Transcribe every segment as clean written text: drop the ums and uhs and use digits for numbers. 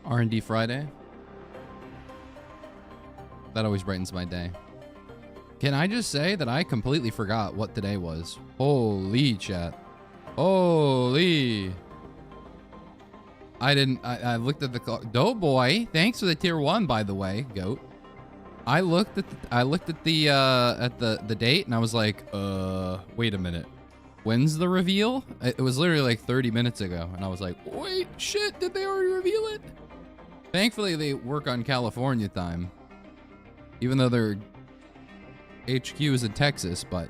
R&D Friday. That always brightens my day. Can I just say that I completely forgot what today was? Holy chat. Holy. I looked at the clock. Dope boy. Thanks for the tier 1, by the way, goat. I looked at the date and I was like, wait a minute. When's the reveal? It was literally like 30 minutes ago. And I was like, wait, shit, did they already reveal it? Thankfully, they work on California time. Even though their HQ is in Texas, but...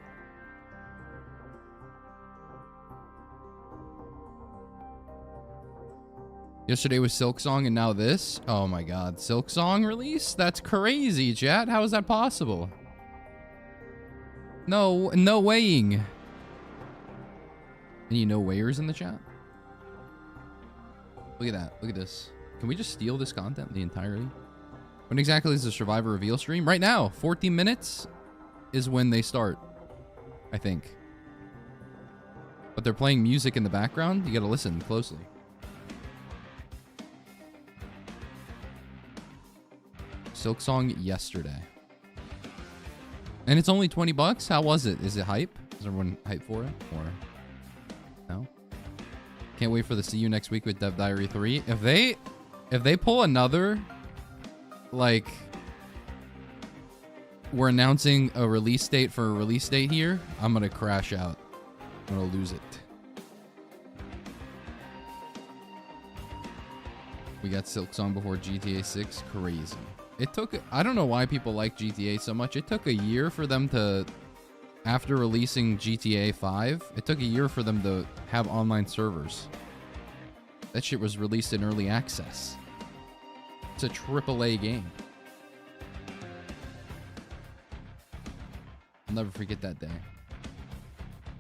Yesterday was Silksong and now this? Oh my god, Silksong release? That's crazy, chat. How is that possible? No weighing. Any no weighers in the chat? Look at that. Look at this. Can we just steal this content, the entirety? When exactly is the Survivor reveal stream? Right now, 14 minutes is when they start, I think. But they're playing music in the background. You gotta listen closely. Silksong yesterday. And it's only 20 bucks? How was it? Is it hype? Is everyone hype for it? Or no? Can't wait for the see you next week with Dev Diary 3. If they pull another, like, we're announcing a release date for a release date here, I'm gonna crash out. I'm gonna lose it. We got Silksong before GTA 6. Crazy. It took, I don't know why people like GTA so much. It took a year for them to, after releasing GTA 5, it took a year for them to have online servers. That shit was released in early access. It's a AAA game. I'll never forget that day.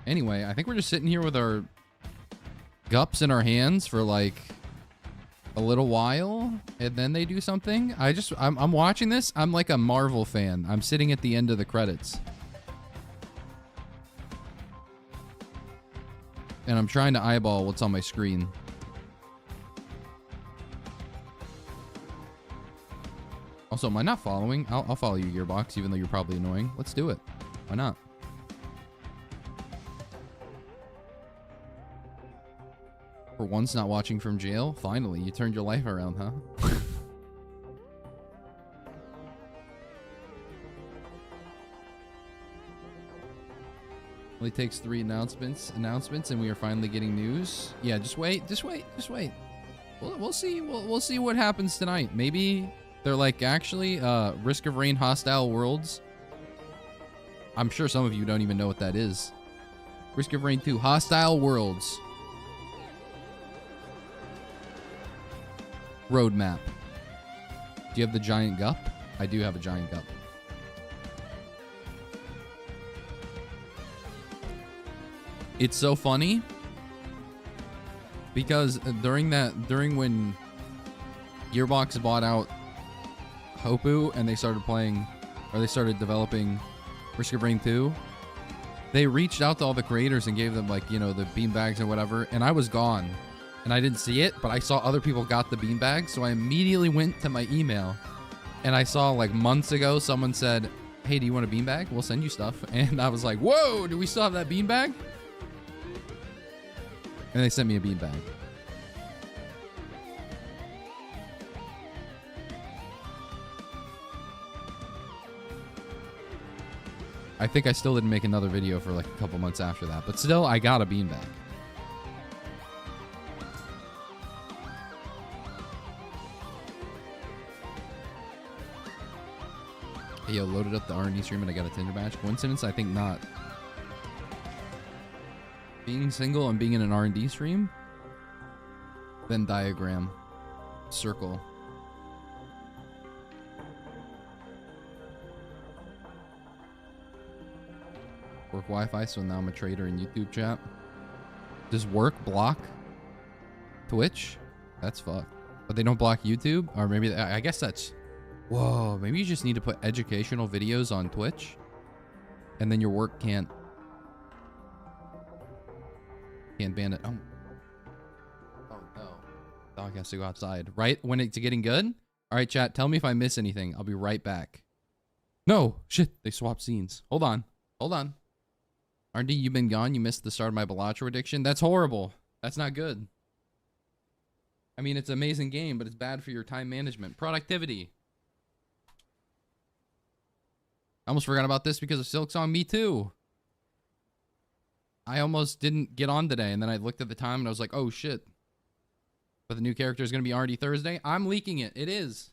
Anyway, I think we're just sitting here with our gups in our hands for like a little while, and then they do something. I'm watching this. I'm like a Marvel fan. I'm sitting at the end of the credits. And I'm trying to eyeball what's on my screen. Also, am I not following? I'll follow you, Gearbox, even though you're probably annoying. Let's do it. Why not? For once not watching from jail? Finally, you turned your life around, huh? Only takes 3 announcements and we are finally getting news. Yeah, just wait. We'll see. We'll see what happens tonight. Maybe they're like, actually, Risk of Rain Hostile Worlds. I'm sure some of you don't even know what that is. Risk of Rain 2 Hostile Worlds. Roadmap. Do you have the giant gup? I do have a giant gup. It's so funny because during when Gearbox bought out Hopu and they started playing, or they started developing Risk of Rain 2, they reached out to all the creators and gave them, like, you know, the beanbags and whatever, and I was gone. And I didn't see it, but I saw other people got the beanbags, so I immediately went to my email. And I saw, like, months ago, someone said, hey, do you want a beanbag? We'll send you stuff. And I was like, whoa, do we still have that beanbag? And they sent me a beanbag. I think I still didn't make another video for, like, a couple months after that. But still, I got a beanbag. Hey, yo, loaded up the R&D stream and I got a Tinder match. Coincidence? I think not. Being single and being in an R&D stream? Venn diagram. Circle. Work Wi-Fi, so now I'm a trader in YouTube chat. Does work block Twitch? That's fucked. But they don't block YouTube? Or maybe, I guess that's... Whoa, maybe you just need to put educational videos on Twitch, and then your work can't ban it. Oh no. Dog has to go outside. Right when it's getting good? All right, chat. Tell me if I miss anything. I'll be right back. No. Shit. They swapped scenes. Hold on. Hold on. RD, you've been gone. You missed the start of my Balatro addiction. That's horrible. That's not good. I mean, it's an amazing game, but it's bad for your time management. Productivity. I almost forgot about this because of Silksong. Me too. I almost didn't get on today, and then I looked at the time and I was like, oh shit. But the new character is going to be RD Thursday. I'm leaking it. It is.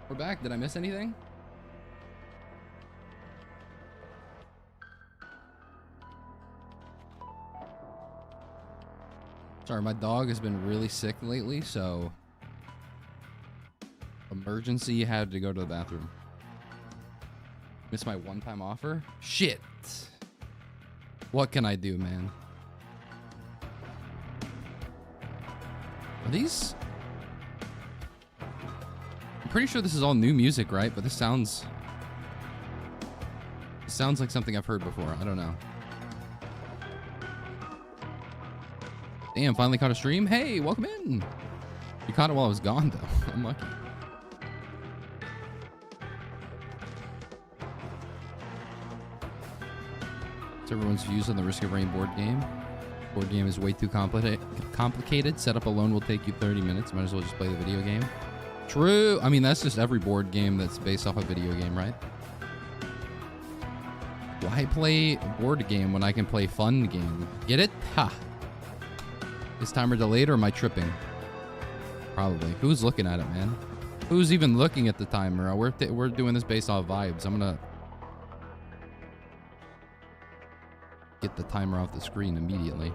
We're back. Did I miss anything? Sorry, my dog has been really sick lately, so emergency had to go to the bathroom. Missed my one-time offer? Shit. What can I do, man? Are these? I'm pretty sure this is all new music, right? But this sounds like something I've heard before. I don't know. Damn, finally caught a stream. Hey, welcome in. You caught it while I was gone, though. I'm lucky. What's everyone's views on the Risk of Rain board game? Board game is way too complicated. Setup alone will take you 30 minutes. Might as well just play the video game. True. I mean, that's just every board game that's based off a video game, right? Why play a board game when I can play fun game? Get it? Ha. Is timer delayed or am I tripping? Probably. Who's looking at it, man? Who's even looking at the timer? We're doing this based off vibes. I'm gonna get the timer off the screen immediately.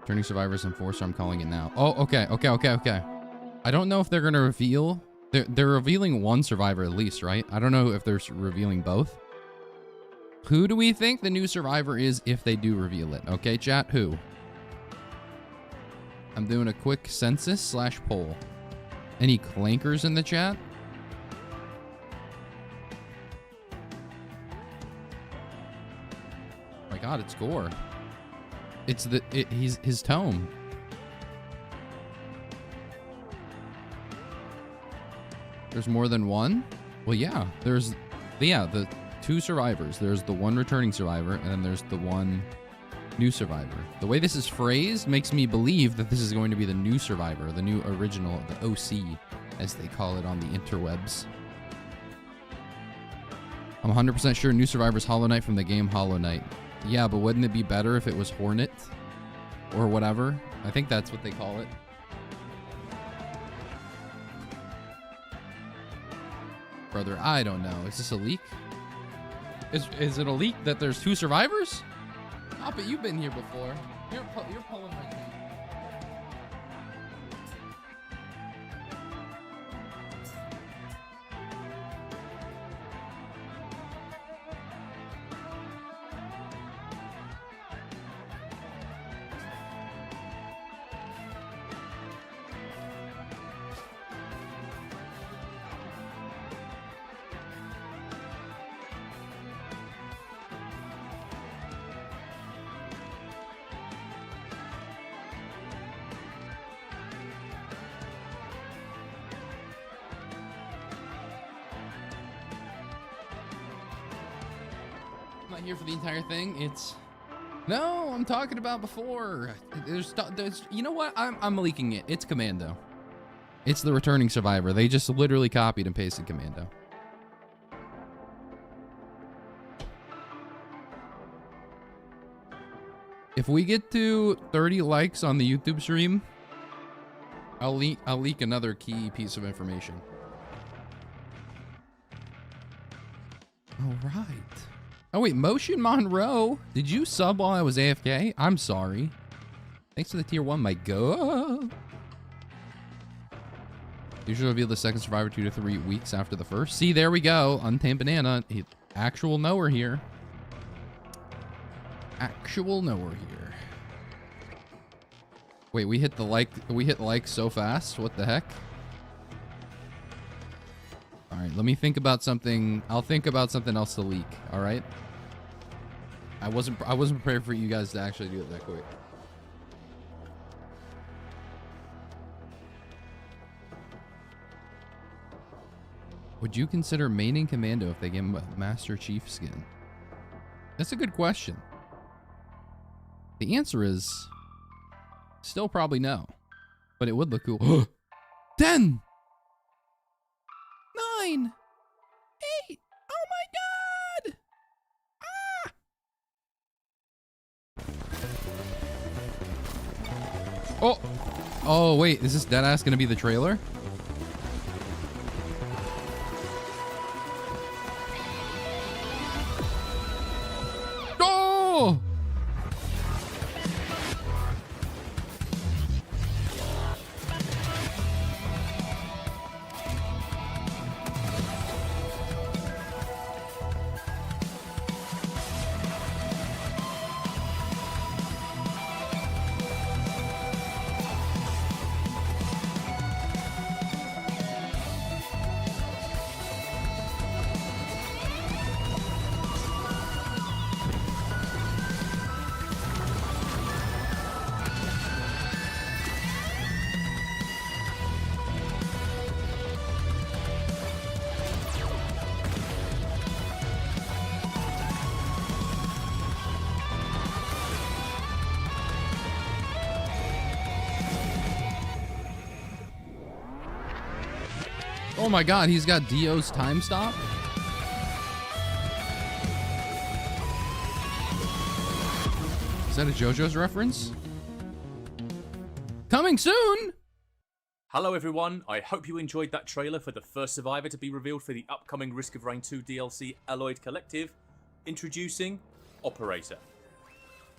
Turning Survivors Enforcer, I'm calling it now. Oh, okay. I don't know if they're gonna reveal. They're revealing one survivor at least, right? I don't know if they're revealing both. Who do we think the new survivor is if they do reveal it? Okay, chat, who? I'm doing a quick census / poll. Any clankers in the chat? Oh my god, it's Gore. It's his tome. There's more than one? Well, yeah, there's the 2 survivors. There's the one returning survivor, and then there's the one new survivor. The way this is phrased makes me believe that this is going to be the new survivor, the new original, the OC, as they call it on the interwebs. I'm 100% sure new survivor's Hollow Knight from the game Hollow Knight. Yeah, but wouldn't it be better if it was Hornet? Or whatever? I think that's what they call it. Brother, I don't know. Is this a leak? Is it a leak that there's 2 survivors? Oh, but you've been here before. You're pulling my team. Here for the entire thing. No, I'm talking about before. There's you know what? I'm leaking it. It's Commando. It's the returning survivor. They just literally copied and pasted Commando. If we get to 30 likes on the YouTube stream, I'll leak another key piece of information. All right. Oh wait, Motion Monroe, did you sub while I was AFK? I'm sorry. Thanks for the tier 1, my god. Usually reveal the second survivor 2 to 3 weeks after the first. See, there we go. Untamed Banana. Actual knower here. Actual knower here. Wait, we hit like so fast. What the heck? All right, let me think about something. I'll think about something else to leak. All right. I wasn't prepared for you guys to actually do it that quick. Would you consider maining Commando if they gave him a Master Chief skin? That's a good question. The answer is still probably no, but it would look cool. 10, 9, 8. Oh my god! Ah! Oh, wait. Is this deadass going to be the trailer? Oh! Oh my god, he's got Dio's time stop? Is that a JoJo's reference? Coming soon! Hello everyone, I hope you enjoyed that trailer for the first survivor to be revealed for the upcoming Risk of Rain 2 DLC Alloyed Collective. Introducing Operator.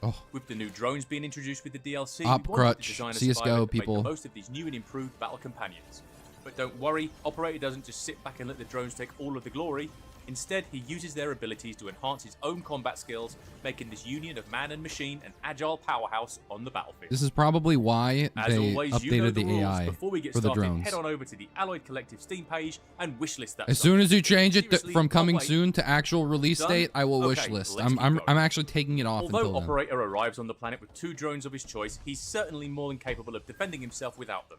Oh. With the new drones being introduced with the DLC, Op crutch, CSGO people. Make the most of these new and improved battle companions. But don't worry, Operator doesn't just sit back and let the drones take all of the glory. Instead, he uses their abilities to enhance his own combat skills, making this union of man and machine an agile powerhouse on the battlefield. This is probably why As they always, updated you know the the rules. AI Before we get for the started, drones. head on over to the Alloyed Collective Steam page and wishlist that. As soon as you change it Seriously, from coming wait. soon to actual release Done? date, I will Okay, wishlist. let's keep I'm going. actually taking it off Although until then. Operator arrives on the planet with 2 drones of his choice, he's certainly more than capable of defending himself without them.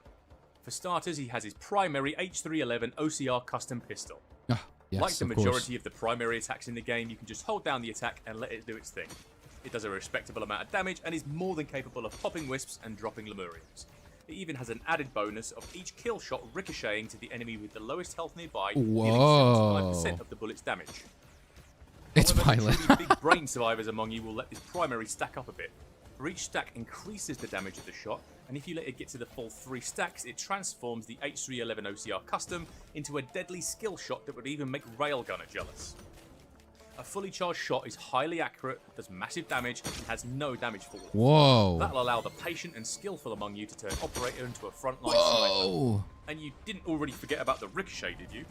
For starters, he has his primary H311 OCR custom pistol. Ah, yes, Like the of course. majority of the primary attacks in the game, you can just hold down the attack and let it do its thing. It does a respectable amount of damage and is more than capable of popping wisps and dropping Lemurians. It even has an added bonus of each kill shot ricocheting to the enemy with the lowest health nearby, dealing 75% of the bullet's damage. It's However, the Pilot. truly big brain survivors among you will let this primary stack up a bit. For each stack increases the damage of the shot, and if you let it get to the full 3 stacks, it transforms the H311 OCR custom into a deadly skill shot that would even make Railgunner jealous. A fully charged shot is highly accurate, does massive damage, and has no damage fall. Whoa. That'll allow the patient and skillful among you to turn Operator into a frontline Whoa. sniper. And you didn't already forget about the ricochet, did you?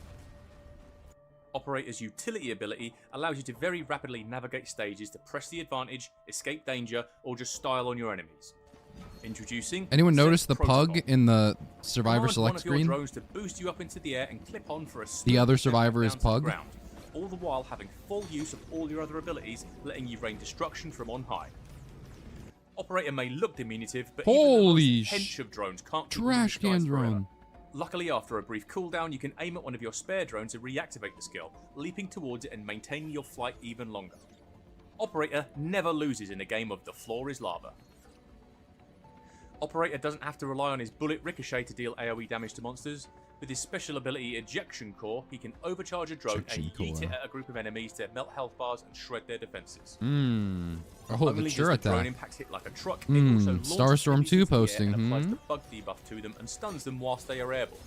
Operator's utility ability allows you to very rapidly navigate stages to press the advantage, escape danger, or just style on your enemies. Introducing Anyone Set notice the Protocol. pug in the Survivor Command select one of your screen? drones to boost you up into the air and clip on for a The other smooth descent survivor down is to the Pug? ground, all the while having full use of all your other abilities, letting you rain destruction from on high. Operator may look diminutive, but Holy even the most hench of drones can't keep trash these guys can forever. drone. Luckily, after a brief cooldown, you can aim at one of your spare drones to reactivate the skill, leaping towards it and maintaining your flight even longer. Operator never loses in a game of the floor is lava. Operator doesn't have to rely on his bullet ricochet to deal AoE damage to monsters. With his special ability Ejection Core, he can overcharge a drone Ejection and yeet it Core. at a group of enemies to melt health bars and shred their defenses. Oh, the Only sure does the drone attack. impact hit like a truck, it also launches Starstorm enemies 2 into the air posting, and applies hmm? the bug debuff to them and stuns them whilst they are airborne.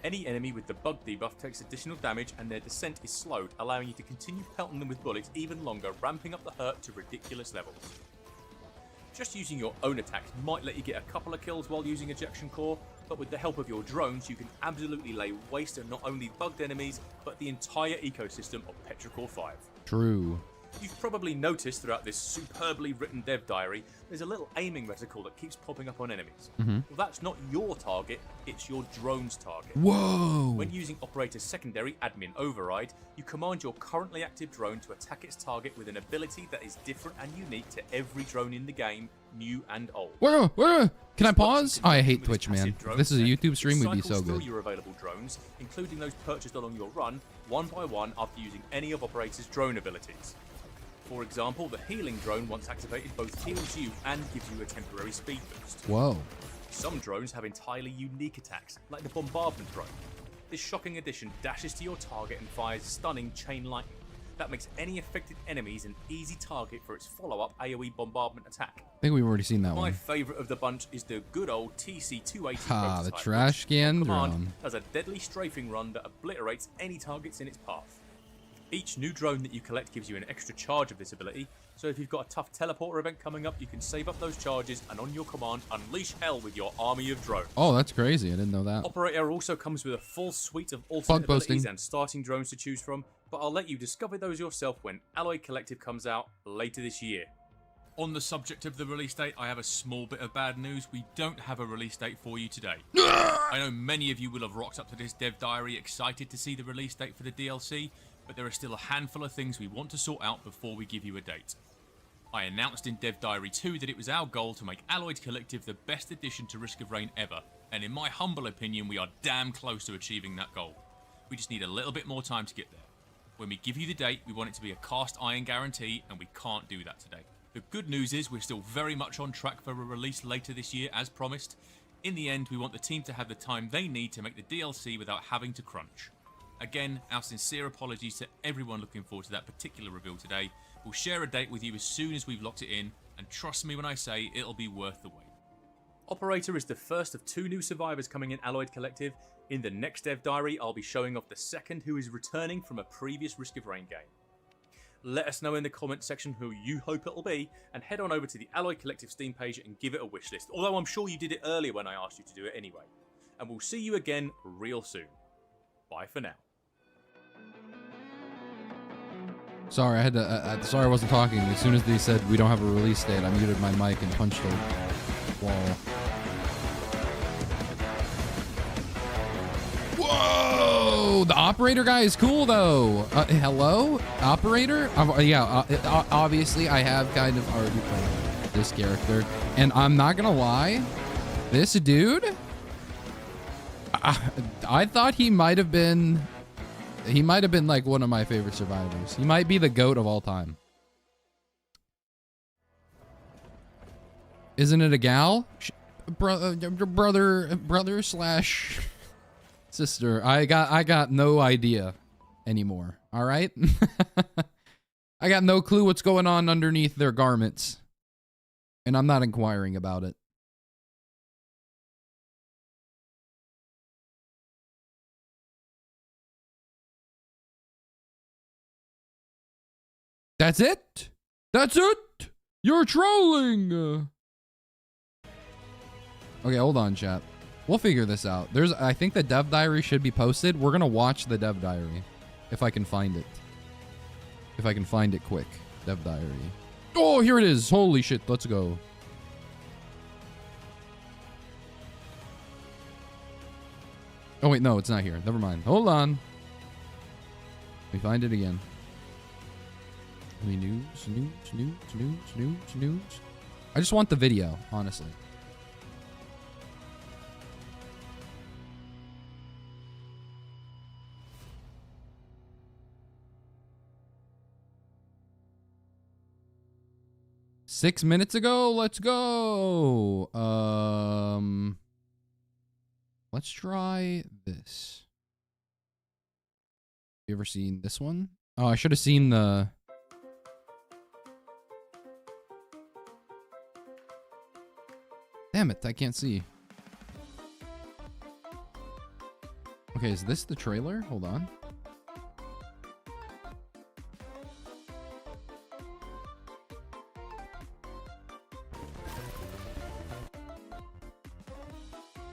Any enemy with the bug debuff takes additional damage and their descent is slowed, allowing you to continue pelting them with bullets even longer, ramping up the hurt to ridiculous levels. Just using your own attacks might let you get a couple of kills while using Ejection Core, but with the help of your drones you can absolutely lay waste to not only bugged enemies, but the entire ecosystem of Petrichor 5. True. You've probably noticed throughout this superbly written dev diary, there's a little aiming reticle that keeps popping up on enemies. Well, that's not your target, it's your drone's target. Whoa. When using Operator's secondary Admin Override, you command your currently active drone to attack its target with an ability that is different and unique to every drone in the game, new and old. Whoa. Can I This pause? works Oh, I in hate with Twitch, its man. passive If drone this is a set. YouTube stream, It we'd be so cycles through good. your available drones, including those purchased along your run, one by one after using any of Operator's drone abilities. For example, the healing drone, once activated, both heals you and gives you a temporary speed boost. Whoa. Some drones have entirely unique attacks, like the bombardment drone. This shocking addition dashes to your target and fires stunning chain lightning, That makes any affected enemies an easy target for its follow-up AoE bombardment attack. I think we've already seen that My one. favourite of the bunch is the good old TC-280 Ah, the prototype, trash can which, on drone. command, does a deadly strafing run that obliterates any targets in its path. Each new drone that you collect gives you an extra charge of this ability, so if you've got a tough teleporter event coming up, you can save up those charges and on your command, unleash hell with your army of drones. Oh, that's crazy. I didn't know that. Operator also comes with a full suite of alternate abilities and starting drones to choose from, but I'll let you discover those yourself when Alloy Collective comes out later this year. On the subject of the release date, I have a small bit of bad news. We don't have a release date for you today. I know many of you will have rocked up to this dev diary excited to see the release date for the DLC, but there are still a handful of things we want to sort out before we give you a date. I announced in Dev Diary 2 that it was our goal to make Alloyed Collective the best addition to Risk of Rain ever, and in my humble opinion, we are damn close to achieving that goal. We just need a little bit more time to get there. When we give you the date, we want it to be a cast iron guarantee, and we can't do that today. The good news is we're still very much on track for a release later this year, as promised. In the end, we want the team to have the time they need to make the DLC without having to crunch. Again, our sincere apologies to everyone looking forward to that particular reveal today. We'll share a date with you as soon as we've locked it in, and trust me when I say it'll be worth the wait. Operator is the first of 2 new survivors coming in Alloyed Collective. In the next Dev Diary, I'll be showing off the second who is returning from a previous Risk of Rain game. Let us know in the comment section who you hope it'll be, and head on over to the Alloyed Collective Steam page and give it a wishlist, although I'm sure you did it earlier when I asked you to do it anyway. And we'll see you again real soon. Bye for now. Sorry, I had to. Sorry, I wasn't talking. As soon as they said we don't have a release date, I muted my mic and punched a wall. Whoa! The operator guy is cool, though. Hello, operator. Yeah. Obviously, I have kind of already played this character, and I'm not gonna lie, this dude. I thought he might have been. He might have been like one of my favorite survivors. He might be the GOAT of all time. Isn't it a gal? Brother slash sister. I got no idea anymore. All right. I got no clue what's going on underneath their garments, and I'm not inquiring about it. That's it? That's it? You're trolling. Okay, hold on, chat. We'll figure this out. I think the dev diary should be posted. We're gonna watch the dev diary. If I can find it. If I can find it quick. Dev diary. Oh, here it is. Holy shit, let's go. Oh wait, no, it's not here. Never mind. Hold on. Let me find it again. News. I just want the video, honestly. Six minutes ago, let's go. Let's try this. You ever seen this one? Oh, I should have seen the... Damn it, I can't see. Okay, is this the trailer? Hold on.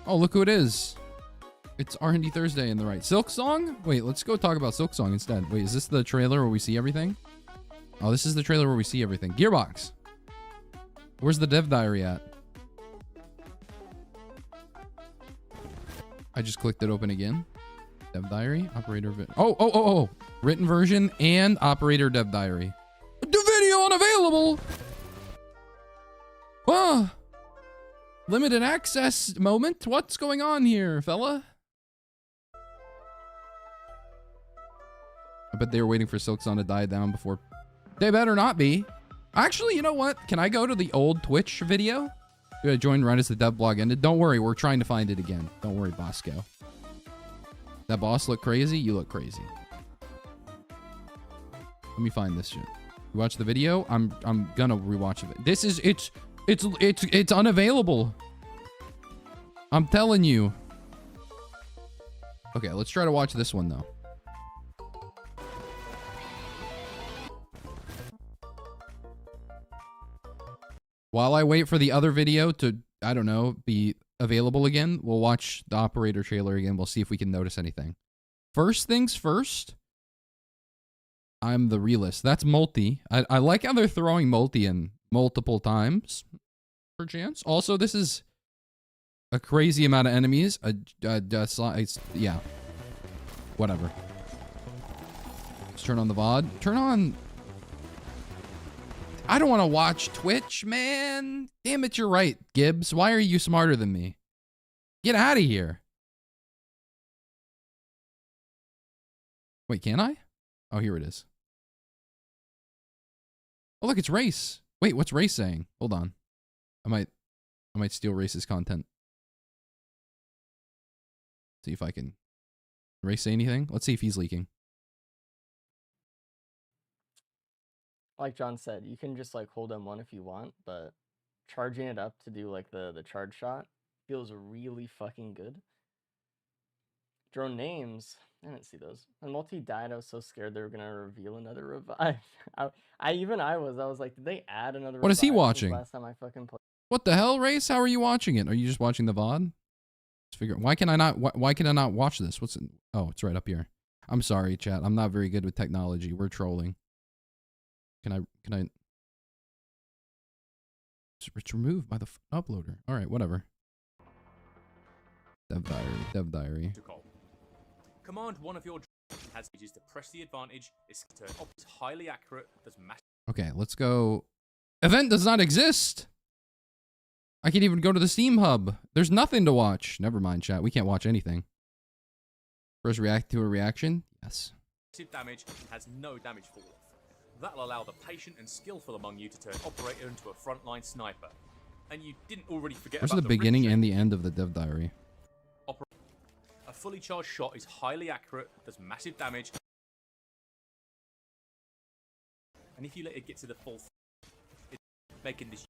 Oh, look who it is. It's R&D Thursday in the right. Silksong? Wait, let's go talk about Silksong instead. Wait, is this the trailer where we see everything? Oh, this is the trailer where we see everything. Gearbox. Where's the dev diary at? I just clicked it open again. Dev diary, operator. Oh. Written version and operator dev diary. The video unavailable. Ah. Limited access moment. What's going on here, fella? I bet they were waiting for Silksong to die down before. They better not be. Actually, you know what? Can I go to the old Twitch video? I joined right as the dev blog ended. Don't worry, we're trying to find it again. Don't worry, Bosco. That boss look crazy? You look crazy. Let me find this shit. You watch the video? I'm gonna rewatch it. This is it's unavailable. I'm telling you. Okay, let's try to watch this one though. While I wait for the other video to, I don't know, be available again, we'll watch the operator trailer again. We'll see if we can notice anything. First things first, I'm the realist. That's multi. I like how they're throwing multi in multiple times, perchance. Also, this is a crazy amount of enemies. Yeah. Whatever. Let's turn on the VOD. Turn on... I don't want to watch Twitch, man. Damn it, you're right, Gibbs. Why are you smarter than me? Get out of here. Wait, can I? Oh, here it is. Oh, look, it's Race. Wait, what's Race saying? Hold on. I might steal Race's content. See if I can... Race say anything? Let's see if he's leaking. Like John said, you can just like hold M1 if you want, but charging it up to do like the charge shot feels really fucking good. Drone names, I didn't see those. When multi died, I was so scared they were gonna reveal another revive. I was like, did they add another? What is he watching? Last time I fucking played. What the hell, Race? How are you watching it? Are you just watching the VOD? Let's figure. Why can I not watch this? What's it? Oh, it's right up here. I'm sorry, chat. I'm not very good with technology. We're trolling. Can I? It's removed by the uploader. All right, whatever. Dev diary. Command one of your has pages to press the advantage. It's highly accurate. Does massive. Okay, let's go. Event does not exist. I can't even go to the Steam hub. There's nothing to watch. Never mind, chat. We can't watch anything. First react to a reaction. Yes. Massive damage has no damage fall off. That'll allow the patient and skillful among you to turn operator into a frontline sniper. And you didn't already forget Where's about the beginning and the end of the dev diary? A fully charged shot is highly accurate, does massive damage. And if you let it get to the full it's making this.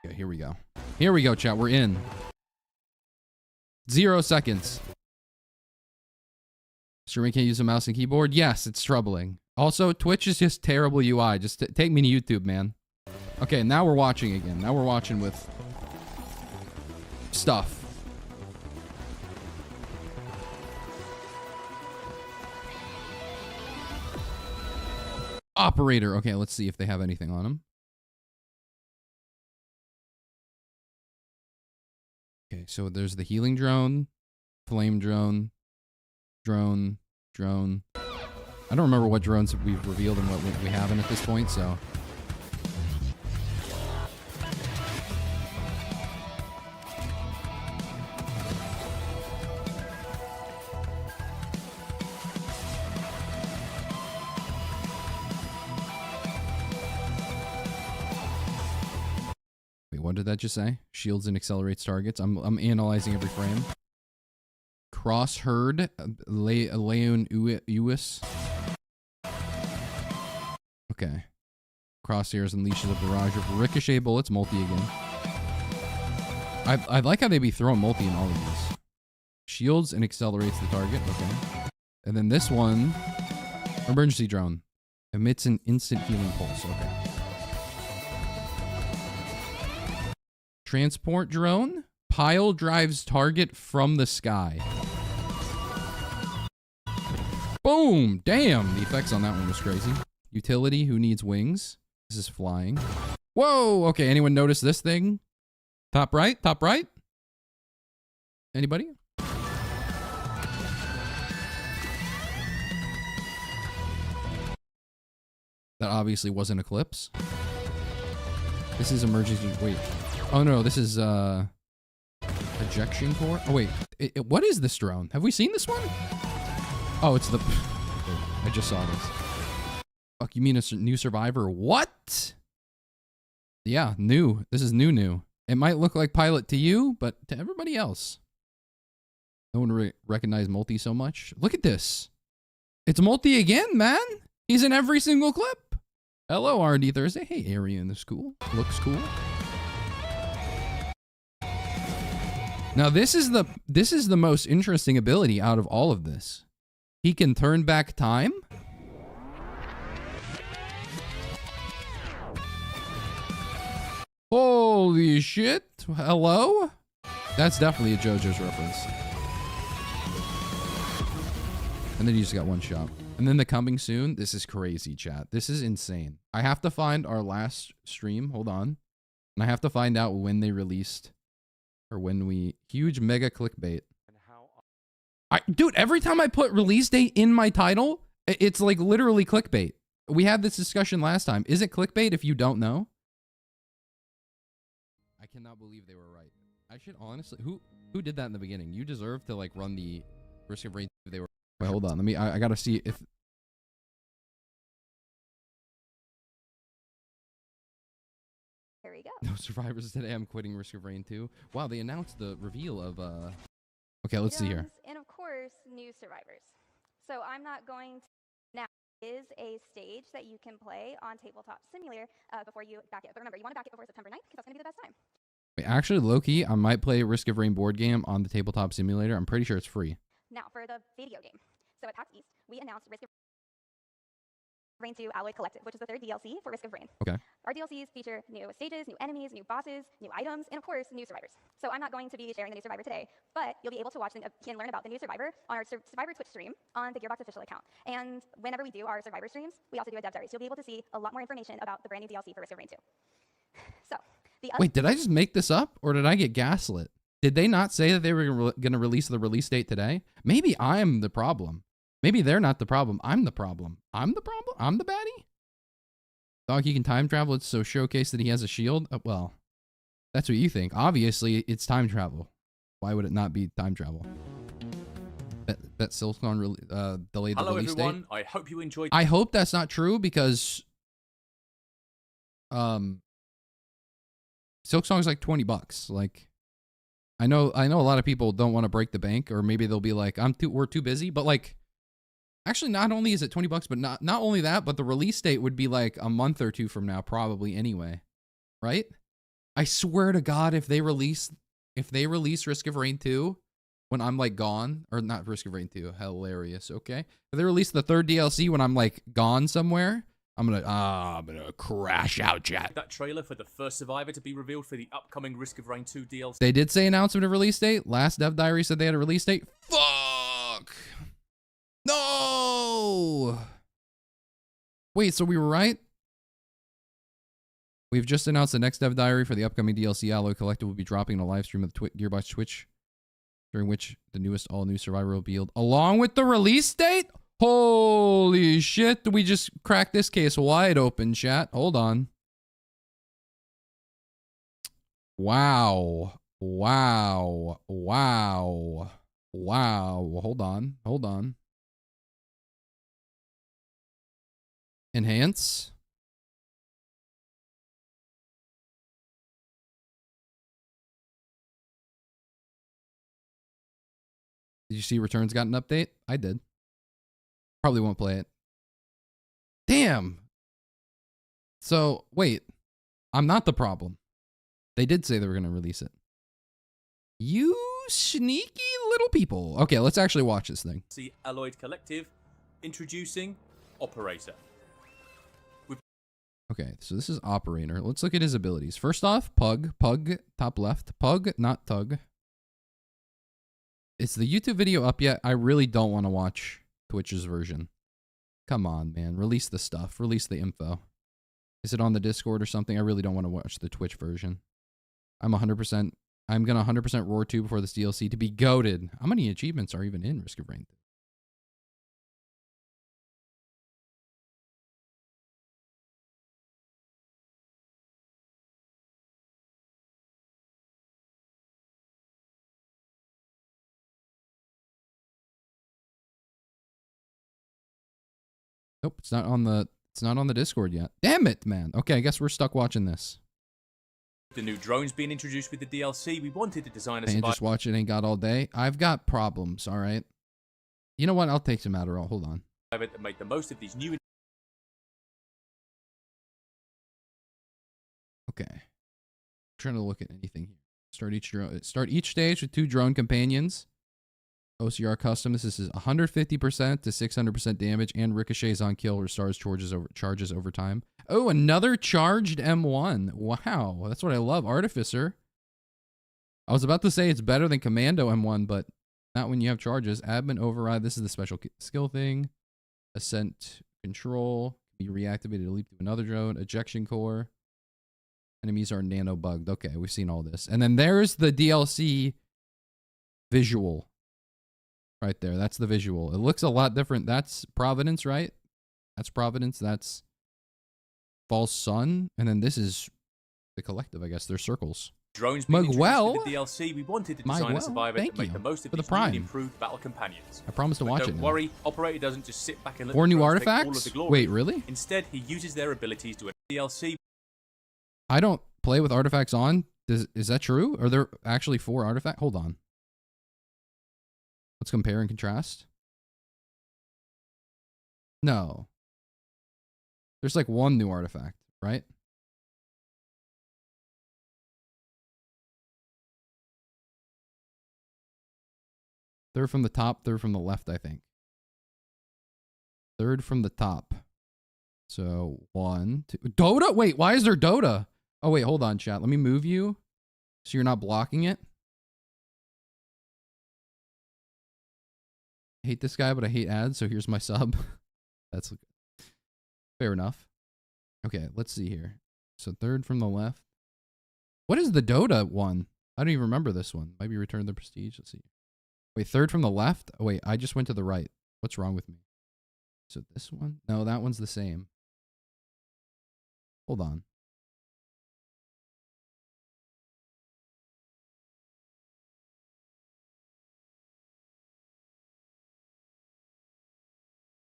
Okay, here we go. Here we go, chat. We're in. 0 seconds. Streaming can't use a mouse and keyboard? Yes, it's troubling. Also, Twitch is just terrible UI. Just take me to YouTube, man. Okay, now we're watching again. Now we're watching with stuff. Operator. Okay, let's see if they have anything on him. Okay, so there's the healing drone, flame drone, drone. I don't remember what drones we've revealed and what we haven't at this point, so. Wait, what did that just say? Shields and accelerates targets. I'm analyzing every frame. Crossherd, Leon Uis. Okay. Crosshairs unleashes a barrage of ricochet bullets, multi again. I like how they be throwing multi in all of these. Shields and accelerates the target, okay. And then this one, emergency drone. Emits an instant healing pulse, okay. Transport drone, pile drives target from the sky. Boom! Damn! The effects on that one was crazy. Utility, who needs wings? This is flying. Whoa! Okay, anyone notice this thing? Top right? Top right? Anybody? That obviously wasn't Eclipse. This is emergency... Wait. Oh no, this is, ejection core? Oh wait, what is this drone? Have we seen this one? Oh, it's the... I just saw this. Fuck, you mean a new survivor? What? Yeah, new. This is new. It might look like pilot to you, but to everybody else. No one recognized multi so much. Look at this. It's multi again, man. He's in every single clip. Hello, R&D Thursday. Hey, area in the school. Looks cool. Now, this is the most interesting ability out of all of this. He can turn back time. Holy shit. Hello? That's definitely a JoJo's reference. And then you just got one shot. And then the coming soon. This is crazy, chat. This is insane. I have to find our last stream. Hold on. And I have to find out when they released. Or when we... Huge mega clickbait. Dude, every time I put release date in my title, it's like literally clickbait. We had this discussion last time. Is it clickbait if you don't know? I cannot believe they were right. I should honestly... Who did that in the beginning? You deserve to like run the Risk of Rain if they were... Wait, hold on. Let me... I gotta see if... Here we go. No survivors today. I'm quitting Risk of Rain 2. Wow, they announced the reveal of... Okay, let's see here. And of course, new survivors. So I'm not going to... Now, is a stage that you can play on Tabletop Simulator before you back it. But remember, you want to back it before September 9th because that's going to be the best time. Wait, actually, low-key, I might play Risk of Rain board game on the Tabletop Simulator. I'm pretty sure it's free. Now, for the video game. So at PAX East, we announced Risk of Rain 2 Alloy Collective, which is the third DLC for Risk of Rain. Okay. Our DLCs feature new stages, new enemies, new bosses, new items, and of course, new survivors. So I'm not going to be sharing the new survivor today, but you'll be able to watch and learn about the new survivor on our Survivor Twitch stream on the Gearbox official account. And whenever we do our survivor streams, we also do a dev diary. So you'll be able to see a lot more information about the brand new DLC for Risk of Rain 2. So, wait, did I just make this up or did I get gaslit? Did they not say that they were going to release the release date today? Maybe I'm the problem. Maybe they're not the problem. I'm the problem. I'm the problem? I'm the baddie? Dog, he can time travel. It's so showcase that he has a shield. Well, that's what you think. Obviously, it's time travel. Why would it not be time travel? That Silksong delayed the release date. Hello, everyone. I hope you enjoyed. I hope that's not true because Silksong's like $20. Like, I know a lot of people don't want to break the bank, or maybe they'll be like, we're too busy. But like, actually, not only is it $20, but not only that, but the release date would be like a month or two from now, probably anyway, right? I swear to God, if they release Risk of Rain 2 when I'm like gone, or not Risk of Rain 2, hilarious. Okay, if they release the third DLC when I'm like gone somewhere, I'm gonna crash out, chat. That trailer for the first survivor to be revealed for the upcoming Risk of Rain 2 DLC. They did say announcement of release date. Last dev diary said they had a release date. Fuck. No! Wait, so we were right? We've just announced the next dev diary for the upcoming DLC Alloy Collective will be dropping in a live stream of Gearbox Twitch, during which the newest all-new survivor will be revealed, along with the release date? Holy shit, we just cracked this case wide open, chat. Hold on. Wow. Wow. Wow. Wow. Hold on. Enhance. Did you see Returns got an update? I did. Probably won't play it. Damn. So, wait. I'm not the problem. They did say they were going to release it. You sneaky little people. Okay, let's actually watch this thing. See Alloyed Collective introducing Operator. Okay, so this is Operator. Let's look at his abilities. First off, Pug, top left. Pug, not Tug. Is the YouTube video up yet? I really don't want to watch Twitch's version. Come on, man. Release the stuff. Release the info. Is it on the Discord or something? I really don't want to watch the Twitch version. I'm gonna 100% ROR2 before this DLC to be goated. How many achievements are even in Risk of Rain? Nope, it's not on the Discord yet. Damn it, man. Okay, I guess we're stuck watching this. The new drones being introduced with the DLC. We wanted to design a And just watch it, ain't got all day. I've got problems, all right? You know what? I'll take some Adderall. Hold on. that made the most of these new. Okay. I'm trying to look at anything here. Start each stage with 2 drone companions. OCR custom. This is 150% to 600% damage and ricochets on kill. Restores charges over time. Oh, another charged M1. Wow, that's what I love. Artificer. I was about to say it's better than Commando M1, but not when you have charges. Admin override. This is the special skill thing. Ascent control. Be reactivated to leap to another drone. Ejection core. Enemies are nano bugged. Okay, we've seen all this. And then there's the DLC visual. Right there. That's the visual. It looks a lot different. That's Providence, right? That's Providence. That's False Sun. And then this is the collective, I guess. They're circles. Drones being Miguel? introduced to the DLC, we wanted to design a survivor that make the most of these new and improved battle companions. I promise to watch it. Don't worry, Operator doesn't just sit back and let 4 new all artifacts? of the glory. Wait, really? Instead, he uses their abilities to DLC. I don't play with artifacts on. Is that true? Are there actually 4 artifacts? Hold on. Let's compare and contrast. No. There's like 1 new artifact, right? Third from the top, third from the left, I think. Third from the top. So 1, 2. Dota? Wait, why is there Dota? Oh, wait, hold on, chat. Let me move you so you're not blocking it. I hate this guy, but I hate ads, so here's my sub. That's fair enough. Okay, let's see here. So third from the left. What is the Dota one? I don't even remember this one. Maybe Return the Prestige. Let's see. Wait, third from the left? Oh, wait, I just went to the right. What's wrong with me? So this one? No, that one's the same. Hold on.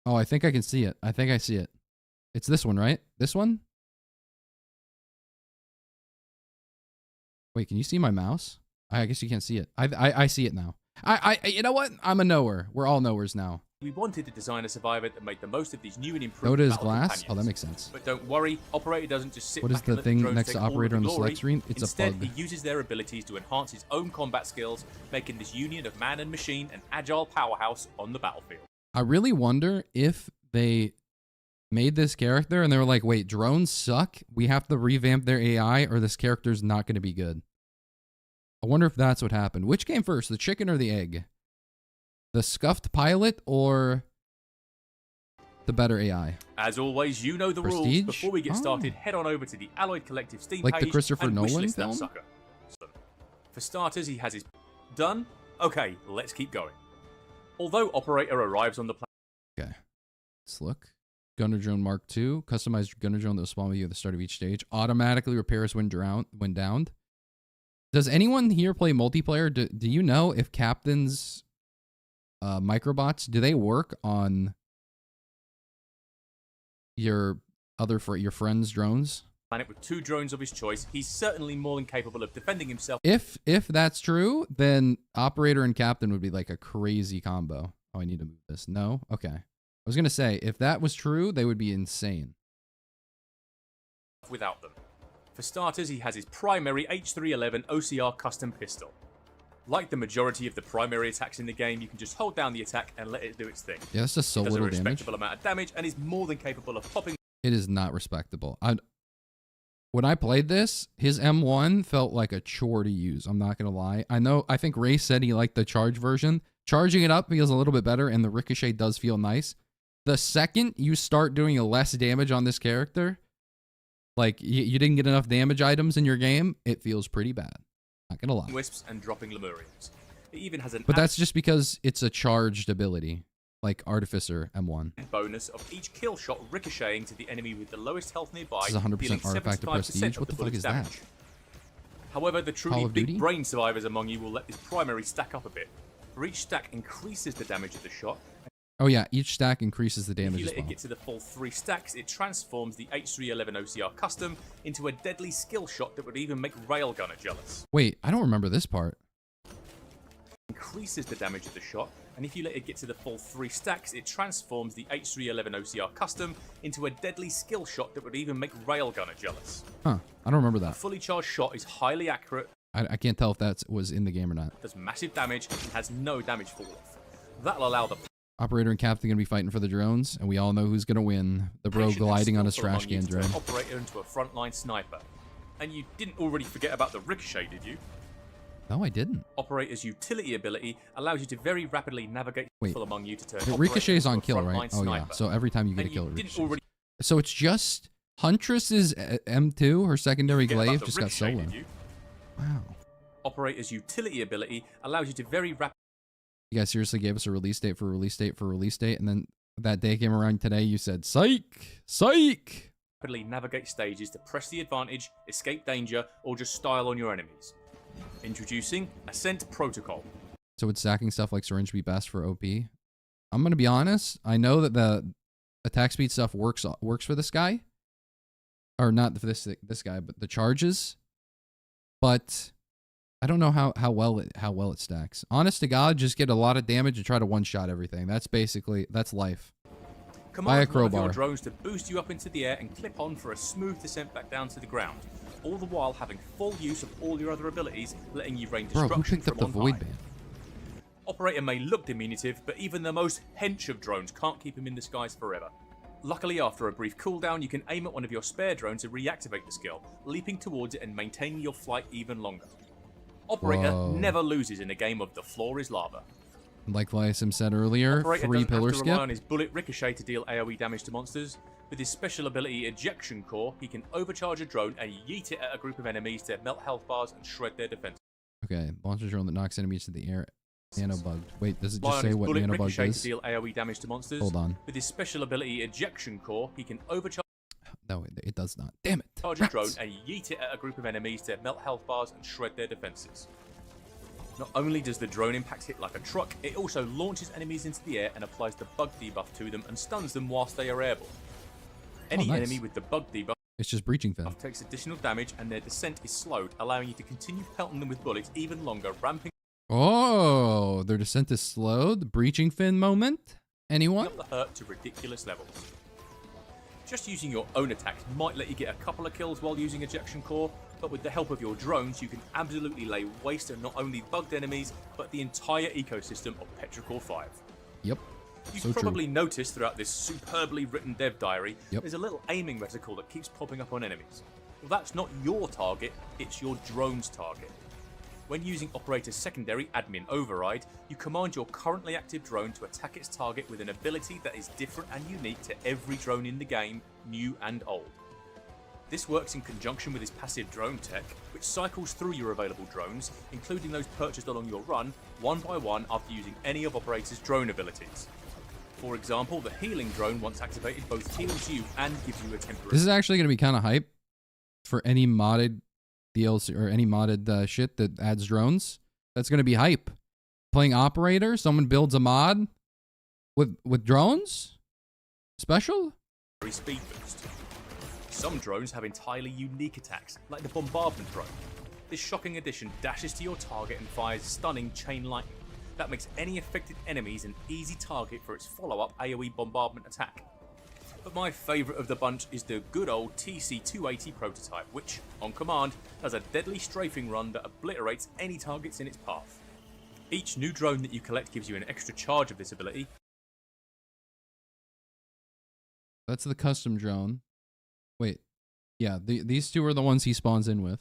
Oh, I think I can see it. I think I see it. It's this one, right? This one? Wait, can you see my mouse? I guess you can't see it. I see it now. You know what? I'm a knower. We're all knowers now. We wanted to design a survivor that made the most of these new and improved Dota is battle glass? companions. Oh, that makes sense. But don't worry, Operator doesn't just sit What is back and the let thing drones next take to all of Operator on the glory. select screen? It's Instead, a bug. he uses their abilities to enhance his own combat skills, making this union of man and machine an agile powerhouse on the battlefield. I really wonder if they made this character and they were like, wait, drones suck. We have to revamp their AI or this character's not going to be good. I wonder if that's what happened. Which came first, the chicken or the egg? The scuffed pilot or the better AI? As always, you know the Prestige? rules. Before we get started, head on over to the Alloyed Collective Steam Like page the Christopher and Nolan wishlist that film? sucker. So, for starters, he has his done. Okay, let's keep going. Although Operator arrives on the planet. Okay. Let's look. Gunner Drone Mark II. Customized Gunner Drone that will spawn with you at the start of each stage. Automatically repairs when downed. Does anyone here play multiplayer? Do you know if Captain's microbots, do they work on your friend's drones? Planet with 2 drones of his choice, he's certainly more than capable of defending himself. If that's true, then Operator and Captain would be like a crazy combo. Oh, I need to move this. No? Okay. I was going to say, if that was true, they would be insane. Without them. For starters, he has his primary H311 OCR custom pistol. Like the majority of the primary attacks in the game, you can just hold down the attack and let it do its thing. Yeah, that's just so It does little a damage. respectable amount of damage and is more than capable of popping. It is not respectable. When I played this, his M1 felt like a chore to use. I'm not going to lie. I think Ray said he liked the charge version. Charging it up feels a little bit better, and the ricochet does feel nice. The second you start doing less damage on this character, like you didn't get enough damage items in your game, it feels pretty bad. Not going to lie. Wisps and dropping Lemurians. It even has an But that's just because it's a charged ability, like Artificer M1. bonus of each kill shot ricocheting to the enemy with the lowest health nearby, This is 100% dealing artifact to 75% prestige. of What the fuck bullet's is damage. that? However, the Call truly of Duty? big brain survivors among you will let this primary stack up a bit. For each stack increases the damage of the shot. Oh yeah, each stack increases the If damage you as let it well. get to the full 3 stacks, it transforms the H311 OCR custom into a deadly skill shot that would even make Railgunner jealous. Wait, I don't remember this part. increases the damage of the shot, and if you let it get to the full 3 stacks, it transforms the H311 OCR Custom into a deadly skill shot that would even make Railgunner jealous. Huh. I don't remember A that. fully charged shot is highly accurate, I can't tell if that was in the game or not. does massive damage, and has no damage fall off. That'll allow the Operator and Captain going to be fighting for the drones, and we all know who's going to win. The bro patient and gliding on his skillful trash among you can to turn drone. Operator into a frontline sniper. And you didn't already forget about the ricochet, did you? No, I didn't. Operator's utility ability allows you to very rapidly navigate Wait. people among you to turn It Operator ricochets into on a kill, right? frontline Oh, yeah. sniper. So every time you get And a kill, you it didn't ricochets. already So it's just Huntress's M2, her secondary forget about glaive, the just got ricochet, solo. did you? Wow. Operator's utility ability allows you to very rapidly You guys seriously gave us a release date for release date for release date, and then that day came around today, you said, psych! Psych! navigate stages to press the advantage, escape danger, or just style on your enemies. Introducing Ascent Protocol. So would stacking stuff like Syringe be best for OP? I'm going to be honest. I know that the attack speed stuff works for this guy. Or not for this guy, but the charges. But I don't know how well it stacks. Honest to God, just get a lot of damage and try to one-shot everything. That's life. Buy a Command one of your crowbar. drones to boost you up into the air and clip on for a smooth descent back down to the ground. All the while having full use of all your other abilities, letting you rain Bro, destruction who picked from up the on Void high. Band? Operator may look diminutive, but even the most hench of drones can't keep him in the skies forever. Luckily, after a brief cooldown, you can aim at one of your spare drones to reactivate the skill, leaping towards it and maintaining your flight even longer. Operator Whoa. never loses in a game of the floor is lava. Like Lysim said earlier, Operator 3 doesn't pillar have to rely skip. on his bullet ricochet to deal AoE damage to monsters. With his special ability Ejection Core, he can overcharge a drone and yeet it at a group of enemies to melt health bars and shred their defense. Okay, launcher drone that knocks enemies to the air. Nanobugged. Wait, does it Rely just on say his what bullet nanobugged ricochet is? to deal AoE damage to monsters. Hold on. With his special ability Ejection Core, he can overcharge No, it does not. Damn it. a Rats. drone and yeet it at a group of enemies to melt health bars and shred their defenses. Not only does the drone impact hit like a truck, it also launches enemies into the air and applies the bug debuff to them and stuns them whilst they are airborne. Any nice. enemy with the bug debuff It's just breaching fin. takes additional damage and their descent is slowed, allowing you to continue pelting them with bullets even longer, ramping Oh, their descent is slowed. The breaching fin moment. Anyone? up the hurt to ridiculous levels. Just using your own attacks might let you get a couple of kills while using Ejection Core, but with the help of your drones, you can absolutely lay waste to not only bugged enemies, but the entire ecosystem of Petrichor 5. Yep. You've So true. probably noticed throughout this superbly written dev diary, Yep. there's a little aiming reticle that keeps popping up on enemies. Well, that's not your target, it's your drone's target. When using Operator's secondary admin override, you command your currently active drone to attack its target with an ability that is different and unique to every drone in the game, new and old. This works in conjunction with his passive drone tech, which cycles through your available drones, including those purchased along your run, one by one after using any of Operator's drone abilities. For example, the healing drone, once activated, both heals you and gives you a temporary... This is actually going to be kind of hype for any modded DLC or any modded shit that adds drones. That's going to be hype. Playing Operator, someone builds a mod with drones? Special? speed boost. Some drones have entirely unique attacks, like the bombardment drone. This shocking addition dashes to your target and fires stunning chain lightning. That makes any affected enemies an easy target for its follow-up AoE bombardment attack. But my favourite of the bunch is the good old TC-280 prototype, which, on command, does a deadly strafing run that obliterates any targets in its path. Each new drone that you collect gives you an extra charge of this ability. That's the custom drone. Wait. Yeah, these two are the ones he spawns in with.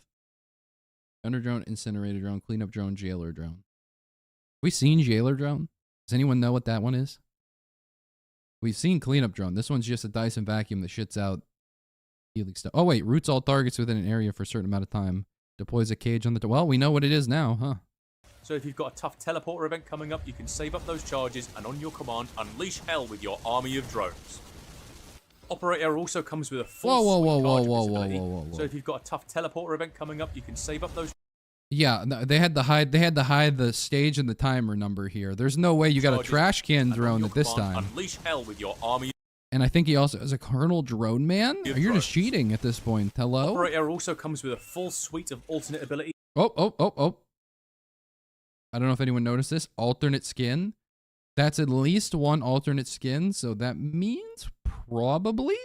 Gunner drone, incinerator drone, cleanup drone, jailer drone. We seen jailer drone? Does anyone know what that one is? We've seen cleanup drone. This one's just a Dyson vacuum that shits out healing stuff. Oh wait, roots all targets within an area for a certain amount of time. Deploys a cage on the... Well, we know what it is now, huh? So if you've got a tough teleporter event coming up, you can save up those charges and on your command, unleash hell with your army of drones. Operator also comes with a full Whoa. So if you've got a tough teleporter event coming up, you can save up those... Yeah, no, they had to hide the stage and the timer number here. There's no way you got a trash can drone at this time. Unleash hell with your army. And I think he also has a Colonel Drone Man? You're just cheating at this point. Hello? Operator also comes with a full suite of alternate abilities. Oh. I don't know if anyone noticed this. Alternate skin. That's at least one alternate skin. So that means probably.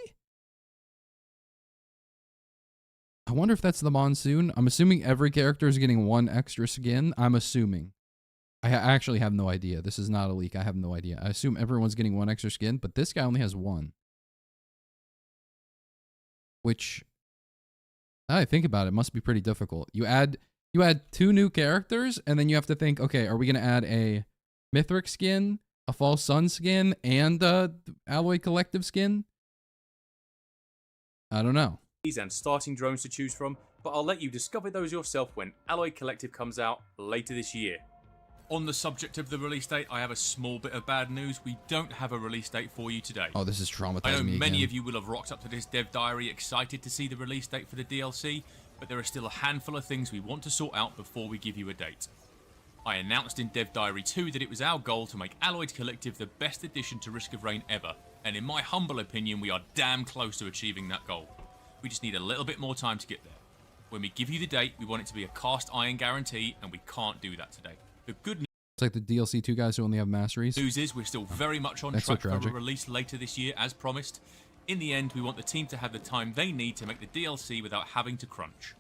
I wonder if that's the monsoon. I'm assuming every character is getting one extra skin. I'm assuming. I actually have no idea. This is not a leak. I have no idea. I assume everyone's getting one extra skin, but this guy only has one. Which, now I think about it, must be pretty difficult. You add 2 new characters, and then you have to think, okay, are we going to add a Mythic skin, a False Sun skin, and a Alloy Collective skin? I don't know. And starting drones to choose from, but I'll let you discover those yourself when Alloy Collective comes out later this year. On the subject of the release date, I have a small bit of bad news. We don't have a release date for you today. Oh, this is traumatizing me I know many again. of you will have rocked up to this dev diary excited to see the release date for the DLC, but there are still a handful of things we want to sort out before we give you a date. I announced in Dev Diary 2 that it was our goal to make Alloyed Collective the best addition to Risk of Rain ever, and in my humble opinion, we are damn close to achieving that goal. We just need a little bit more time to get there. When we give you the date, we want it to be a cast iron guarantee, and we can't do that today. The good news It's like the DLC 2 guys who only have masteries. news is we're still very much on That's so track for a tragic. release later this year, as promised. In the end, we want the team to have the time they need to make the DLC without having to crunch.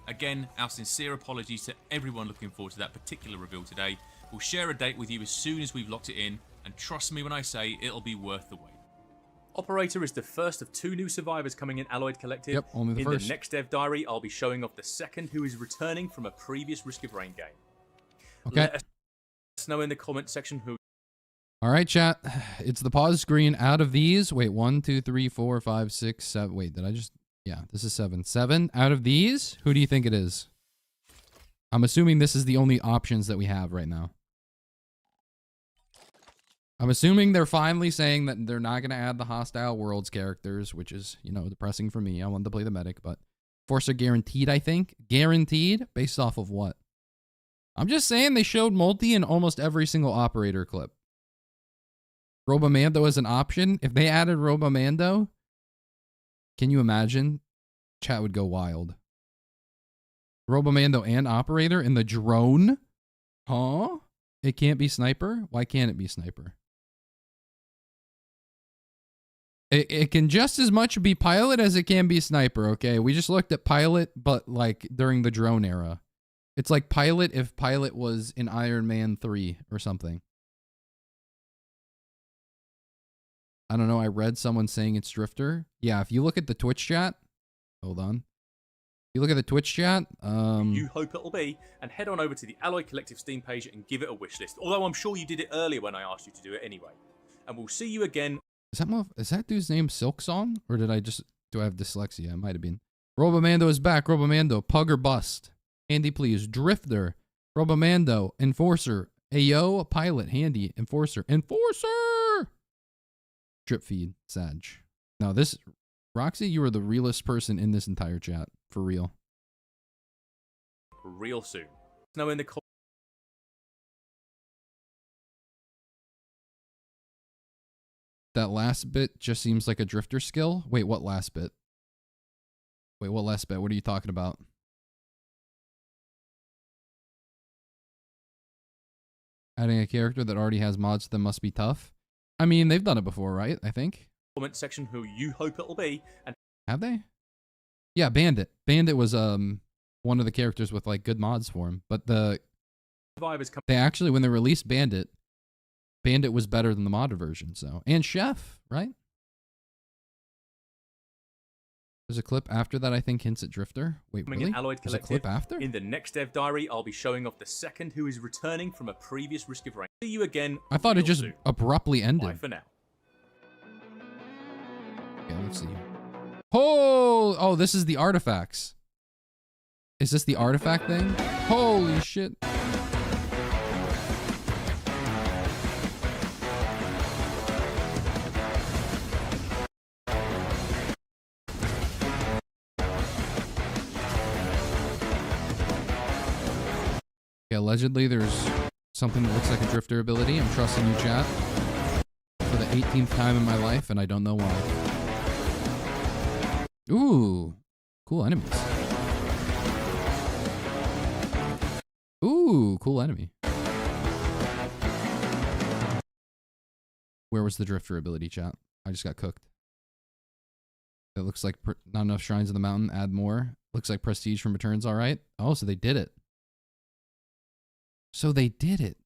Again, our sincere apologies to everyone looking forward to that particular reveal today. We'll share a date with you as soon as we've locked it in, and trust me when I say it'll be worth the wait. Operator is the first of 2 new survivors coming in Alloyed Collective. Yep, only the in first. the next Dev Diary, I'll be showing off the second who is returning from a previous Risk of Rain game. Okay. Let us know in the comment section who. All right, chat. It's the pause screen. Out of these, wait, 1, 2, 3, 4, 5, 6, 7. Wait, did I just? Yeah, this is 7. 7 out of these. Who do you think it is? I'm assuming this is the only options that we have right now. I'm assuming they're finally saying that they're not going to add the Hostile Worlds characters, which is, you know, depressing for me. I wanted to play the medic, but Forcer guaranteed, I think. Guaranteed? Based off of what? I'm just saying they showed multi in almost every single operator clip. Robomando as an option. If they added Robomando, can you imagine? Chat would go wild. Robomando and operator in the drone? Huh? It can't be sniper? Why can't it be sniper? It can just as much be pilot as it can be sniper, okay? We just looked at pilot, but like during the drone era. It's like pilot if pilot was in Iron Man 3 or something. I don't know. I read someone saying it's Drifter. Yeah, if you look at the Twitch chat. Hold on. You look at the Twitch chat. You hope it'll be, and head on over to the Alloy Collective Steam page and give it a wish list. Although I'm sure you did it earlier when I asked you to do it anyway. And we'll see you again. Is that dude's name Silksong? Or do I have dyslexia? It might have been. Robomando is back. Robomando. Pug or bust. Handy please. Drifter. Robomando. Enforcer. Ayo. Pilot. Handy. Enforcer. Enforcer! Drip feed. Sag. Now this... Roxy, you are the realest person in this entire chat. For real. Real soon. Know in the That last bit just seems like a drifter skill. Wait, what last bit? Wait, what last bit? What are you talking about? Adding a character that already has mods that must be tough. I mean, they've done it before, right? I think. comment section who you hope it'll be, and have they? Yeah, Bandit. Bandit was one of the characters with like good mods for him. But the survivors come. They actually, when they released Bandit, Bandit was better than the modded version. So, and Chef, right? There's a clip after that I think hints at Drifter. Wait, really? There's a clip after? In the next Dev Diary, I'll be showing off the second who is returning from a previous Risk of Rain. See you again. I thought it just soon. abruptly ended. Bye for now. Okay, let's see. Oh, this is the artifacts. Is this the artifact thing? Holy shit. Okay, allegedly there's something that looks like a drifter ability. I'm trusting you, chat. For the 18th time in my life, and I don't know why. Ooh, cool enemies. Ooh, cool enemy. Where was the Drifter ability, chat? I just got cooked. It looks like not enough shrines in the mountain. Add more. Looks like prestige from returns. All right. Oh, so they did it. So they did it.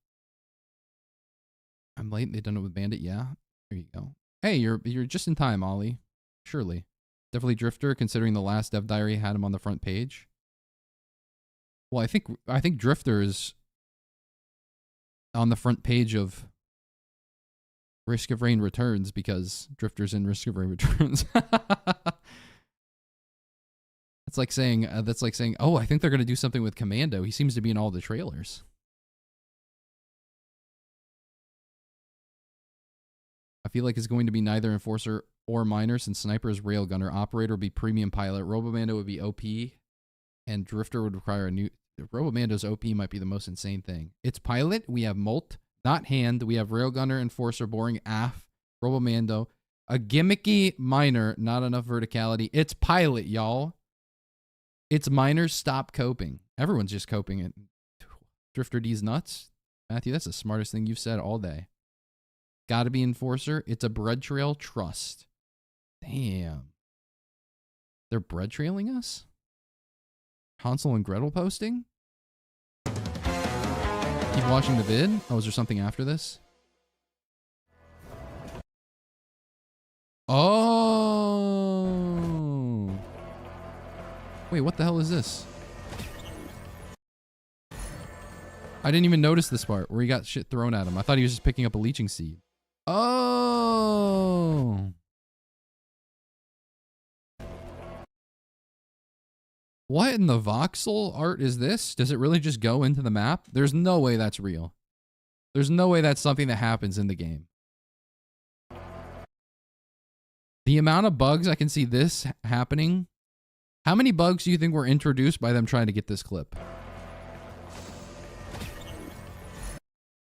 I'm late. They done it with Bandit. Yeah. There you go. Hey, you're just in time, Ollie. Surely. Definitely Drifter, considering the last dev diary had him on the front page. Well, I think Drifter is on the front page of Risk of Rain Returns because Drifter's in Risk of Rain Returns. That's like saying, oh, I think they're going to do something with Commando. He seems to be in all the trailers. I feel like it's going to be neither Enforcer or Miner, since Sniper is Railgunner. Operator would be Premium Pilot. Robomando would be OP. And Drifter would require a new... Robomando's OP might be the most insane thing. It's Pilot. We have Molt, not Hand. We have Railgunner, Enforcer, Boring, AF, Robomando. A gimmicky Miner, not enough verticality. It's Pilot, y'all. It's Miners, stop coping. Everyone's just coping it. Drifter D's nuts. Matthew, that's the smartest thing you've said all day. Gotta be Enforcer. It's a bread trail. Trust. Damn. They're bread trailing us? Hansel and Gretel posting? Keep watching the vid? Oh, is there something after this? Oh. Wait, what the hell is this? I didn't even notice this part where he got shit thrown at him. I thought he was just picking up a leeching seed. Oh. What in the voxel art is this? Does it really just go into the map? There's no way that's real. There's no way that's something that happens in the game. The amount of bugs I can see this happening. How many bugs do you think were introduced by them trying to get this clip?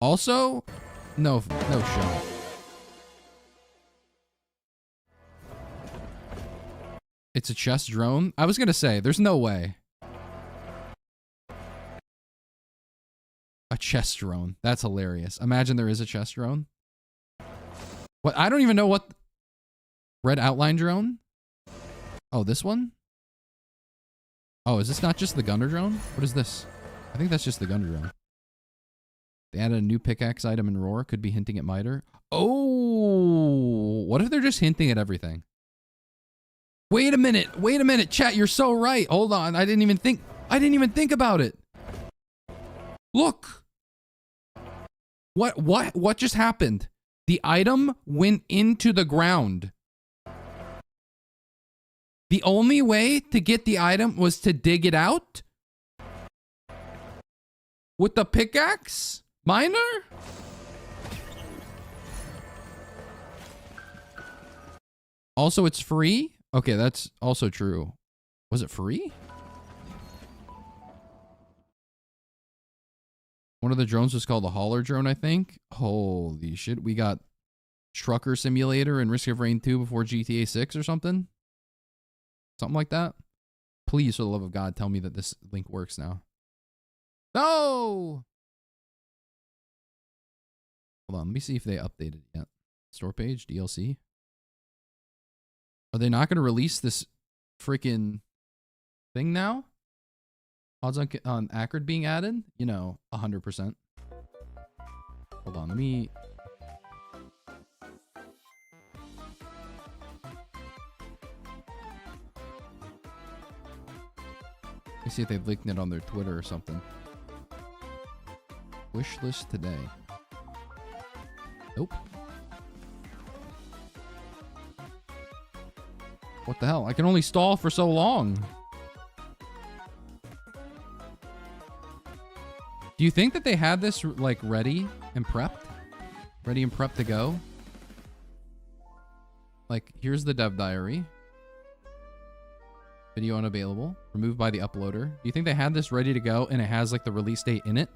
Also, no shot. It's a chest drone? I was going to say, there's no way. A chest drone. That's hilarious. Imagine there is a chest drone. What? I don't even know what... Red outline drone? Oh, this one? Oh, is this not just the gunner drone? What is this? I think that's just the gunner drone. They added a new pickaxe item in Roar. Could be hinting at Miter. Oh! What if they're just hinting at everything? Wait a minute. Wait a minute. Chat, you're so right. Hold on. I didn't even think about it. Look. What just happened? The item went into the ground. The only way to get the item was to dig it out? With the pickaxe? Miner? Also, it's free? Okay, that's also true. Was it free? One of the drones was called the hauler drone, I think. Holy shit. We got Trucker Simulator and Risk of Rain 2 before GTA 6 or something. Something like that. Please, for the love of God, tell me that this link works now. No! Hold on, let me see if they updated it yet. Store page, DLC. Are they not going to release this freaking thing now? Odds on Acrid being added? You know, 100%. Hold on, let me... Let me see if they've linked it on their Twitter or something. Wish list today. Nope. What the hell? I can only stall for so long. Do you think that they had this like ready and prepped? Ready and prepped to go? Like, here's the dev diary. Video unavailable. Removed by the uploader. Do you think they had this ready to go and it has like the release date in it?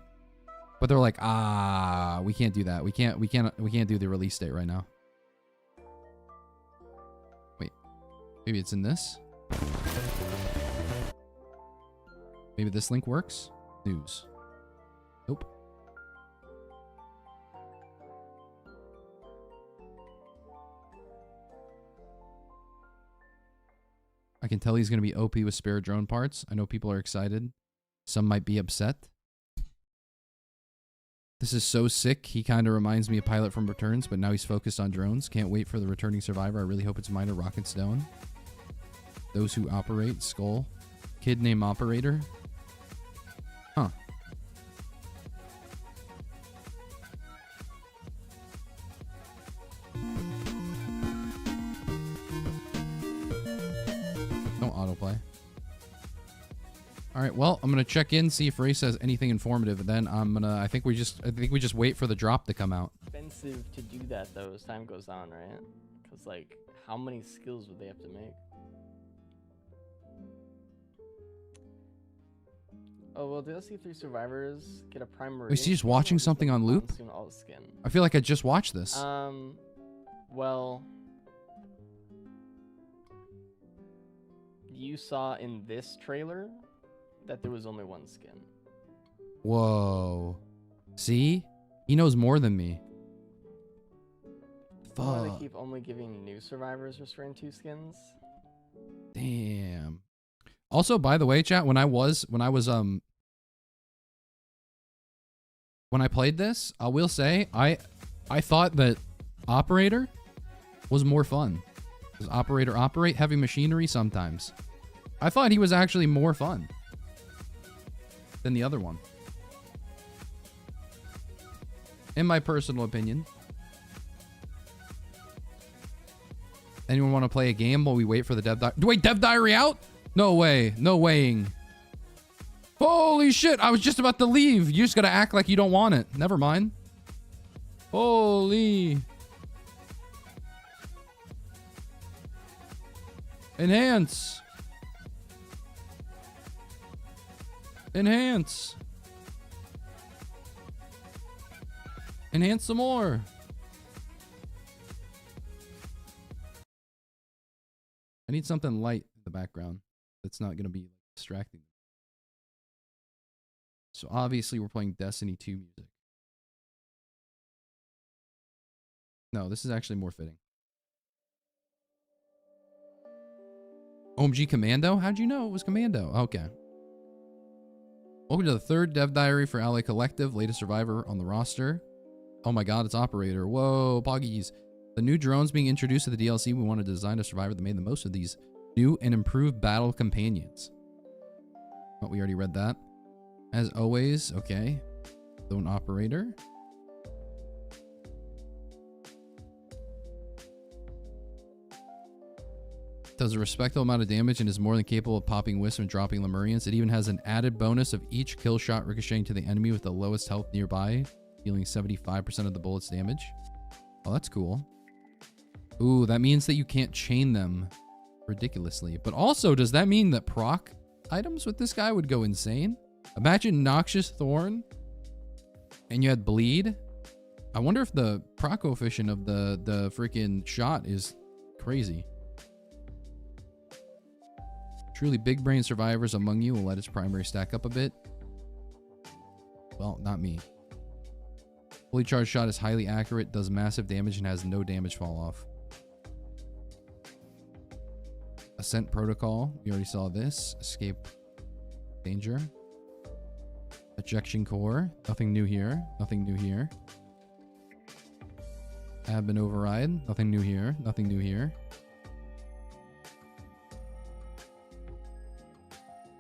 But they're like, ah, we can't do that. We can't do the release date right now. Wait. Maybe it's in this? Maybe this link works? News. Nope. I can tell he's going to be OP with spare drone parts. I know people are excited. Some might be upset. This is so sick. He kind of reminds me of Pilot from Returns, but now he's focused on drones. Can't wait for the returning survivor. I really hope it's Miner, Rocket Stone. Those who operate. Skull. Kid named Operator. Huh. Don't autoplay. All right, well, I'm gonna check in, see if Race has anything informative, and then I think we just wait for the drop to come out. Expensive to do that though as time goes on, right? Because like, how many skills would they have to make? Oh well, DLC 3 survivors get a primary. Is he just watching something on loop? Skin. I feel like I just watched this. Well, you saw in this trailer that there was only one skin. Whoa. See? He knows more than me. Why they Fuck. keep only giving new survivors restrained 2 skins? Damn. Also, by the way, chat, when I played this, I will say I thought that Operator was more fun. Does Operator operate heavy machinery sometimes? I thought he was actually more fun than the other one. In my personal opinion. Anyone want to play a game while we wait for the dev diary? Wait, dev diary out? No way. No weighing. Holy shit. I was just about to leave. You just got to act like you don't want it. Never mind. Holy. Enhance. Enhance. Enhance some more. I need something light in the background that's not going to be distracting. So obviously we're playing Destiny 2 music. No, this is actually more fitting. OMG Commando? How'd you know it was Commando? Okay. Welcome to the 3rd dev diary for Ally Collective, latest survivor on the roster. Oh my god, it's Operator. Whoa, Poggies. The new drones being introduced to the DLC, we want to design a survivor that made the most of these new and improved battle companions. Oh, we already read that. As always, okay. Zone Operator. Does a respectable amount of damage and is more than capable of popping wisps and dropping Lemurians. It even has an added bonus of each kill shot ricocheting to the enemy with the lowest health nearby, dealing 75% of the bullet's damage. Oh, that's cool. Ooh, that means that you can't chain them ridiculously. But also, does that mean that proc items with this guy would go insane? Imagine Noxious Thorn and you had Bleed. I wonder if the proc coefficient of the freaking shot is crazy. Truly big brain survivors among you will let its primary stack up a bit. Well, not me. Fully charged shot is highly accurate, does massive damage, and has no damage fall off. Ascent Protocol. We already saw this. Escape Danger. Ejection Core. Nothing new here. Nothing new here. Admin Override. Nothing new here. Nothing new here.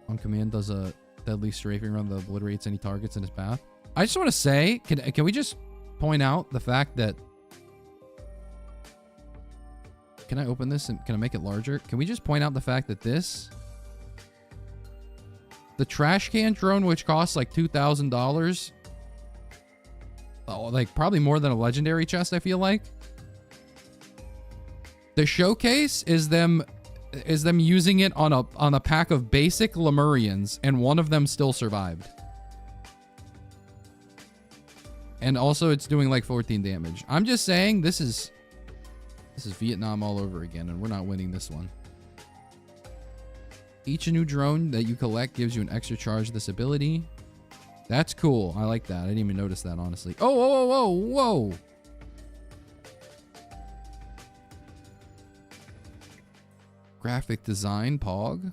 On command does a deadly strafing run that obliterates any targets in his path. I just want to say, can we just point out the fact that... Can I open this and can I make it larger? Can we just point out the fact that this... The trash can drone, which costs like $2,000... Oh, like probably more than a legendary chest, I feel like. The showcase is them using it on a pack of basic Lemurians, and one of them still survived. And also it's doing like 14 damage. I'm just saying this is Vietnam all over again, and we're not winning this one. Each new drone that you collect gives you an extra charge of this ability. That's cool. I like that. I didn't even notice that, honestly. Oh, whoa, whoa, whoa, whoa. Graphic design, Pog.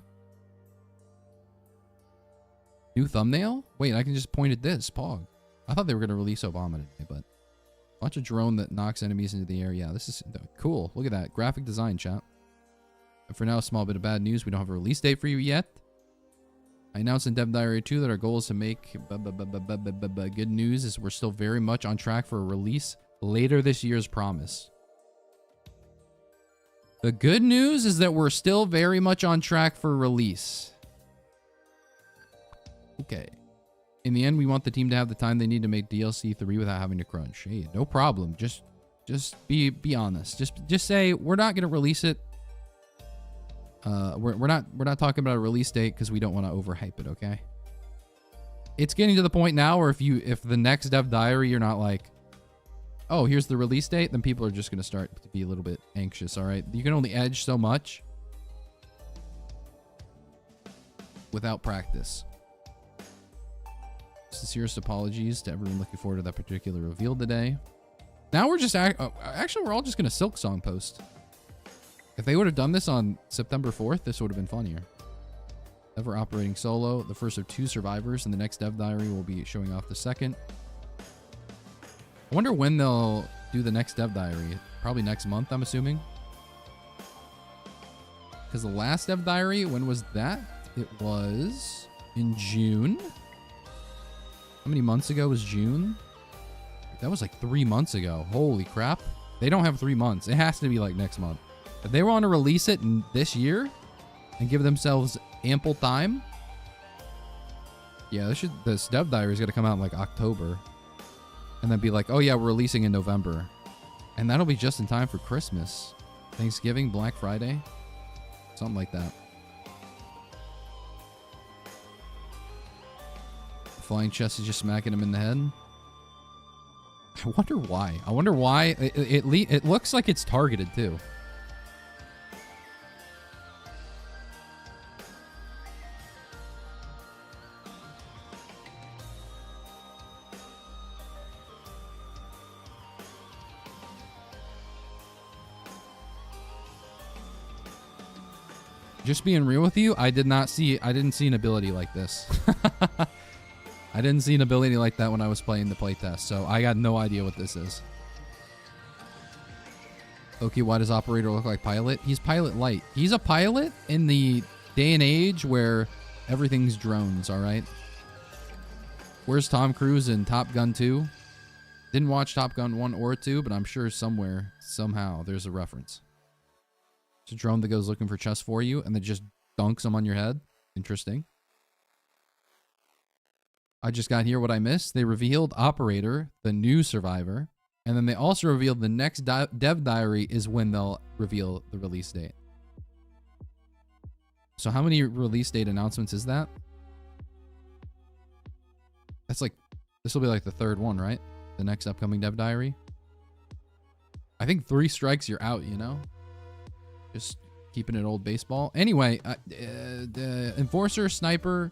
New thumbnail? Wait, I can just point at this, Pog. I thought they were going to release Obama today, but... Watch a drone that knocks enemies into the air. Yeah, this is cool. Look at that. Graphic design, chat. And for now, a small bit of bad news. We don't have a release date for you yet. I announced in Dev Diary 2 that our goal is to make... Good news is we're still very much on track for a release later this year as promised. The good news is that we're still very much on track for release. Okay. In the end, we want the team to have the time they need to make DLC 3 without having to crunch. Hey, no problem. Just be honest. Just say we're not going to release it. We're not talking about a release date because we don't want to overhype it, okay? It's getting to the point now where if the next Dev Diary you're not like, oh, here's the release date, then people are just going to start to be a little bit anxious, all right? You can only edge so much without practice. Sincerest apologies to everyone looking forward to that particular reveal today. Now we're just... actually, we're all just going to Silksong post. If they would have done this on September 4th, this would have been funnier. Ever operating solo, the first of 2 survivors, and the next Dev Diary will be showing off the second. I wonder when they'll do the next Dev Diary. Probably next month, I'm assuming. Because the last Dev Diary, when was that? It was in June. How many months ago was June? That was like 3 months ago. Holy crap. They don't have 3 months. It has to be like next month. If they want to release it this year and give themselves ample time, yeah, this Dev Diary is going to come out in like October. And then be like, oh yeah, we're releasing in November. And that'll be just in time for Christmas. Thanksgiving, Black Friday. Something like that. The flying chest is just smacking him in the head. I wonder why. I wonder why. It looks like it's targeted too. Just being real with you, I didn't see an ability like this. I didn't see an ability like that when I was playing the playtest, so I got no idea what this is. Okay, why does Operator look like Pilot? He's Pilot Light. He's a pilot in the day and age where everything's drones, alright? Where's Tom Cruise in Top Gun 2? Didn't watch Top Gun 1 or 2, but I'm sure somewhere, somehow, there's a reference. It's a drone that goes looking for chests for you and then just dunks them on your head. Interesting. I just got here what I missed. They revealed Operator, the new survivor, and then they also revealed the next Dev Diary is when they'll reveal the release date. So how many release date announcements is that? That's like, this will be like the 3rd one, right? The next upcoming Dev Diary. I think 3 strikes, you're out, you know? Just keeping it old baseball. Anyway, Enforcer, Sniper,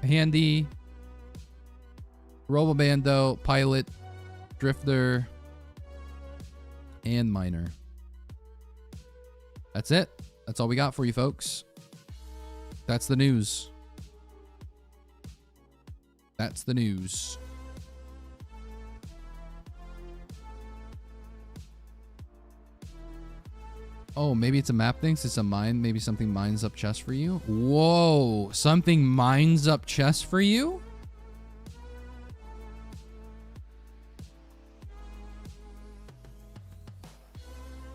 Handy, Robobando, Pilot, Drifter, and Miner. That's it. That's all we got for you, folks. That's the news. That's the news. Oh, maybe it's a map thing. Since it's a mine, maybe something mines up chests for you. Whoa, something mines up chests for you?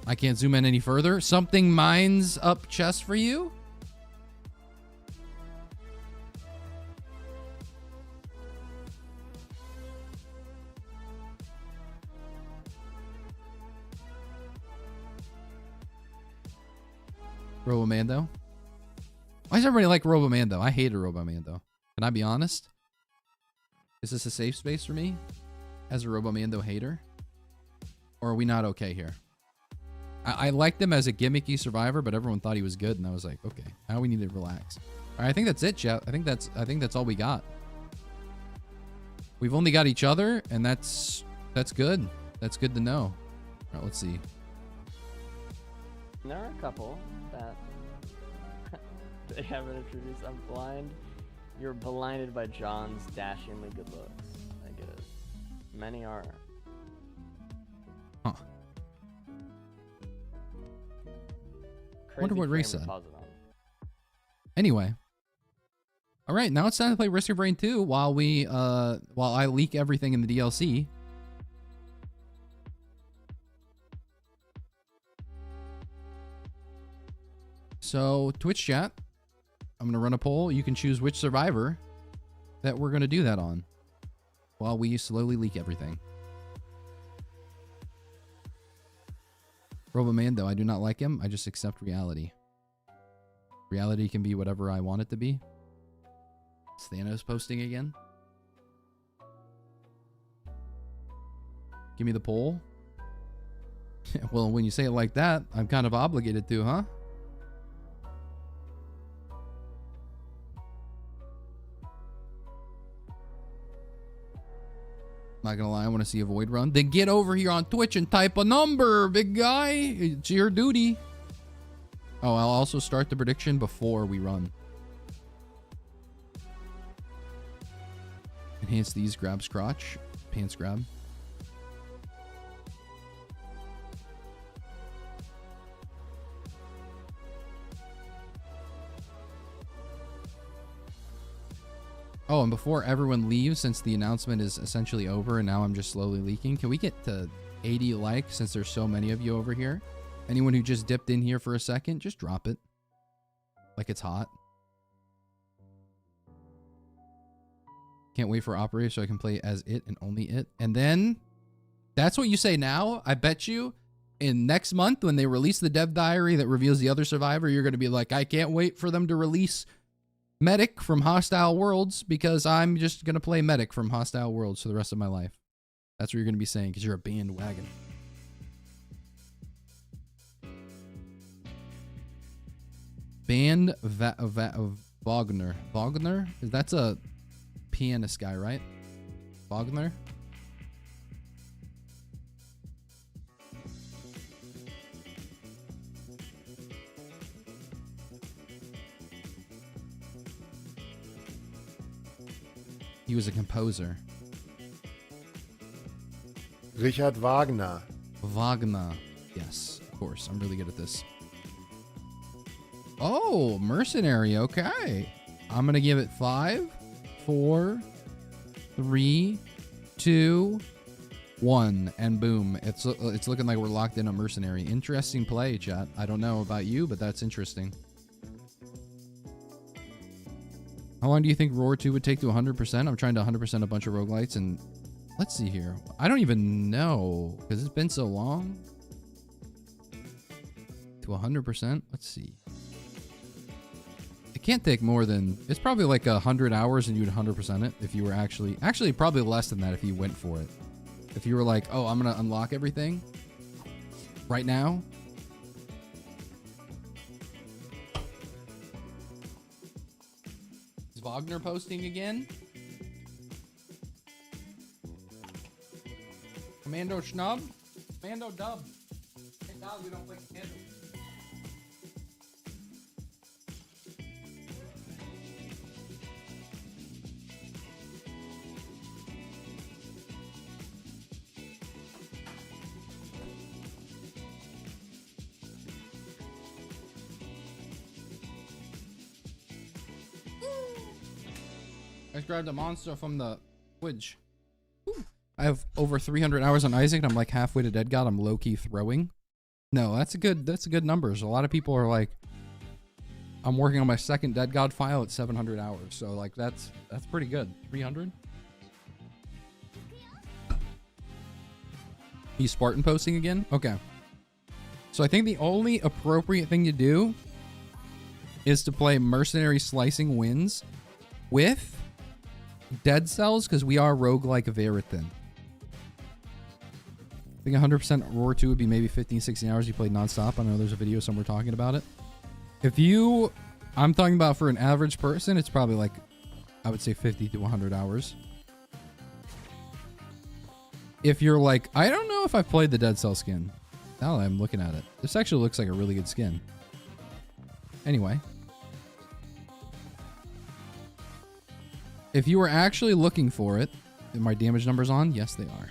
I can't zoom in any further. Something mines up chests for you? Robomando? Why does everybody like Robomando? I hated Robomando. Can I be honest? Is this a safe space for me as a Robomando hater? Or are we not okay here? I liked him as a gimmicky survivor, but everyone thought he was good, and I was like, okay, now we need to relax. All right, I think that's it, chat. I think that's all we got. We've only got each other, and that's good. That's good to know. All right, let's see. There are a couple that they haven't introduced. I'm blind. You're blinded by John's dashingly good looks. I get it. Many are. Huh. Wonder what Ray said. Anyway. All right, now it's time to play Risk of Rain 2 while I leak everything in the DLC. So, Twitch chat, I'm going to run a poll. You can choose which survivor that we're going to do that on while we slowly leak everything. Robomando, I do not like him. I just accept reality. Reality can be whatever I want it to be. Is Thanos posting again? Give me the poll. Well, when you say it like that, I'm kind of obligated to, huh? Not gonna lie, I want to see a void run. Then get over here on Twitch and type a number, big guy. It's your duty. Oh, I'll also start the prediction before we run. Enhance these, grabs crotch, pants grab. Oh, and before everyone leaves, since the announcement is essentially over and now I'm just slowly leaking, can we get to 80 likes since there's so many of you over here? Anyone who just dipped in here for a second, just drop it. Like it's hot. Can't wait for Operator so I can play as it and only it. And then, that's what you say now? I bet you in next month when they release the dev diary that reveals the other survivor, you're going to be like, I can't wait for them to release Medic from Hostile Worlds because I'm just going to play Medic from Hostile Worlds for the rest of my life. That's what you're going to be saying because you're a bandwagon. Wagner. Wagner? That's a pianist guy, right? Wagner? He was a composer. Richard Wagner. Wagner. Yes, of course. I'm really good at this. Oh, mercenary. Okay. I'm going to give it 5, 4, 3, 2, 1. And boom. It's looking like we're locked in a mercenary. Interesting play, chat. I don't know about you, but that's interesting. How long do you think ROR2 would take to 100%? I'm trying to 100% a bunch of roguelites, and let's see here. I don't even know, because it's been so long. To 100%? Let's see. It can't take more than... It's probably like 100 hours and you'd 100% it if you were actually... Actually, probably less than that if you went for it. If you were like, oh, I'm going to unlock everything right now. Wagner posting again. Commando Schnub. Commando Dub. Hey, dog, we don't play Commando. I just grabbed a monster from the Twitch. I have over 300 hours on Isaac, and I'm like halfway to Dead God. I'm low-key throwing. No, that's a good numbers. A lot of people are like, I'm working on my second Dead God file at 700 hours. So like that's pretty good. 300. He's Spartan posting again? Okay. So I think the only appropriate thing to do is to play Mercenary Slicing Wins with Dead Cells, because we are roguelike Veritin. I think 100% ROR2 would be maybe 15, 16 hours you played nonstop. I know there's a video somewhere talking about it. I'm talking about for an average person, it's probably like, I would say 50 to 100 hours. If you're like, I don't know if I've played the Dead Cell skin. Now that I'm looking at it, this actually looks like a really good skin. Anyway. If you were actually looking for it, are my damage numbers on? Yes, they are.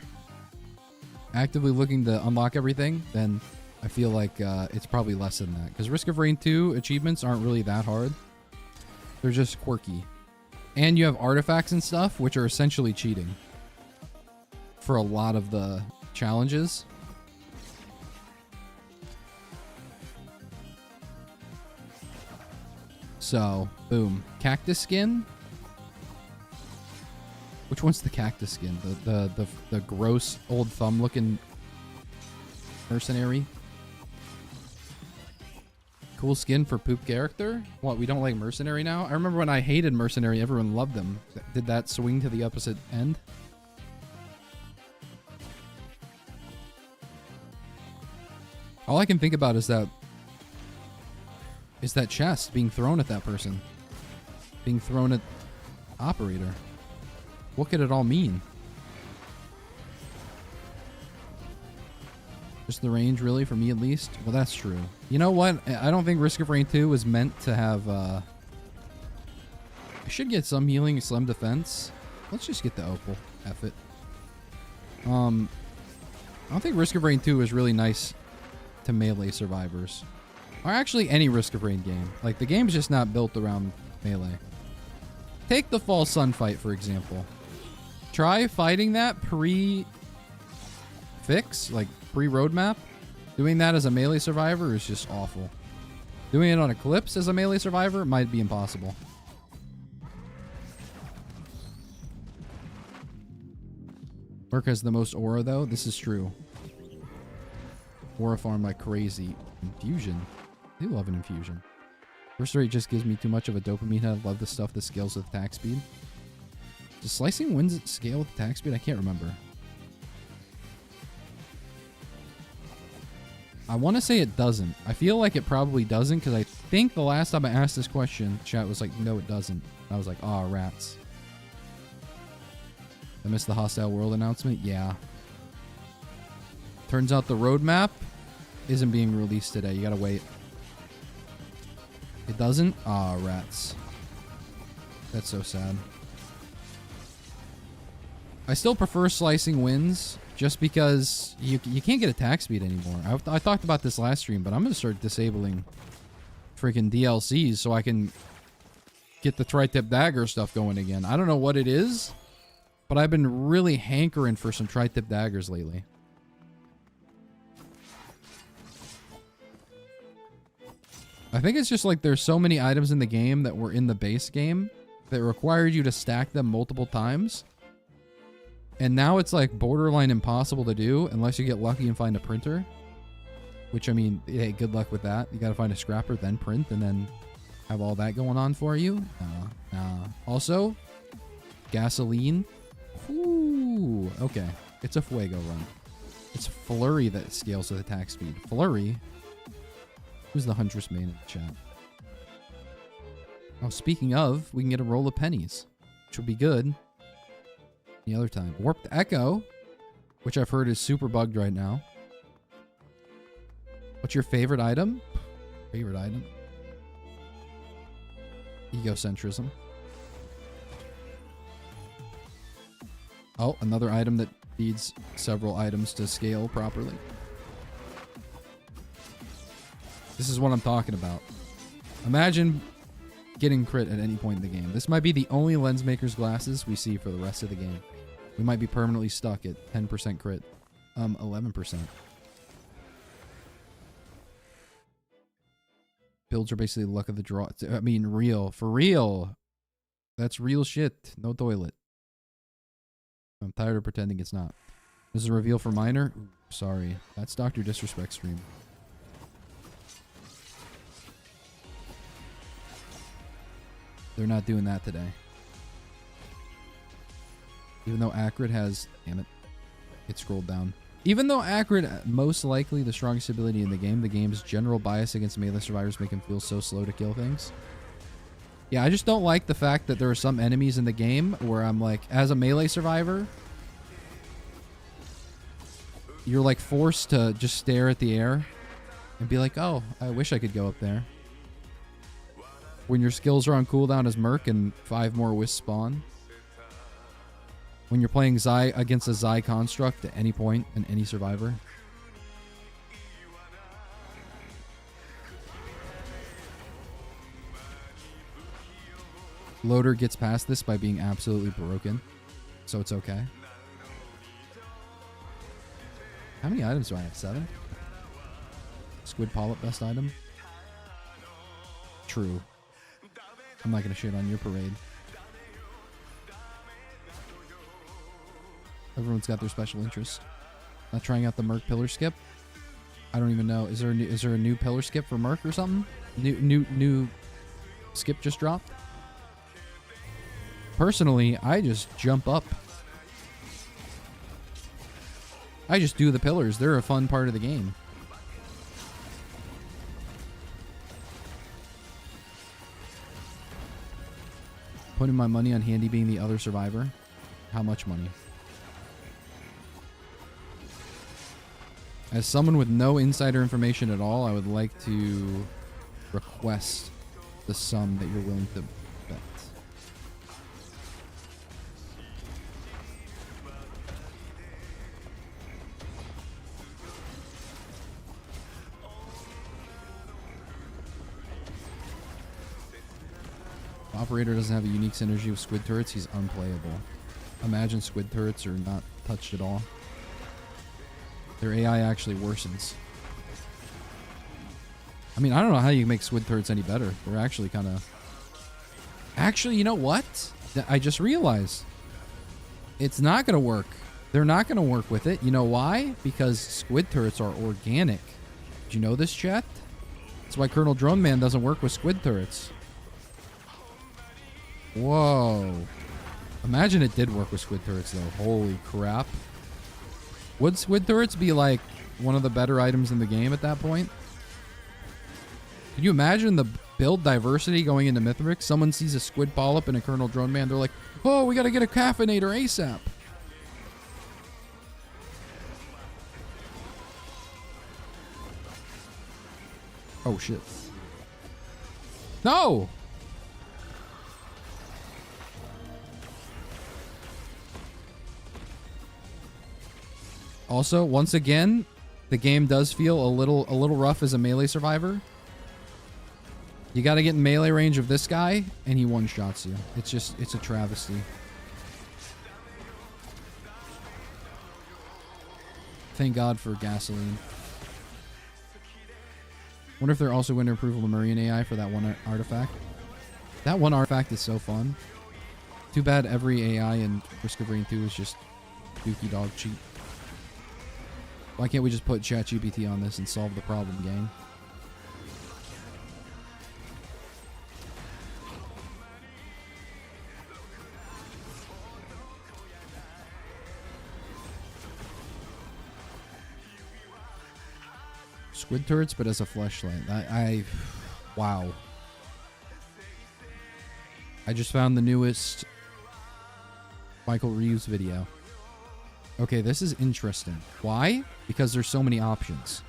Actively looking to unlock everything, then I feel like it's probably less than that. Because Risk of Rain 2 achievements aren't really that hard. They're just quirky. And you have artifacts and stuff, which are essentially cheating for a lot of the challenges. So, boom. Cactus skin. Which one's the cactus skin? The gross old thumb looking mercenary. Cool skin for poop character. What, we don't like mercenary now? I remember when I hated mercenary, everyone loved them. Did that swing to the opposite end? All I can think about is that chest being thrown at that person. Being thrown at operator. What could it all mean? Just the range, really, for me at least? Well, that's true. You know what? I don't think Risk of Rain 2 was meant to have, I should get some healing, slim defense. Let's just get the opal. F it. I don't think Risk of Rain 2 is really nice to melee survivors. Or actually any Risk of Rain game. Like, the game's just not built around melee. Take the Fall Sun fight, for example. Try fighting that pre-fix, like pre-roadmap. Doing that as a melee survivor is just awful. Doing it on Eclipse as a melee survivor might be impossible. Merc has the most aura, though. This is true. Aura farm like crazy. Infusion. I do love an infusion. First rate just gives me too much of a dopamine hit. I love the stuff that scales with attack speed. Does slicing winds scale with attack speed? I can't remember. I want to say it doesn't. I feel like it probably doesn't because I think the last time I asked this question, chat was like, no, it doesn't. I was like, aw, rats. I missed the hostile world announcement? Yeah. Turns out the roadmap isn't being released today. You gotta wait. It doesn't? Aw, rats. That's so sad. I still prefer slicing winds just because you can't get attack speed anymore. I talked about this last stream, but I'm going to start disabling freaking DLCs so I can get the tri-tip dagger stuff going again. I don't know what it is, but I've been really hankering for some tri-tip daggers lately. I think it's just like there's so many items in the game that were in the base game that required you to stack them multiple times. And now it's like borderline impossible to do unless you get lucky and find a printer. Which, I mean, hey, good luck with that. You gotta find a scrapper, then print, and then have all that going on for you. Also, gasoline. Ooh, okay. It's a Fuego run. It's Flurry that scales with attack speed. Flurry? Who's the Huntress main in the chat? Oh, speaking of, we can get a roll of pennies, which will be good. The other time. Warped Echo, which I've heard is super bugged right now. What's your favorite item? Favorite item? Egocentrism. Oh, another item that needs several items to scale properly. This is what I'm talking about. Imagine getting crit at any point in the game. This might be the only Lensmaker's glasses we see for the rest of the game. We might be permanently stuck at 10% crit. 11%. Builds are basically luck of the draw. I mean, real. For real. That's real shit. No toilet. I'm tired of pretending it's not. This is a reveal for minor? Ooh, sorry. That's Dr. Disrespect stream. They're not doing that today. Even though Acrid has... Damn it. It scrolled down. Even though Acrid, most likely the strongest ability in the game's general bias against melee survivors make him feel so slow to kill things. Yeah, I just don't like the fact that there are some enemies in the game where I'm like, as a melee survivor, you're like forced to just stare at the air and be like, oh, I wish I could go up there. When your skills are on cooldown as Merc and 5 more wisps spawn. When you're playing Zai against a Zai construct at any point in any survivor. Loader gets past this by being absolutely broken. So it's okay. How many items do I have? 7? Squid Polyp best item? True. I'm not going to shit on your parade. Everyone's got their special interest. Not trying out the Merc pillar skip? I don't even know. Is there a new pillar skip for Merc or something? New skip just dropped? Personally, I just jump up. I just do the pillars. They're a fun part of the game. Putting my money on Handy being the other survivor. How much money? As someone with no insider information at all, I would like to request the sum that you're willing to bet. Operator doesn't have a unique synergy with squid turrets. He's unplayable. Imagine squid turrets are not touched at all. Their AI actually worsens. I mean, I don't know how you make squid turrets any better. They're actually kind of... Actually, you know what? I just realized. It's not going to work. They're not going to work with it. You know why? Because squid turrets are organic. Did you know this, chat? That's why Colonel Drone Man doesn't work with squid turrets. Whoa. Imagine it did work with squid turrets, though. Holy crap. Would squid turrets be, like, one of the better items in the game at that point? Can you imagine the build diversity going into Mythic? Someone sees a squid polyp and a Colonel Drone Man. They're like, oh, we got to get a caffeinator ASAP. Oh, shit. No! Also, once again, the game does feel a little rough as a melee survivor. You got to get in melee range of this guy, and he one-shots you. It's a travesty. Thank God for gasoline. Wonder if they're also going to improve Lemurian AI for that one artifact. That one artifact is so fun. Too bad every AI in Risk of Rain 2 is just dookie dog cheap. Why can't we just put ChatGPT on this and solve the problem, gang? Squid turrets, but as a fleshlight. Wow. I just found the newest Michael Reeves video. Okay, this is interesting. Why? Because there's so many options.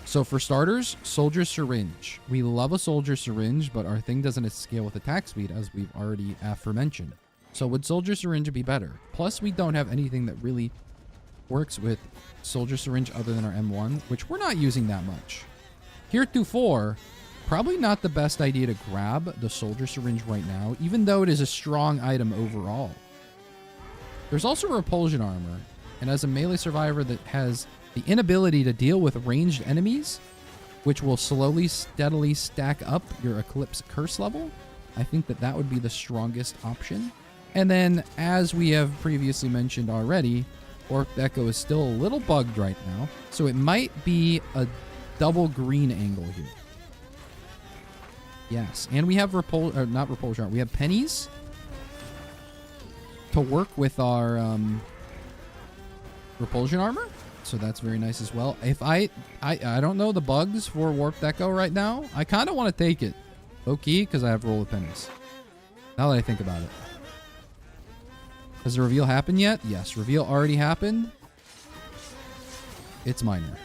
So for starters, Soldier Syringe. We love a Soldier Syringe, but our thing doesn't scale with attack speed, as we've already aforementioned. So would Soldier Syringe be better? Plus, we don't have anything that really works with Soldier Syringe other than our M1, which we're not using that much. Heretofore, probably not the best idea to grab the Soldier Syringe right now, even though it is a strong item overall. There's also Repulsion Armor, and as a melee survivor that has the inability to deal with ranged enemies, which will slowly, steadily stack up your Eclipse Curse level, I think that that would be the strongest option. And then, as we have previously mentioned already, Orc Echo is still a little bugged right now, so it might be a double green angle here. Yes, and we have not Repulsion, we have pennies to work with our Repulsion Armor, so that's very nice as well. If I don't know the bugs for Warped Echo right now. I kind of want to take it, low-key, because I have Roll of Pennies. Now that I think about it. Has the reveal happened yet? Yes, reveal already happened. It's minor.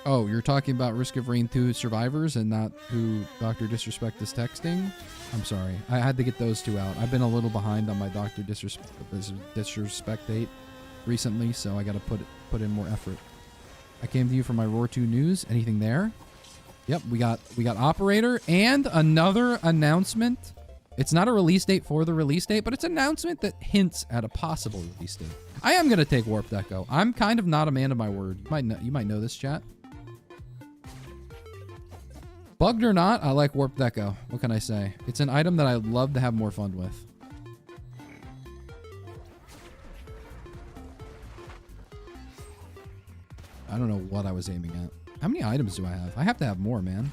Oh, you're talking about Risk of Rain 2 survivors and not who Dr. Disrespect is texting? I'm sorry. I had to get those two out. I've been a little behind on my Dr. Disrespect date recently, so I got to put in more effort. I came to you for my ROR2 news. Anything there? Yep, we got Operator and another announcement. It's not a release date for the release date, but it's an announcement that hints at a possible release date. I am going to take Warped Echo. I'm kind of not a man of my word. You might know this, chat. Bugged or not, I like Warped Echo. What can I say? It's an item that I'd love to have more fun with. I don't know what I was aiming at. How many items do I have? I have to have more, man.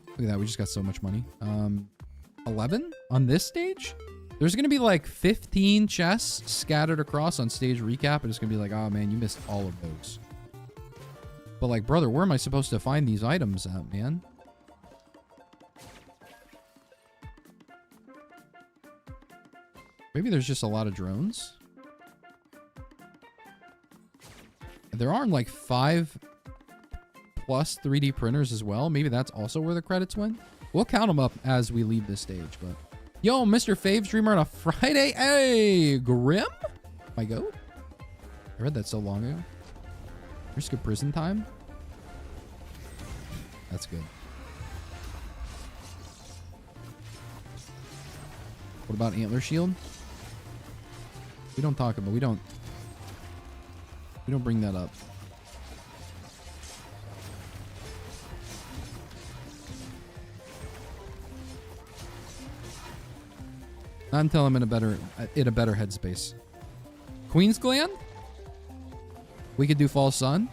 Look at that. We just got so much money. 11 on this stage? There's going to be like 15 chests scattered across on stage recap. And it's going to be like, oh, man, you missed all of those. But like, brother, where am I supposed to find these items at, man? Maybe there's just a lot of drones. There are like 5+ 3D printers as well. Maybe that's also where the credits went. We'll count them up as we leave this stage, but... Yo, Mr. Fave streamer on a Friday. Hey, Grim? My goat? I read that so long ago. Risk of prison time? That's good. What about Antler Shield? We don't talk about... We don't bring that up. Not until I'm in a better headspace. Queen's Gland? We could do False Sun.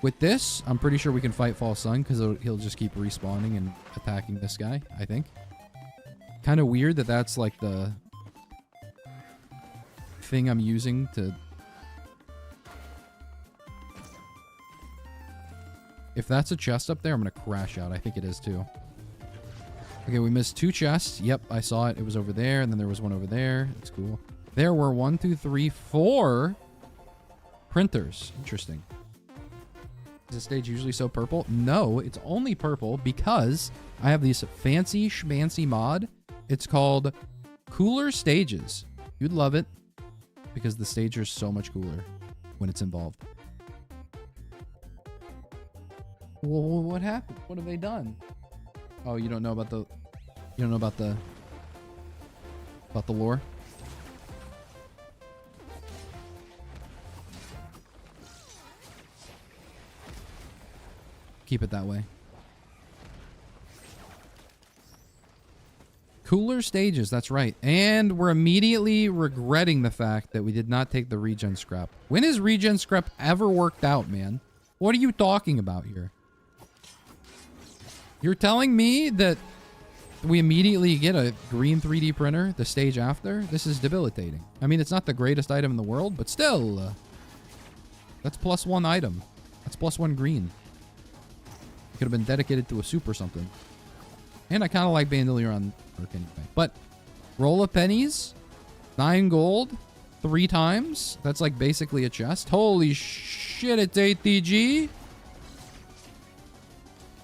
With this, I'm pretty sure we can fight False Sun because he'll just keep respawning and attacking this guy, I think. Kind of weird that that's like the thing I'm using to... If that's a chest up there, I'm going to crash out. I think it is too. Okay, we missed 2 chests. Yep, I saw it. It was over there, and then there was one over there. That's cool. There were 1, 2, 3, 4 printers. Interesting. Is the stage usually so purple? No, it's only purple because I have this fancy schmancy mod. It's called Cooler Stages. You'd love it because the stage is so much cooler when it's involved. Well, what happened? What have they done? Oh, you don't know about the... You don't know about the... About the lore? Keep it that way. Cooler stages, that's right. And we're immediately regretting the fact that we did not take the regen scrap. When has regen scrap ever worked out, man? What are you talking about here? You're telling me that we immediately get a green 3D printer the stage after? This is debilitating. I mean, it's not the greatest item in the world, but still. That's +1 item. That's +1 green. It could have been dedicated to a soup or something. And I kind of like Bandolier on work anyway. But roll of pennies, 9 gold, 3 times. That's like basically a chest. Holy shit, it's ATG.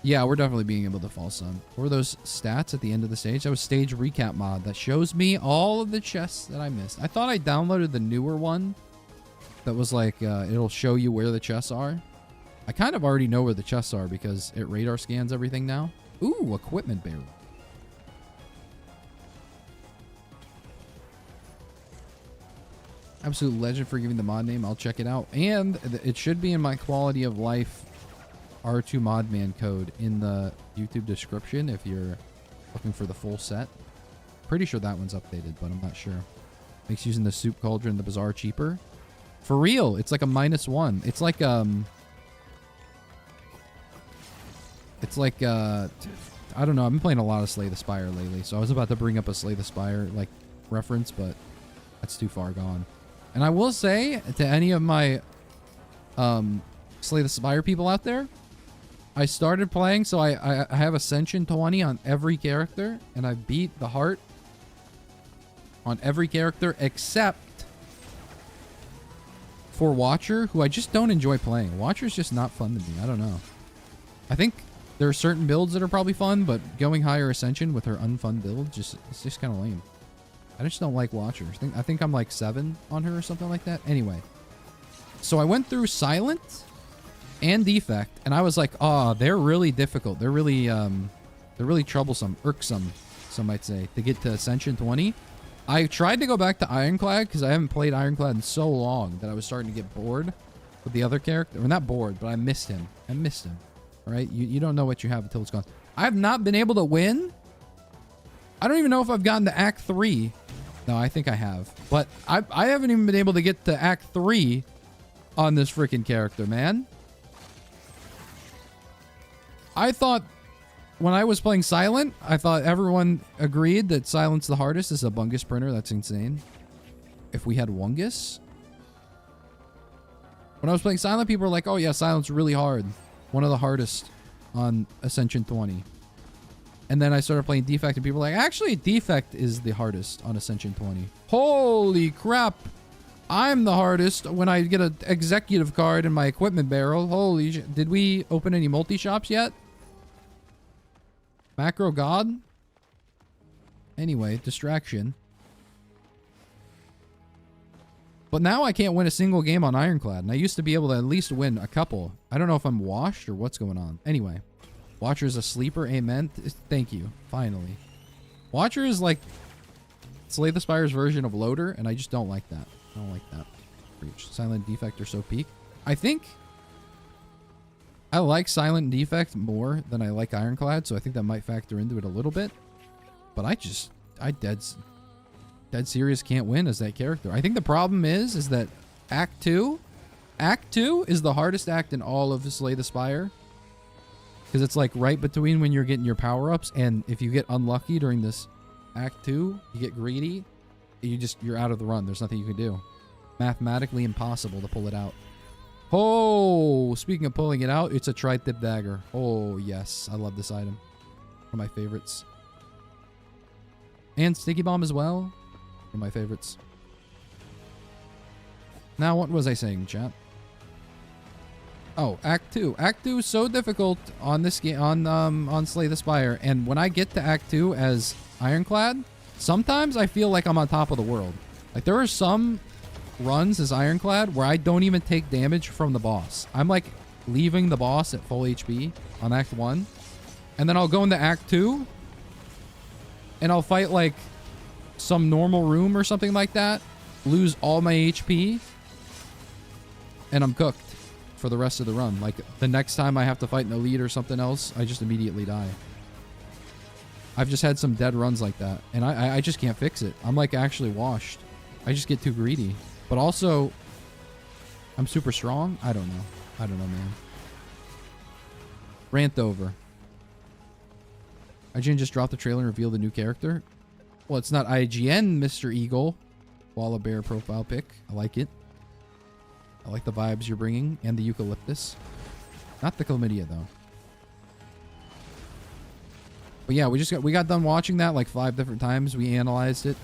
Yeah, we're definitely being able to False Sun. What were those stats at the end of the stage? That was stage recap mod that shows me all of the chests that I missed. I thought I downloaded the newer one that was like, it'll show you where the chests are. I kind of already know where the chests are because it radar scans everything now. Ooh, equipment barrel. Absolute legend for giving the mod name. I'll check it out. And it should be in my quality of life R2 Modman code in the YouTube description if you're looking for the full set. Pretty sure that one's updated, but I'm not sure. Makes using the soup cauldron, the bazaar cheaper. For real, it's like a -1. It's like I don't know. I've been playing a lot of Slay the Spire lately, so I was about to bring up a Slay the Spire like reference, but that's too far gone. And I will say to any of my Slay the Spire people out there, I started playing, so I have Ascension 20 on every character, and I beat the heart on every character except for Watcher, who I just don't enjoy playing. Watcher's just not fun to me. I don't know. I think there are certain builds that are probably fun, but going higher Ascension with her unfun build, it's just kind of lame. I just don't like Watcher. I think I'm like 7 on her or something like that. Anyway. So I went through Silent and Defect, and I was like, oh, they're really difficult. They're really troublesome, irksome, some might say, to get to Ascension 20. I tried to go back to Ironclad because I haven't played Ironclad in so long that I was starting to get bored with the other character. Or not bored, but I missed him. All right? You don't know what you have until it's gone. I have not been able to win. I don't even know if I've gotten to Act 3. No, I think I have. But I haven't even been able to get to Act 3 on this freaking character, man. I thought when I was playing Silent, I thought everyone agreed that Silent's the hardest. This is a Bungus printer. That's insane. If we had Wungus. When I was playing Silent, people were like, oh yeah, Silent's really hard. One of the hardest on Ascension 20. And then I started playing Defect, and people were like, actually, Defect is the hardest on Ascension 20. Holy crap. I'm the hardest when I get an executive card in my equipment barrel. Holy shit. Did we open any multi-shops yet? Macro God? Anyway, distraction. But now I can't win a single game on Ironclad, and I used to be able to at least win a couple. I don't know if I'm washed or what's going on. Anyway. Watcher is a sleeper. Amen. Thank you. Finally. Watcher is like Slay the Spire's version of Loader, and I just don't like that. I don't like that. Silent Defect are so peak. I think I like Silent Defect more than I like Ironclad, so I think that might factor into it a little bit. But I dead serious can't win as that character. I think the problem is that Act 2 is the hardest act in all of Slay the Spire. Because it's like right between when you're getting your power-ups, and if you get unlucky during this Act 2, you get greedy, you're out of the run. There's nothing you can do. Mathematically impossible to pull it out. Oh, speaking of pulling it out, it's a tri-tip dagger. Oh, yes. I love this item. One of my favorites. And Sticky Bomb as well. One of my favorites. Now, what was I saying, chat? Oh, Act 2. Act 2 is so difficult on this game, on Slay the Spire. And when I get to Act 2 as Ironclad, sometimes I feel like I'm on top of the world. Like, there are some runs as Ironclad where I don't even take damage from the boss. I'm like leaving the boss at full HP on Act 1. And then I'll go into Act 2 and I'll fight like some normal room or something like that, lose all my HP, and I'm cooked for the rest of the run. Like the next time I have to fight an elite or something else, I just immediately die. I've just had some dead runs like that, and I just can't fix it. I'm like actually washed. I just get too greedy. But also, I'm super strong. I don't know, man. Rant over. IGN just dropped the trailer and revealed the new character. Well, it's not IGN, Mr. Eagle. Koala Bear profile pic. I like it. I like the vibes you're bringing, and the eucalyptus. Not the chlamydia, though. But yeah, we got done watching that like 5 different times. We analyzed it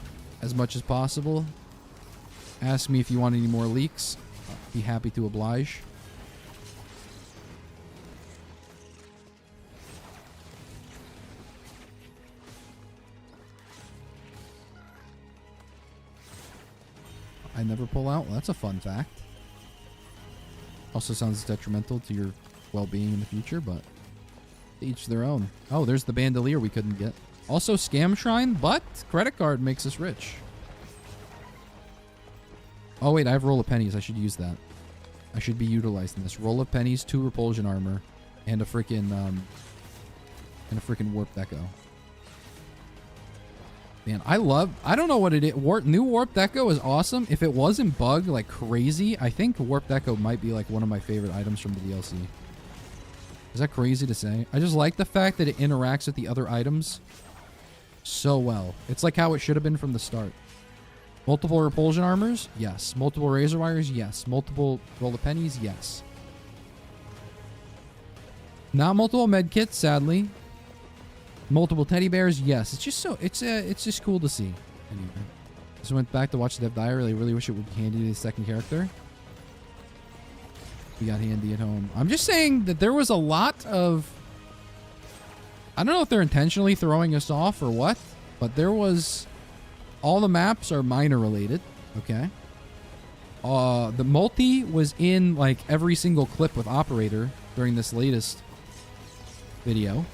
as much as possible. Ask me if you want any more leaks. I'll be happy to oblige. I never pull out. Well, that's a fun fact. Also sounds detrimental to your well-being in the future, but each their own. Oh, there's the bandolier we couldn't get. Also scam shrine, but credit card makes us rich. Oh wait, I have roll of pennies. I should use that. I should be utilizing this. Roll of pennies, 2 repulsion armor, and a freaking warped echo. Man, I don't know what it is. New Warped Echo is awesome. If it wasn't bugged like crazy, I think Warped Echo might be like one of my favorite items from the DLC. Is that crazy to say? I just like the fact that it interacts with the other items so well. It's like how it should have been from the start. Multiple repulsion armors? Yes. Multiple razor wires? Yes. Multiple roll of pennies? Yes. Not multiple med kits, sadly. Multiple teddy bears, yes. It's just so it's just cool to see. Anyway, just went back to watch the Dev Die. I really wish it would be handy to the second character. We got handy at home. I'm just saying that there was a lot of. I don't know if they're intentionally throwing us off or what, but there was. All the maps are minor related. Okay. The multi was in like every single clip with Operator during this latest video.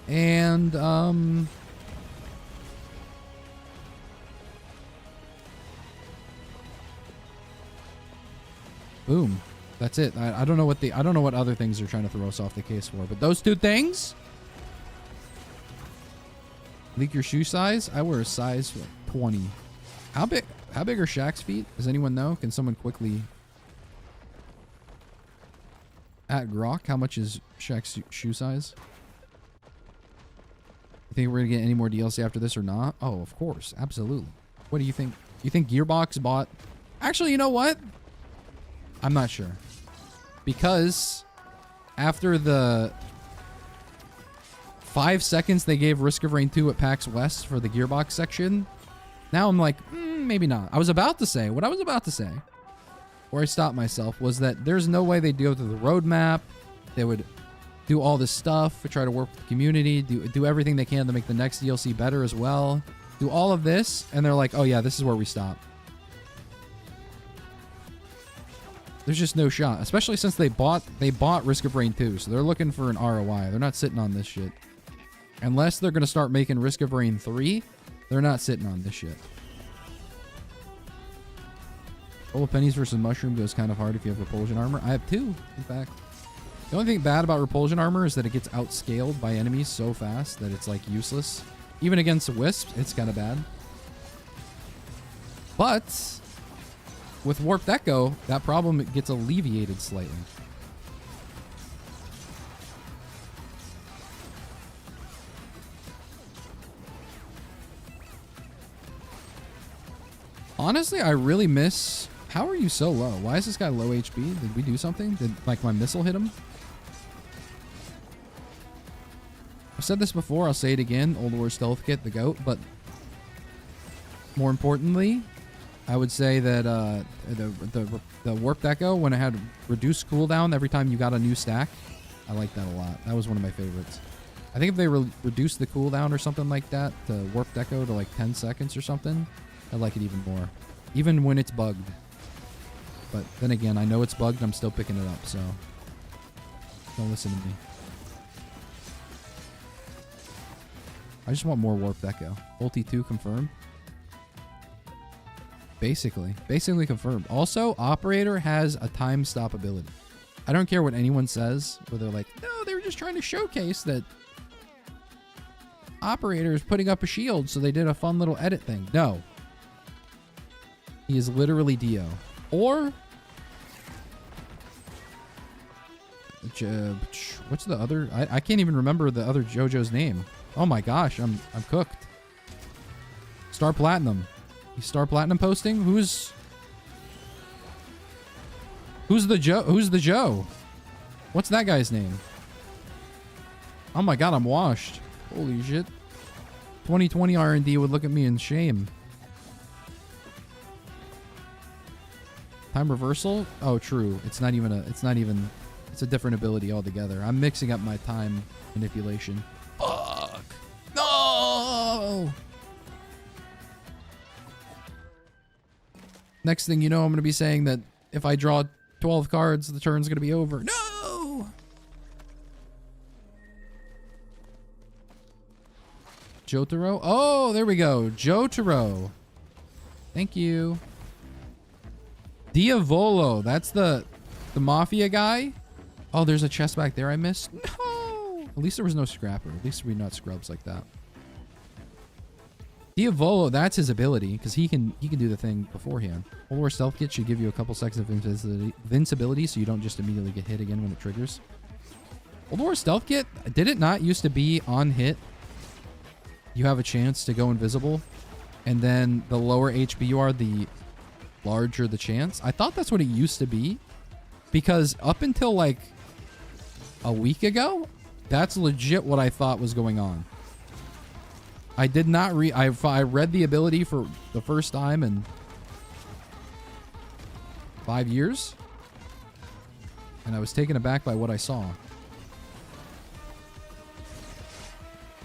And boom. That's it. I don't know what I don't know what other things they're trying to throw us off the case for, but those two things. Leak your shoe size? I wear a size 20. How big are Shaq's feet? Does anyone know? Can someone quickly at Grok, how much is Shaq's shoe size? You think we're gonna get any more DLC after this or not? Oh, of course. Absolutely. What do you think? You think Gearbox bought... Actually, you know what? I'm not sure. Because after the 5 seconds they gave Risk of Rain 2 at PAX West for the Gearbox section, now I'm like, maybe not. What I was about to say, where I stopped myself, was that there's no way they'd go through the roadmap. They would do all this stuff, try to work with the community, do everything they can to make the next DLC better as well. Do all of this, and they're like, oh yeah, this is where we stop. There's just no shot, especially since they bought Risk of Rain 2, so they're looking for an ROI. They're not sitting on this shit. Unless they're going to start making Risk of Rain 3, they're not sitting on this shit. Full pennies versus mushroom goes kind of hard if you have repulsion armor. I have 2, in fact. The only thing bad about repulsion armor is that it gets outscaled by enemies so fast that it's like useless. Even against wisps, it's kind of bad. But with Warped Echo, that problem gets alleviated slightly. Honestly, I really miss... How are you so low? Why is this guy low HP? Did we do something? Did, like, my missile hit him? I've said this before, I'll say it again. Old War Stealth Kit, the GOAT, but... More importantly, I would say that the Warped Echo, when it had reduced cooldown every time you got a new stack, I like that a lot. That was one of my favorites. I think if they reduced the cooldown or something like that, to Warped Echo to like 10 seconds or something, I like it even more. Even when it's bugged. But then again, I know it's bugged, I'm still picking it up, so... Don't listen to me. I just want more Warped Echo. Ulti 2 confirmed. Basically confirmed. Also, Operator has a time stop ability. I don't care what anyone says, where they're like, no, they were just trying to showcase that Operator is putting up a shield, so they did a fun little edit thing. No. He is literally Dio. Or... what's the other... I can't even remember the other JoJo's name. Oh my gosh, I'm cooked. Star Platinum. He's Star Platinum posting? Who's the Joe? Who's the Joe? What's that guy's name? Oh my god, I'm washed. Holy shit. 2020 R&D would look at me in shame. Time reversal? Oh, true. It's a different ability altogether. I'm mixing up my time manipulation. Fuck. No! Next thing you know, I'm going to be saying that if I draw 12 cards, the turn's going to be over. No! Jotaro? Oh, there we go. Jotaro. Thank you. Diavolo. That's the mafia guy. Oh, there's a chest back there I missed. No! At least there was no scrapper. At least we're not scrubs like that. Diavolo, that's his ability, because he can do the thing beforehand. Old War Stealth Kit should give you a couple seconds of invincibility, so you don't just immediately get hit again when it triggers. Old War Stealth Kit, did it not used to be on hit? You have a chance to go invisible, and then the lower HP you are, the larger the chance. I thought that's what it used to be, because up until like a week ago? That's legit what I thought was going on. I did not read. I read the ability for the first time in 5 years. And I was taken aback by what I saw.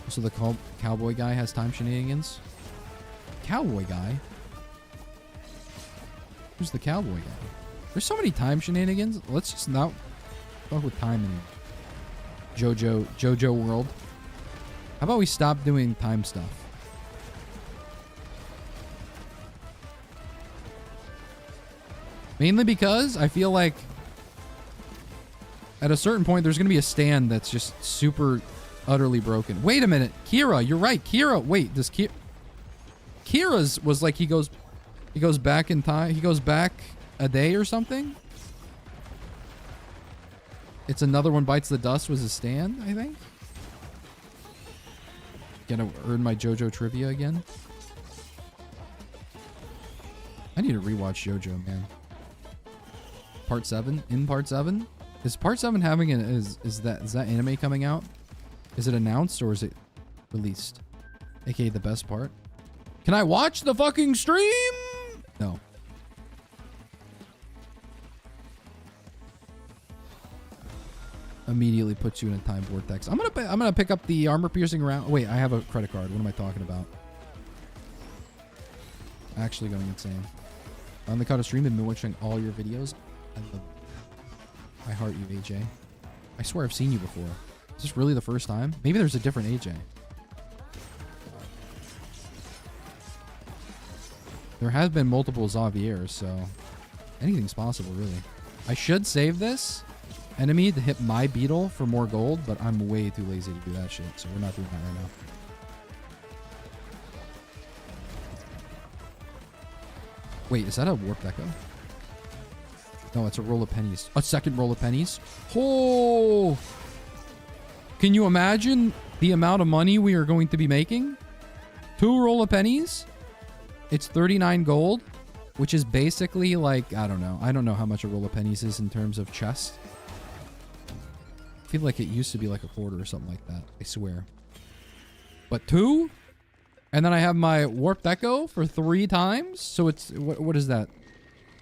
So the cowboy guy has time shenanigans? Cowboy guy? Who's the cowboy guy? There's so many time shenanigans. Let's just not fuck with time anymore. JoJo World. How about we stop doing time stuff? Mainly because I feel like at a certain point there's going to be a stand that's just super utterly broken. Wait a minute. Kira, you're right. Kira, wait, does Kira's was like he goes back in time. He goes back a day or something. It's another one bites the dust was his stand, I think. Gonna earn my JoJo trivia again. I need to rewatch JoJo, man. Part 7? In Part 7? Is Part 7 having an... Is that anime coming out? Is it announced or is it released? AKA the best part. Can I watch the fucking stream? No. Immediately puts you in a time vortex. I'm gonna pick up the armor piercing round. Wait, I have a credit card. What am I talking about? Actually going insane. On the cut of stream and been watching all your videos. I heart you, AJ. I swear I've seen you before. Is this really the first time? Maybe there's a different AJ. There has been multiple Xaviers, so anything's possible, really. I should save this enemy to hit my beetle for more gold, but I'm way too lazy to do that shit, so we're not doing that right now. Wait, is that a warp echo? No, it's a roll of pennies. A second roll of pennies. Oh! Can you imagine the amount of money we are going to be making? 2 roll of pennies? It's 39 gold, which is basically like, I don't know. I don't know how much a roll of pennies is in terms of chest. I feel like it used to be like a quarter or something like that. I swear. But 2? And then I have my warped echo for 3 times. So it's, what is that?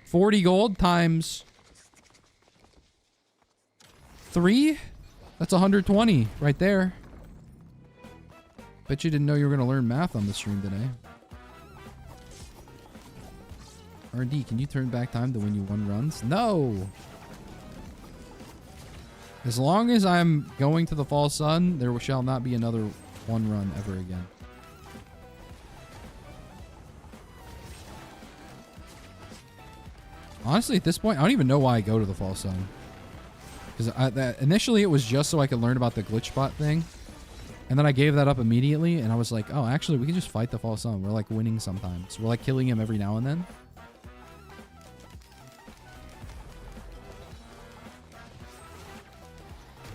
40 gold times 3? That's 120 right there. Bet you didn't know you were going to learn math on the stream today. RD, can you turn back time to when you 1 runs? No! As long as I'm going to the false sun, there shall not be another 1 run ever again. Honestly, at this point, I don't even know why I go to the false sun. Because initially it was just so I could learn about the glitch bot thing. And then I gave that up immediately, and I was like, oh, actually, we can just fight the false sun. We're like winning sometimes. We're like killing him every now and then.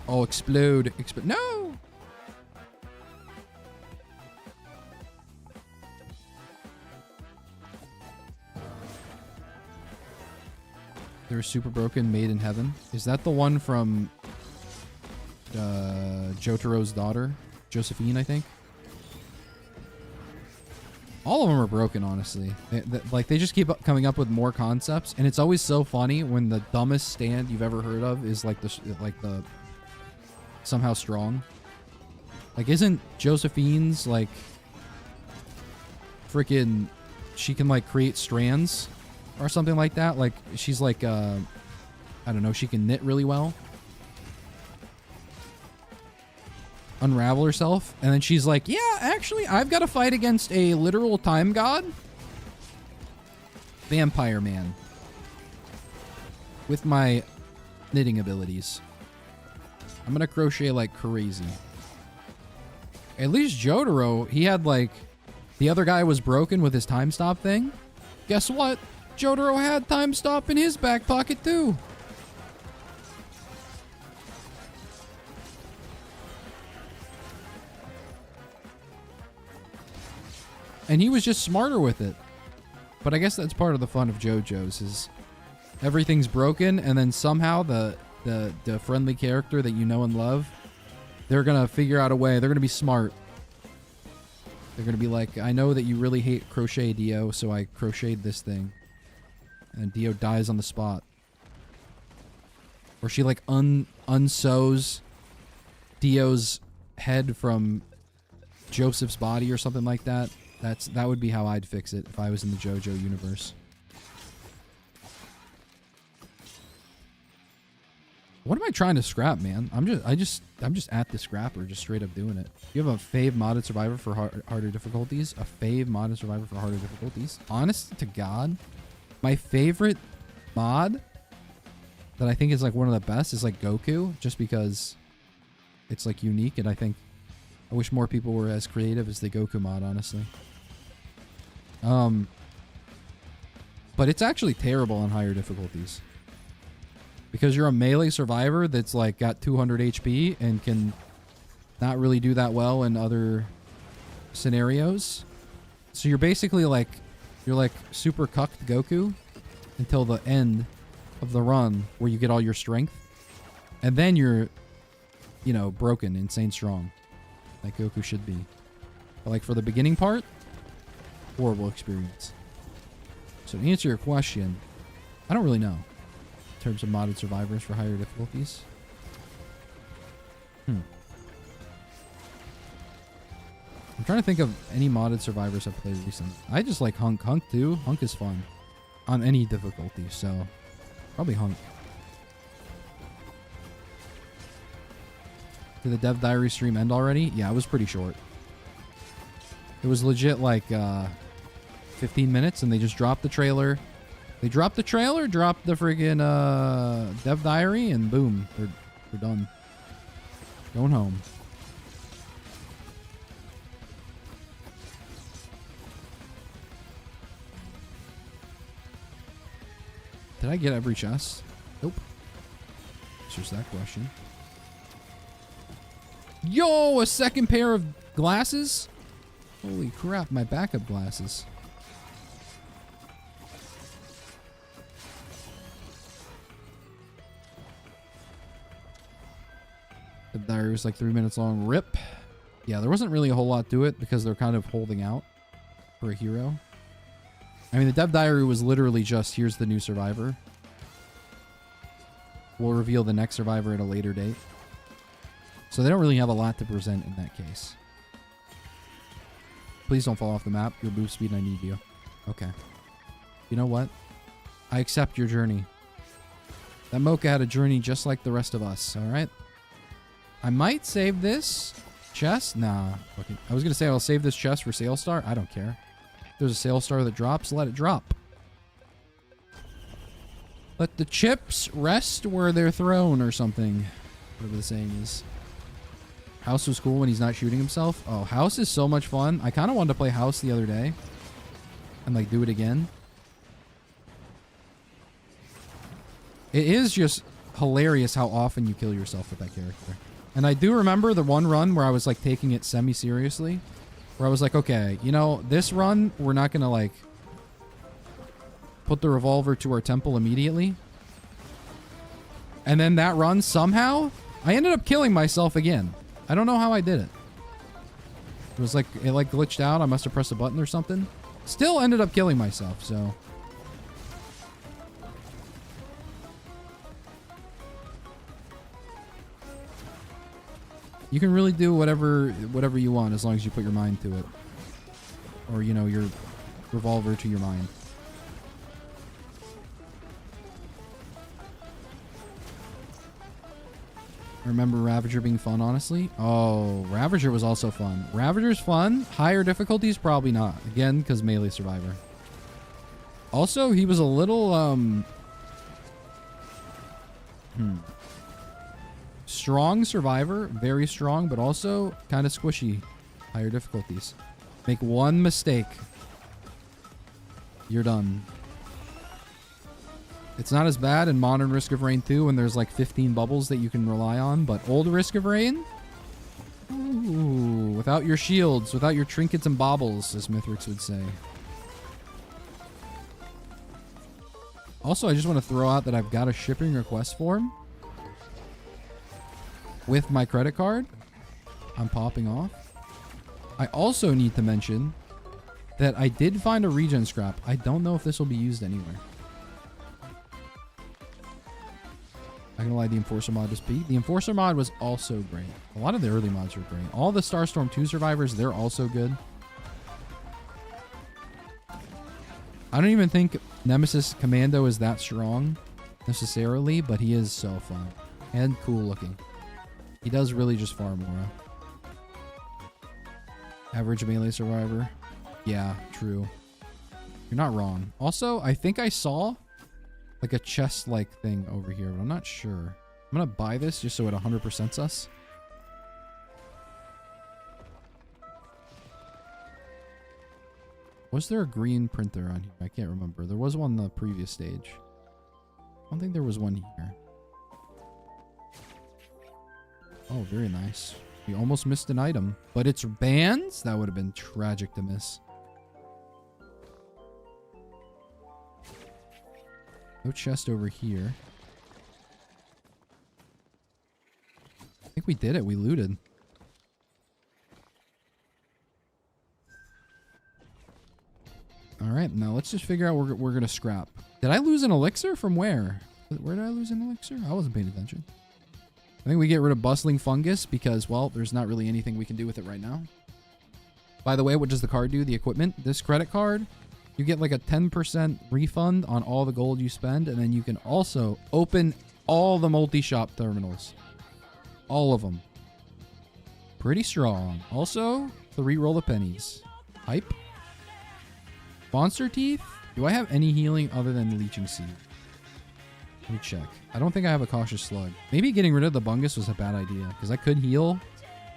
Oh, explode. No! They're super broken, made in heaven. Is that the one from Jotaro's daughter? Josephine, I think? All of them are broken, honestly. They just keep coming up with more concepts, and it's always so funny when the dumbest stand you've ever heard of is like the somehow strong. Like, isn't Josephine's like freaking? She can like create strands or something like that. Like she's like I don't know. She can knit really well. Unravel herself, and then she's like, yeah, actually I've got to fight against a literal time god, vampire man, with my knitting abilities. I'm gonna crochet like crazy. At least Jotaro, he had like, the other guy was broken with his time stop thing. Guess what? Jotaro had time stop in his back pocket too. And he was just smarter with it. But I guess that's part of the fun of JoJo's, is everything's broken, and then somehow the the friendly character that you know and love, they're gonna figure out a way. They're gonna be smart. They're gonna be like, I know that you really hate crochet, Dio, so I crocheted this thing. And Dio dies on the spot. Or she like unsews Dio's head from Joseph's body or something like that. That would be how I'd fix it if I was in the JoJo universe. What am I trying to scrap, man? I'm just at the scrapper, just straight up doing it. You have a fave modded survivor for harder difficulties? A fave modded survivor for harder difficulties? Honest to God, my favorite mod that I think is like one of the best is like Goku, just because it's like unique, and I wish more people were as creative as the Goku mod, honestly. But it's actually terrible on higher difficulties. Because you're a melee survivor that's like got 200 HP and can not really do that well in other scenarios. So you're basically like, super cucked Goku until the end of the run where you get all your strength. And then you're, you know, broken, insane strong. Like Goku should be. But like for the beginning part, horrible experience. So to answer your question, I don't really know. In terms of modded survivors for higher difficulties. I'm trying to think of any modded survivors I've played recently. I just like Hunk. Hunk too. Hunk is fun. On any difficulty, so probably Hunk. Did the Dev Diary stream end already? Yeah, it was pretty short. It was legit like 15 minutes, and they just dropped the trailer. They dropped the trailer, dropped the friggin' Dev Diary, and boom, they're done. Going home. Did I get every chest? Nope. It's just that question. Yo, a second pair of glasses? Holy crap, my backup glasses. The diary was like 3 minutes long. Rip. Yeah, there wasn't really a whole lot to it because they're kind of holding out for a hero. I mean, the Dev Diary was literally just, here's the new survivor. We'll reveal the next survivor at a later date. So they don't really have a lot to present in that case. Please don't fall off the map. Your move speed, I need you. Okay. You know what? I accept your journey. That Mocha had a journey just like the rest of us, alright? I might save this chest. Nah. Okay. I was going to say I'll save this chest for Sale Star. I don't care. If there's a Sale Star that drops, let it drop. Let the chips rest where they're thrown or something. Whatever the saying is. House was cool when he's not shooting himself. Oh, House is so much fun. I kind of wanted to play House the other day. And like do it again. It is just hilarious how often you kill yourself with that character. And I do remember the one run where I was like taking it semi-seriously. Where I was like, okay, you know, this run, we're not going to like put the revolver to our temple immediately. And then that run, somehow, I ended up killing myself again. I don't know how I did it. It was like, it like glitched out. I must have pressed a button or something. Still ended up killing myself, so. You can really do whatever you want as long as you put your mind to it. Or, you know, your revolver to your mind. I remember Ravager being fun, honestly. Oh, Ravager was also fun. Ravager's fun. Higher difficulties, probably not. Again, because melee survivor. Also, he was a little, strong survivor. Very strong, but also kind of squishy. Higher difficulties. Make one mistake. You're done. It's not as bad in modern Risk of Rain 2 when there's like 15 bubbles that you can rely on, but old Risk of Rain? Ooh, without your shields, without your trinkets and baubles, as Mithrix would say. Also, I just want to throw out that I've got a shipping request form with my credit card. I'm popping off. I also need to mention that I did find a regen scrap. I don't know if this will be used anywhere. Not gonna lie, the Enforcer mod was peak. The Enforcer mod was also great. A lot of the early mods were great. All the Starstorm 2 survivors, they're also good. I don't even think Nemesis Commando is that strong necessarily, but he is so fun and cool looking. He does really just farm aura. Average melee survivor. Yeah, true. You're not wrong. Also, I think I saw like a chest-like thing over here, but I'm not sure. I'm gonna buy this just so it 100%s us. Was there a green printer on here? I can't remember. There was one on the previous stage. I don't think there was one here. Oh, very nice. We almost missed an item, but it's bands? That would have been tragic to miss. No chest over here. I think we did it. We looted. Alright, now let's just figure out what we're going to scrap. Did I lose an elixir? From where? Where did I lose an elixir? I wasn't paying attention. I think we get rid of bustling fungus because, well, there's not really anything we can do with it right now. By the way, what does the card do? The equipment? This credit card, you get like a 10% refund on all the gold you spend, and then you can also open all the multi-shop terminals. All of them. Pretty strong. Also, the re-roll of pennies. Hype. Monster Teeth? Do I have any healing other than Leeching Seed? Let me check. I don't think I have a Cautious Slug. Maybe getting rid of the Bungus was a bad idea, because I could heal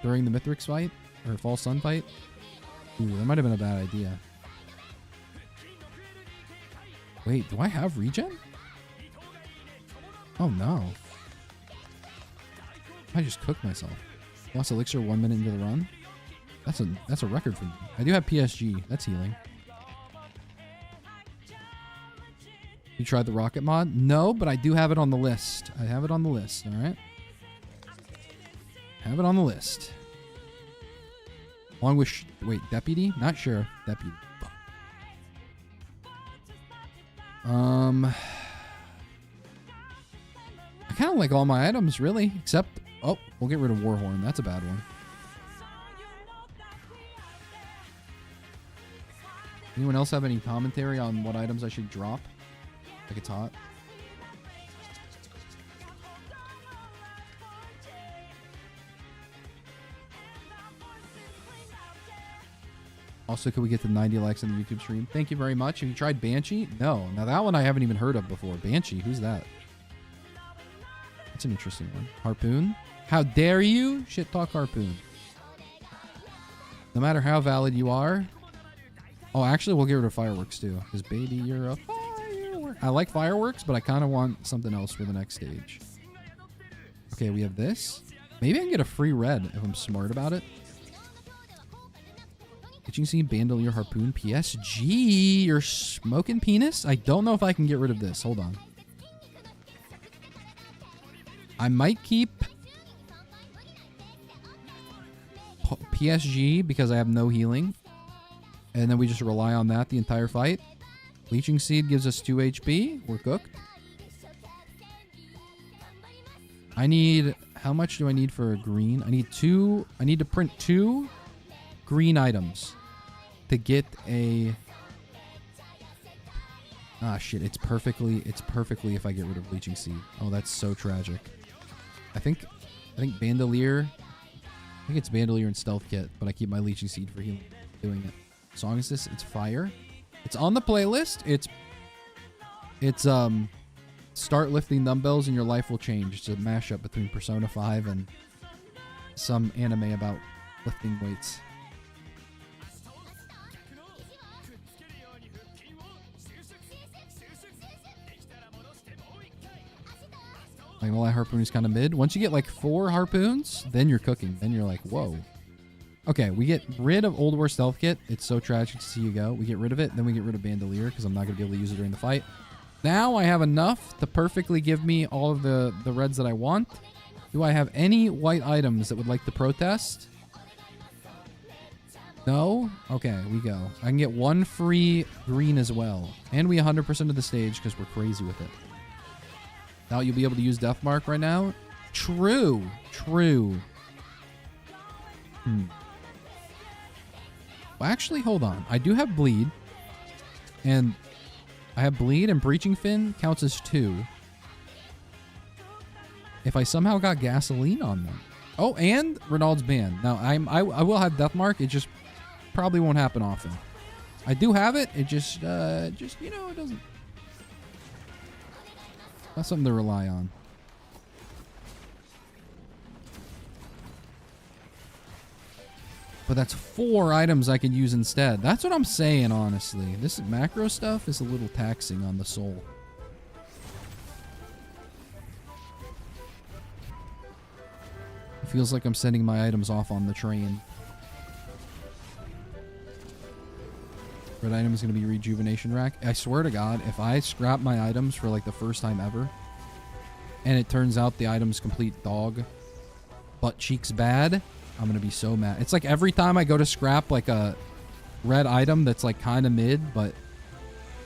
during the Mithrix fight, or False Sun fight. Ooh, that might have been a bad idea. Wait, do I have regen? Oh no. I just cooked myself. Lost elixir 1 minute into the run. That's a record for me. I do have PSG. That's healing. You tried the rocket mod? No, but I do have it on the list. I have it on the list, alright? Have it on the list. Along with... wait, deputy? Not sure. Deputy. I kind of like all my items, really. Except... oh, we'll get rid of Warhorn. That's a bad one. Anyone else have any commentary on what items I should drop? Like it's hot. Also, could we get to 90 likes on the YouTube stream? Thank you very much. Have you tried Banshee? No. Now that one I haven't even heard of before. Banshee, who's that? That's an interesting one. Harpoon? How dare you shit talk Harpoon? No matter how valid you are. Oh, actually, we'll get rid of Fireworks too. Because baby, you're a firework. I like Fireworks, but I kind of want something else for the next stage. Okay, we have this. Maybe I can get a free red if I'm smart about it. Did you see Bandolier Harpoon PSG? You're smoking penis? I don't know if I can get rid of this. Hold on. I might keep PSG because I have no healing. And then we just rely on that the entire fight. Leeching Seed gives us 2 HP. We're cooked. I need... how much do I need for a green? I need to print 2 green items to get a... ah, shit. It's perfectly if I get rid of Leeching Seed. Oh, that's so tragic. I think Bandolier... I think it's Bandolier and Stealth Kit, but I keep my Leeching Seed for healing doing it. Song is this? It's fire. It's on the playlist. It's start lifting dumbbells and your life will change. It's a mashup between Persona 5 and some anime about lifting weights. Like, well, that harpoon is kind of mid. Once you get like 4 harpoons, then you're cooking. Then you're like, whoa. Okay, we get rid of Old War Stealth Kit. It's so tragic to see you go. We get rid of it, then we get rid of Bandolier because I'm not going to be able to use it during the fight. Now I have enough to perfectly give me all of the reds that I want. Do I have any white items that would like to protest? No? Okay, we go. I can get one free green as well. And we 100% of the stage because we're crazy with it. Now you'll be able to use Death Mark right now? True. True. Well, actually, hold on. I do have Bleed. And I have Bleed and Breaching Fin counts as 2. If I somehow got Gasoline on them. Oh, and Renald's Band. Now, I will have Death Mark. It just probably won't happen often. I do have it. It just you know, it doesn't. That's something to rely on. But that's 4 items I can use instead. That's what I'm saying, honestly. This macro stuff is a little taxing on the soul. It feels like I'm sending my items off on the train. Red item is going to be Rejuvenation Rack. I swear to God, if I scrap my items for like the first time ever, and it turns out the item's complete dog, butt cheeks bad, I'm going to be so mad. It's like every time I go to scrap like a red item that's like kind of mid, but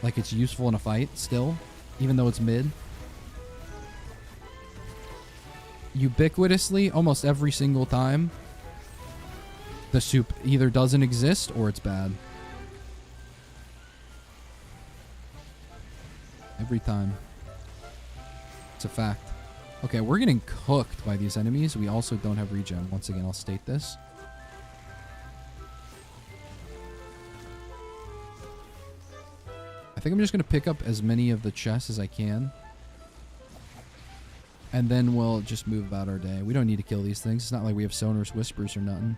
like it's useful in a fight still, even though it's mid. Ubiquitously, almost every single time, the soup either doesn't exist or it's bad. Every time. It's a fact. Okay, we're getting cooked by these enemies. We also don't have regen. Once again, I'll state this. I think I'm just going to pick up as many of the chests as I can. And then we'll just move about our day. We don't need to kill these things. It's not like we have Sonor's Whispers or nothing.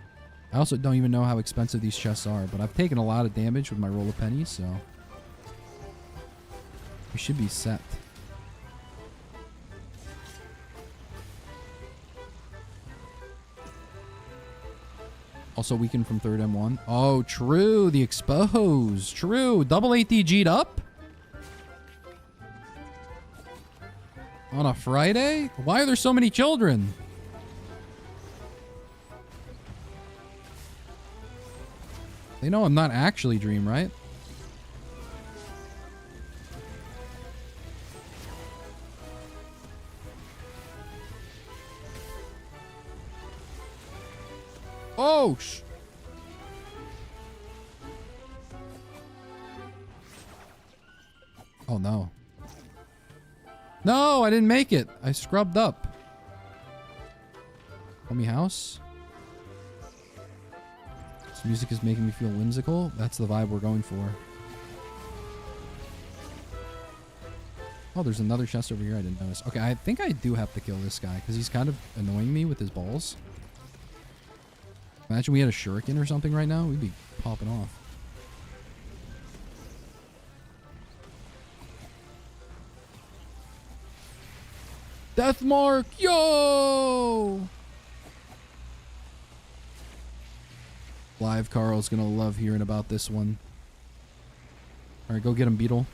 I also don't even know how expensive these chests are, but I've taken a lot of damage with my roll of pennies, so we should be set. Also weakened from 3rd M1. Oh, true. The expose. True. Double ATG'd up? On a Friday? Why are there so many children? They know I'm not actually Dream, right? Oh, oh no. No, I didn't make it. I scrubbed up. Homie house. This music is making me feel whimsical. That's the vibe we're going for. Oh, there's another chest over here I didn't notice. Okay, I think I do have to kill this guy because he's kind of annoying me with his balls. Imagine we had a shuriken or something right now. We'd be popping off. Death Mark! Yo! Live Carl's gonna love hearing about this one. Alright, go get him, Beetle.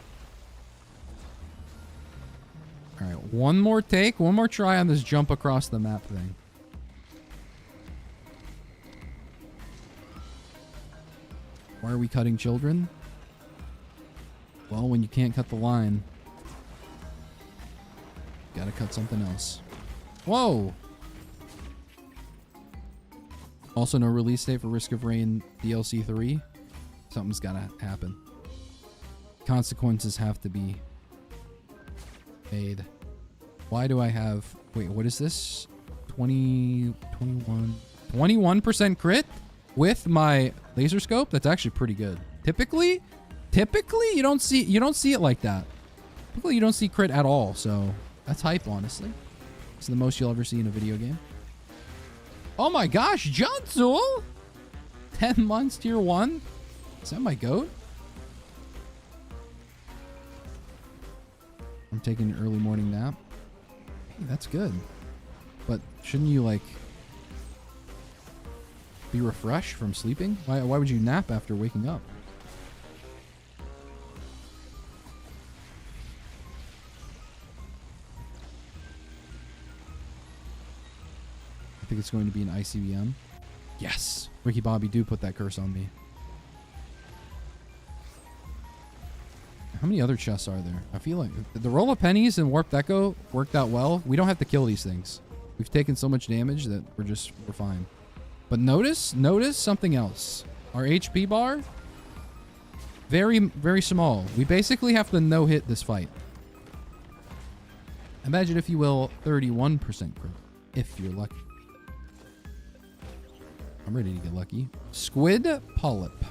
Alright, one more take. One more try on this jump across the map thing. Why are we cutting children? Well, when you can't cut the line, gotta cut something else. Whoa! Also, no release date for Risk of Rain DLC 3. Something's gotta happen. Consequences have to be made. Why do I have... Wait, what is this? 21% crit with my laser scope? That's actually pretty good. Typically you don't see it like that. Typically you don't see crit at all, so that's hype, honestly. It's the most you'll ever see in a video game. Oh my gosh, Johnsul! 10 months tier 1? Is that my goat? I'm taking an early morning nap. Hey, that's good. But shouldn't you, like, be refreshed from sleeping? Why would you nap after waking up? think it's going to be an ICBM. Yes. Ricky Bobby, do put that curse on me. How many other chests are there? I feel like the roll of pennies and warped echo worked out well. We don't have to kill these things. We've taken so much damage that we're fine. But notice something else. Our HP bar, very, very small. We basically have to no-hit this fight. Imagine, if you will, 31% crit, if you're lucky. I'm ready to get lucky. Squid Polyp.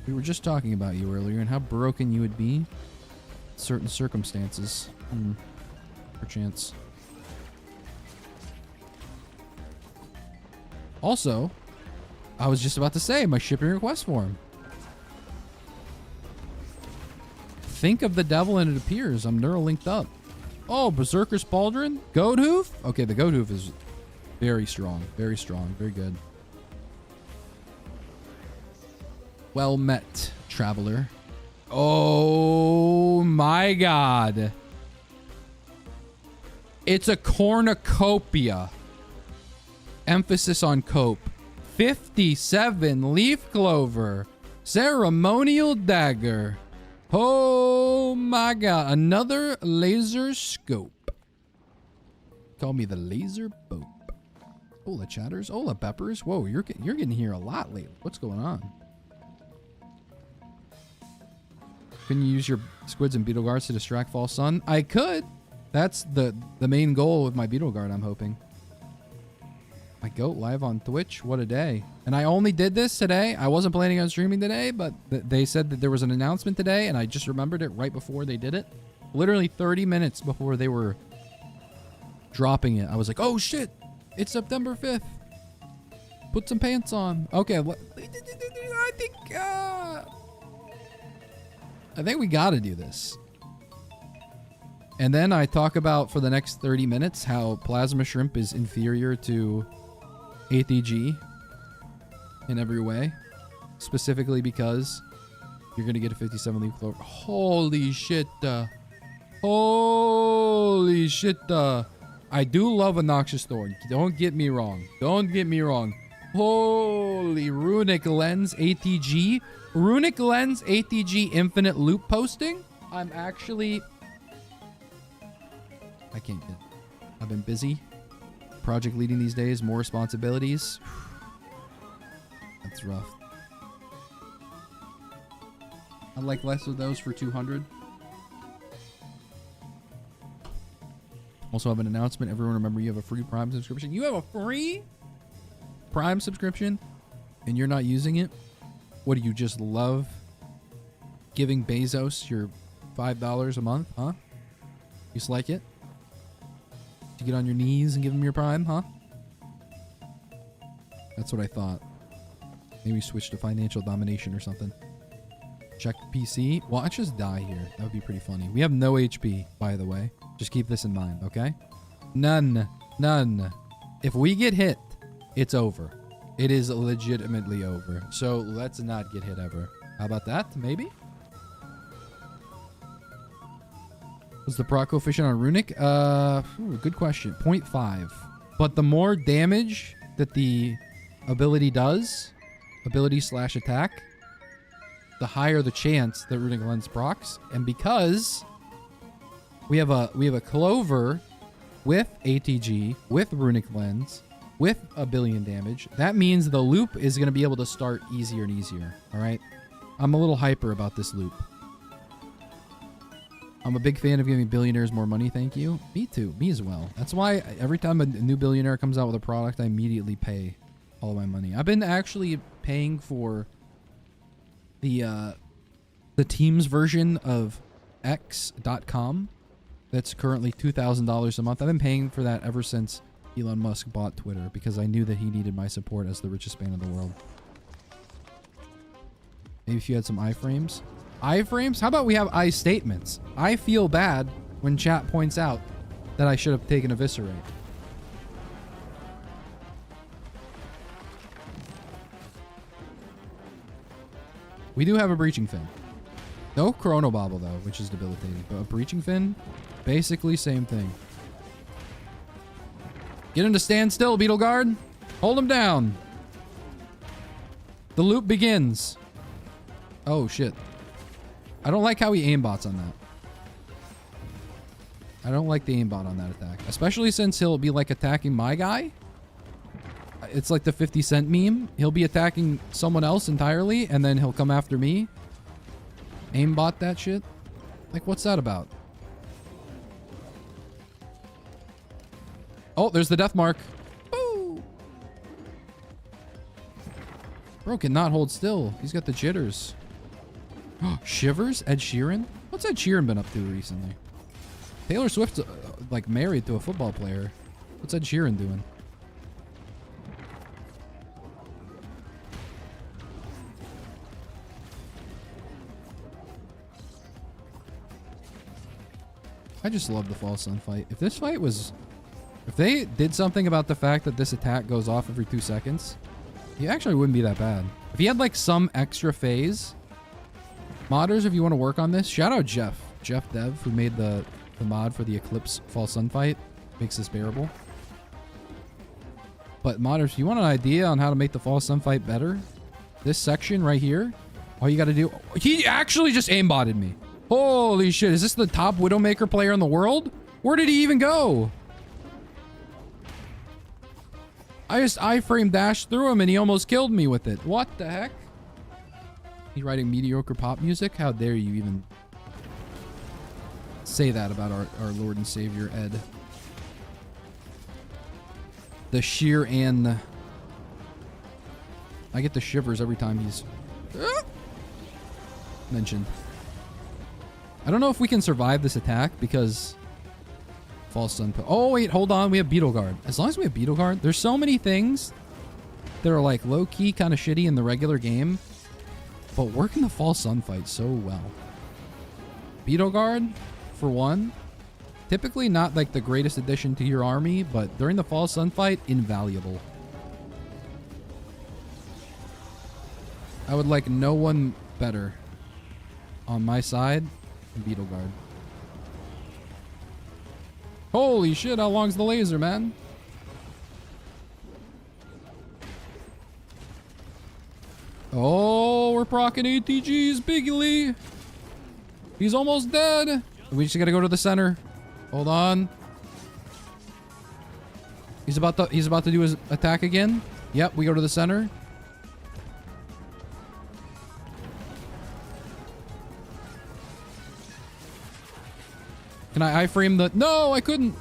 We were just talking about you earlier and how broken you would be in certain circumstances. Perchance. Also, I was just about to say my shipping request form. Think of the devil and it appears. I'm neural linked up. Oh, Berserker's Pauldron? Goat Hoof? Okay, the Goat Hoof is very strong. Very strong. Very good. Well met, traveler. Oh my god. It's a cornucopia. Emphasis on cope. 57 leaf clover. Ceremonial dagger. Oh my god. Another laser scope. Call me the laser bope. Ola chatters. Ola peppers. Whoa, you're getting here a lot lately. What's going on? Can you use your squids and beetle guards to distract false sun? I could. That's the main goal with my beetle guard, I'm hoping. My goat live on Twitch. What a day. And I only did this today. I wasn't planning on streaming today, but they said that there was an announcement today, and I just remembered it right before they did it. Literally 30 minutes before they were dropping it. I was like, oh shit, it's September 5th. Put some pants on. Okay, I think we gotta do this. And then I talk about for the next 30 minutes how plasma shrimp is inferior to ATG in every way. Specifically because you're gonna get a 57 leaf clover. Holy shit. Holy shit. I do love a Noxious Thorn. Don't get me wrong. Don't get me wrong. Holy Runic Lens ATG. Runic Lens ATG infinite loop posting. I'm actually... I can't get... I've been busy. Project leading these days. More responsibilities. That's rough. I'd like less of those for 200. Also have an announcement. Everyone remember you have a free Prime subscription. You have a free Prime subscription and you're not using it? What do you just love giving Bezos your $5 a month, huh? You just like it? To get on your knees and give him your Prime, huh? That's what I thought. Maybe switch to financial domination or something. Check PC. Watch us die here. That would be pretty funny. We have no HP, by the way. Just keep this in mind, okay? None. None. If we get hit, it's over. It is legitimately over. So let's not get hit ever. How about that? Maybe? What's the proc coefficient on Runic? Good question. 0.5. But the more damage that the ability does, ability/attack, the higher the chance that Runic Lens procs. And because we have a Clover with ATG, with Runic Lens, with a billion damage, that means the loop is going to be able to start easier and easier. All right? I'm a little hyper about this loop. I'm a big fan of giving billionaires more money, thank you. Me too. Me as well. That's why every time a new billionaire comes out with a product, I immediately pay all my money. I've been actually paying for the Teams version of X.com that's currently $2,000 a month. I've been paying for that ever since Elon Musk bought Twitter because I knew that he needed my support as the richest man in the world. Maybe if you had some iframes. Iframes? How about we have I statements? I feel bad when chat points out that I should have taken Eviscerate. We do have a Breaching Fin. No Chronobobble though, which is debilitating. But a Breaching Fin, basically same thing. Get him to stand still, Beetle Guard. Hold him down. The loop begins. Oh, shit. I don't like how he aimbots on that. I don't like the aimbot on that attack. Especially since he'll be, like, attacking my guy. It's like the 50 Cent meme. He'll be attacking someone else entirely, and then he'll come after me. Aimbot that shit. Like, what's that about? Oh, there's the death mark. Boo! Bro cannot hold still. He's got the jitters. Shivers? Ed Sheeran? What's Ed Sheeran been up to recently? Taylor Swift's like married to a football player. What's Ed Sheeran doing? I just love the Fall Sun fight. If this fight was... If they did something about the fact that this attack goes off every 2 seconds, he actually wouldn't be that bad. If he had like some extra phase... Modders, if you want to work on this, shout out Jeff. Jeff Dev, who made the mod for the Eclipse Fall Sun fight. Makes this bearable. But modders, if you want an idea on how to make the Fall Sun fight better, this section right here, all you got to do... He actually just aimbotted me. Holy shit, is this the top Widowmaker player in the world? Where did he even go? I just iframe dashed through him and he almost killed me with it. What the heck? He's writing mediocre pop music? How dare you even say that about our Lord and Savior, Ed. The sheer and... I get the shivers every time he's mentioned. I don't know if we can survive this attack because... False Sun... Oh, wait, hold on. We have Beetle Guard. As long as we have Beetle Guard, there's so many things that are like low-key kind of shitty in the regular game, but work in the False Sun fight so well. Beetle Guard, for one, typically not like the greatest addition to your army, but during the False Sun fight, invaluable. I would like no one better on my side than Beetle Guard. Holy shit, how long's the laser, man? Oh, we're procking ATGs, Bigly. He's almost dead. We just gotta go to the center. Hold on. He's about to do his attack again. Yep, we go to the center. Can I iframe the... No, I couldn't.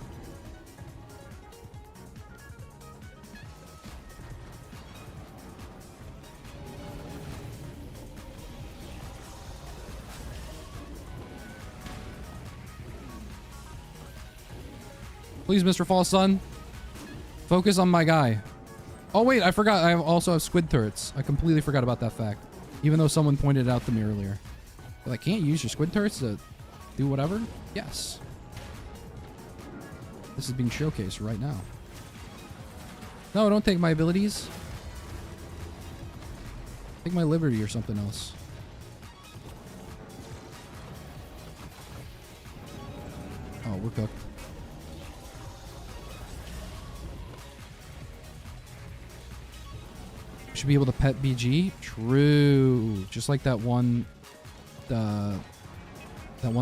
Please, Mr. False Sun. Focus on my guy. Oh, wait, I forgot. I also have squid turrets. I completely forgot about that fact. Even though someone pointed it out to me earlier. But I can't use your squid turrets to do whatever? Yes. This is being showcased right now. No, don't take my abilities. Take my liberty or something else. Oh, we're cooked. Should be able to pet BG. True. Just like that one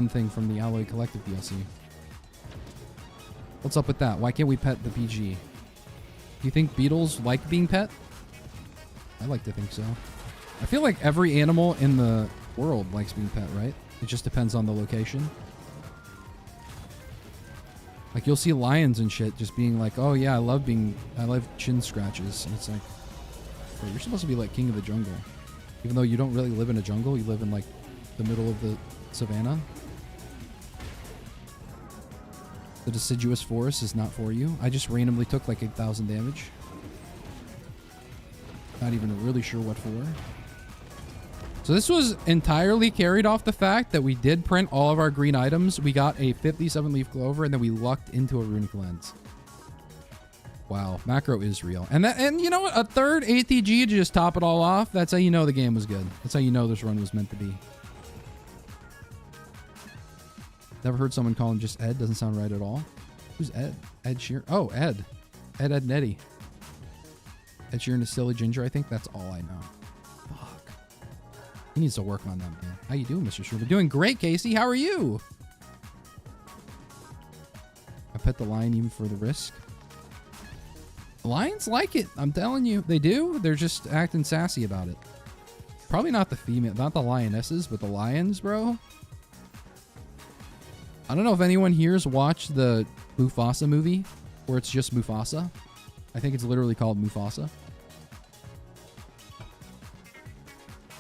thing from the Alloy Collective DLC. What's up with that? Why can't we pet the BG? Do you think beetles like being pet? I like to think so. I feel like every animal in the world likes being pet, right? It just depends on the location. Like you'll see lions and shit just being like, oh yeah, I love chin scratches. And it's like, bro, you're supposed to be like king of the jungle. Even though you don't really live in a jungle, you live in like the middle of the savannah. The deciduous forest is not for you. I just randomly took like 8,000 damage. Not even really sure what for. So this was entirely carried off the fact that we did print all of our green items. We got a 57 leaf clover and then we lucked into a runic lens. Wow, macro is real. And you know what? A third ATG to just top it all off. That's how you know the game was good. That's how you know this run was meant to be. Never heard someone call him just Ed. Doesn't sound right at all. Who's Ed? Ed Sheeran. Oh, Ed. Ed, Ed, Nettie. That you're in a silly ginger, I think that's all I know. Fuck. He needs to work on that, man. How you doing, Mr. Schruber? Doing great, Casey. How are you? I pet the lion even for the risk. Lions like it. I'm telling you. They do. They're just acting sassy about it. Probably not the female, not the lionesses, but the lions, bro. I don't know if anyone here's watched the Mufasa movie, or it's just Mufasa. I think it's literally called Mufasa.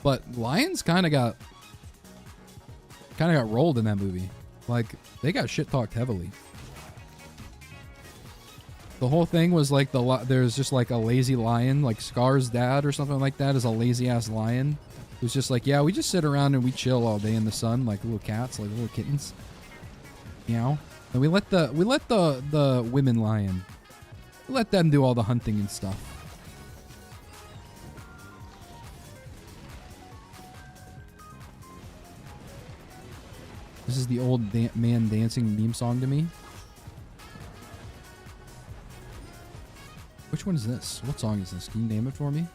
But lions kind of got rolled in that movie. Like, they got shit talked heavily. The whole thing was like there's just like a lazy lion, like Scar's dad or something like that is a lazy ass lion. Who's just like, yeah, we just sit around and we chill all day in the sun like little cats, like little kittens. Meow. And we let the women lion, we let them do all the hunting and stuff. This is the old man dancing meme song to me. Which one is this? What song is this? Can you name it for me?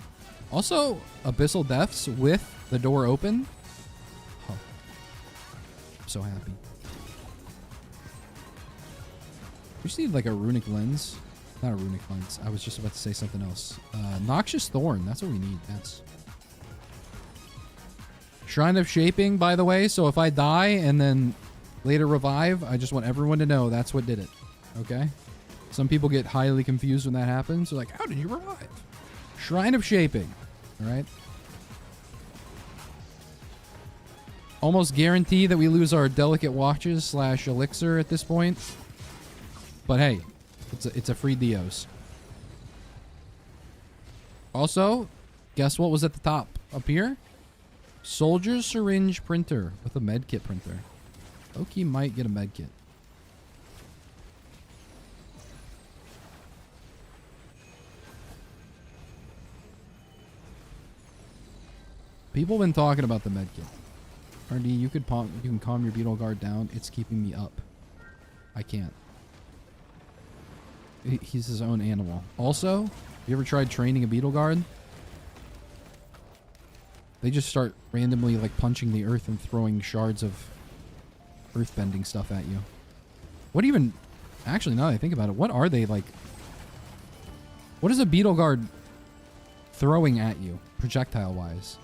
Also, Abyssal Depths with the door open. Oh. I'm so happy. We just need like a runic lens. Not a runic lens. I was just about to say something else. Noxious Thorn. That's what we need. That's Shrine of Shaping, by the way. So if I die and then later revive, I just want everyone to know that's what did it. Okay? Some people get highly confused when that happens. They're like, how did you revive? Shrine of Shaping. All right. Almost guarantee that we lose our delicate watches / elixir at this point. But hey, it's a free Dios. Also, guess what was at the top up here? Soldier's syringe printer with a medkit printer. Loki might get a medkit. People have been talking about the medkit. RD, you can calm your beetle guard down. It's keeping me up. I can't. He's his own animal. Also, you ever tried training a beetle guard? They just start randomly like punching the earth and throwing shards of earthbending stuff at you. What even... Actually, now that I think about it, what are they like... What is a beetle guard throwing at you, projectile-wise?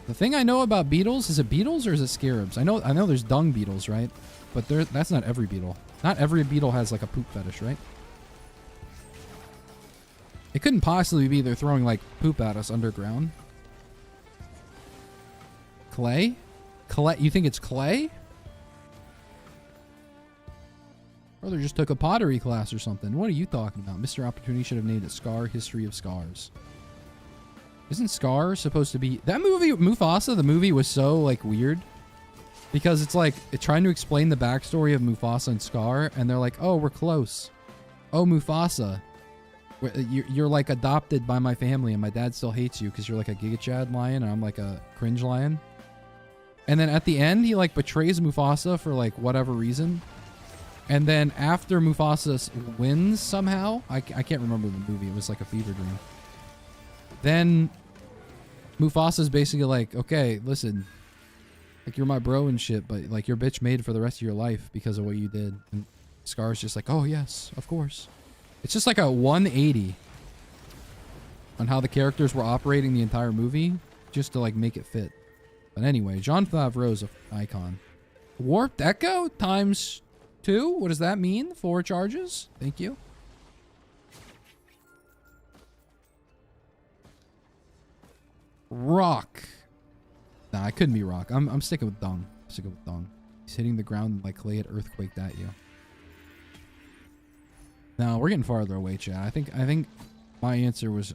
The thing I know about beetles, is it beetles or is it scarabs? I know there's dung beetles, right? But that's not every beetle. Not every beetle has like a poop fetish, right? It couldn't possibly be they're throwing like poop at us underground. Clay? Clay? You think it's clay? Brother just took a pottery class or something. What are you talking about? Mr. Opportunity should have named it Scar History of Scars. Isn't Scar supposed to be... That movie, Mufasa, the movie was so, like, weird. Because it's, like, trying to explain the backstory of Mufasa and Scar. And they're like, oh, we're close. Oh, Mufasa. You're, like, adopted by my family. And my dad still hates you because you're, like, a Giga Chad lion. And I'm, like, a cringe lion. And then at the end, he, like, betrays Mufasa for, like, whatever reason. And then after Mufasa wins somehow... I can't remember the movie. It was, like, a fever dream. Then... Mufasa's basically like, okay, listen, like you're my bro and shit, but like your bitch made for the rest of your life because of what you did. And Scar's just like, oh yes, of course. It's just like a 180 on how the characters were operating the entire movie just to like make it fit. But anyway, Jon Favreau's an icon. Warped Echo ×2? What does that mean? 4 charges? Thank you. Rock. Nah, I couldn't be rock. I'm sticking with dung. Sticking with dung. He's hitting the ground like clay had earthquaked at you. Now we're getting farther away, chat. I think my answer was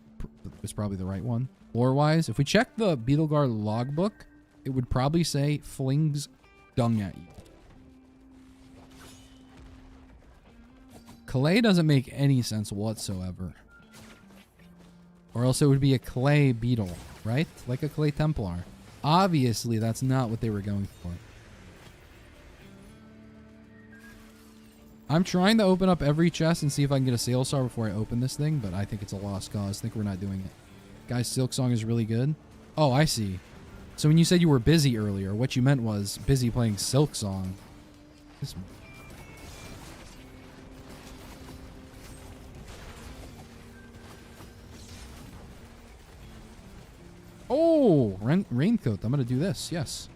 probably the right one. Lore-wise, if we check the Beetleguard logbook, it would probably say flings dung at you. Clay doesn't make any sense whatsoever. Or else it would be a clay beetle, right? Like a clay Templar. Obviously, that's not what they were going for. I'm trying to open up every chest and see if I can get a sales star before I open this thing, but I think it's a lost cause. I think we're not doing it. Guys, Silksong is really good. Oh, I see. So when you said you were busy earlier, what you meant was busy playing Silksong. This... Oh, raincoat. I'm going to do this. Yes.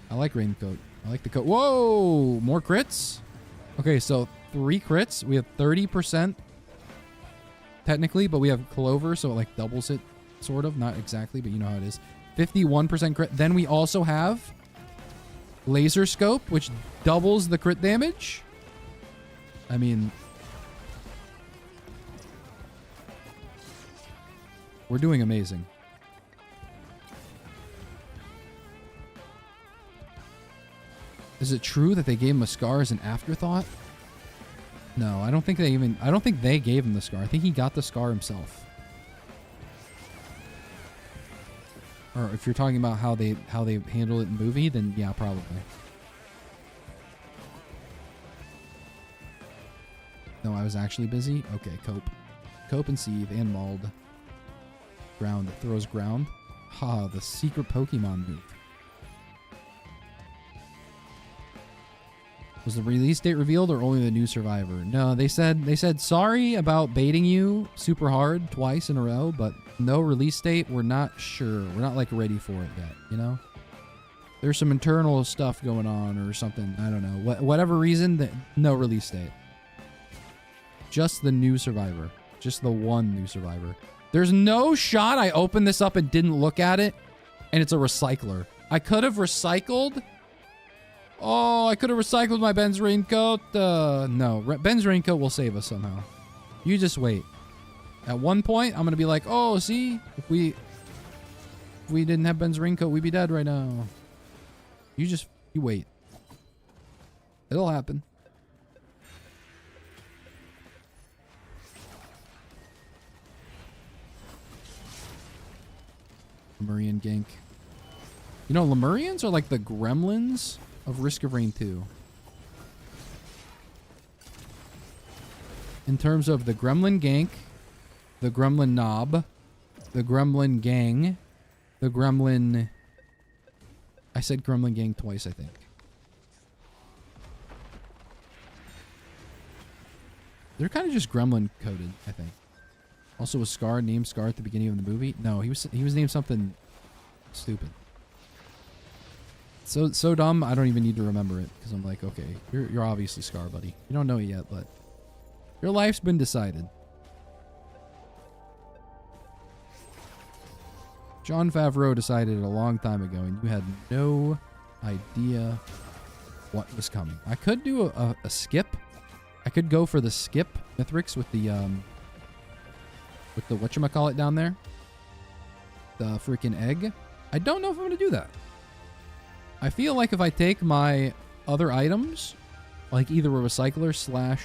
I like raincoat. I like the coat. Whoa, more crits. Okay, so 3 crits. We have 30% technically, but we have Clover, so it like doubles it, sort of. Not exactly, but you know how it is. 51% crit. Then we also have Laser Scope, which doubles the crit damage. I mean, we're doing amazing. Is it true that they gave him a scar as an afterthought? No, I don't think they gave him the scar. I think he got the scar himself. Or if you're talking about how they handle it in the movie, then yeah, probably. No, I was actually busy. Okay, cope and seethe and mauled. Ground that throws ground. Ha, the secret Pokemon move. Was the release date revealed or only the new Survivor? No, they said sorry about baiting you super hard twice in a row, but no release date. We're not sure. We're not like ready for it yet, you know? There's some internal stuff going on or something. I don't know. Whatever reason, no release date. Just the new Survivor. Just the one new Survivor. There's no shot I opened this up and didn't look at it, and it's a recycler. I could have recycled... Oh, I could have recycled my Ben's raincoat. No, Ben's raincoat will save us somehow. You just wait. At one point, I'm going to be like, oh, see? If we didn't have Ben's raincoat, we'd be dead right now. You wait. It'll happen. Lemurian gank. You know, Lemurians are like the gremlins of Risk of Rain 2. In terms of the gremlin gank, the gremlin knob, the gremlin gang, the gremlin... I said gremlin gang twice, I think. They're kind of just gremlin coded, I think. Also was Scar named Scar at the beginning of the movie? No, he was named something stupid. So dumb, I don't even need to remember it, because I'm like, okay, you're obviously Scar, buddy. You don't know it yet, but your life's been decided. Jon Favreau decided it a long time ago, and you had no idea what was coming. I could do a skip. I could go for the skip Mithrix with the whatchamacallit down there. The freaking egg. I don't know if I'm going to do that. I feel like if I take my other items, like either a recycler slash...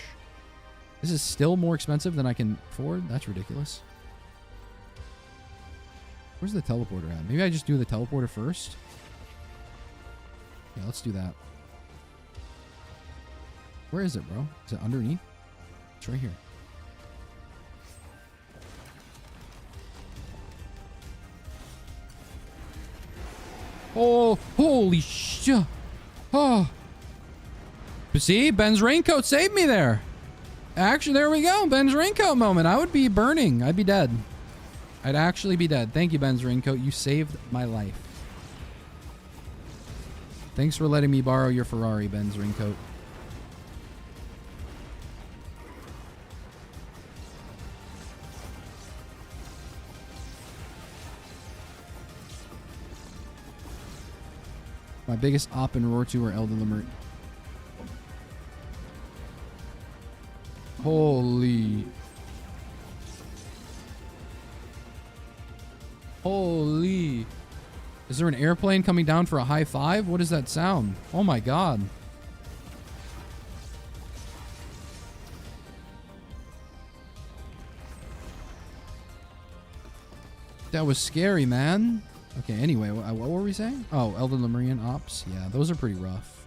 This is still more expensive than I can afford? That's ridiculous. Where's the teleporter at? Maybe I just do the teleporter first? Yeah, let's do that. Where is it, bro? Is it underneath? It's right here. Oh, holy shit. Oh. See, Ben's raincoat saved me there. Actually, there we go. Ben's raincoat moment. I would be burning. I'd be dead. I'd actually be dead. Thank you, Ben's raincoat. You saved my life. Thanks for letting me borrow your Ferrari, Ben's raincoat. My biggest op in ROR2 are Elden Lemur. Holy. Holy. Is there an airplane coming down for a high five? What does that sound? Oh my god. That was scary, man. Okay, anyway, what were we saying? Oh, Elden Lemurian ops. Yeah, those are pretty rough.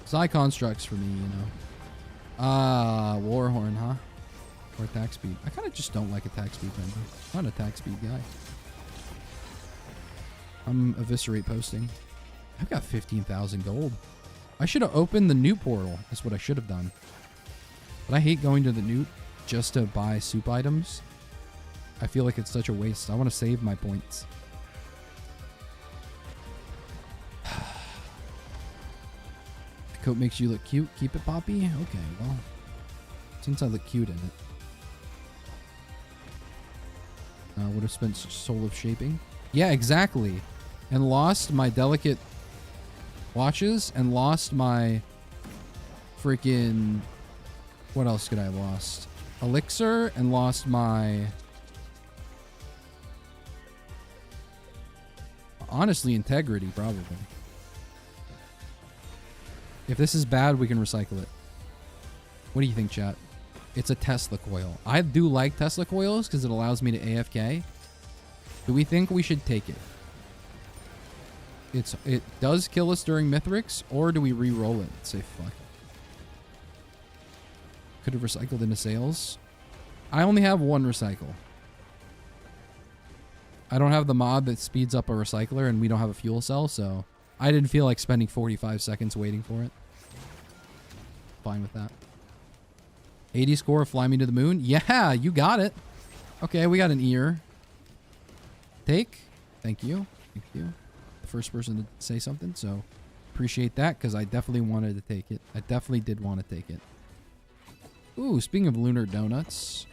Psy constructs for me, you know. Warhorn, huh? Or attack speed. I kind of just don't like attack speed member. I'm not an attack speed guy. I'm eviscerate posting. I've got 15,000 gold. I should have opened the new portal. That's what I should have done. But I hate going to the newt just to buy soup items. I feel like it's such a waste. I want to save my points. The coat makes you look cute. Keep it, Poppy? Okay, well. Since I look cute in it. Would have spent Soul of Shaping. Yeah, exactly. And lost my delicate watches and lost my freaking... What else could I have lost? Elixir and lost my... Honestly, integrity, probably. If this is bad, we can recycle it. What do you think, chat? It's a Tesla coil. I do like Tesla coils because it allows me to AFK. Do we think we should take it? It does kill us during Mithrix, or do we re-roll it and say fuck it? Could have recycled into sales. I only have one recycle. I don't have the mod that speeds up a recycler, and we don't have a fuel cell, so I didn't feel like spending 45 seconds waiting for it. Fine with that. 80 score, fly me to the moon. Yeah, you got it. Okay, we got an ear. Take. Thank you. Thank you. The first person to say something, so appreciate that, because I definitely wanted to take it. I definitely did want to take it. Ooh, speaking of lunar donuts,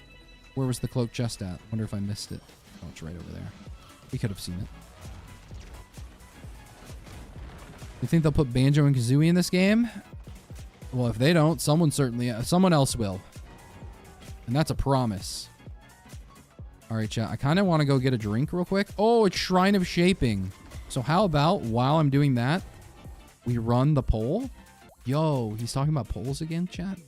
where was the cloak chest at? Wonder if I missed it. Oh, it's right over there. We could have seen it. You think they'll put Banjo and Kazooie in this game? Well, if they don't, someone else will. And that's a promise. All right, chat. I kind of want to go get a drink real quick. Oh, it's Shrine of Shaping. So how about while I'm doing that, we run the poll? Yo, he's talking about polls again, chat?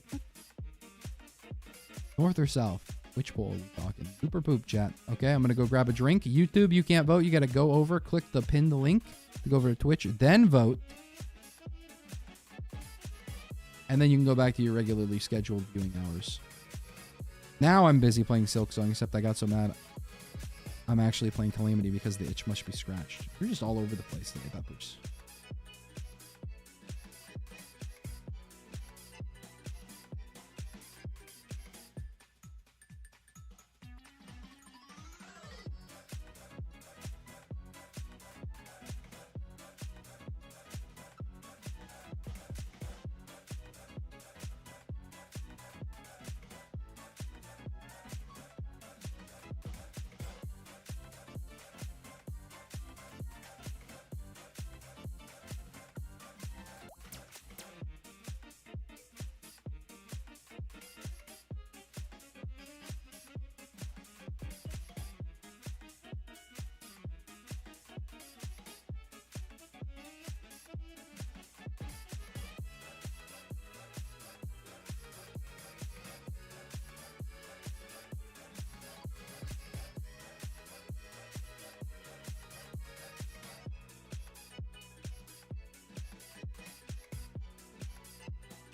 North or south? Which poll are we talking? Super poop, chat. Okay, I'm going to go grab a drink. YouTube, you can't vote. You got to go over, click the pinned link to go over to Twitch, then vote. And then you can go back to your regularly scheduled viewing hours. Now I'm busy playing Silksong, except I got so mad. I'm actually playing Calamity because the itch must be scratched. You're just all over the place today, Peppers.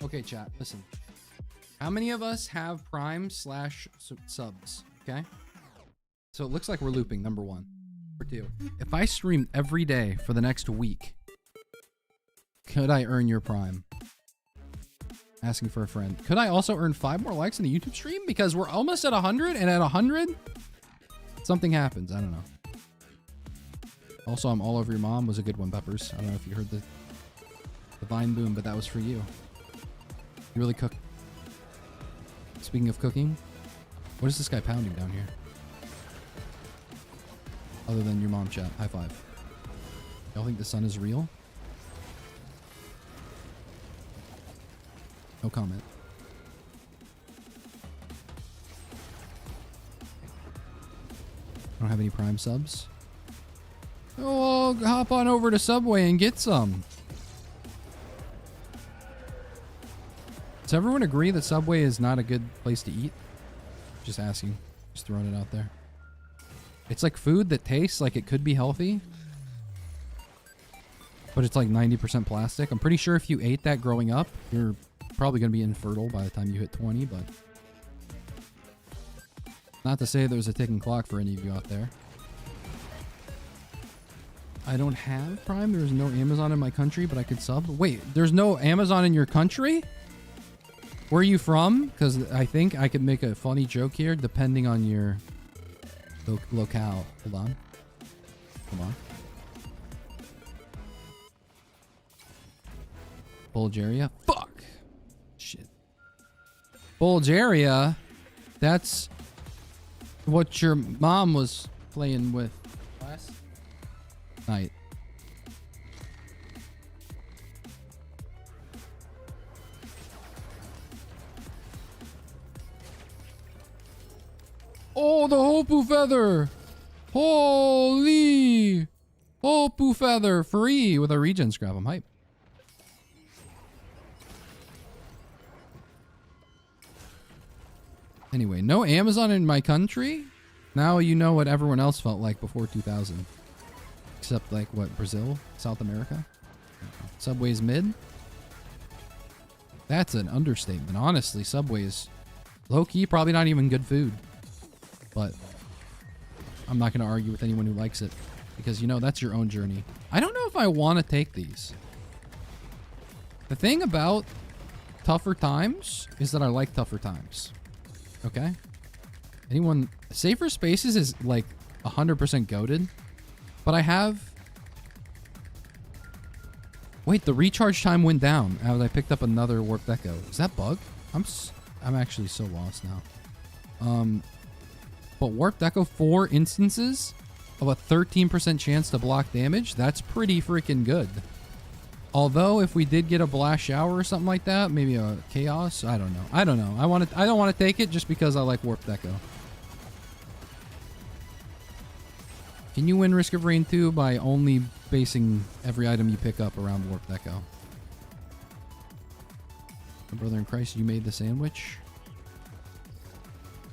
Okay, chat, listen. How many of us have Prime / subs? Okay. So it looks like we're looping, number one. Number two. If I stream every day for the next week, could I earn your Prime? Asking for a friend. Could I also earn 5 more likes in the YouTube stream? Because we're almost at 100, and at 100, something happens. I don't know. Also, I'm all over your mom was a good one, Peppers. I don't know if you heard the Vine boom, but that was for you. You really cook. Speaking of cooking, what is this guy pounding down here? Other than your mom, chat. High five. Y'all think the sun is real? No comment. I don't have any Prime subs. Oh, I'll hop on over to Subway and get some. Does everyone agree that Subway is not a good place to eat? Just asking. Just throwing it out there. It's like food that tastes like it could be healthy, but it's like 90% plastic. I'm pretty sure if you ate that growing up, you're probably going to be infertile by the time you hit 20, but not to say there's a ticking clock for any of you out there. I don't have Prime. There's no Amazon in my country, but I could sub. Wait, there's no Amazon in your country? Where are you from? Because I think I could make a funny joke here depending on your locale. Hold on. Hold on. Bulgaria? Fuck! Shit. Bulgaria? That's what your mom was playing with last night. Oh, the Hopu feather! Holy! Hopu feather free with a regen scrap. I'm hype. Anyway, no Amazon in my country? Now you know what everyone else felt like before 2000. Except like what, Brazil? South America? Subway's mid? That's an understatement. Honestly, Subway is low-key probably not even good food. But I'm not going to argue with anyone who likes it. Because, you know, that's your own journey. I don't know if I want to take these. The thing about tougher times is that I like tougher times. Okay? Anyone... Safer Spaces is like 100% goated. But I have... Wait, the recharge time went down as I picked up another Warped Echo. Is that bug? I'm actually so lost now. But Warped Echo 4 instances of a 13% chance to block damage, that's pretty freaking good. Although if we did get a blast shower or something like that, maybe a chaos, I don't know. I don't know. I don't want to take it just because I like Warped Echo. Can you win Risk of Rain 2 by only basing every item you pick up around Warped Echo? My brother in Christ, you made the sandwich?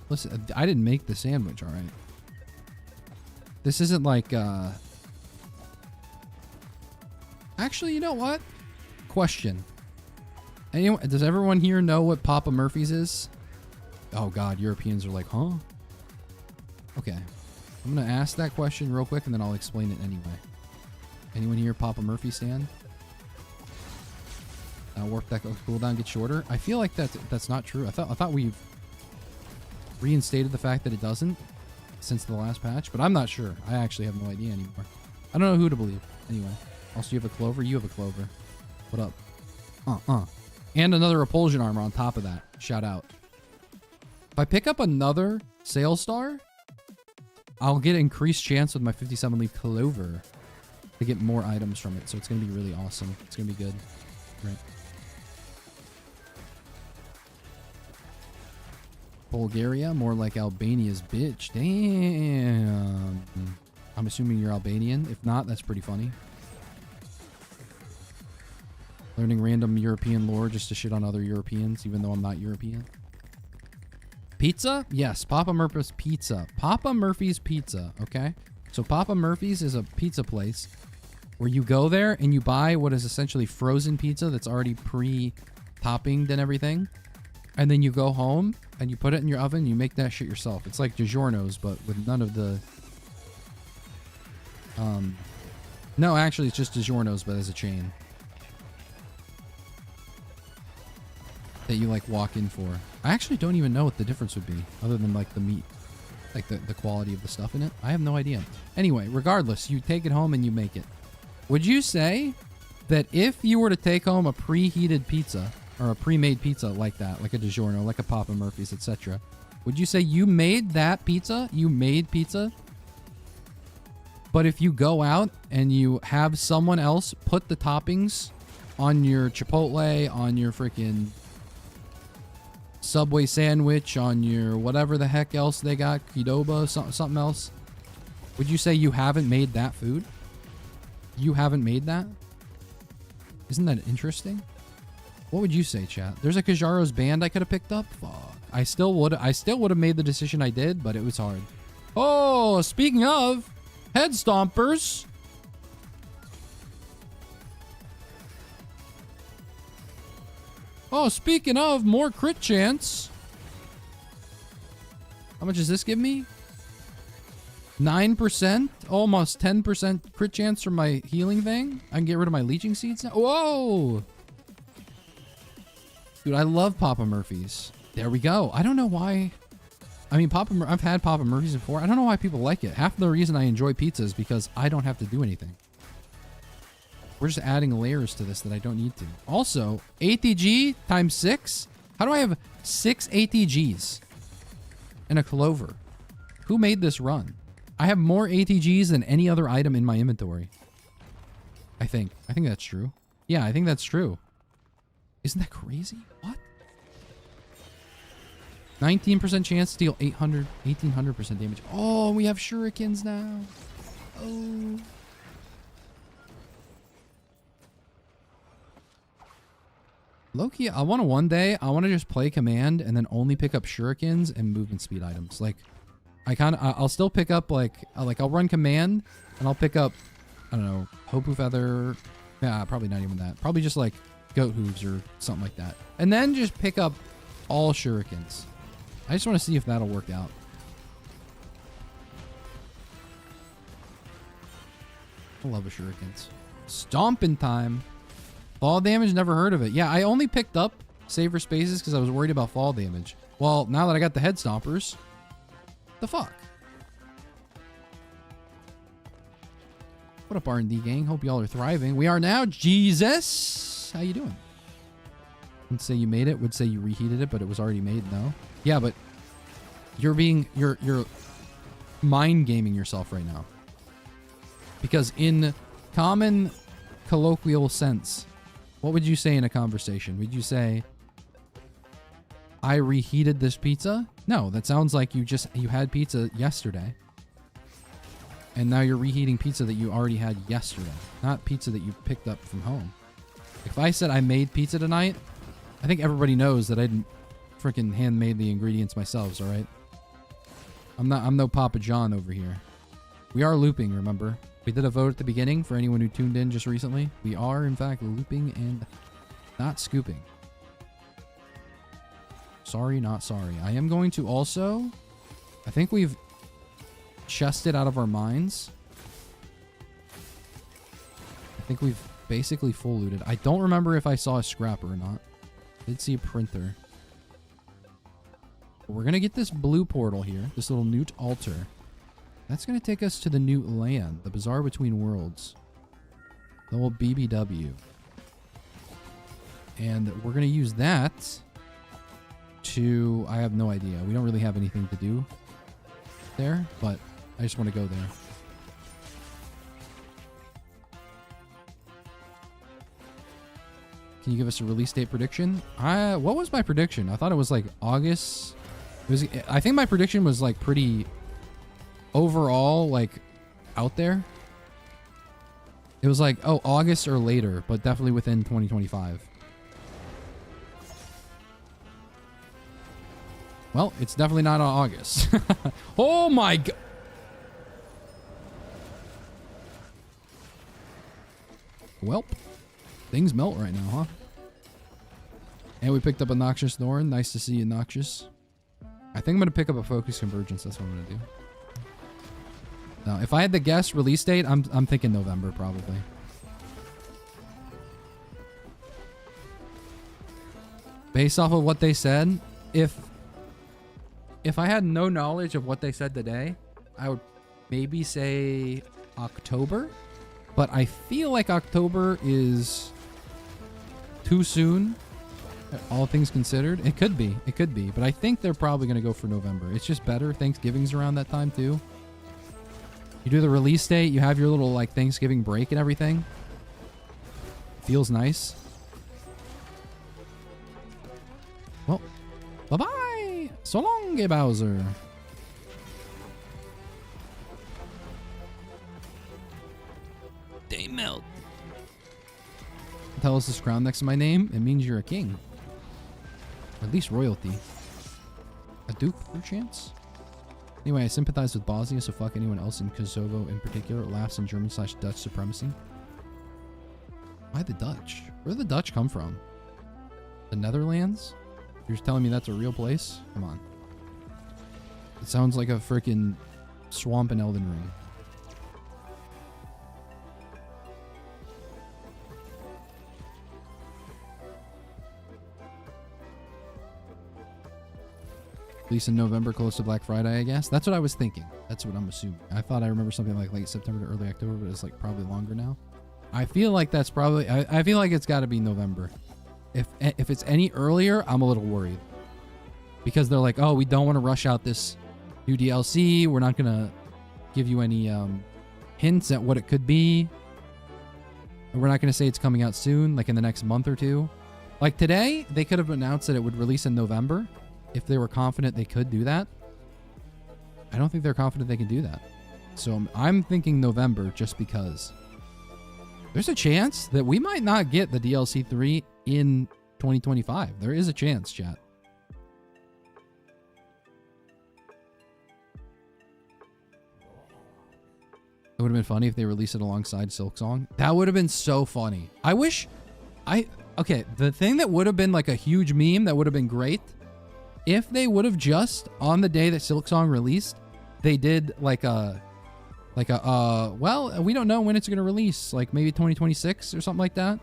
Listen, I didn't make the sandwich, alright? This isn't like, Actually, you know what? Question. Anyone, does everyone here know what Papa Murphy's is? Oh god, Europeans are like, huh? Okay. I'm gonna ask that question real quick and then I'll explain it anyway. Anyone here Papa Murphy stand? Warp that cooldown gets shorter. I feel like that's not true. I thought we've reinstated the fact that it doesn't since the last patch, but I'm not sure. I actually have no idea anymore. I don't know who to believe. Anyway. Also, you have a Clover. You have a Clover. What up? And another Repulsion Armor on top of that. Shout out. If I pick up another Sales Star, I'll get increased chance with my 57 leaf Clover to get more items from it. So it's going to be really awesome. It's going to be good. Right. Bulgaria, more like Albania's bitch. Damn. I'm assuming you're Albanian. If not, that's pretty funny. Learning random European lore just to shit on other Europeans, even though I'm not European. Pizza? Yes, Papa Murphy's Pizza. Papa Murphy's Pizza, okay? So Papa Murphy's is a pizza place where you go there and you buy what is essentially frozen pizza that's already pre-toppinged and everything. And then you go home and you put it in your oven and you make that shit yourself. It's like DiGiorno's, but with none of the... No, actually, it's just DiGiorno's, but as a chain. That you like walk in for. I actually don't even know what the difference would be other than like the meat, like the quality of the stuff in it. I have no idea. Anyway, regardless, you take it home and you make it. Would you say that if you were to take home a preheated pizza or a pre-made pizza like that, like a DiGiorno, like a Papa Murphy's, etc., would you say you made that pizza? You made pizza? But if you go out and you have someone else put the toppings on your Chipotle, on your freaking Subway sandwich, on your whatever the heck else they got, Qdoba, something else, would you say you haven't made that food? You haven't made that? Isn't that interesting? What would you say, chat? There's a Kajaro's band I could have picked up. Fuck. I still would have made the decision I did, but it was hard. Oh, speaking of head stompers. Oh, speaking of more crit chance. How much does this give me? 9%? Almost 10% crit chance from my healing thing? I can get rid of my leeching seeds now? Whoa! Dude, I love Papa Murphy's. There we go. I don't know why. I mean, I've had Papa Murphy's before. I don't know why people like it. Half the reason I enjoy pizza is because I don't have to do anything. We're just adding layers to this that I don't need to. Also, ATG times 6? How do I have 6 ATGs and a clover? Who made this run? I have more ATGs than any other item in my inventory. I think that's true. Yeah, I think that's true. Isn't that crazy? What? 19% chance to deal 1800% damage. Oh, we have shurikens now. Oh. Low-key, I want to one day, I want to just play command and then only pick up shurikens and movement speed items. Like, I'll still pick up, like I'll run command and I'll pick up, I don't know, Hopu Feather. Yeah, probably not even that. Probably just like goat hooves or something like that. And then just pick up all shurikens. I just want to see if that'll work out. I love the shurikens. Stomping time. Fall damage, never heard of it. Yeah, I only picked up Saver Spaces because I was worried about fall damage. Well, now that I got the head stompers, the fuck? What up, R&D gang? Hope y'all are thriving. We are now. Jesus! How you doing? Would say you made it. Would say you reheated it, but it was already made. No. Yeah, but you're mind gaming yourself right now. Because in common colloquial sense, what would you say in a conversation? Would you say, I reheated this pizza? No, that sounds like you had pizza yesterday. And now you're reheating pizza that you already had yesterday. Not pizza that you picked up from home. If I said I made pizza tonight, I think everybody knows that I didn't freaking handmade the ingredients myself, alright? I'm no Papa John over here. We are looping, remember? We did a vote at the beginning for anyone who tuned in just recently. We are, in fact, looping and not scooping. Sorry, not sorry. I am going to also... I think we've chested out of our minds. I think we've basically full looted. I don't remember if I saw a scrapper or not. I did see a printer. But we're going to get this blue portal here. This little Newt altar. That's going to take us to the Newt land. The Bazaar Between Worlds. The old BBW. And we're going to use that to... I have no idea. We don't really have anything to do there, but I just want to go there. Can you give us a release date prediction? What was my prediction? I thought it was like August. I think my prediction was like pretty overall, like out there. It was like, oh, August or later, but definitely within 2025. Well, it's definitely not on August. Oh my god. Welp. Things melt right now, huh? And we picked up a Noxious Thorn. Nice to see you, Noxious. I think I'm going to pick up a Focus Convergence. That's what I'm going to do. Now, if I had to guess release date, I'm thinking November, probably. Based off of what they said, if I had no knowledge of what they said today, I would maybe say October. But I feel like October is too soon, all things considered. It could be. It could be. But I think they're probably going to go for November. It's just better. Thanksgiving's around that time, too. You do the release date. You have your little, like, Thanksgiving break and everything. Feels nice. Well, bye-bye. So long, Bowser. They melt. Tell us this crown next to my name. It means you're a king. Or at least royalty. A duke, perchance? Anyway, I sympathize with Bosnia, so fuck anyone else in Kosovo in particular. It laughs in German/Dutch supremacy. Why the Dutch? Where did the Dutch come from? The Netherlands? You're telling me that's a real place? Come on. It sounds like a freaking swamp in Elden Ring. At least in November, close to Black Friday, I guess. That's what I was thinking. That's what I'm assuming. I thought I remember something like late September to early October, but it's like probably longer now. I feel like that's probably... I feel like it's got to be November. If it's any earlier, I'm a little worried. Because they're like, oh, we don't want to rush out this new DLC. We're not going to give you any hints at what it could be. And we're not going to say it's coming out soon, like in the next month or two. Like today, they could have announced that it would release in November if they were confident they could do that. I don't think they're confident they can do that. So I'm thinking November just because. There's a chance that we might not get the DLC 3 in 2025. There is a chance, chat. It would have been funny if they released it alongside Silksong. That would have been so funny. I wish... Okay, the thing that would have been like a huge meme that would have been great, if they would have just, on the day that Silksong released, they did like a... well, we don't know when it's going to release. Like maybe 2026 or something like that.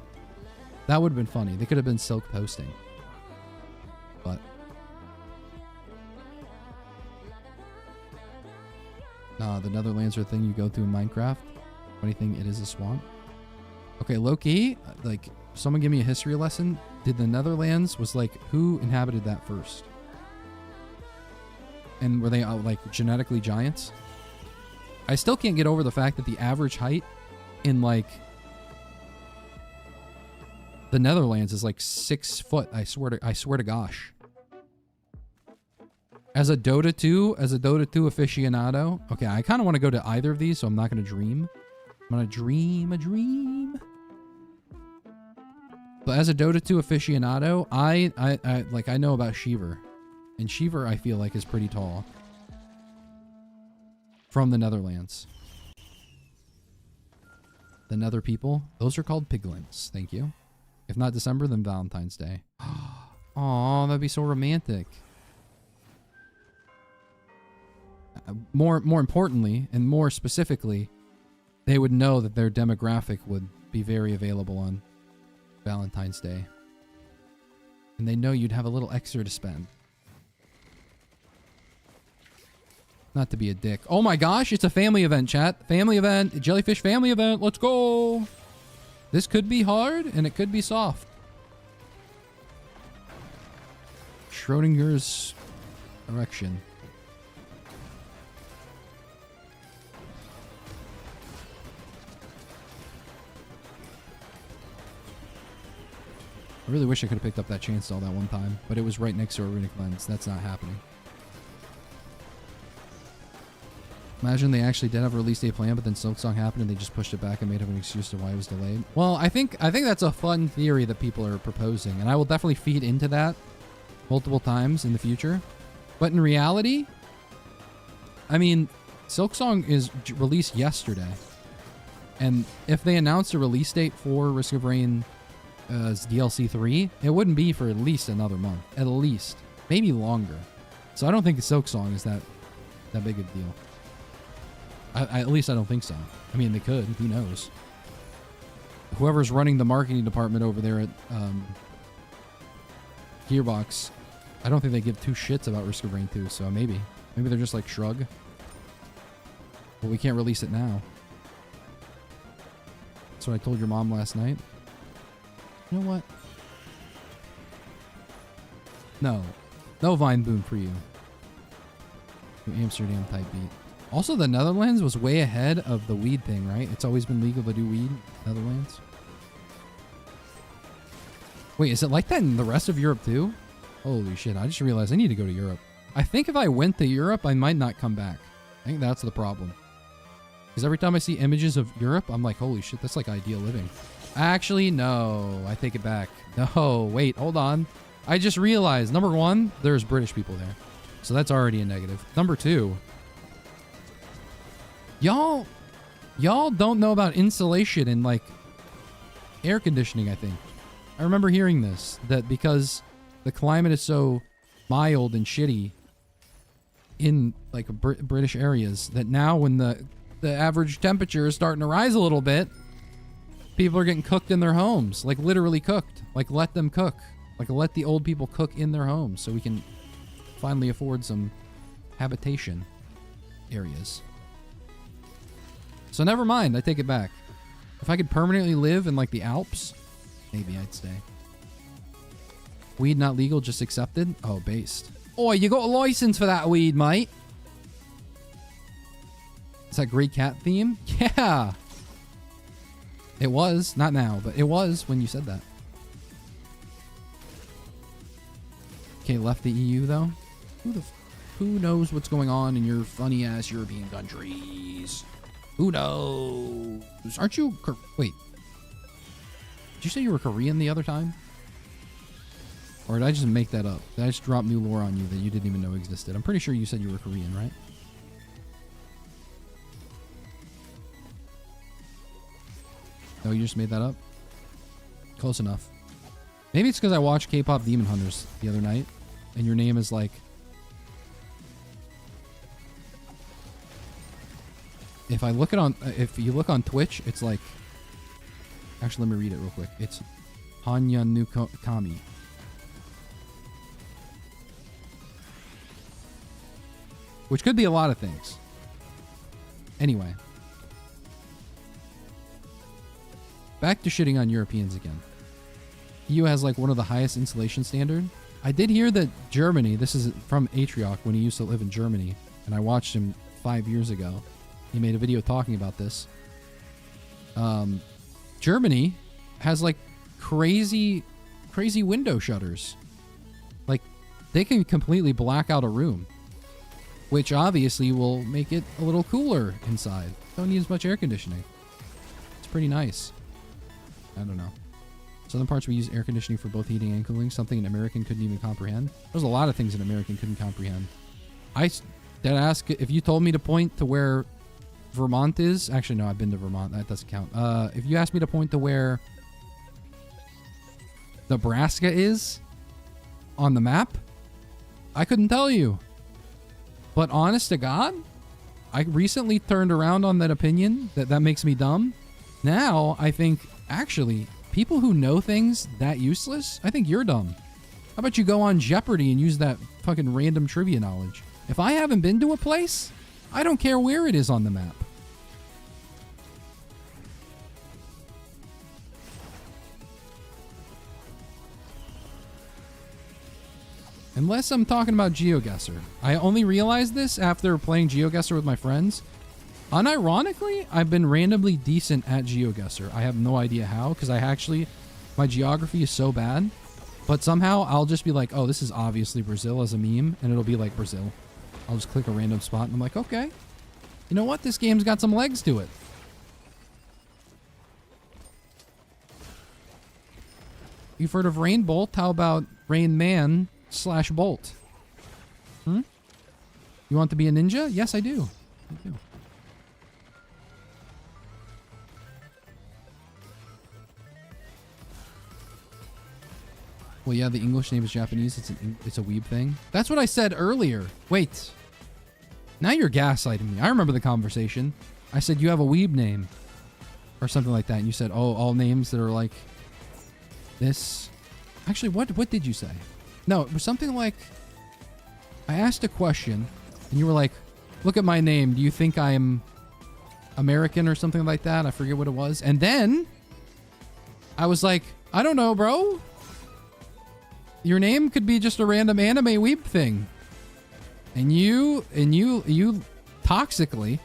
That would have been funny. They could have been Silk posting. But... Nah, the Netherlands are a thing you go through in Minecraft. Funny thing, it is a swamp. Okay, low-key, like, someone give me a history lesson. Did the Netherlands, was like, who inhabited that first? And were they, like, genetically giants? I still can't get over the fact that the average height in, like, the Netherlands is, like, 6 foot. I swear to gosh. As a Dota 2 aficionado. Okay, I kind of want to go to either of these, so I'm not going to dream. I'm going to dream a dream. But as a Dota 2 aficionado, I know about Shiver. And Shiver, I feel like, is pretty tall. From the Netherlands. The Nether people. Those are called piglins. Thank you. If not December, then Valentine's Day. Aw, that'd be so romantic. More importantly, and more specifically, they would know that their demographic would be very available on Valentine's Day. And they know you'd have a little extra to spend. Not to be a dick. Oh my gosh, it's a family event, chat. Family event. Jellyfish family event. Let's go. This could be hard, and it could be soft. Schrodinger's erection. I really wish I could have picked up that chainsaw that one time, but it was right next to a runic lens. That's not happening. Imagine they actually did have a release date plan, but then Silksong happened and they just pushed it back and made up an excuse to why it was delayed. Well, I think that's a fun theory that people are proposing, and I will definitely feed into that multiple times in the future. But in reality, I mean, Silksong is released yesterday, and if they announced a release date for Risk of Rain DLC 3, it wouldn't be for at least another month. At least. Maybe longer. So I don't think the Silksong is that big of a deal. At least I don't think so. I mean, they could. Who knows? Whoever's running the marketing department over there at Gearbox, I don't think they give two shits about Risk of Rain 2, so maybe. Maybe they're just like, shrug. But we can't release it now. That's what I told your mom last night. You know what? No. No Vine Boom for you. New Amsterdam type beat. Also, the Netherlands was way ahead of the weed thing, right? It's always been legal to do weed, Netherlands. Wait, is it like that in the rest of Europe too? Holy shit, I just realized I need to go to Europe. I think if I went to Europe, I might not come back. I think that's the problem. Because every time I see images of Europe, I'm like, holy shit, that's like ideal living. Actually, no. I take it back. No, wait, hold on. I just realized, number one, there's British people there. So that's already a negative. Number two, y'all don't know about insulation and, like, air conditioning, I think. I remember hearing this, that because the climate is so mild and shitty in like British areas, that now when the average temperature is starting to rise a little bit, people are getting cooked in their homes, like literally cooked. Like let them cook. Like let the old people cook in their homes so we can finally afford some habitation areas. So never mind, I take it back. If I could permanently live in like the Alps, maybe I'd stay. Weed not legal, just accepted? Oh, based. Oh, you got a license for that weed, mate. Is that Great Cat theme? Yeah. It was. Not now, but it was when you said that. Okay, left the EU, though. Who knows what's going on in your funny-ass European countries? Who knows? Aren't you... Wait. Did you say you were Korean the other time? Or did I just make that up? Did I just drop new lore on you that you didn't even know existed? I'm pretty sure you said you were Korean, right? No, you just made that up? Close enough. Maybe it's because I watched K-pop Demon Hunters the other night, and your name is like... If you look on Twitch, it's like... Actually, let me read it real quick. It's Hanya Nukami. Which could be a lot of things. Anyway. Back to shitting on Europeans again. EU has like one of the highest insulation standard. I did hear that Germany, this is from Atrioc when he used to live in Germany, and I watched him 5 years ago. He made a video talking about this. Germany has like crazy window shutters. Like they can completely black out a room, which obviously will make it a little cooler inside. Don't need as much air conditioning. It's pretty nice. I don't know. Southern parts we use air conditioning for both heating and cooling, something an American couldn't even comprehend. There's a lot of things an American couldn't comprehend. Did ask if you told me to point to where Vermont is. Actually, no, I've been to Vermont. That doesn't count. If you asked me to point to where Nebraska is on the map, I couldn't tell you. But honest to God, I recently turned around on that opinion that makes me dumb. Now, I think, actually, people who know things that useless, I think you're dumb. How about you go on Jeopardy and use that fucking random trivia knowledge? If I haven't been to a place, I don't care where it is on the map. Unless I'm talking about GeoGuessr. I only realized this after playing GeoGuessr with my friends. Unironically, I've been randomly decent at GeoGuessr. I have no idea how, because my geography is so bad. But somehow I'll just be like, oh, this is obviously Brazil as a meme, and it'll be like Brazil. I'll just click a random spot, and I'm like, okay. You know what? This game's got some legs to it. You've heard of Rain Bolt? How about Rain Man / Bolt? You want to be a ninja? Yes, I do. I do. Well, yeah, the English name is Japanese. It's a weeb thing. That's what I said earlier. Wait. Now you're gaslighting me. I remember the conversation. I said you have a weeb name. Or something like that. And you said, oh, all names that are like this. Actually, what did you say? No, it was something like, I asked a question, and you were like, look at my name. Do you think I'm American or something like that? I forget what it was. And then I was like, I don't know, bro. Your name could be just a random anime weeb thing. And you toxically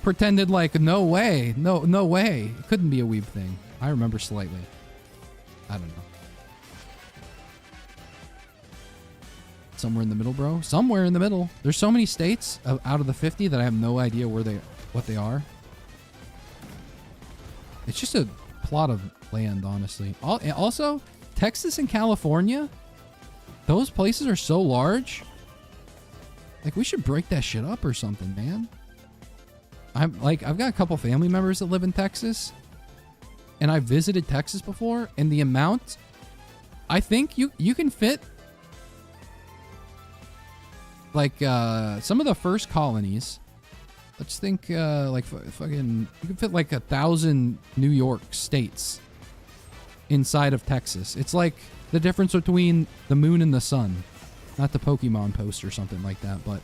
pretended like, no way. No way. It couldn't be a weeb thing. I remember slightly. I don't know. Somewhere in the middle, bro. Somewhere in the middle. There's so many states out of the 50 that I have no idea what they are. It's just a plot of land, honestly. Also, Texas and California, those places are so large. Like, we should break that shit up or something, man. I've got a couple family members that live in Texas. and I visited Texas before, and the amount, I think you can fit like some of the first colonies. Let's think like fucking, you can fit like 1,000 New York states inside of Texas. It's like the difference between the moon and the sun. Not the Pokemon post or something like that, but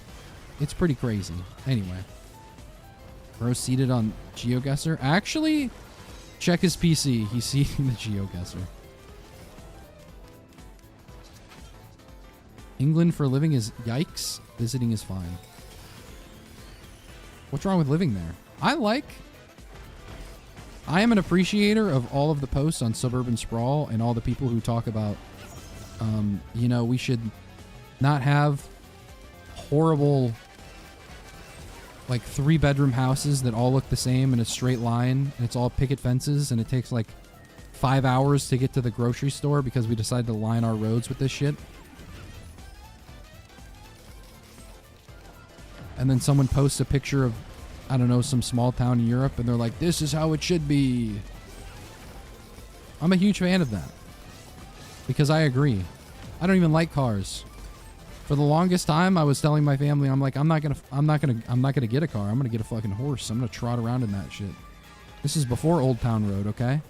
it's pretty crazy. Anyway. Bro seated on GeoGuessr. Actually, check his PC. He's seating the GeoGuessr. England for living is yikes. Visiting is fine. What's wrong with living there? I am an appreciator of all of the posts on Suburban Sprawl and all the people who talk about, you know, we should not have horrible, like 3-bedroom houses that all look the same in a straight line, and it's all picket fences, and it takes like 5 hours to get to the grocery store because we decided to line our roads with this shit. And then someone posts a picture of, I don't know, some small town in Europe, and they're like, this is how it should be. I'm a huge fan of that. Because I agree. I don't even like cars. For the longest time, I was telling my family, I'm like, I'm not gonna get a car. I'm gonna get a fucking horse. I'm gonna trot around in that shit. This is before Old Town Road, okay?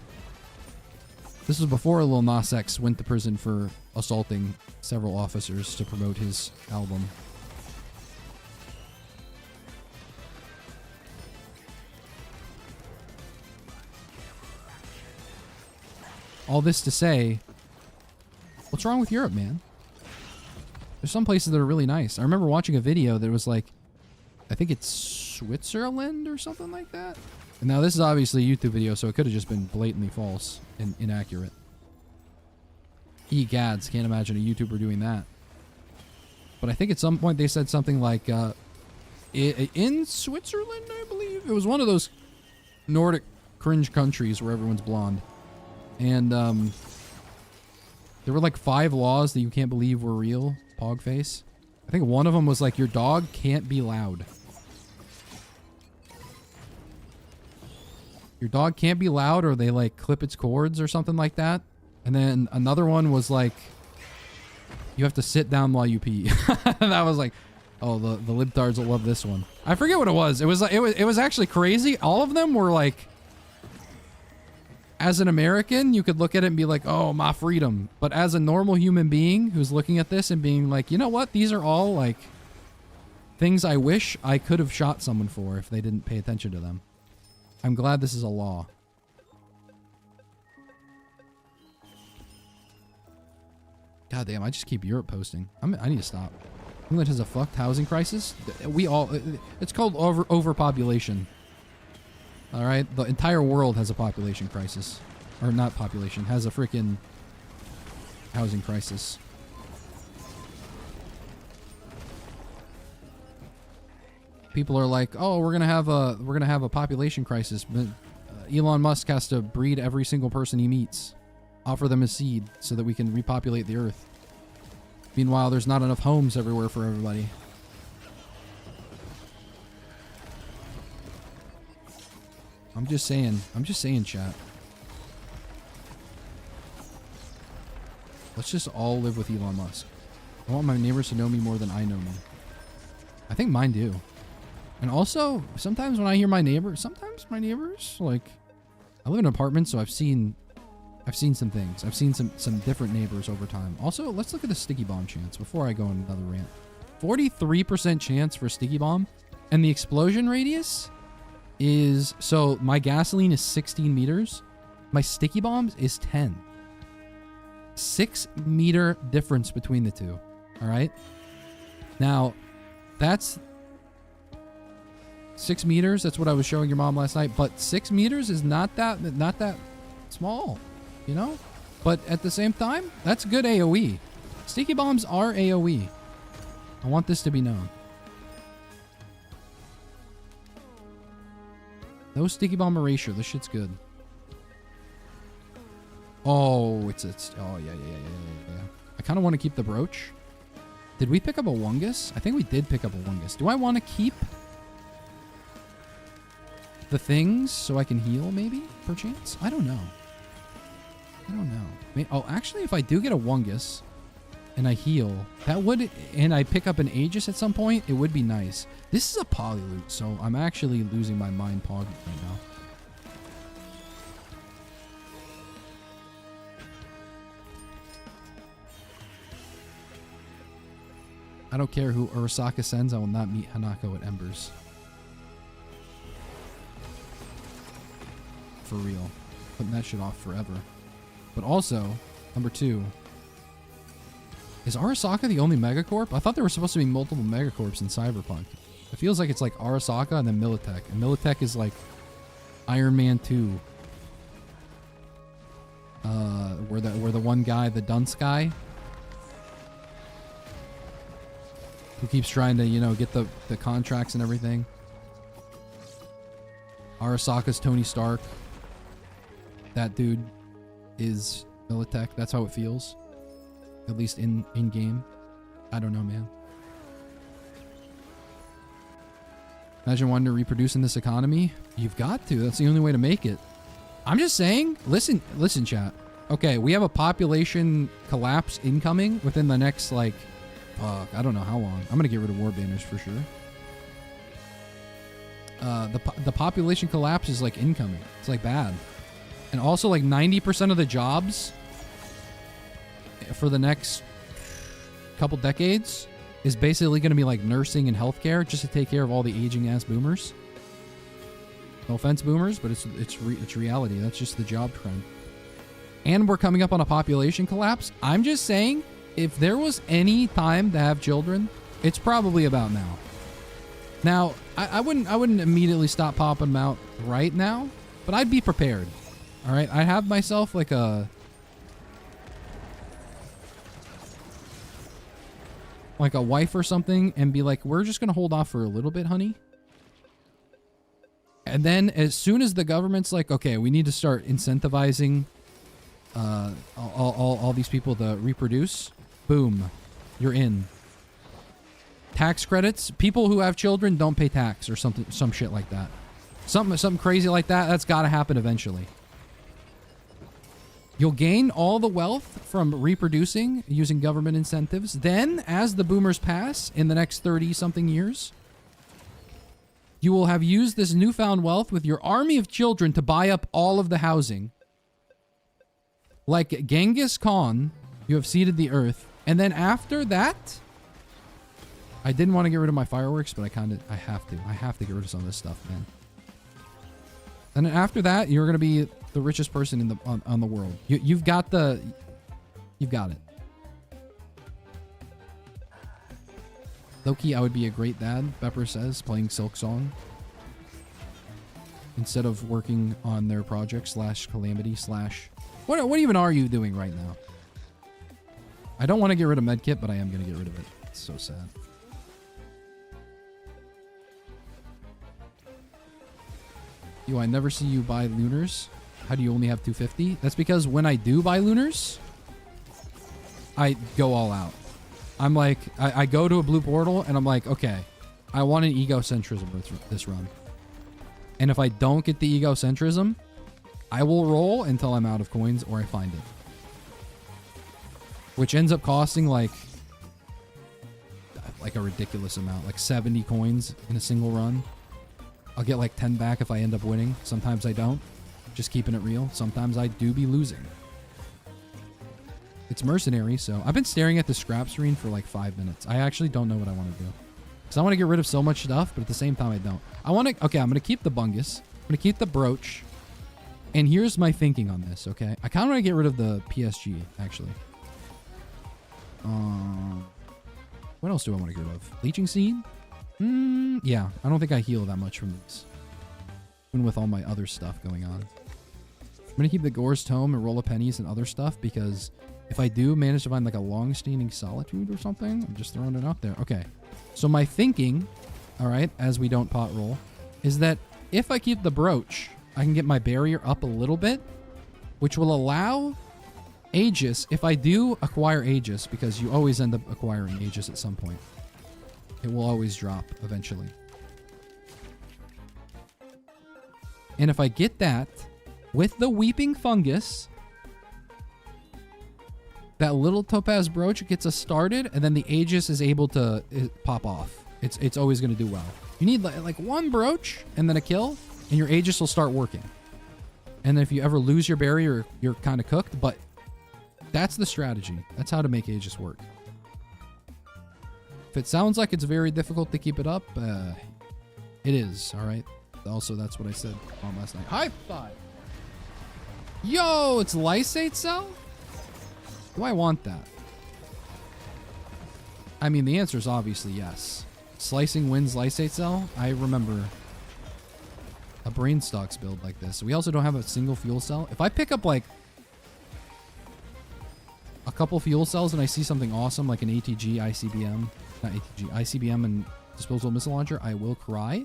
This is before Lil Nas X went to prison for assaulting several officers to promote his album. All this to say, what's wrong with Europe, man? There's some places that are really nice. I remember watching a video that was like, I think it's Switzerland or something like that. And now this is obviously a YouTube video, so it could have just been blatantly false and inaccurate. Egads, can't imagine a YouTuber doing that. But I think at some point they said something like, in Switzerland, I believe? It was one of those Nordic cringe countries where everyone's blonde. And there were like 5 laws that you can't believe were real. Pogface. I think one of them was like, your dog can't be loud. Your dog can't be loud, or they like clip its cords or something like that. And then another one was like, you have to sit down while you pee. And I was like, oh, the libtards will love this one. I forget what it was. It was like, it was actually crazy. All of them were like, as an American, you could look at it and be like, oh, my freedom. But as a normal human being who's looking at this and being like, you know what? These are all like things I wish I could have shot someone for if they didn't pay attention to them. I'm glad this is a law. God damn, I just keep Europe posting. I need to stop. England has a fucked housing crisis. It's called overpopulation. All right, the entire world has a population crisis, or not population, has a freaking housing crisis. People are like, "Oh, we're gonna have a population crisis," but Elon Musk has to breed every single person he meets, offer them a seed so that we can repopulate the Earth. Meanwhile, there's not enough homes everywhere for everybody. I'm just saying, chat. Let's just all live with Elon Musk. I want my neighbors to know me more than I know me. I think mine do. And also, sometimes when I hear my neighbors, like, I live in an apartment, so I've seen some things. I've seen some different neighbors over time. Also, let's look at the sticky bomb chance before I go on another rant. 43% chance for sticky bomb, and the explosion radius is, so my gasoline is 16 meters. My sticky bombs is 10. 6 meter difference between the two. All right. Now, that's 6 meters. That's what I was showing your mom last night. But 6 meters is not that small, you know. But at the same time, that's good AOE. Sticky bombs are AOE. I want this to be known. No sticky bomb erasure. This shit's good. Oh, it's oh yeah. I kind of want to keep the brooch. Did we pick up a Wungus? I think we did pick up a Wungus. Do I want to keep the things so I can heal, maybe? Perchance? I don't know. I don't know. Oh, actually, if I do get a Wungus and I heal, that would... And I pick up an Aegis at some point, it would be nice. This is a Polyloot, so I'm actually losing my mind pog right now. I don't care who Urasaka sends, I will not meet Hanako at Embers. For real. Putting that shit off forever. But also, number 2. Is Arasaka the only Megacorp? I thought there were supposed to be multiple Megacorps in Cyberpunk. It feels like it's like Arasaka and then Militech. And Militech is like Iron Man 2. Where the one guy, the dunce guy, who keeps trying to, you know, get the contracts and everything. Arasaka's Tony Stark. That dude is Militech. That's how it feels. At least in game. I don't know, man. Imagine wanting to reproduce in this economy. You've got to. That's the only way to make it. I'm just saying. Listen, chat. Okay, we have a population collapse incoming within the next, like, fuck, I don't know how long. I'm gonna get rid of war banners for sure. The population collapse is like incoming. It's like bad. And also like 90% of the jobs for the next couple decades is basically going to be like nursing and healthcare just to take care of all the aging ass boomers. No offense, boomers, but it's reality. That's just the job trend. And we're coming up on a population collapse. I'm just saying, if there was any time to have children, it's probably about now. Now, I wouldn't immediately stop popping them out right now, but I'd be prepared. All right, I have myself like a wife or something and be like, we're just going to hold off for a little bit, honey. And then as soon as the government's like, okay, we need to start incentivizing all these people to reproduce, boom, you're in. Tax credits, people who have children don't pay tax or something, some shit like that. Something crazy like that, that's got to happen eventually. You'll gain all the wealth from reproducing using government incentives. Then, as the boomers pass in the next 30-something years, you will have used this newfound wealth with your army of children to buy up all of the housing. Like Genghis Khan, you have seeded the earth. And then after that, I didn't want to get rid of my fireworks, but I have to. I have to get rid of some of this stuff, man. And then after that, you're going to be the richest person in on the world. You've got it. Low-key, I would be a great dad, Pepper says, playing Silksong. Instead of working on their project / calamity / What even are you doing right now? I don't want to get rid of medkit, but I am going to get rid of it. It's so sad. Yo, I never see you buy lunars. How do you only have 250? That's because when I do buy lunars, I go all out. I'm like, I go to a blue portal and I'm like, okay, I want an egocentrism with this run. And if I don't get the egocentrism, I will roll until I'm out of coins or I find it. Which ends up costing like a ridiculous amount, like 70 coins in a single run. I'll get like 10 back if I end up winning. Sometimes I don't. Just keeping it real. Sometimes I do be losing. It's mercenary, so I've been staring at the scrap screen for like 5 minutes. I actually don't know what I want to do. Because I want to get rid of so much stuff, but at the same time I don't. I want to... Okay, I'm going to keep the bungus. I'm going to keep the brooch. And here's my thinking on this, okay? I kind of want to get rid of the PSG, actually. What else do I want to get rid of? Leeching Seed? Yeah, I don't think I heal that much from this. Even with all my other stuff going on. I'm going to keep the Gore's Tome and Roll of Pennies and other stuff because if I do manage to find like a long-standing solitude or something, I'm just throwing it out there. Okay, so my thinking, all right, as we don't pot roll, is that if I keep the brooch, I can get my barrier up a little bit, which will allow Aegis, if I do acquire Aegis, because you always end up acquiring Aegis at some point. It will always drop eventually. And if I get that with the weeping fungus, that little topaz brooch gets us started, and then the Aegis is able to pop off. It's always going to do well. You need like one brooch and then a kill, and your Aegis will start working. And then if you ever lose your barrier, you're kind of cooked, but that's the strategy. That's how to make Aegis work. If it sounds like it's very difficult to keep it up, it is, all right? Also, that's what I said on last night. High five! Yo, it's Lysate Cell? Do I want that? I mean, the answer is obviously yes. Slicing wins Lysate Cell? I remember a Brainstocks build like this. We also don't have a single fuel cell. If I pick up like a couple fuel cells and I see something awesome like an ATG, ICBM, not ATG, ICBM and disposable missile launcher, I will cry.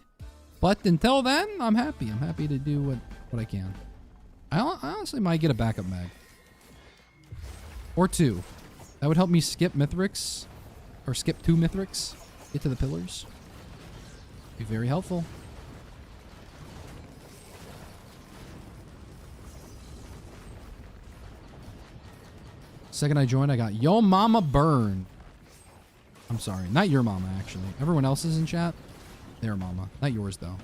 But until then, I'm happy. I'm happy to do what I can. I honestly might get a backup mag. Or two. That would help me skip Mithrix. Or skip 2 Mithrix. Get to the pillars. Be very helpful. Second I joined, I got Yo Mama Burn. I'm sorry. Not your mama, actually. Everyone else is in chat. Their mama. Not yours, though.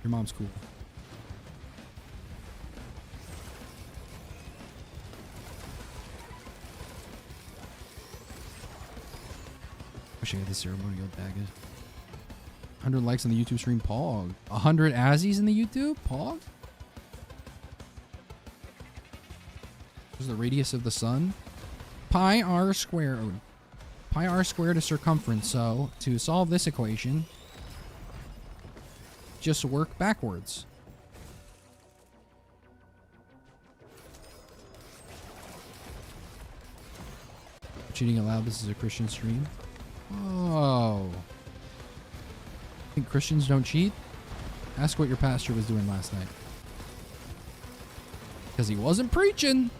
Your mom's cool. Wish I had the ceremonial dagger. 100 likes on the YouTube stream, Pog. 100 Azzies in the YouTube, Pog. There's the radius of the sun. Pi r squared. Pi r squared is circumference. So to solve this equation, just work backwards. Cheating aloud. This is a Christian stream. Oh. Think Christians don't cheat? Ask what your pastor was doing last night. Because he wasn't preaching.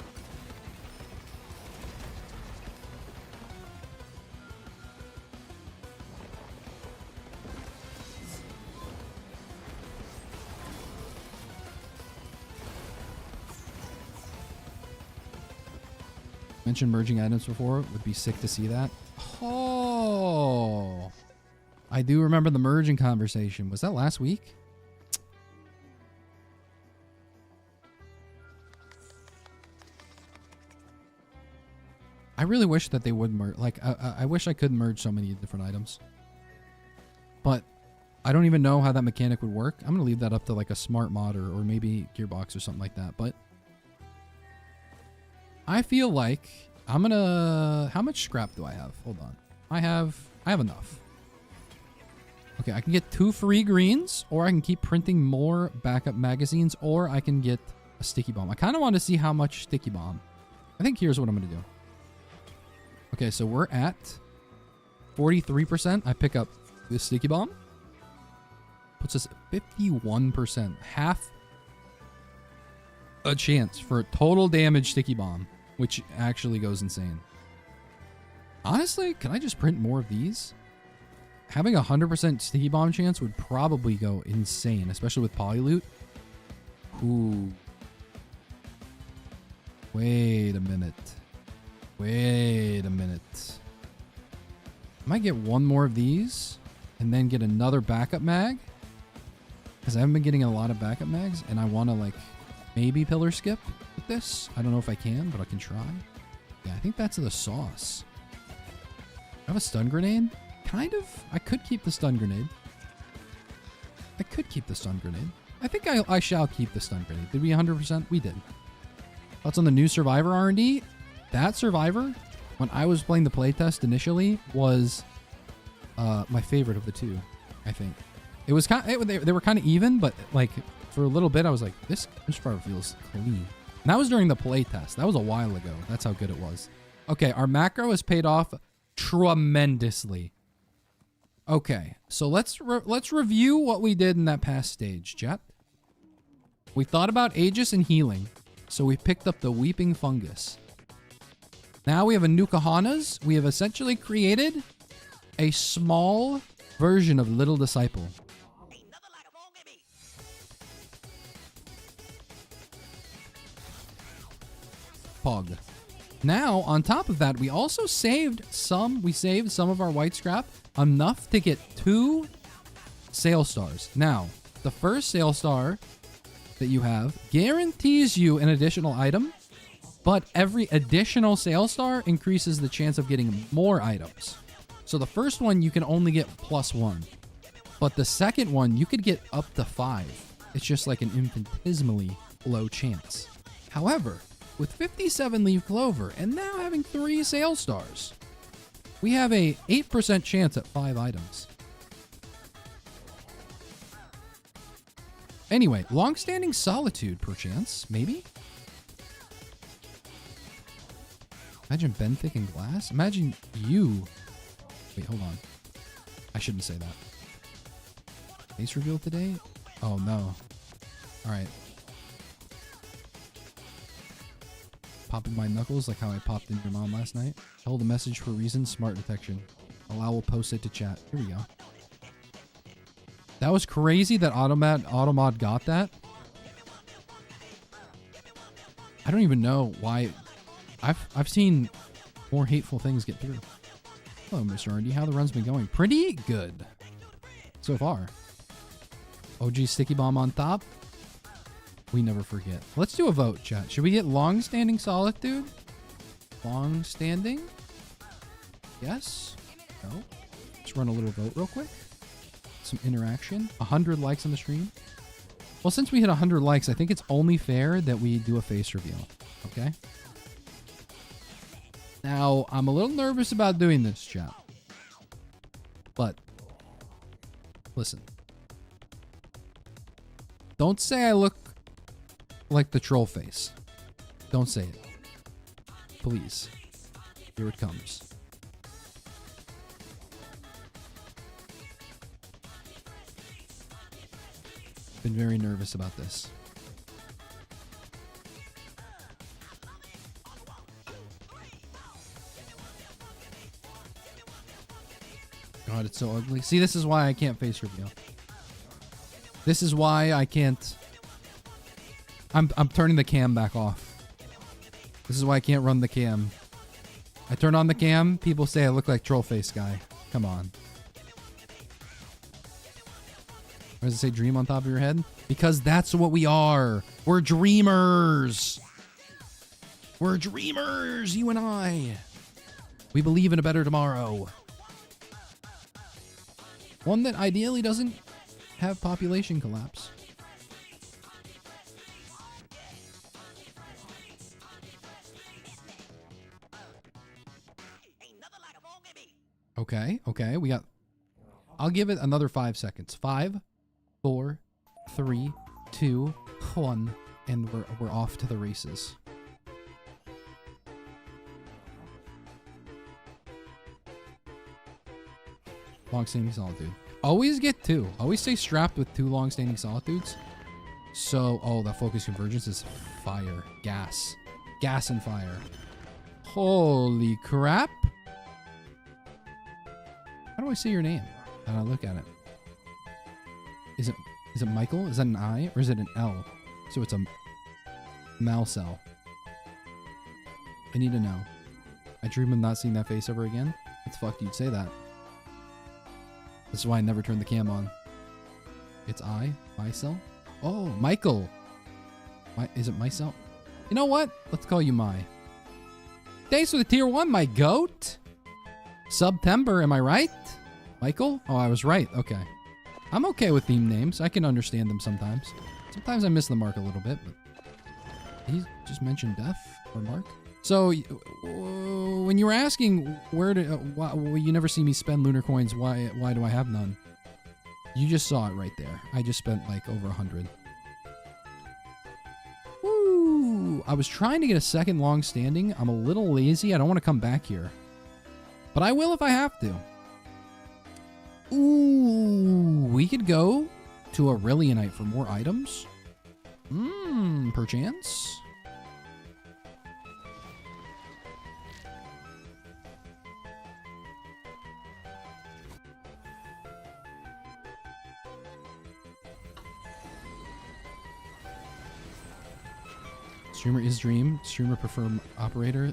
Mentioned merging items before. Would be sick to see that. Oh. I do remember the merging conversation. Was that last week? I really wish that they would merge. Like, I wish I could merge so many different items. But I don't even know how that mechanic would work. I'm going to leave that up to like a smart modder or maybe Gearbox or something like that. But I feel like I'm going to... How much scrap do I have? Hold on. I have enough. Okay, I can get 2 free greens, or I can keep printing more backup magazines, or I can get a sticky bomb. I kind of want to see how much sticky bomb. I think here's what I'm going to do. Okay, so we're at 43%. I pick up this sticky bomb. Puts us at 51%. Half a chance for a total damage sticky bomb, which actually goes insane. Honestly, can I just print more of these? Having a 100% sticky bomb chance would probably go insane, especially with Polyloot. Ooh. Wait a minute. Wait a minute. I might get one more of these and then get another backup mag. Because I haven't been getting a lot of backup mags and I want to like maybe pillar skip with this. I don't know if I can, but I can try. Yeah, I think that's the sauce. I have a stun grenade. Kind of. I could keep the stun grenade. I could keep the stun grenade. I think I shall keep the stun grenade. Did we 100%? We did. Thoughts on the new Survivor R&D? That Survivor, when I was playing the playtest initially, was my favorite of the two, I think. It was kind of, they were kind of even, but like for a little bit, I was like, this Survivor feels clean. And that was during the playtest. That was a while ago. That's how good it was. Okay, our macro has paid off tremendously. Okay, so let's review what we did in that past stage, chat. We thought about Aegis and healing, so we picked up the Weeping Fungus. Now we have a new Kahanas. We have essentially created a small version of Little Disciple. Pog. Now, on top of that, we also saved some of our white scrap, enough to get 2 sale stars. Now, the first sale star that you have guarantees you an additional item, but every additional sale star increases the chance of getting more items. So the first one, you can only get +1. But the second one, you could get up to 5. It's just like an infinitesimally low chance. However, with 57 leaf clover and now having 3 sale stars, we have a 8% chance at 5 items. Anyway, long-standing solitude, perchance, maybe? Imagine benthic and glass. Imagine you. Wait, hold on. I shouldn't say that. Face reveal today? Oh, no. All right. Popping my knuckles like how I popped in your mom last night. Held a message for reason, smart detection. Allow will post it to chat. Here we go. That was crazy that Automod got that. I don't even know why. I've seen more hateful things get through. Hello, Mr. R&D. How the run's been going? Pretty good so far. OG Sticky Bomb on top. We never forget. Let's do a vote, chat. Should we get long-standing solitude? Long-standing? Yes? No? Let's run a little vote real quick. Some interaction. 100 likes on the stream. Well, since we hit 100 likes, I think it's only fair that we do a face reveal. Okay? Now, I'm a little nervous about doing this, chat. But, listen. Don't say I look like the troll face. Don't say it. Please. Here it comes. Been very nervous about this. God, it's so ugly. See, this is why I can't face reveal. This is why I can't. I'm turning the cam back off. This is why I can't run the cam. I turn on the cam, people say I look like troll face guy. Come on. Why does it say dream on top of your head? Because that's what we are. We're dreamers. We're dreamers, you and I. We believe in a better tomorrow. One that ideally doesn't have population collapse. Okay, we got. I'll give it another 5 seconds. 5, 4, 3, 2, 1, and we're off to the races. Long-standing solitude. Always get 2. Always stay strapped with 2 long-standing solitudes. So, oh, that focus convergence is fire. Gas. Gas and fire. Holy crap. How do I say your name? How do I look at it? Is it Michael? Is that an I or is it an L? So it's a Malcel. I need to know. I dream of not seeing that face ever again. What the fuck you'd say that? This is why I never turn the cam on. It's Mycel? Oh, Michael. Is it Mycel? You know what? Let's call you My. Thanks for the tier 1, my goat. September, am I right? Michael? Oh, I was right. Okay. I'm okay with theme names. I can understand them sometimes. Sometimes I miss the mark a little bit, but he just mentioned death or mark. So, when you were asking where to, why you never see me spend lunar coins, why do I have none? You just saw it right there. I just spent like over 100. Woo! I was trying to get a second long standing. I'm a little lazy. I don't want to come back here. But I will if I have to. Ooh, we could go to Aurelianite for more items. Perchance. Streamer is dream. Streamer prefer operator.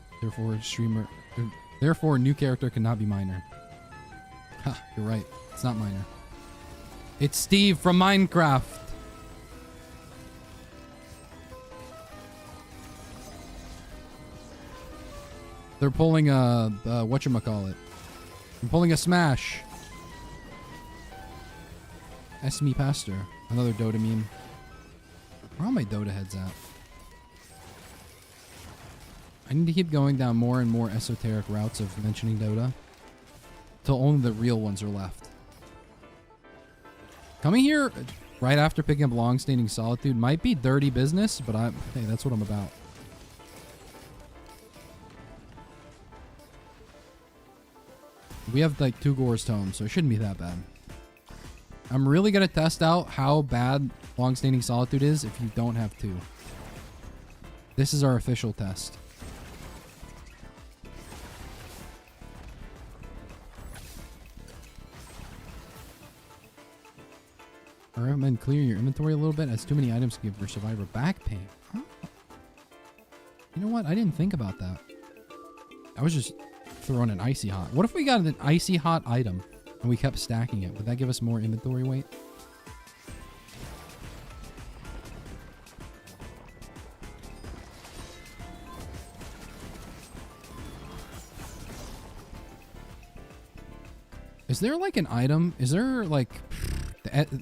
Therefore new character cannot be minor. Ha, you're right. It's not minor. It's Steve from Minecraft. They're pulling a whatchamacallit. I'm pulling a smash. Esme Pastor. Another Dota meme. Where are all my Dota heads at? I need to keep going down more and more esoteric routes of mentioning Dota. Till only the real ones are left. Coming here right after picking up Long-Standing Solitude might be dirty business, but hey, that's what I'm about. We have like 2 Gore's Tome, so it shouldn't be that bad. I'm really going to test out how bad Long-Standing Solitude is if you don't have 2. This is our official test. I recommend clearing your inventory a little bit, as too many items can give your survivor back pain. Huh? You know what? I didn't think about that. I was just throwing an icy hot. What if we got an icy hot item and we kept stacking it? Would that give us more inventory weight? Is there like an item? Is there like...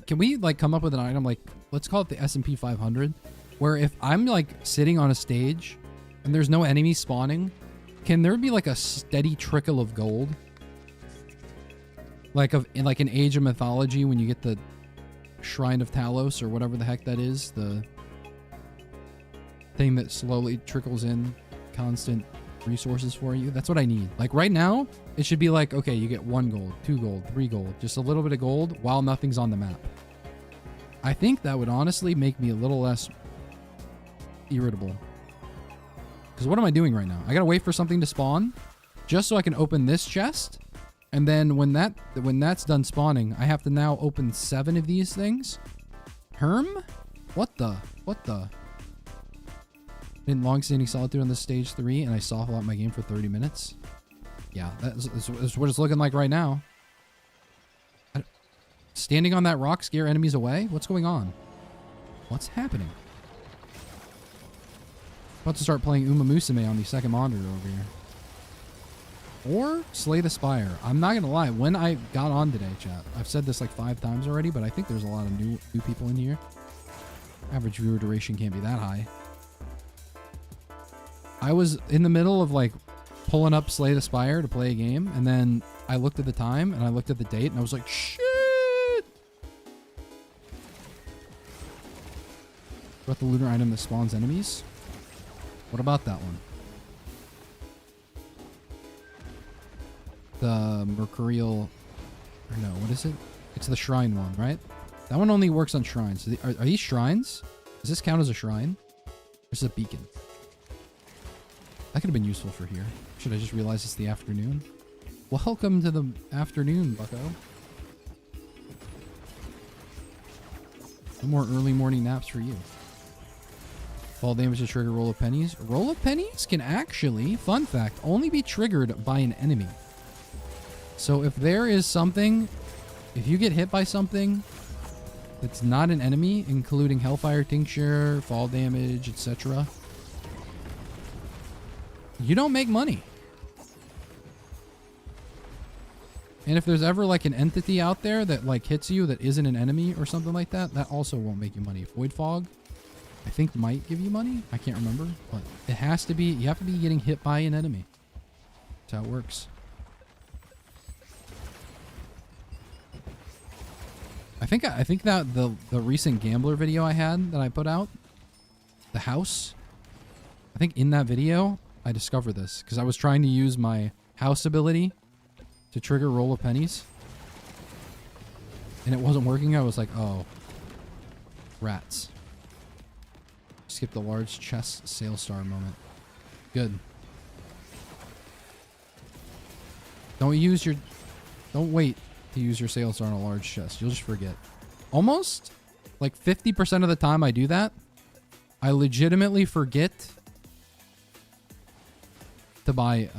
Can we like come up with an item like, let's call it the S&P 500, where if I'm like sitting on a stage and there's no enemies spawning, can there be like a steady trickle of gold? Like in Age of Mythology when you get the Shrine of Talos or whatever the heck that is, the thing that slowly trickles in constant resources for you. That's what I need. Like right now, it should be like, okay, you get 1 gold, 2 gold, 3 gold, just a little bit of gold while nothing's on the map. I think that would honestly make me a little less irritable. Because what am I doing right now? I gotta wait for something to spawn just so I can open this chest. And then when that's done spawning, I have to now open 7 of these things. Herm? What the? In Long-Standing Solitude on this stage 3, and I soft locked my game for 30 minutes. Yeah, that's what it's looking like right now. Standing on that rock scare enemies away? What's going on? What's happening? About to start playing Uma Musume on the second monitor over here. Or Slay the Spire. I'm not gonna lie, when I got on today, chat, I've said this like 5 times already, but I think there's a lot of new people in here. Average viewer duration can't be that high. I was in the middle of like pulling up Slay the Spire to play a game, and then I looked at the time and I looked at the date and I was like, shit! About the lunar item that spawns enemies? What about that one? The Mercurial... Or no, what is it? It's the shrine one, right? That one only works on shrines. Are these shrines? Does this count as a shrine? Or is it a beacon? That could have been useful for here. Should I just realize it's the afternoon? Welcome to the afternoon, bucko. No more early morning naps for you. Fall damage to trigger roll of pennies. Roll of pennies can actually, fun fact, only be triggered by an enemy. So if there is something, if you get hit by something that's not an enemy, including Hellfire Tincture, fall damage, etc., you don't make money. And if there's ever like an entity out there that like hits you that isn't an enemy or something like that, that also won't make you money. Void Fog, I think might give you money. I can't remember, but it has to be, you have to be getting hit by an enemy. That's how it works. I think that the recent gambler video I had that I put out, the house, I think in that video, I discovered this because I was trying to use my house ability to trigger roll of pennies and it wasn't working. I was like, oh, rats. Skip the large chest sail star moment. Good. Don't wait to use your sail star on a large chest. You'll just forget. Almost like 50% of the time I do that, I legitimately forget to buy,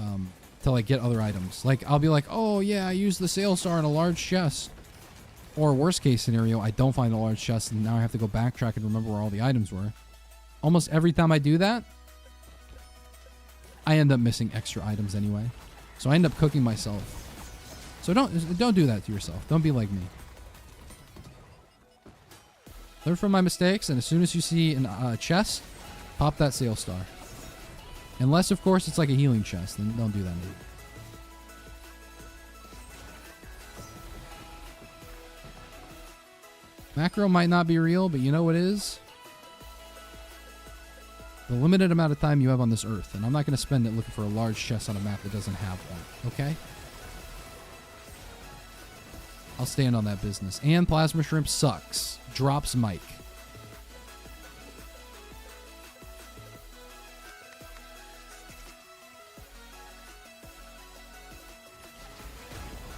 to like get other items. Like, I'll be like, oh yeah, I used the sale star in a large chest. Or worst case scenario, I don't find a large chest and now I have to go backtrack and remember where all the items were. Almost every time I do that, I end up missing extra items anyway. So I end up cooking myself. So don't do that to yourself. Don't be like me. Learn from my mistakes, and as soon as you see a chest, pop that sale star. Unless, of course, it's like a healing chest, then don't do that. Macro might not be real, but you know what is? The limited amount of time you have on this earth, and I'm not going to spend it looking for a large chest on a map that doesn't have one, okay? I'll stand on that business. And Plasma Shrimp sucks. Drops mic.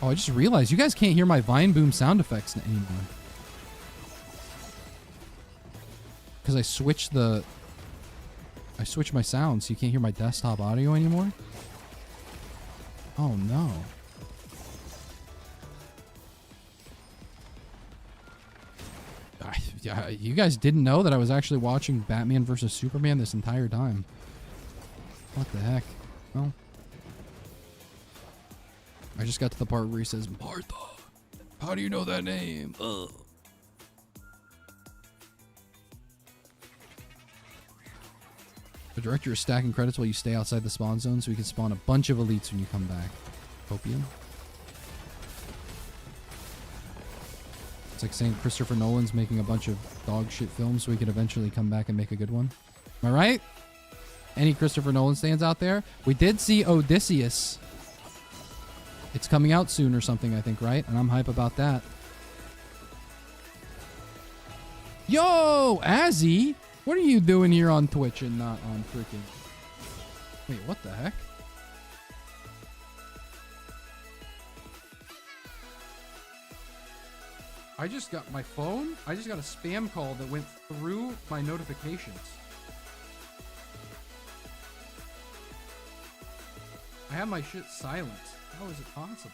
Oh, I just realized you guys can't hear my Vine Boom sound effects anymore. Because I switched my sound so you can't hear my desktop audio anymore. Oh no. You guys didn't know that I was actually watching Batman vs Superman this entire time. What the heck? Well, I just got to the part where he says, Martha, how do you know that name? Ugh. The director is stacking credits while you stay outside the spawn zone so we can spawn a bunch of elites when you come back. Opium. It's like saying Christopher Nolan's making a bunch of dog shit films so we can eventually come back and make a good one. Am I right? Any Christopher Nolan stands out there? We did see Odysseus. It's coming out soon or something, I think, right? And I'm hype about that. Yo, Azzy! What are you doing here on Twitch and not on freaking... Wait, what the heck? I just got my phone. I just got a spam call that went through my notifications. I have my shit silent. How is it possible?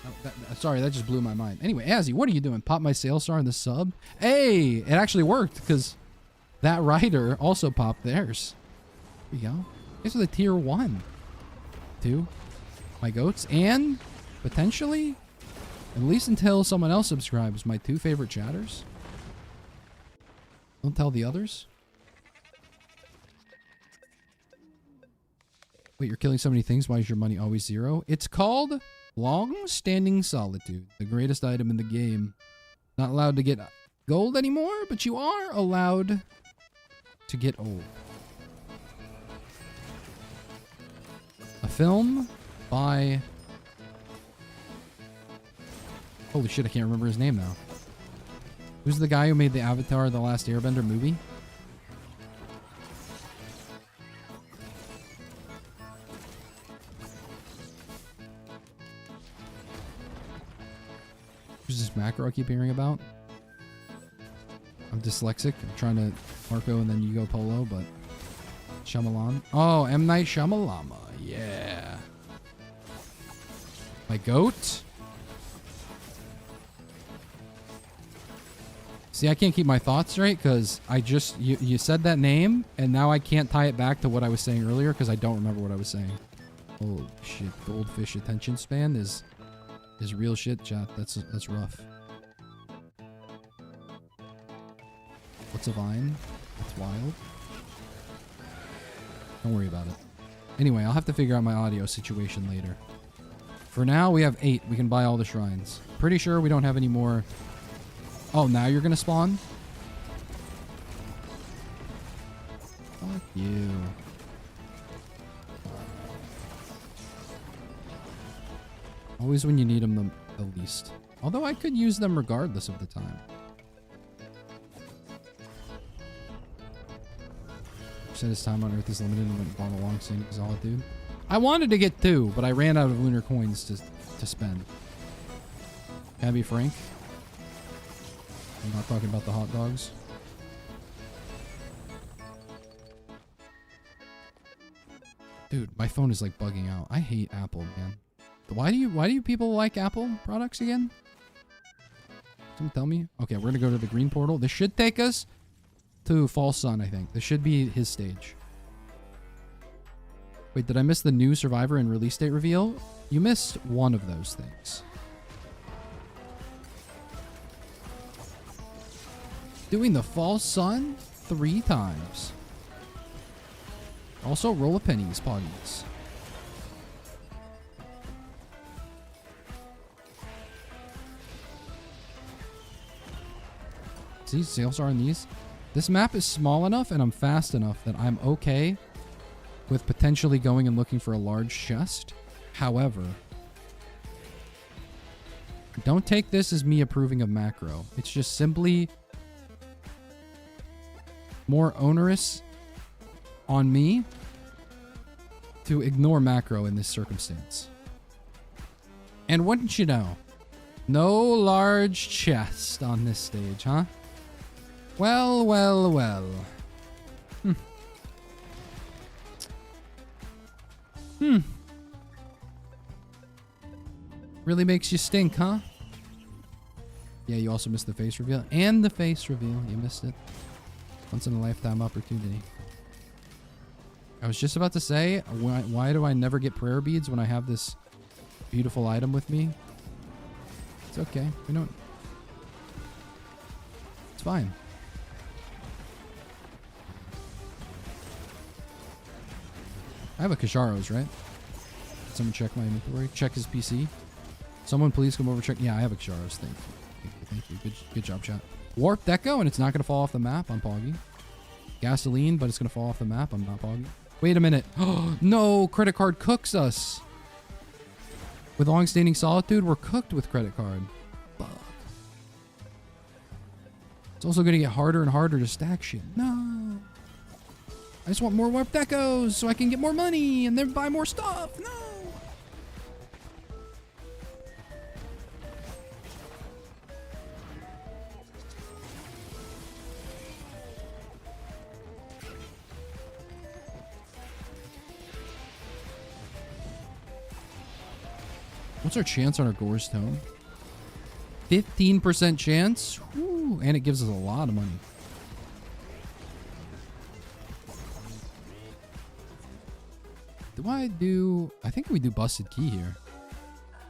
Oh, sorry, that just blew my mind. Anyway, Azzy, what are you doing? Pop my sales star in the sub? Hey, it actually worked because that writer also popped theirs. Here we go. This is a tier 1. 2. My goats. And potentially, at least until someone else subscribes, my 2 favorite chatters. Don't tell the others. Wait, you're killing so many things. Why is your money always 0? It's called Long-Standing Solitude. The greatest item in the game. Not allowed to get gold anymore, but you are allowed to get old. A film by... Holy shit, I can't remember his name now. Who's the guy who made the Avatar The Last Airbender movie? Who's this macro I keep hearing about? I'm dyslexic. I'm trying to Marco and then you go Polo, but... Shyamalan. Oh, M. Night Shyamalama. Yeah. My goat? See, I can't keep my thoughts straight because I just... You said that name, and now I can't tie it back to what I was saying earlier because I don't remember what I was saying. Oh, shit. Goldfish attention span is real shit, chat. That's rough. What's a vine? That's wild. Don't worry about it. Anyway, I'll have to figure out my audio situation later. For now, we have 8. We can buy all the shrines. Pretty sure we don't have any more. Oh, now you're gonna spawn? Fuck you. Always when you need them the least. Although I could use them regardless of the time. Said his time on Earth is limited and went and bought a long standing solid dude. I wanted to get 2, but I ran out of lunar coins to spend. Can I be frank? I'm not talking about the hot dogs. Dude, my phone is like bugging out. I hate Apple, man. Why do you people like Apple products again? Someone tell me. Okay, we're gonna go to the green portal. This should take us to False Sun, I think. This should be his stage. Wait, did I miss the new Survivor and release date reveal? You missed one of those things. Doing the False Sun 3 times. Also, roll of pennies, poggies. See, sales are in these. This map is small enough and I'm fast enough that I'm okay with potentially going and looking for a large chest. However, don't take this as me approving of macro. It's just simply more onerous on me to ignore macro in this circumstance. And wouldn't you know, no large chest on this stage, huh? Well, well, well. Really makes you stink, huh? Yeah, you also missed the face reveal. And the face reveal. You missed it. Once in a lifetime opportunity. I was just about to say, why do I never get prayer beads when I have this beautiful item with me? It's okay. We don't... It's fine. I have a Kasharos, right? Someone check my inventory. Check his PC. Someone please come over check. Yeah, I have a Kasharos. Thank you. Thank you. Good job, chat. Warped Echo, and it's not going to fall off the map. I'm Poggy. Gasoline, but it's going to fall off the map. I'm not Poggy. Wait a minute. Oh, no. Credit card cooks us. With long-standing solitude, we're cooked with credit card. Fuck. It's also going to get harder and harder to stack shit. No. I just want more warped echoes so I can get more money and then buy more stuff. No. What's our chance on our Gore's Tome? 15% chance? Woo, and it gives us a lot of money. I think we do Busted Key here.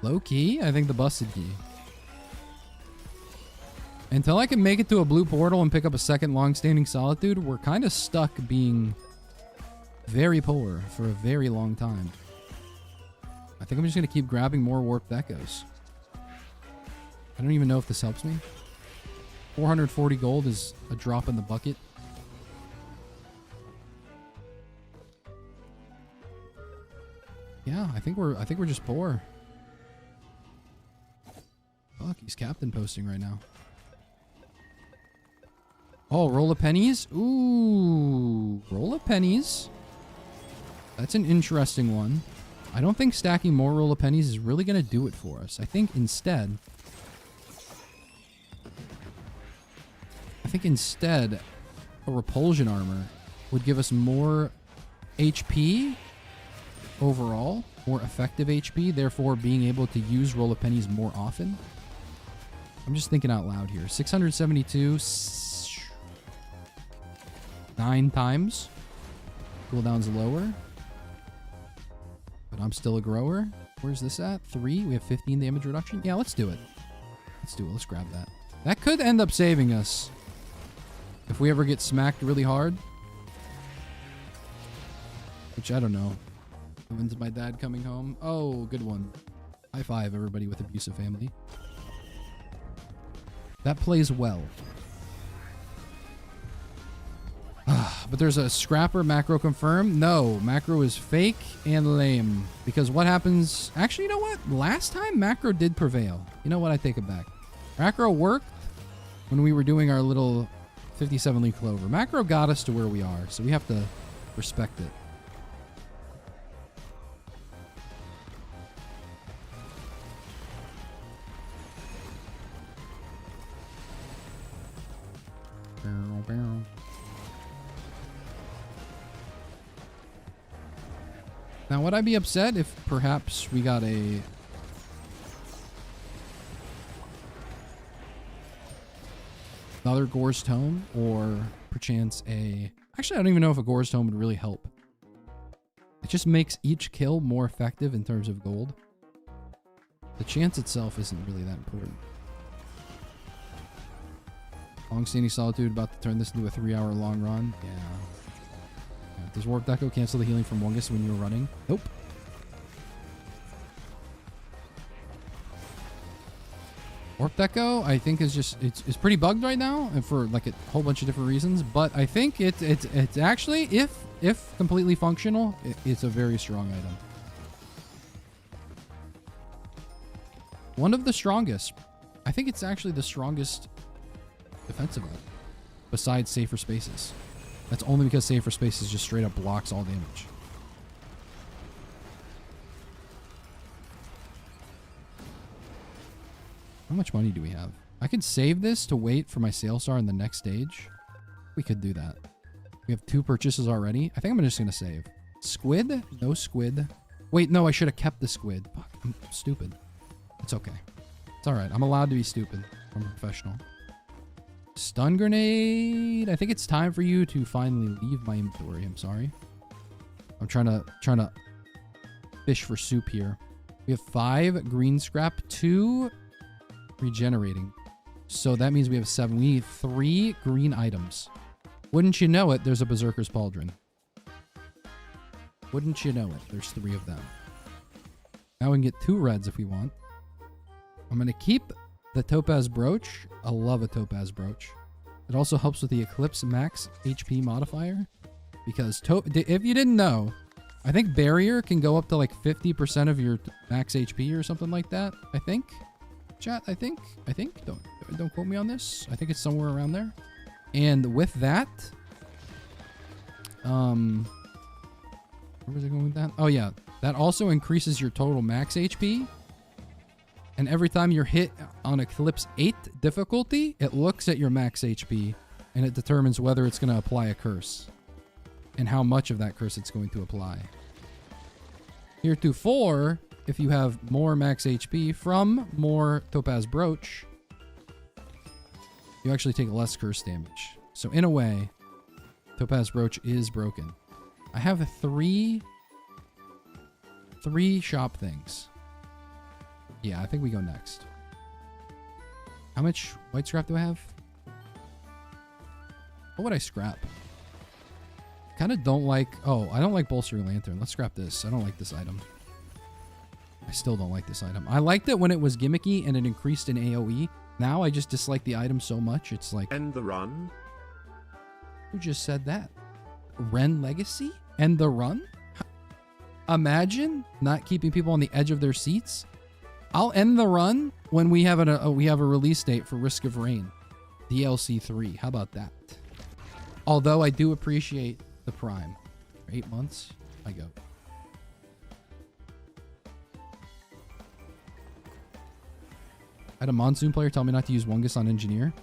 Low key? I think the Busted Key. Until I can make it to a blue portal and pick up a second long-standing solitude, we're kind of stuck being very poor for a very long time. I think I'm just going to keep grabbing more warped echoes. I don't even know if this helps me. 440 gold is a drop in the bucket. Yeah, I think we're just poor. Fuck, he's captain posting right now. Oh, roll of pennies? Ooh, roll of pennies. That's an interesting one. I don't think stacking more roll of pennies is really going to do it for us. I think instead, a repulsion armor would give us more HP overall, more effective HP, therefore being able to use roll of pennies more often. I'm just thinking out loud here. 672, 9 times. Cooldown's lower. But I'm still a grower. Where's this at? 3. We have 15 damage reduction. Yeah, let's do it. Let's grab that. That could end up saving us if we ever get smacked really hard. Which I don't know. When's my dad coming home? Oh, good one. High five, everybody with abusive family. That plays well. But there's a scrapper macro confirmed. No, macro is fake and lame. Because what happens... Actually, you know what? Last time, macro did prevail. You know what? I take it back. Macro worked when we were doing our little 57 leaf clover. Macro got us to where we are, so we have to respect it. Now, would I be upset if perhaps we got a... another Gore's Tome, or perchance a... Actually, I don't even know if a Gore's Tome would really help. It just makes each kill more effective in terms of gold. The chance itself isn't really that important. Long-standing Solitude, about to turn this into a 3-hour long run. Yeah. Does Warp Deco cancel the healing from Wungus when you're running? Nope. Warp Deco, I think, is just it's pretty bugged right now, and for like a whole bunch of different reasons. But I think it's actually, if completely functional, it's a very strong item. One of the strongest. I think it's actually the strongest defensive item, besides Safer Spaces. That's only because Safer Spaces just straight up blocks all damage. How much money do we have? I could save this to wait for my Sale Star in the next stage. We could do that. We have 2 purchases already. I think I'm just going to save. Squid? No squid. Wait, no, I should have kept the squid. Fuck, I'm stupid. It's okay. It's alright. I'm allowed to be stupid. I'm a professional. Stun grenade. I think it's time for you to finally leave my inventory. I'm sorry. I'm trying to fish for soup here. We have 5 green scrap, 2 regenerating. So that means we have 7. We need 3 green items. Wouldn't you know it, there's a Berserker's Pauldron. Wouldn't you know it, there's 3 of them. Now we can get 2 reds if we want. I'm going to keep the Topaz Brooch. I love a Topaz Brooch. It also helps with the Eclipse Max HP modifier. Because if you didn't know, I think Barrier can go up to like 50% of your max HP or something like that. I think. Chat, I think. Don't quote me on this. I think it's somewhere around there. And with that, where was I going with that? Oh yeah, that also increases your total max HP. And every time you're hit on Eclipse 8 difficulty, it looks at your max HP and it determines whether it's going to apply a curse and how much of that curse it's going to apply. Heretofore, if you have more max HP from more Topaz Brooch, you actually take less curse damage. So in a way, Topaz Brooch is broken. I have three shop things. Yeah, I think we go next. How much white scrap do I have? What would I scrap? Kind of don't like... Oh, I don't like Bolstering Lantern. Let's scrap this. I don't like this item. I still don't like this item. I liked it when it was gimmicky and it increased in AoE. Now I just dislike the item so much. It's like... End the run? Who just said that? Ren Legacy? End the run? Imagine not keeping people on the edge of their seats. I'll end the run when we have a release date for Risk of Rain. DLC 3. How about that? Although I do appreciate the Prime. For 8 months, I go. I had a Monsoon player tell me not to use Wungus on Engineer.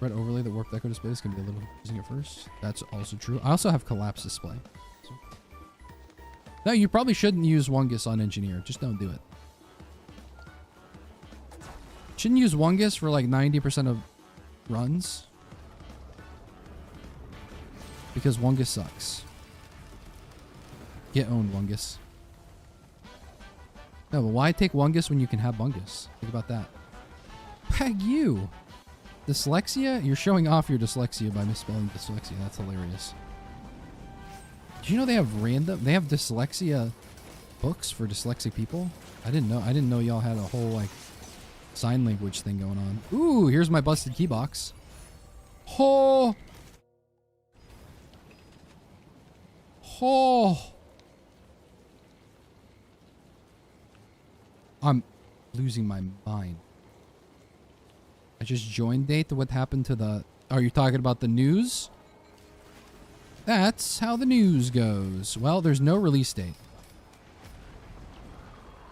Red overlay that Warp Deco displays can be a little using it first. That's also true. I also have Collapse display. So. No, you probably shouldn't use Wungus on Engineer. Just don't do it. Shouldn't use Wungus for like 90% of runs. Because Wungus sucks. Get owned, Wungus. No, but why take Wungus when you can have Bungus? Think about that. Peg you! Dyslexia? You're showing off your dyslexia by misspelling dyslexia. That's hilarious. Do you know they have dyslexia books for dyslexic people? I didn't know. I didn't know y'all had a whole like sign language thing going on. Ooh, here's my busted key box. Oh. Oh. I'm losing my mind. I just joined date. What happened to the... Are you talking about the news? That's how the news goes. Well, there's no release date.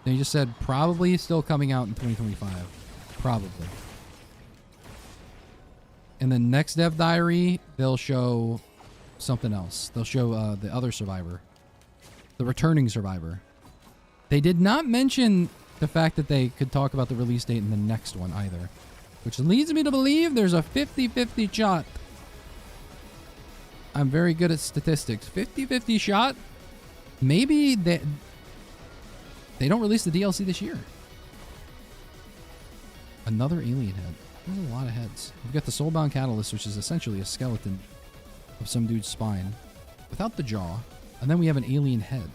They just said probably still coming out in 2025. Probably. in the next dev diary, they'll show something else. They'll show the other survivor. The returning survivor. They did not mention the fact that they could talk about the release date in the next one either. Which leads me to believe there's a 50-50 shot. I'm very good at statistics. 50-50 shot. Maybe they don't release the DLC this year. Another alien head. There's a lot of heads. We've got the Soulbound Catalyst, which is essentially a skeleton of some dude's spine without the jaw. And then we have an alien head.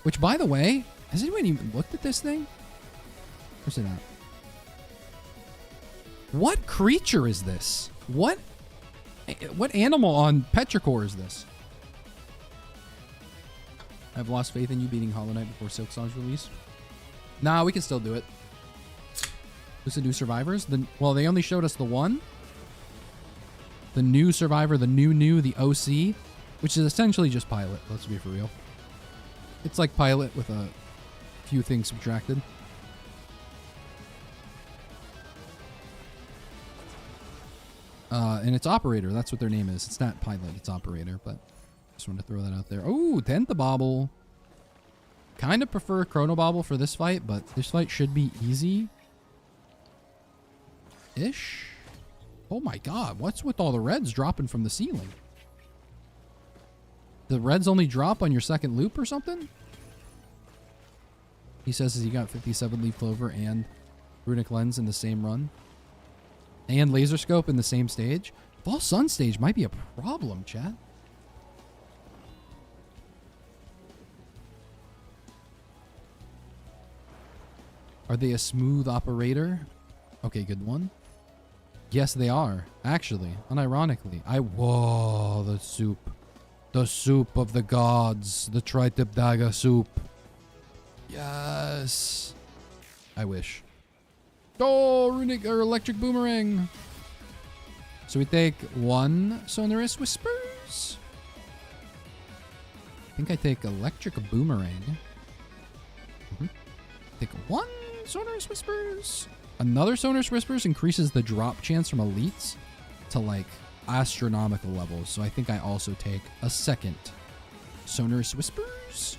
Which, by the way, has anyone even looked at this thing? Where's it at? What creature is this? What animal on Petrichor is this? I've lost faith in you beating Hollow Knight before Silksong's release. Nah, we can still do it. Who's the new survivors? Well, they only showed us the one. The new survivor, the the OC, which is essentially just pilot. Let's be for real. It's like pilot with a few things subtracted. And it's operator. That's what their name is. It's not pilot. It's operator. But just want to throw that out there. Oh, Tenthabobble. Kind of prefer Chronobobble for this fight, but this fight should be easy. Ish. Oh my god. What's with all the reds dropping from the ceiling? The reds only drop on your second loop or something? He says he got 57 Leaf Clover and Runic Lens in the same run. And Laser Scope in the same stage. Fall Sun stage might be a problem, chat. Are they a smooth operator? Okay, good one. Yes, they are. Actually, unironically. Whoa, the soup. The soup of the gods. The Tri-Tip Dagger soup. Yes. I wish. Oh, runic or electric boomerang. So we take one Sonorous Whispers. I think I take electric boomerang. Take one Sonorous Whispers. Another Sonorous Whispers increases the drop chance from elites to like astronomical levels. So I think I also take a second Sonorous Whispers.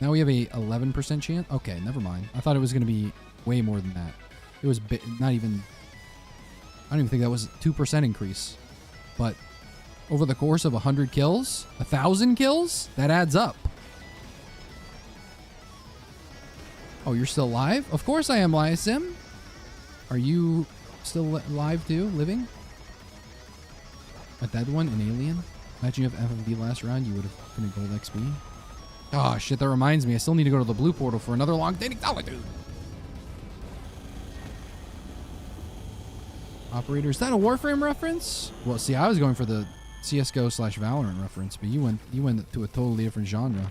Now we have a 11% chance. Okay, never mind. I thought it was going to be way more than that. It was not even... I don't even think that was a 2% increase. But over the course of 100 kills, 1,000 kills, that adds up. Oh, you're still live? Of course I am, Lyasim. Are you still live too? Living? A dead one? An alien? Imagine you have FFD last round, you would have been a gold XP. Oh, shit, that reminds me. I still need to go to the blue portal for another long dating solitude. Operator, is that a Warframe reference? Well, see, I was going for the CSGO / Valorant reference, but you went to a totally different genre.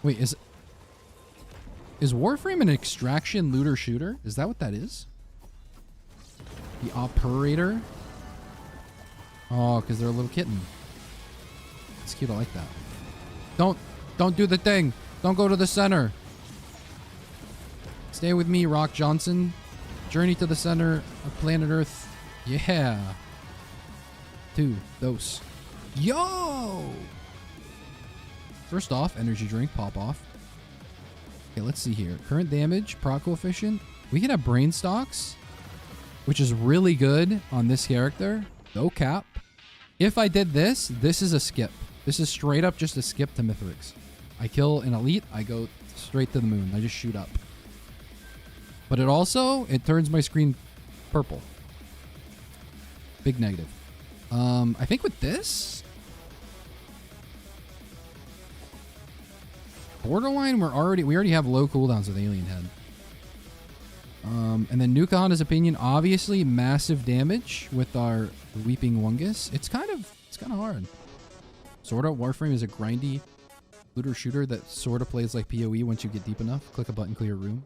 Wait, is Warframe an extraction looter shooter? Is that what that is? The operator? Oh, because they're a little kitten. It's cute. I like that. Don't do the thing. Don't go to the center. Stay with me, Rock Johnson. Journey to the center of planet Earth. Yeah. 2 dose. Yo! First off, energy drink, pop off. Okay, let's see here. Current damage, proc coefficient. We can have brain stocks, which is really good on this character. No cap. If I did this, this is a skip. This is straight up just a skip to Mithrix. I kill an elite, I go straight to the moon. I just shoot up. But it turns my screen purple. Big negative. I think with this, borderline, we already have low cooldowns with Alien Head. And then Nuka Honda's opinion, obviously massive damage with our Weeping Wungus. It's kind of hard. Sorta Warframe is a grindy looter shooter that sorta plays like PoE once you get deep enough. Click a button, clear a room.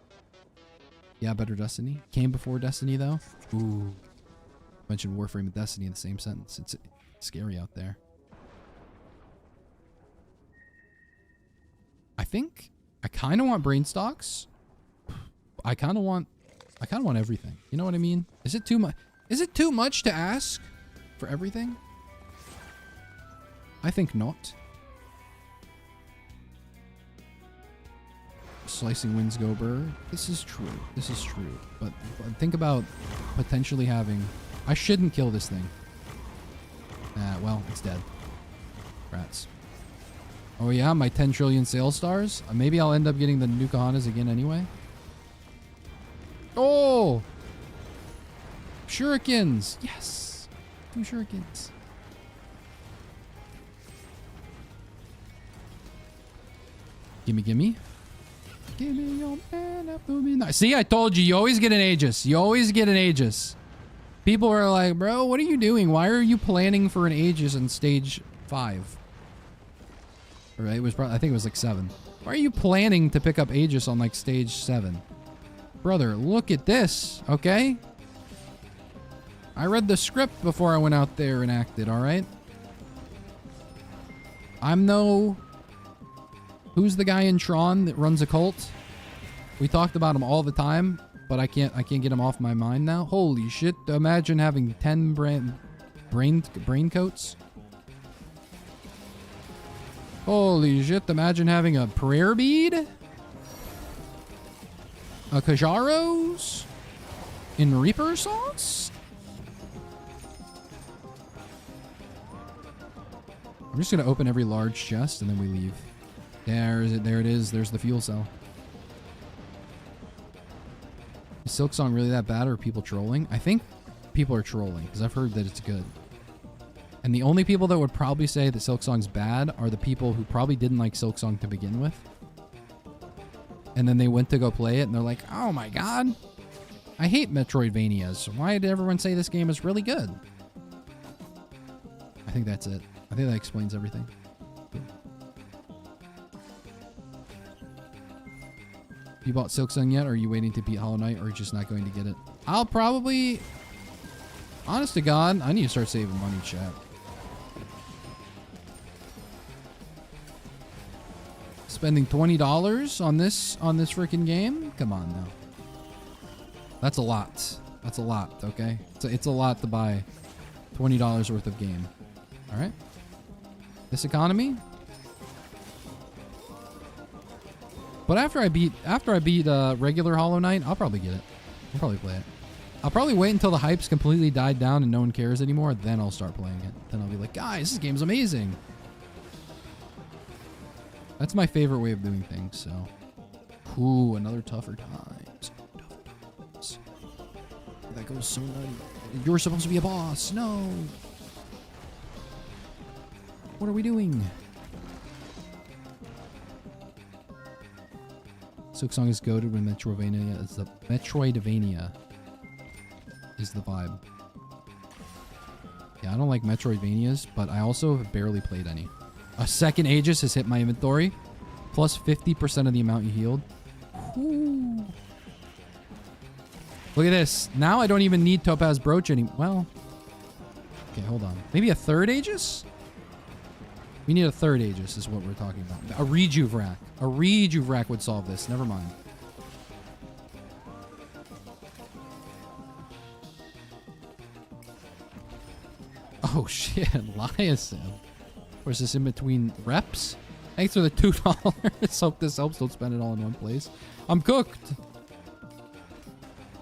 Yeah, better Destiny. Came before Destiny though. Ooh. Mentioned Warframe and Destiny in the same sentence. It's scary out there. I think I kind of want brain stocks. I kind of want everything. You know what I mean? Is it too much? Is it too much to ask for everything? I think not. Slicing winds go burr. This is true. This is true. But think about potentially having... I shouldn't kill this thing. Well, it's dead. Rats. Oh yeah, my 10 trillion sales stars? Maybe I'll end up getting the new Kahanas again anyway. Oh! Shurikens! Yes! 2 shurikens. Gimme, gimme. Give me your man up to midnight. See, I told you, you always get an Aegis. You always get an Aegis. People are like, bro, what are you doing? Why are you planning for an Aegis in stage 5? Or it was probably, I think it was like 7. Why are you planning to pick up Aegis on like stage 7? Brother, look at this, okay? I read the script before I went out there and acted, alright? I'm no... Who's the guy in Tron that runs a cult? We talked about him all the time, but I can't get him off my mind now. Holy shit, imagine having 10 brain coats. Holy shit, imagine having a prayer bead? A Kajaros? In Reaper sauce? I'm just gonna open every large chest and then we leave. There it is. There's the fuel cell. Is Silksong really that bad, or are people trolling? I think people are trolling because I've heard that it's good. And the only people that would probably say that Silksong's bad are the people who probably didn't like Silksong to begin with. And then they went to go play it and they're like, oh my god, I hate Metroidvanias. Why did everyone say this game is really good? I think that's it. I think that explains everything. You bought Silksong yet, or are you waiting to beat Hollow Knight, or just not going to get it? I'll probably... Honest to God, I need to start saving money, chat. Spending $20 on this freaking game? Come on now. That's a lot. That's a lot, okay? It's a lot to buy $20 worth of game. Alright? This economy? But after I beat regular Hollow Knight, I'll probably get it. I'll probably play it. I'll probably wait until the hype's completely died down and no one cares anymore. Then I'll start playing it. Then I'll be like, guys, this game's amazing. That's my favorite way of doing things. So, ooh, another tougher times. Tougher times. That goes so nutty. You're supposed to be a boss. No. What are we doing? Silksong is goated when Metroidvania is the vibe. Yeah, I don't like Metroidvanias, but I also have barely played any. A second Aegis has hit my inventory, plus 50% of the amount you healed. Ooh. Look at this. Now I don't even need Topaz Brooch anymore. Well, okay, hold on. Maybe a third Aegis? We need a third Aegis is what we're talking about. A Rejuve Rack. A Rejuve Rack would solve this. Never mind. Oh shit, Liason. Or is this in between reps? Thanks for the $2. Hope this helps. Don't spend it all in one place. I'm cooked.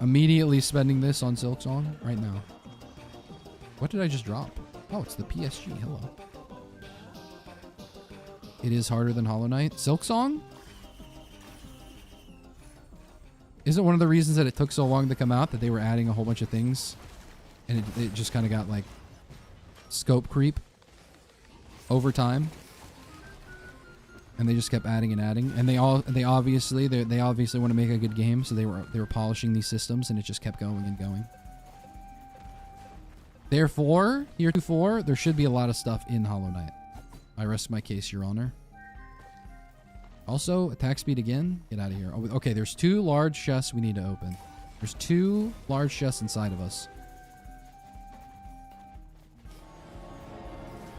Immediately spending this on Silksong right now. What did I just drop? Oh, it's the PSG. Hello. It is harder than Hollow Knight. Silksong? Isn't one of the reasons that it took so long to come out that they were adding a whole bunch of things? And it just kind of got like scope creep over time. And they just kept adding and adding. And they obviously want to make a good game, so they were polishing these systems and it just kept going and going. Therefore, heretofore, there should be a lot of stuff in Hollow Knight. I rest my case, Your Honor. Also, attack speed again. Get out of here. Oh, okay, there's 2 large chests we need to open. There's 2 large chests inside of us.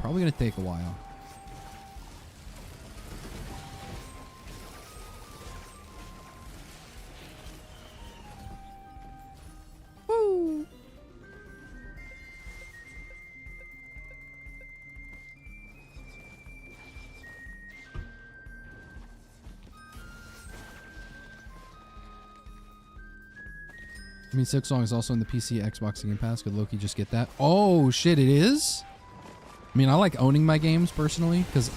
Probably going to take a while. I mean, Silksong is also in the PC Xbox Game Pass. Could Loki just get that? Oh, shit, it is? I mean, I like owning my games personally, because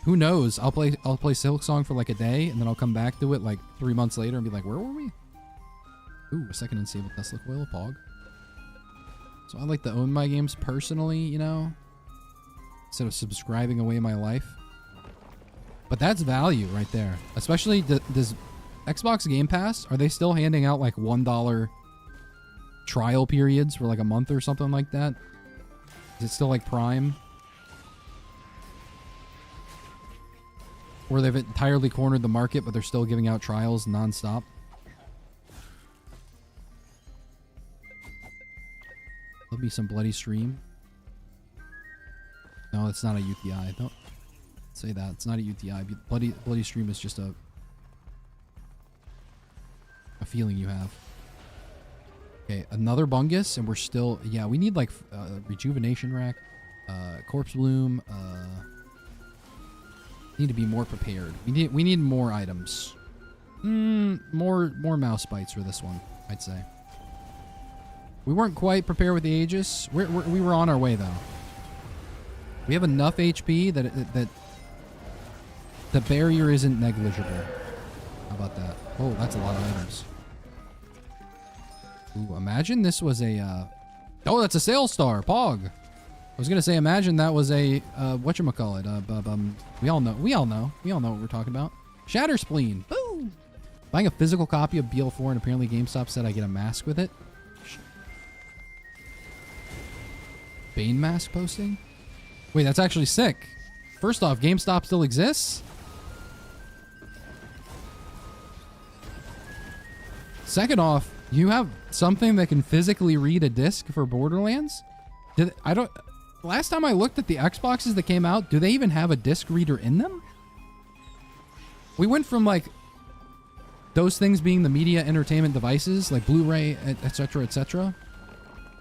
who knows? I'll play Silksong for like a day, and then I'll come back to it like 3 months later and be like, where were we? Ooh, a second unstable Tesla coil, Pog. So I like to own my games personally, you know, instead of subscribing away my life. But that's value right there. Especially, does Xbox Game Pass, are they still handing out like $1 trial periods for like a month or something like that? Is it still like Prime? Or they've entirely cornered the market, but they're still giving out trials nonstop? There'll be some bloody stream. No, it's not a UTI. Don't say that. It's not a UTI. Bloody stream is just a feeling you have. Okay, another bungus, and we're still... Yeah, we need like rejuvenation rack, corpse bloom. Need to be more prepared. We need more items. More mouse bites for this one, I'd say. We weren't quite prepared with the Aegis. We were on our way though. We have enough HP that the barrier isn't negligible. How about that? Oh, that's a lot of items. Ooh, imagine this was a oh, that's a sales star, Pog. I was gonna say, imagine that was a whatchamacallit. We all know what we're talking about. Shatter Spleen. Boom. Buying a physical copy of BL4, and apparently GameStop said I get a mask with it. Bane mask posting? Wait, that's actually sick. First off, GameStop still exists? Second off, you have something that can physically read a disc for Borderlands? Last time I looked at the Xboxes that came out, do they even have a disc reader in them? We went from like those things being the media entertainment devices, like Blu-ray, etc., etc.,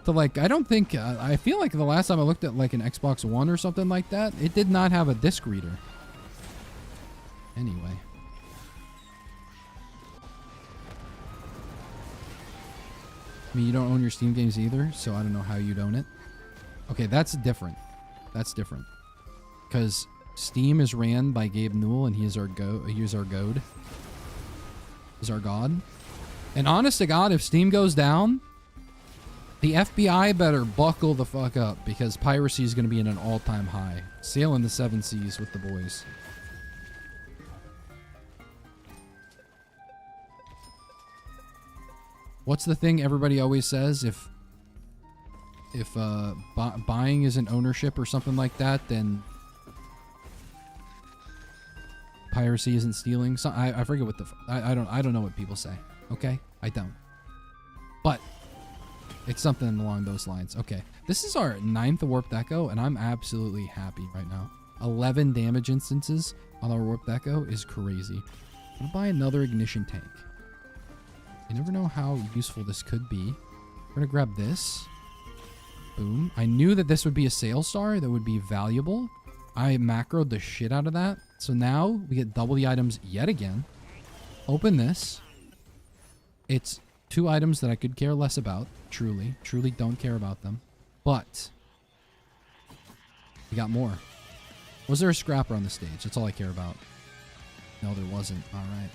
to like, I don't think, I feel like the last time I looked at like an Xbox One or something like that, it did not have a disc reader. Anyway. I mean, you don't own your Steam games either, so I don't know how you'd own it. Okay, that's different. That's different. Because Steam is ran by Gabe Newell, and he is our goad. He's our god. And honest to God, if Steam goes down, the FBI better buckle the fuck up, because piracy is going to be in an all-time high. Sailing the 7 seas with the boys. What's the thing everybody always says? If buying isn't ownership or something like that, then piracy isn't stealing. So I forget what the I don't know what people say. Okay, I don't. But it's something along those lines. Okay, this is our 9th Warped Echo, and I'm absolutely happy right now. 11 damage instances on our Warped Echo is crazy. I'm gonna buy another ignition tank. You never know how useful this could be. We're gonna grab this. Boom. I knew that this would be a sales star that would be valuable. I macroed the shit out of that. So now we get double the items yet again. Open this. It's 2 items that I could care less about. Truly don't care about them. But we got more. Was there a scrapper on the stage? That's all I care about. No, there wasn't. All right.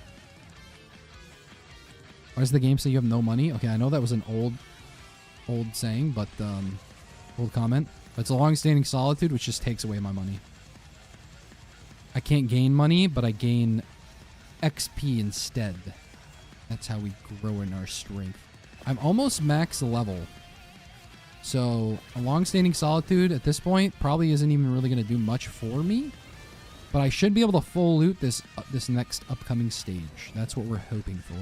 Why does the game say you have no money? Okay, I know that was an old saying, but old comment. But it's a long-standing solitude, which just takes away my money. I can't gain money, but I gain XP instead. That's how we grow in our strength. I'm almost max level. So a long-standing solitude at this point probably isn't even really going to do much for me. But I should be able to full loot this next upcoming stage. That's what we're hoping for.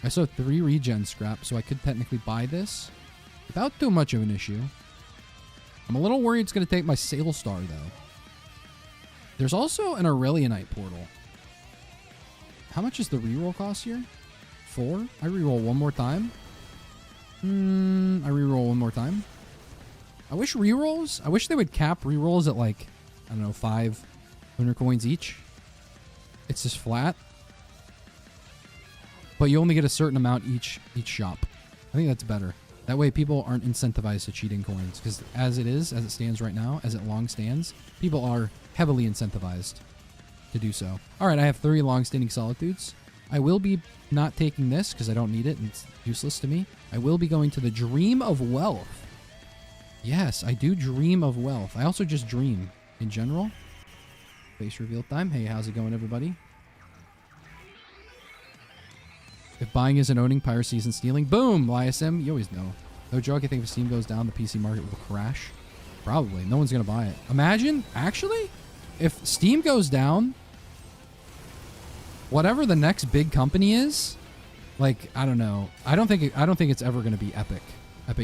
I saw 3 regen scrap, so I could technically buy this without too much of an issue. I'm a little worried it's going to take my Sail Star, though. There's also an Aurelionite portal. How much is the reroll cost here? 4? I reroll one more time. I reroll one more time. I wish rerolls, I wish they would cap rerolls at like, I don't know, 5 lunar coins each. It's just flat. but you only get a certain amount each shop. I think that's better. That way people aren't incentivized to cheating coins, because as it stands right now, as it long stands, people are heavily incentivized to do so. All right, I have 3 long-standing solitudes. I will be not taking this because I don't need it and it's useless to me. I will be going to the Dream of Wealth. Yes, I do dream of wealth. I also just dream in general. Face reveal time. Hey, how's it going, everybody? If buying isn't owning, piracy isn't stealing. Boom, YSM. You always know. No joke, I think if Steam goes down, the PC market will crash. Probably. No one's going to buy it. Imagine, actually, if Steam goes down, whatever the next big company is, like, I don't know. I don't think it's ever going to be Epic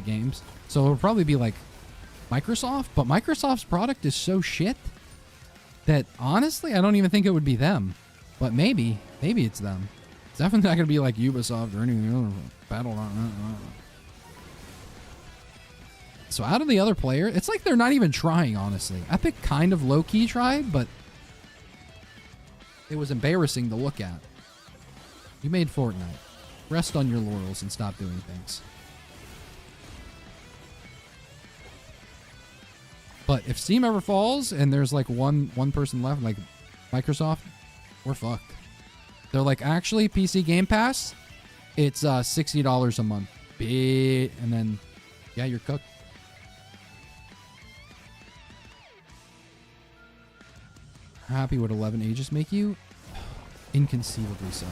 Games. So it'll probably be like Microsoft, but Microsoft's product is so shit that honestly, I don't even think it would be them. But maybe it's them. It's definitely not going to be like Ubisoft or anything other Battle. So out of the other player, it's like they're not even trying, honestly. Epic kind of low-key tried, but it was embarrassing to look at. You made Fortnite. Rest on your laurels and stop doing things. But if Steam ever falls and there's like one person left, like Microsoft, we're fucked. They're like, actually, PC Game Pass, it's $60 a month. And then, yeah, you're cooked. Happy what 11 ages make you? Inconceivably so.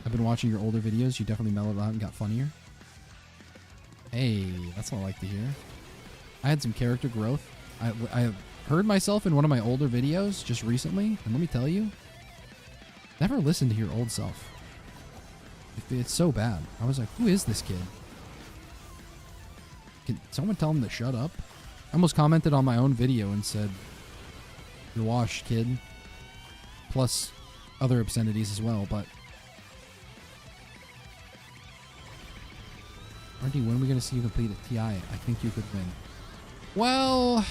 I've been watching your older videos. You definitely mellowed out and got funnier. Hey, that's what I like to hear. I had some character growth. I heard myself in one of my older videos just recently, and let me tell you, never listen to your old self. It's so bad. I was like, who is this kid? Can someone tell him to shut up? I almost commented on my own video and said, you're washed, kid. Plus other obscenities as well, but RD, when are we going to see you complete a TI? I think you could win. Well,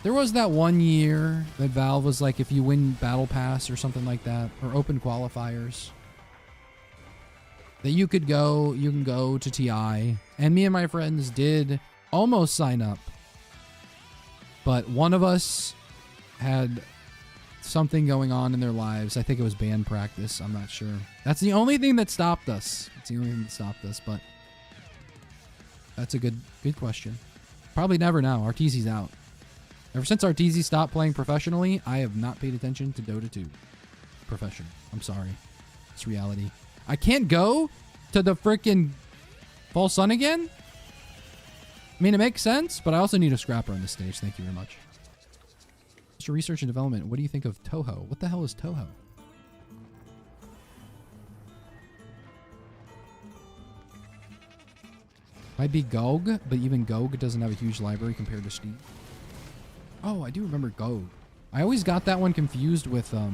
there was that one year that Valve was like, if you win Battle Pass or something like that, or open qualifiers, that you can go to TI. And me and my friends did almost sign up. But one of us had something going on in their lives. I think it was band practice. I'm not sure. That's the only thing that stopped us. It's the only thing that stopped us, but that's a good question. Probably never now. Arteezy's out. Ever since Arteezy stopped playing professionally, I have not paid attention to Dota 2 professional. I'm sorry. It's reality. I can't go to the freaking Fall Sun again? I mean, it makes sense, but I also need a scrapper on this stage. Thank you very much. Mr. Research and Development, what do you think of Toho? What the hell is Toho? Might be GOG, but even GOG doesn't have a huge library compared to Steam. Oh, I do remember GOG. I always got that one confused with, what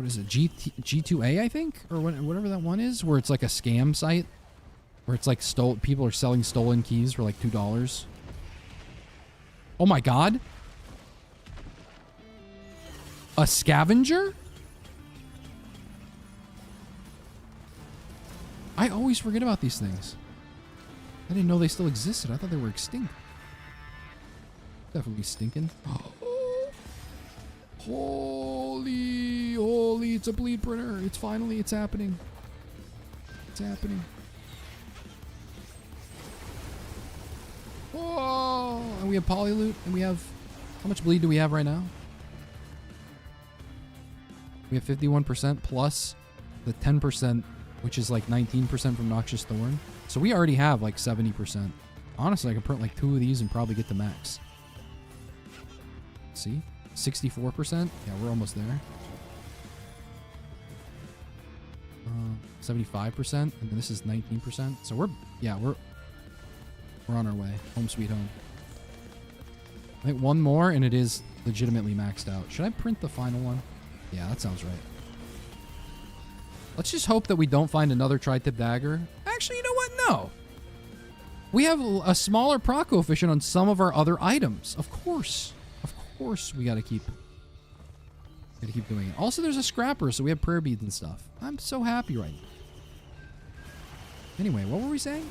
is it? G2A, I think? Or whatever that one is, where it's like a scam site. Where it's like people are selling stolen keys for like $2. Oh my god. A scavenger? I always forget about these things. I didn't know they still existed. I thought they were extinct. Definitely stinking. Holy, it's a bleed printer. It's happening. It's happening. Whoa! And we have Polyloot, and we have... How much bleed do we have right now? We have 51% plus the 10%, which is like 19% from Noxious Thorn. So we already have like 70%. Honestly, I can print like 2 of these and probably get the max. See? 64%? Yeah, we're almost there. 75%, and then this is 19%. So we're on our way. Home sweet home. I think one more and it is legitimately maxed out. Should I print the final one? Yeah, that sounds right. Let's just hope that we don't find another tri-tip dagger. Actually, you know what? No. We have a smaller proc coefficient on some of our other items. Of course. Of course we gotta keep Gotta keep doing it. Also, there's a scrapper, so we have prayer beads and stuff. I'm so happy right now. Anyway, what were we saying?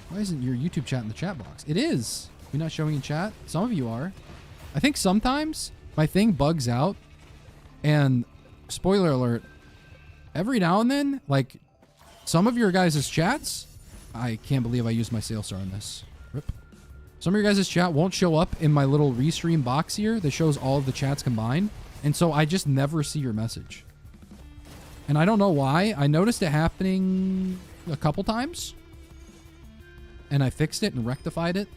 Why isn't your YouTube chat in the chat box? It is. You're not showing in chat? Some of you are. I think sometimes my thing bugs out. And spoiler alert, every now and then, like some of your guys' chats, I can't believe I used my sales star on this. Rip. Some of your guys' chat won't show up in my little restream box here that shows all of the chats combined. And so I just never see your message. And I don't know why. I noticed it happening a couple times. And I fixed it and rectified it.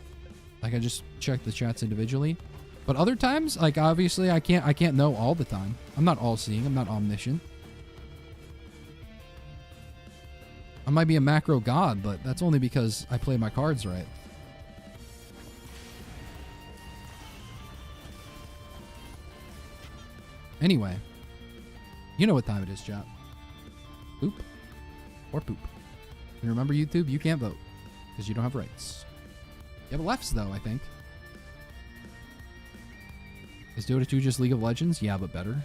Like I just checked the chats individually. But other times, like obviously I can't know all the time. I'm not all seeing, I'm not omniscient. I might be a macro god, but that's only because I play my cards right. Anyway, you know what time it is, chat. Poop or poop. And remember, YouTube, you can't vote because you don't have rights. You have lefts, though, I think. Is Dota 2 just League of Legends? Yeah, but better.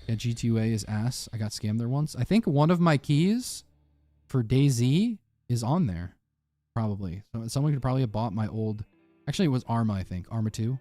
Yeah, G2A is ass. I got scammed there once. I think one of my keys for DayZ is on there. Probably. So someone could probably have bought my old... Actually, it was Arma, I think. Arma 2.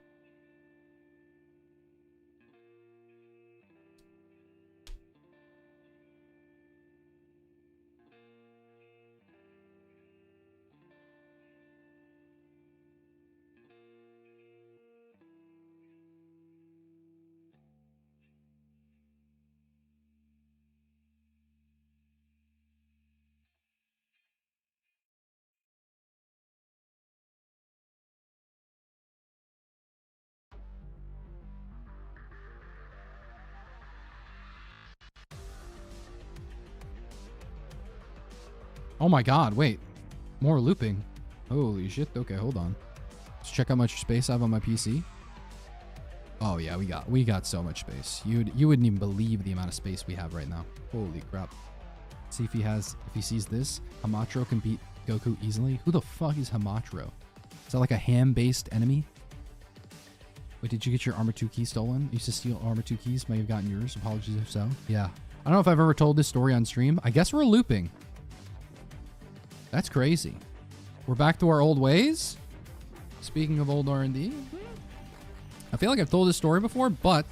Oh my god, wait. More looping. Holy shit. Okay, hold on. Let's check how much space I have on my PC. Oh yeah, we got so much space. You wouldn't even believe the amount of space we have right now. Holy crap. See if he sees this. Hamatro can beat Goku easily. Who the fuck is Hamatro? Is that like a ham-based enemy? Wait, did you get your Armor 2 key stolen? You used to steal Armor 2 keys, may have gotten yours. Apologies if so. Yeah. I don't know if I've ever told this story on stream. I guess we're looping. That's crazy. We're back to our old ways. Speaking of old R&D. I feel like I've told this story before, but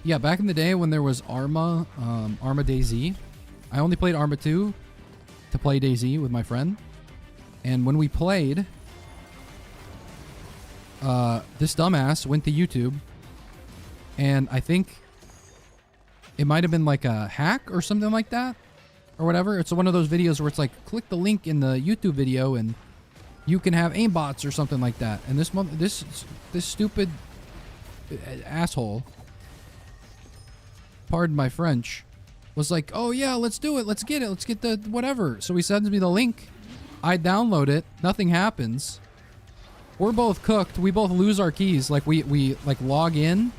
yeah, back in the day when there was Arma DayZ, I only played Arma 2 to play DayZ with my friend. And when we played, this dumbass went to YouTube, and I think it might have been like a hack or something like that. Or whatever. It's one of those videos where it's like, click the link in the YouTube video and you can have aimbots or something like that. And this stupid asshole, pardon my French, was like, oh yeah, let's do it. Let's get it. Let's get the whatever. So he sends me the link. I download it. Nothing happens. We're both cooked. We both lose our keys. Like we like log in.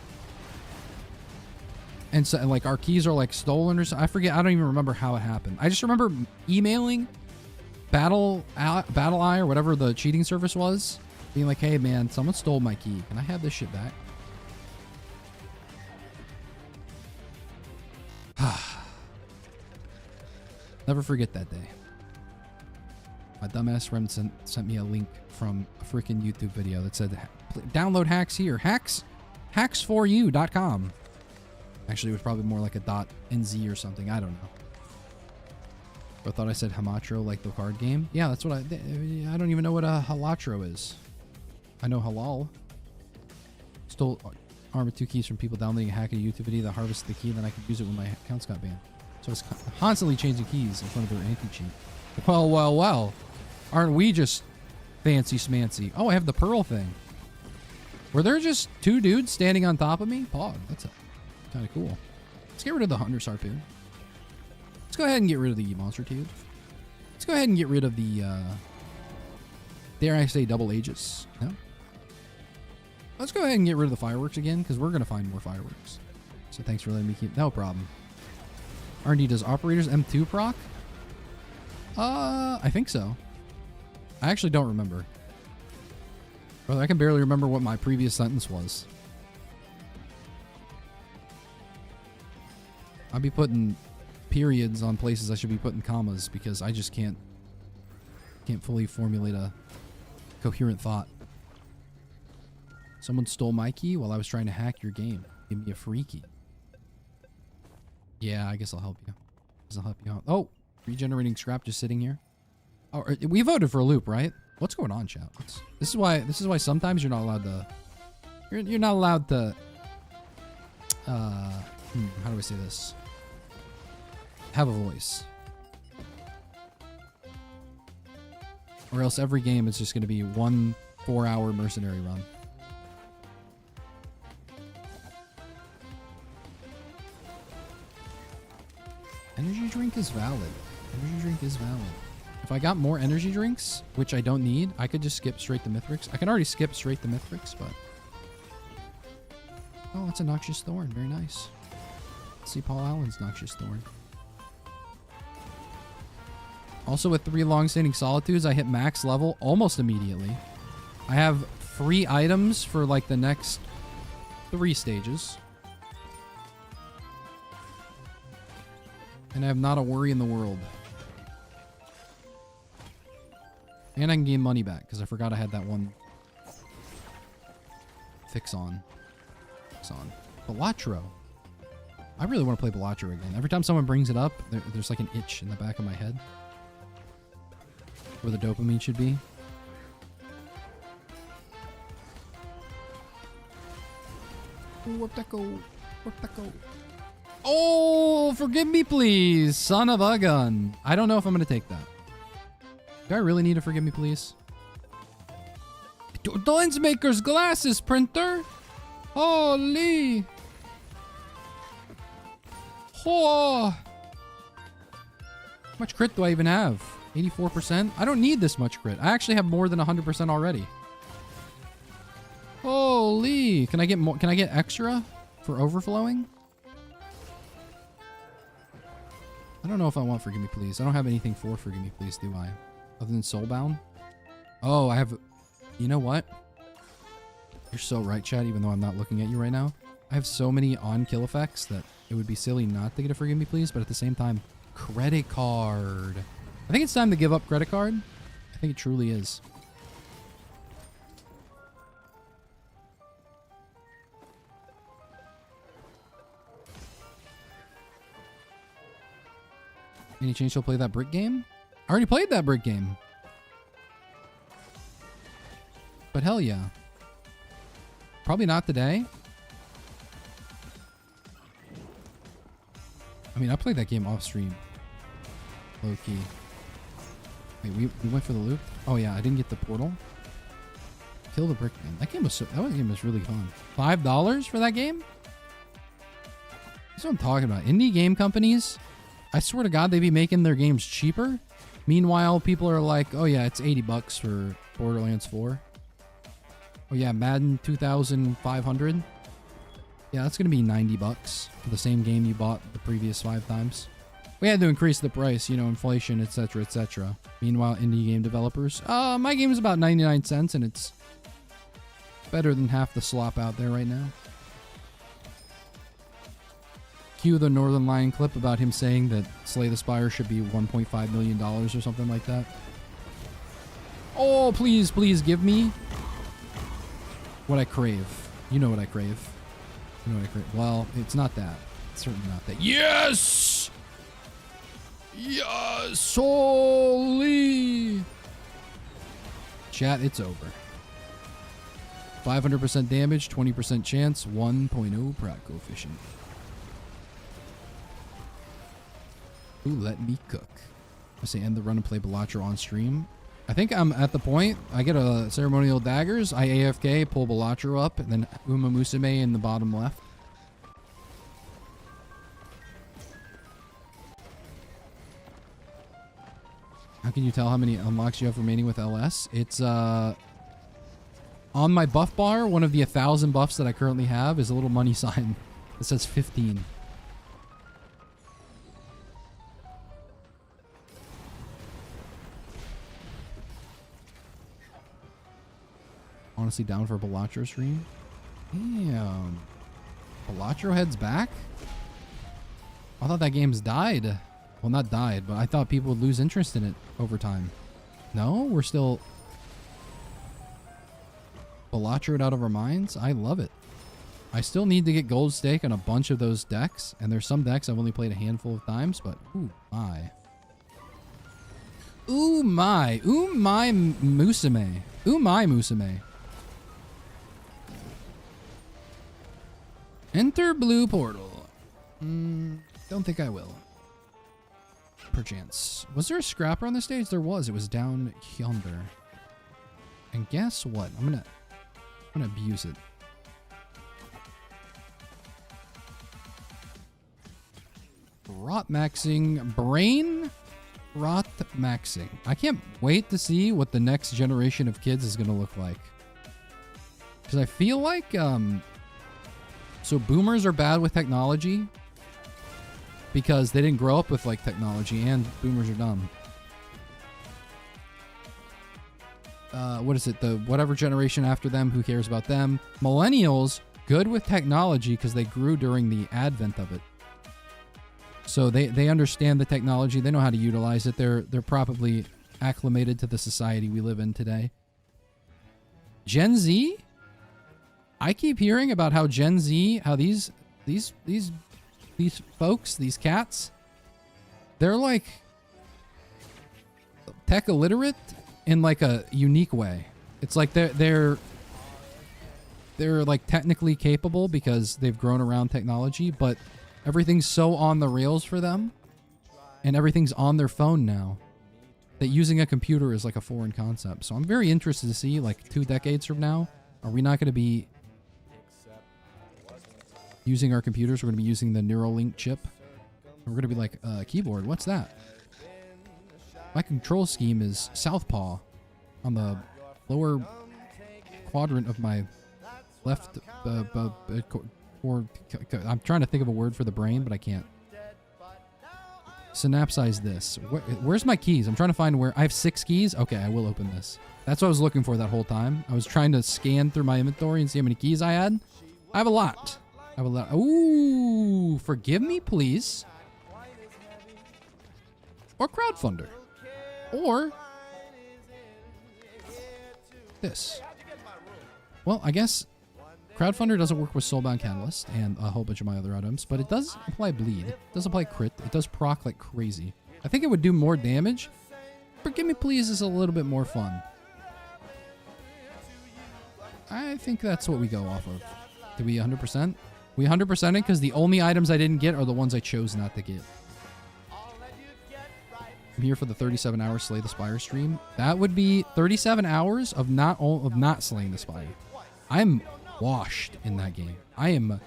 And so, like, our keys are, like, stolen or something. I forget. I don't even remember how it happened. I just remember emailing Battle Eye or whatever the cheating service was, being like, hey, man, someone stole my key. Can I have this shit back? Never forget that day. My dumbass friend sent me a link from a freaking YouTube video that said, download hacks here. Hacksforyou.com. Actually, it was probably more like a .nz or something. I don't know. I thought I said Hamatro, like the card game. Yeah, that's what I don't even know what a Halatro is. I know Halal. Stole Armor 2 keys from people downloading a hack a YouTube video that harvested the key, and then I could use it when my accounts got banned. So it's constantly changing keys in front of their anti-cheat. Well. Aren't we just fancy smancy? Oh, I have the pearl thing. Were there just two dudes standing on top of me? Pog, that's kind of cool. Let's get rid of the Hunter's Harpoon. Let's go ahead and get rid of the Monster Tube. Let's go ahead and get rid of the, dare I say, Double Aegis. No? Let's go ahead and get rid of the fireworks again, because we're going to find more fireworks. So thanks for letting me keep... No problem. R&D, does Operators M2 proc? I think so. I actually don't remember. Brother, I can barely remember what my previous sentence was. I'll be putting periods on places I should be putting commas because I just can't fully formulate a coherent thought. Someone stole my key while I was trying to hack your game. Give me a free key. Yeah, I guess I'll help you. I'll help you out. Oh, regenerating scrap just sitting here. Oh, we voted for a loop, right? What's going on, chat? This is why sometimes you're not allowed to. You're not allowed to. How do I say this? Have a voice. Or else every game is just going to be 1 4-hour mercenary run. Energy drink is valid. Energy drink is valid. If I got more energy drinks, which I don't need, I could just skip straight to Mithrix. I can already skip straight to Mithrix, but... Oh, it's a Noxious Thorn. Very nice. Let's see Paul Allen's Noxious Thorn. Also, with 3 long-standing Solitudes, I hit max level almost immediately. I have free items for, like, the next 3 stages. And I have not a worry in the world. And I can gain money back, because I forgot I had that one fix on. Balatro. I really want to play Balatro again. Every time someone brings it up, there's like an itch in the back of my head. Where the dopamine should be. Where'd that go? Where'd that go? Oh, forgive me, please. Son of a gun. I don't know if I'm going to take that. Do I really need to forgive me, please? Lensmaker's glasses, printer. Holy. Oh. How much crit do I even have? 84%? I don't need this much crit. I actually have more than 100% already. Holy. Can I get more? Can I get extra for overflowing? I don't know if I want Forgive Me Please. I don't have anything for Forgive Me Please, do I? Other than Soulbound? Oh, I have... You know what? You're so right, Chad, even though I'm not looking at you right now. I have so many on-kill effects that it would be silly not to get a Forgive Me Please, but at the same time, credit card. I think it's time to give up credit card. I think it truly is. Any chance you'll play that brick game? I already played that brick game. But hell yeah. Probably not today. I mean, I played that game off stream. Low key. Wait, we went for the loop? Oh yeah, I didn't get the portal. Kill the brick man. That game was really fun. $5 for that game? That's what I'm talking about. Indie game companies, I swear to God, they be making their games cheaper. Meanwhile, people are like, oh yeah, it's $80 for Borderlands 4. Oh yeah, Madden 2500. Yeah, that's going to be $90 for the same game you bought the previous 5 times. We had to increase the price, you know, inflation, etc., etc. Meanwhile, indie game developers, my game is about 99 cents and it's better than half the slop out there right now. Cue the Northern Lion clip about him saying that Slay the Spire should be $1.5 million or something like that. Oh, please, please give me what I crave. You know what I crave. You know what I crave. Well, it's not that. It's certainly not that. Yes! Yes! Holy! Chat, it's over. 500% damage, 20% chance, 1.0 prat coefficient. Ooh, let me cook. I say end the run and play Balatro on stream. I think I'm at the point. I get a ceremonial daggers. I AFK, pull Balatro up, and then Uma Musume in the bottom left. How can you tell how many unlocks you have remaining with LS? It's on my buff bar. One of the 1,000 buffs that I currently have is a little money sign that says 15. honestly down for a Balatro stream. Damn. Balatro heads back? I thought that game's died. Well, not died, but I thought people would lose interest in it over time. No? We're still Balatro'd out of our minds? I love it. I still need to get gold stake on a bunch of those decks, and there's some decks I've only played a handful of times, but ooh my. Ooh my. Ooh my Musume. Ooh my Musume. Enter blue portal. Don't think I will. Perchance. Was there a scrapper on the stage? There was. It was down yonder. And guess what? I'm gonna abuse it. Rot maxing. Brain rot maxing. I can't wait to see what the next generation of kids is gonna look like. Because I feel like, so boomers are bad with technology because they didn't grow up with like technology, and boomers are dumb. What is it? The whatever generation after them, who cares about them? Millennials, good with technology because they grew during the advent of it. So they understand the technology. They know how to utilize it. They're probably acclimated to the society we live in today. Gen Z? I keep hearing about how Gen Z, how these folks, these cats, they're like tech illiterate in like a unique way. It's like they're like technically capable because they've grown around technology, but everything's so on the rails for them, and everything's on their phone now, that using a computer is like a foreign concept. So I'm very interested to see, like 2 decades from now, are we not going to be using our computers? We're going to be using the Neuralink chip. We're going to be like, keyboard, what's that? My control scheme is southpaw on the lower quadrant of my left, or I'm trying to think of a word for the brain, but I can't. Synapsize this. Where's my keys? I'm trying to find where I have 6 keys. Okay, I will open this. That's what I was looking for that whole time. I was trying to scan through my inventory and see how many keys I had. I have a lot. I have a lot. Ooh, forgive me, please. Or crowdfunder. Or this. Well, I guess crowdfunder doesn't work with Soulbound Catalyst and a whole bunch of my other items, but it does apply bleed. It does apply crit. It does proc like crazy. I think it would do more damage. Forgive me, please is a little bit more fun. I think that's what we go off of. Did we 100%? We 100% it because the only items I didn't get are the ones I chose not to get. I'm here for the 37-hour Slay the Spire stream. That would be 37 hours of not slaying the Spire. I'm washed in that game. I am.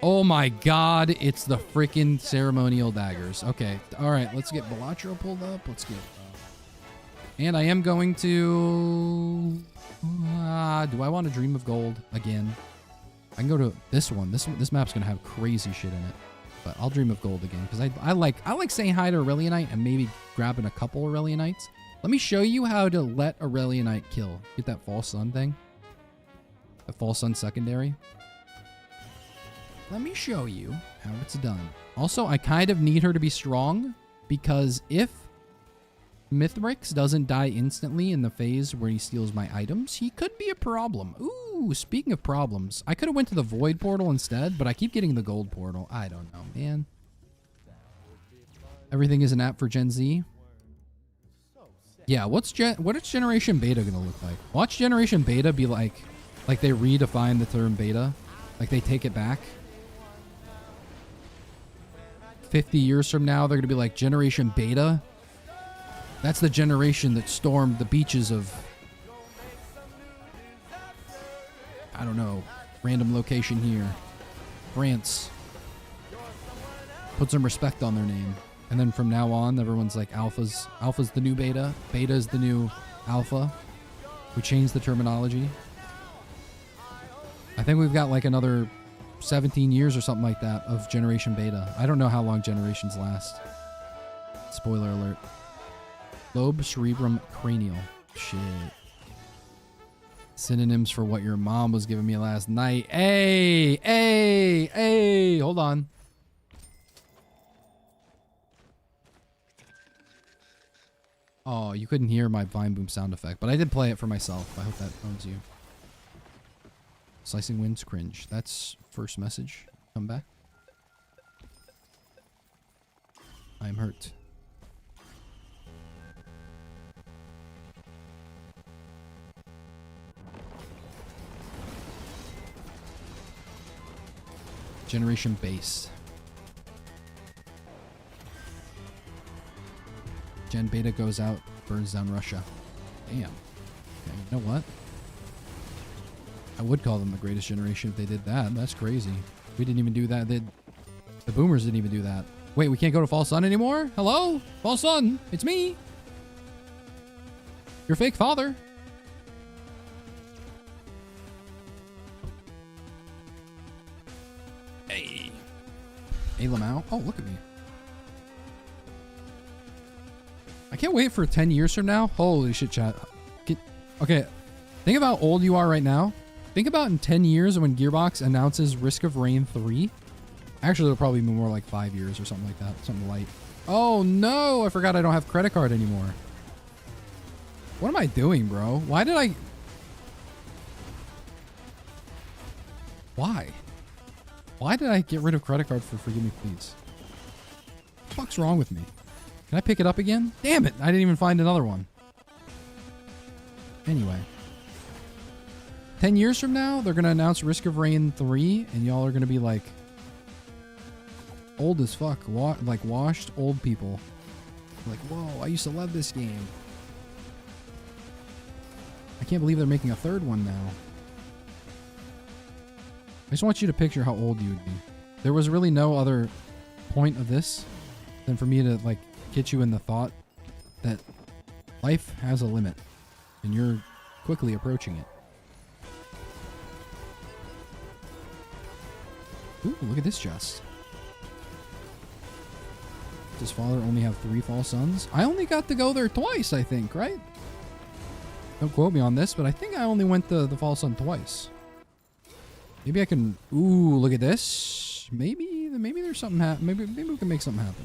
Oh my god, it's the freaking ceremonial daggers. Okay, all right, let's get Balatro pulled up. Let's get. And I am going to. Do I want to Dream of Gold again? I can go to this one. This map's gonna have crazy shit in it. But I'll Dream of Gold again because I like saying hi to Aurelionite and maybe grabbing a couple Aurelionites. Let me show you how to let Aurelionite kill. Get that False Sun thing. The False Sun secondary. Let me show you how it's done. Also, I kind of need her to be strong because if Mithrix doesn't die instantly in the phase where he steals my items, he could be a problem. Ooh, speaking of problems, I could have went to the Void Portal instead, but I keep getting the Gold Portal. I don't know, man. Everything is an app for Gen Z. Yeah, what is Generation Beta gonna look like? Watch Generation Beta be like they redefine the term beta. Like they take it back. 50 years from now, they're gonna be like Generation Beta. That's the generation that stormed the beaches of, I don't know, random location here, France. Put some respect on their name. And then from now on, everyone's like, Alpha's the new Beta. Beta's the new Alpha. We changed the terminology. I think we've got like another 17 years or something like that of Generation Beta. I don't know how long generations last. Spoiler alert. Lobe cerebrum cranial. Shit. Synonyms for what your mom was giving me last night. Hey, hold on. Oh, you couldn't hear my Vine Boom sound effect, but I did play it for myself. I hope that owns you. Slicing winds cringe. That's first message. Come back. I am hurt. Generation base. Gen Beta goes out, burns down Russia. Damn. Okay, you know what? I would call them the greatest generation if they did that. That's crazy. We didn't even do that. The boomers didn't even do that. Wait, we can't go to Fall Sun anymore? Hello? Fall Sun, it's me. Your fake father. Hey. Hey, Lamau. Oh, look at me. I can't wait for 10 years from now. Holy shit, chat. Okay, think about how old you are right now. Think about in 10 years when Gearbox announces Risk of Rain 3. Actually, it'll probably be more like 5 years or something like that. Something light. Oh, no. I forgot I don't have credit card anymore. What am I doing, bro? Why did I... Why? Why did I get rid of credit card for Forgive Me Please? What the fuck's wrong with me? Can I pick it up again? Damn it! I didn't even find another one. Anyway. 10 years from now, they're going to announce Risk of Rain 3, and y'all are going to be like... old as fuck. Like washed old people. Like, whoa, I used to love this game. I can't believe they're making a third one now. I just want you to picture how old you would be. There was really no other point of this than for me to, like, get you in the thought that life has a limit and you're quickly approaching it. Ooh, look at this chest. Does father only have 3 Fall Suns? I only got to go there twice, I think, right? Don't quote me on this, but I think I only went to the Fall Sun twice. Maybe I can... Ooh, look at this. Maybe there's something maybe we can make something happen.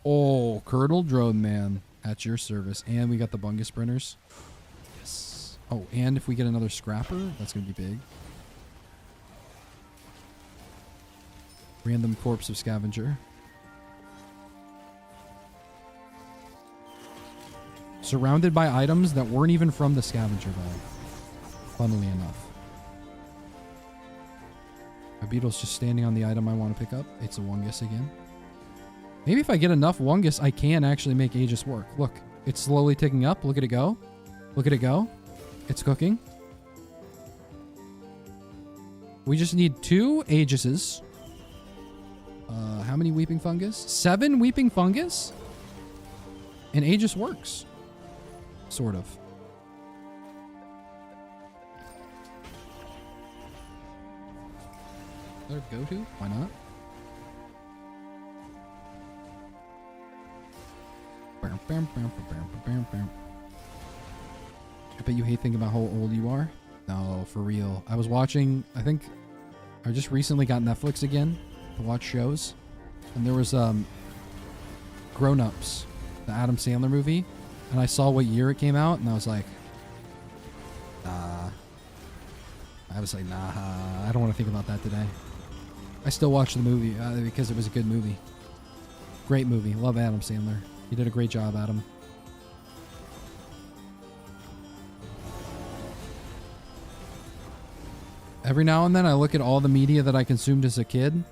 Oh, Curdle Drone Man at your service. And we got the Bungus Sprinters. Yes. Oh, and if we get another Scrapper, that's going to be big. Random Corpse of Scavenger. Surrounded by items that weren't even from the Scavenger Bag. Funnily enough. My beetle's just standing on the item I want to pick up. It's a Wungus again. Maybe if I get enough Wungus, I can actually make Aegis work. Look, it's slowly ticking up. Look at it go. Look at it go. It's cooking. We just need 2 Aegises. How many Weeping Fungus? 7 Weeping Fungus? And Aegis works. Sort of. Another go-to? Why not? I bet you hate thinking about how old you are. No, for real. I was watching, I think I just recently got Netflix again to watch shows. And there was Grown Ups, the Adam Sandler movie. And I saw what year it came out, and I was like, nah. I was like, nah, I don't want to think about that today. I still watched the movie because it was a good movie. Great movie. Love Adam Sandler. You did a great job, Adam. Every now and then I look at all the media that I consumed as a kid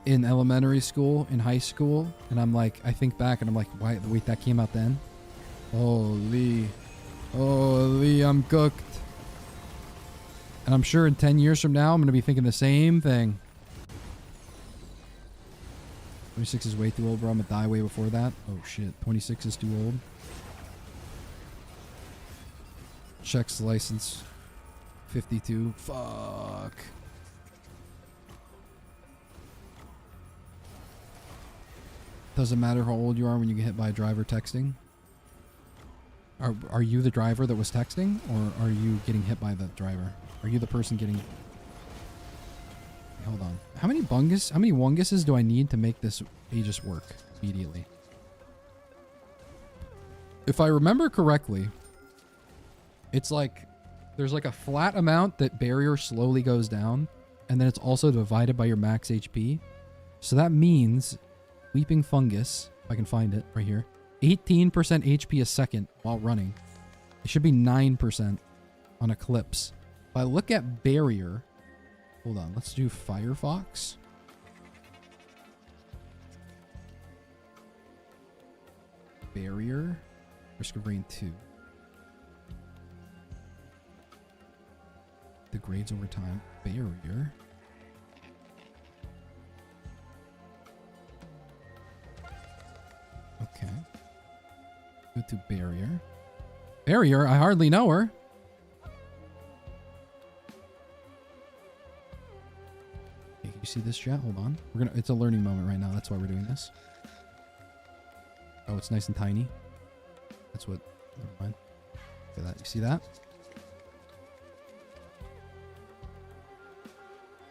in elementary school, in high school, and I'm like, I think back and I'm like, wait, that came out then? Holy, I'm cooked. And I'm sure in 10 years from now, I'm going to be thinking the same thing. 26 is way too old, bro. I'm going to die way before that. Oh, shit. 26 is too old. Checks license. 52. Fuck. Doesn't matter how old you are when you get hit by a driver texting. Are you the driver that was texting, or are you getting hit by the driver? Are you the person getting... Hold on. How many wunguses do I need to make this Aegis work immediately? If I remember correctly, it's like there's like a flat amount that barrier slowly goes down, and then it's also divided by your max HP. So that means Weeping Fungus, if I can find it right here, 18% HP a second while running. It should be 9% on Eclipse. If I look at barrier, hold on, let's do Firefox. Barrier, Risk of Rain 2. Degrades over time. Barrier. Okay. Go to barrier. Barrier? I hardly know her. Okay, can you see this, chat? Hold on. It's a learning moment right now. That's why we're doing this. Oh, it's nice and tiny. That's what... Never mind. Look at that. You see that?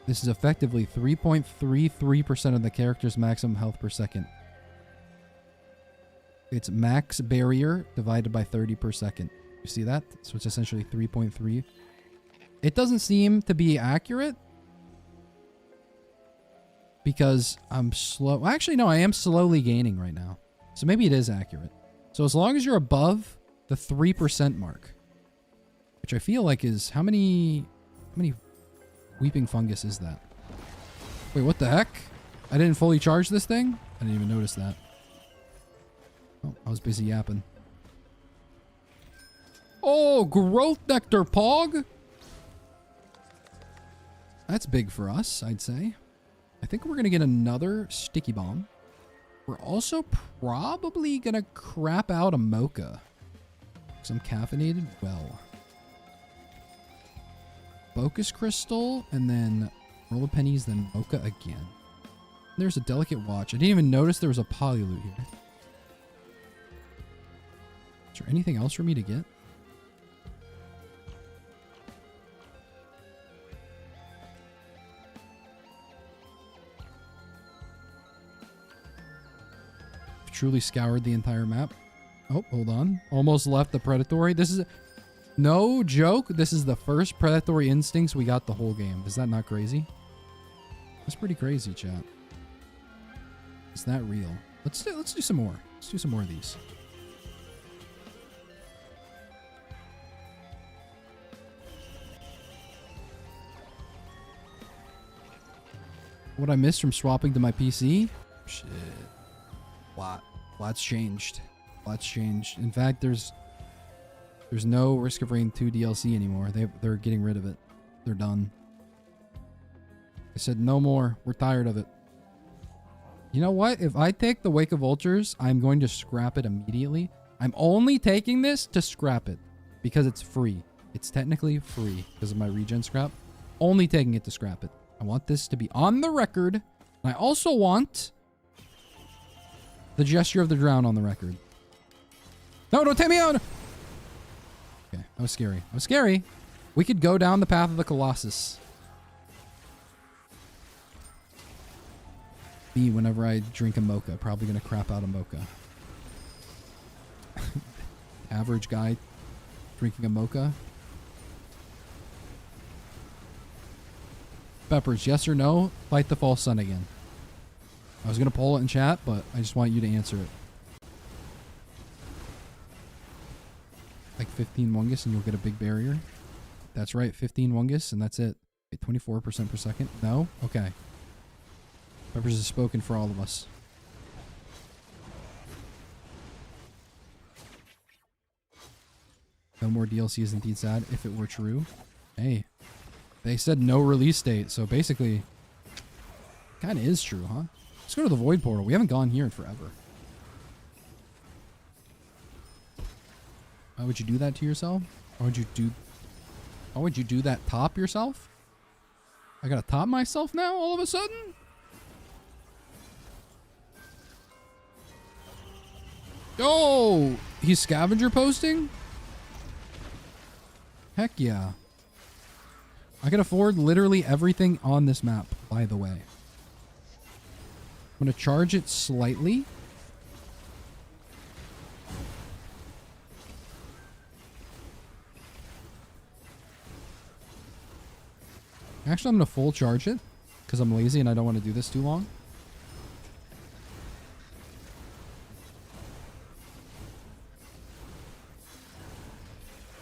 This is effectively 3.33% of the character's maximum health per second. It's max barrier divided by 30 per second. You see that? So it's essentially 3.3. It doesn't seem to be accurate because I'm slow. Actually, no, I am slowly gaining right now. So maybe it is accurate. So as long as you're above the 3% mark, which I feel like is how many Weeping Fungus is that? Wait, what the heck? I didn't fully charge this thing? I didn't even notice that. Oh, I was busy yapping. Oh, growth nectar, Pog! That's big for us, I'd say. I think we're going to get another sticky bomb. We're also probably going to crap out a mocha. Because I'm caffeinated well. Focus crystal, and then roll of pennies, then mocha again. There's a delicate watch. I didn't even notice there was a polyloot here. Is there anything else for me to get? I've truly scoured the entire map. Oh, hold on. Almost left the predatory. This is... No joke, this is the first predatory instincts we got the whole game. Is that not crazy? That's pretty crazy, chat. Is that real? Let's do some more. Let's do some more of these. What I missed from swapping to my PC? Shit. Lots changed. Lots changed. In fact, there's no Risk of Rain 2 DLC anymore. They're getting rid of it. They're done. I said no more. We're tired of it. You know what? If I take the Wake of Vultures, I'm going to scrap it immediately. I'm only taking this to scrap it because it's free. It's technically free because of my regen scrap. Only taking it to scrap it. I want this to be on the record. And I also want the Gesture of the Drown on the record. No, don't take me out! Okay, that was scary. That was scary. We could go down the path of the Colossus. Me, whenever I drink a mocha, probably gonna crap out a mocha. Average guy drinking a mocha. Peppers, yes or no? Fight the false sun again. I was gonna poll it in chat, but I just want you to answer it. Like 15 Wungus and you'll get a big barrier. That's right, 15 Wungus and that's it. Wait, 24% per second? No? Okay. Peppers has spoken for all of us. No more DLC is indeed sad if it were true. Hey. They said no release date, so basically kind of is true, huh? Let's go to the Void Portal. We haven't gone here in forever. Why would you do that to yourself? Why would you do that top yourself? I gotta top myself now all of a sudden? Oh! He's scavenger posting? Heck yeah. I can afford literally everything on this map, by the way. I'm going to charge it slightly. Actually, I'm going to full charge it because I'm lazy and I don't want to do this too long.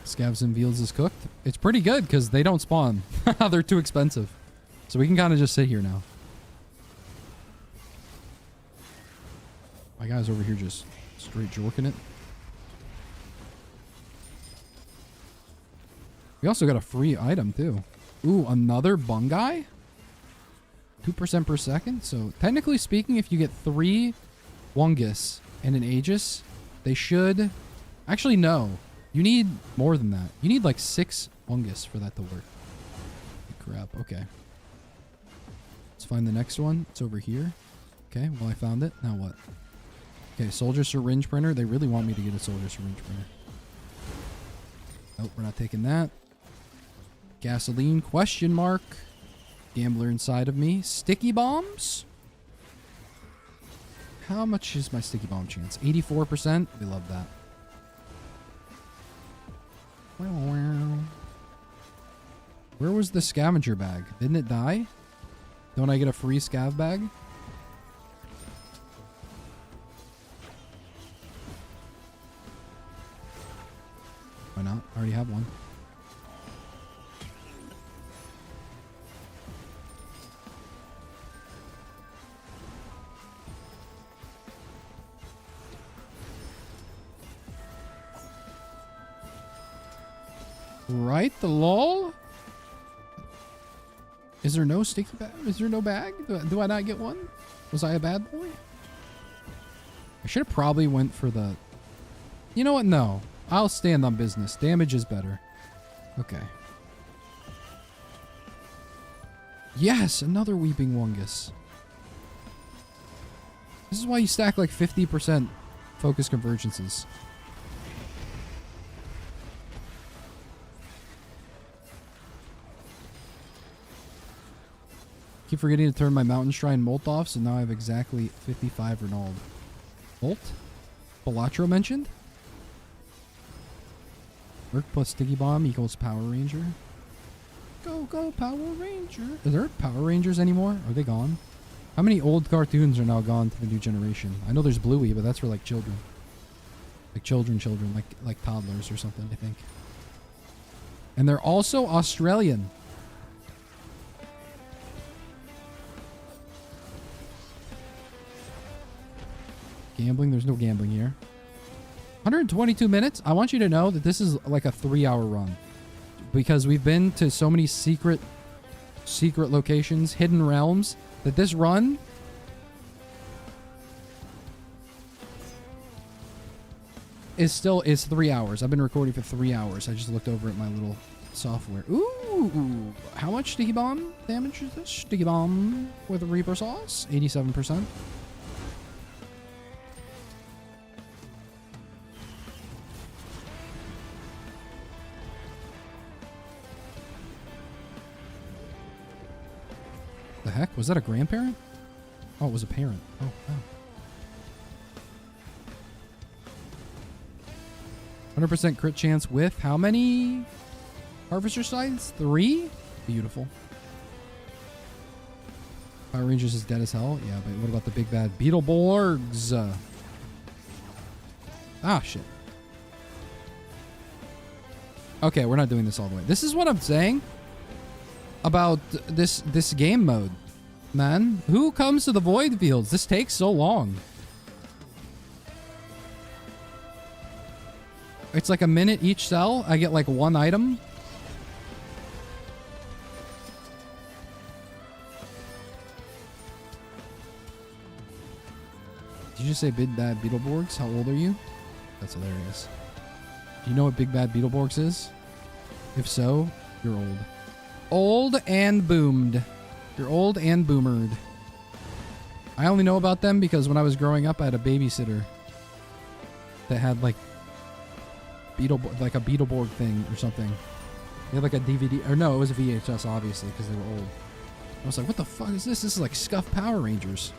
Scavs and Veals is cooked. It's pretty good because they don't spawn. They're too expensive. So we can kind of just sit here now. My guy's over here just straight jorking it. We also got a free item too. Ooh, another Bungai? 2% per second. So technically speaking, if you get 3 Wungus and an Aegis, they should... Actually, no. You need more than that. You need like 6 Wungus for that to work. Crap. Okay. Let's find the next one. It's over here. Okay, well I found it. Now what? Okay, soldier syringe printer. They really want me to get a soldier syringe printer. Nope, we're not taking that. Gasoline, question mark. Gambler inside of me. Sticky bombs? How much is my sticky bomb chance? 84%? We love that. Where was the scavenger bag? Didn't it die? Don't I get a free scav bag? Why not? I already have one. Right, the lol? Is there no sticky bag? Is there no bag? Do I not get one? Was I a bad boy? I should have probably went for the... You know what? No. I'll stand on business. Damage is better. Okay. Yes! Another Weeping Wungus. This is why you stack like 50% focus convergences. Keep forgetting to turn my Mountain Shrine Molt off, so now I have exactly 55 Renault. Molt? Balatro mentioned? Merc plus Sticky Bomb equals Power Ranger. Go, go, Power Ranger. Are there Power Rangers anymore? Are they gone? How many old cartoons are now gone to the new generation? I know there's Bluey, but that's for like children. Like children, like toddlers or something, I think. And they're also Australian. Gambling? There's no gambling here. 122 minutes? I want you to know that this is like a 3-hour run. Because we've been to so many secret locations, hidden realms, that this run is 3 hours. I've been recording for 3 hours. I just looked over at my little software. Ooh! How much Sticky Bomb damage is this? Sticky Bomb with a Reaper Sauce? 87%. The heck? Was that a grandparent? Oh, it was a parent. Oh, wow. 100% crit chance with how many harvester sites? 3? Beautiful. Power Rangers is dead as hell. Yeah, but what about the big bad Beetleborgs? Ah, shit. Okay, we're not doing this all the way. This is what I'm saying about this game mode, man. Who comes to the Void Fields? This takes so long. It's like a minute each cell. I get like 1 item. Did you just say Big Bad Beetleborgs? How old are you? That's hilarious. Do you know what Big Bad Beetleborgs is? If so, you're old. Old and boomed. You're old and boomered. I only know about them because when I was growing up, I had a babysitter that had like like a Beetleborg thing or something. They had like a DVD, or no, it was a VHS, obviously, because they were old. I was like, what the fuck is this? This is like scuffed Power Rangers.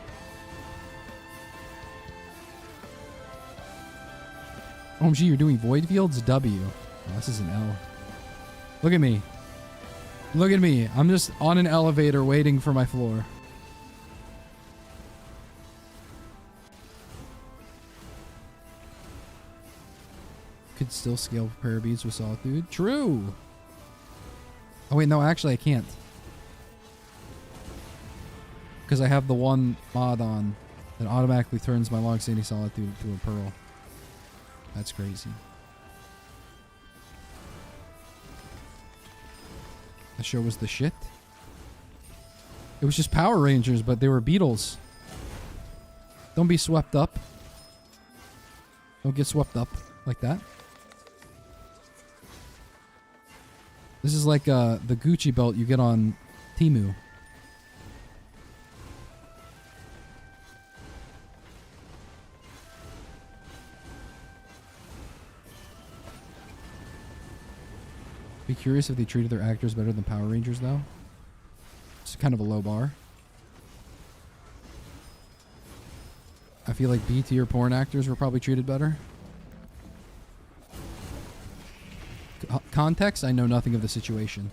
OMG, you're doing Void Fields? W. Oh, this is an L. Look at me. Look at me. I'm just on an elevator waiting for my floor. Could still scale prayer beads with solitude. True. Oh wait, no, actually I can't. Because I have the one mod on that automatically turns my long standing solitude to a pearl. That's crazy. The show was the shit. It was just Power Rangers, but they were Beatles. Don't be swept up. Don't get swept up like that. This is like the Gucci belt you get on Temu. Be curious if they treated their actors better than Power Rangers, though. It's kind of a low bar. I feel like B-tier porn actors were probably treated better. Context, I know nothing of the situation.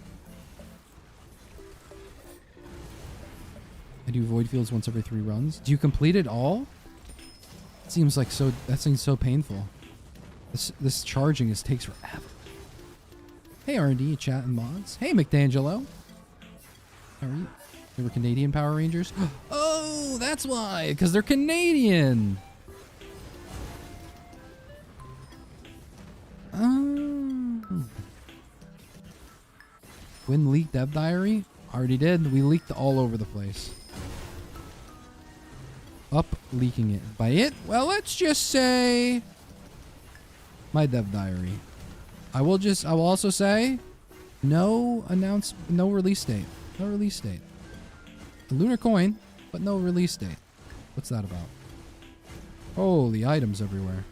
I do void fields once every 3 runs. Do you complete it all? It seems like so. That seems so painful. This charging takes forever. Hey R&D, chat and mods. Hey McDangelo. How are you? They were Canadian Power Rangers. Oh, that's why. Because they're Canadian. When leaked Dev Diary? Already did. We leaked all over the place. Up leaking it. By it? Well, let's just say my Dev Diary. I will also say no release date. No release date. A lunar coin, but no release date. What's that about? Holy items everywhere.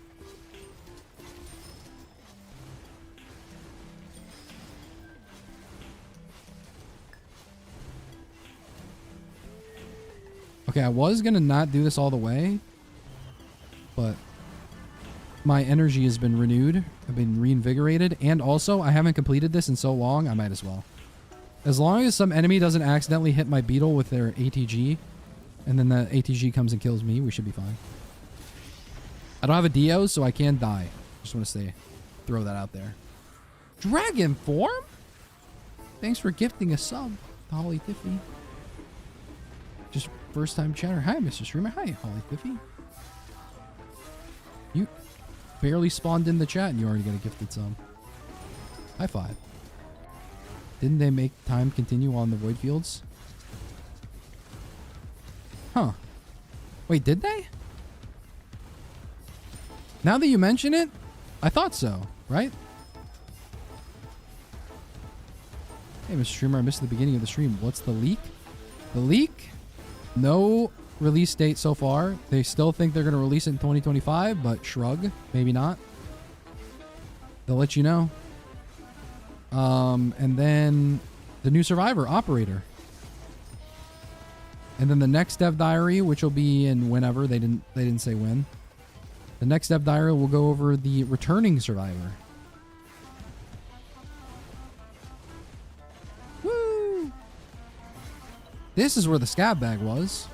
Okay, I was gonna not do this all the way, but my energy has been renewed. I've been reinvigorated, and also I haven't completed this in so long, I might as well. As long as some enemy doesn't accidentally hit my beetle with their ATG, and then the ATG comes and kills me, we should be fine. I don't have a Dio, so I can die. Just want to throw that out there. Dragon form? Thanks for gifting a sub to Holly Tiffy. Just first time chatter. Hi, Mr. Streamer. Hi, Holly Tiffy. You barely spawned in the chat and you already got a gifted sub. High five. Didn't they make time continue on the void fields? Huh. Wait, did they? Now that you mention it, I thought so, right? Hey, Mr. Streamer, I missed the beginning of the stream. What's the leak? The leak? No release date so far. They still think they're going to release it in 2025, but shrug. Maybe not. They'll let you know. And then the new Survivor operator. And then the next Dev Diary, which will be in whenever. They didn't say when. The next Dev Diary will go over the returning Survivor. Woo! This is where the scab bag was.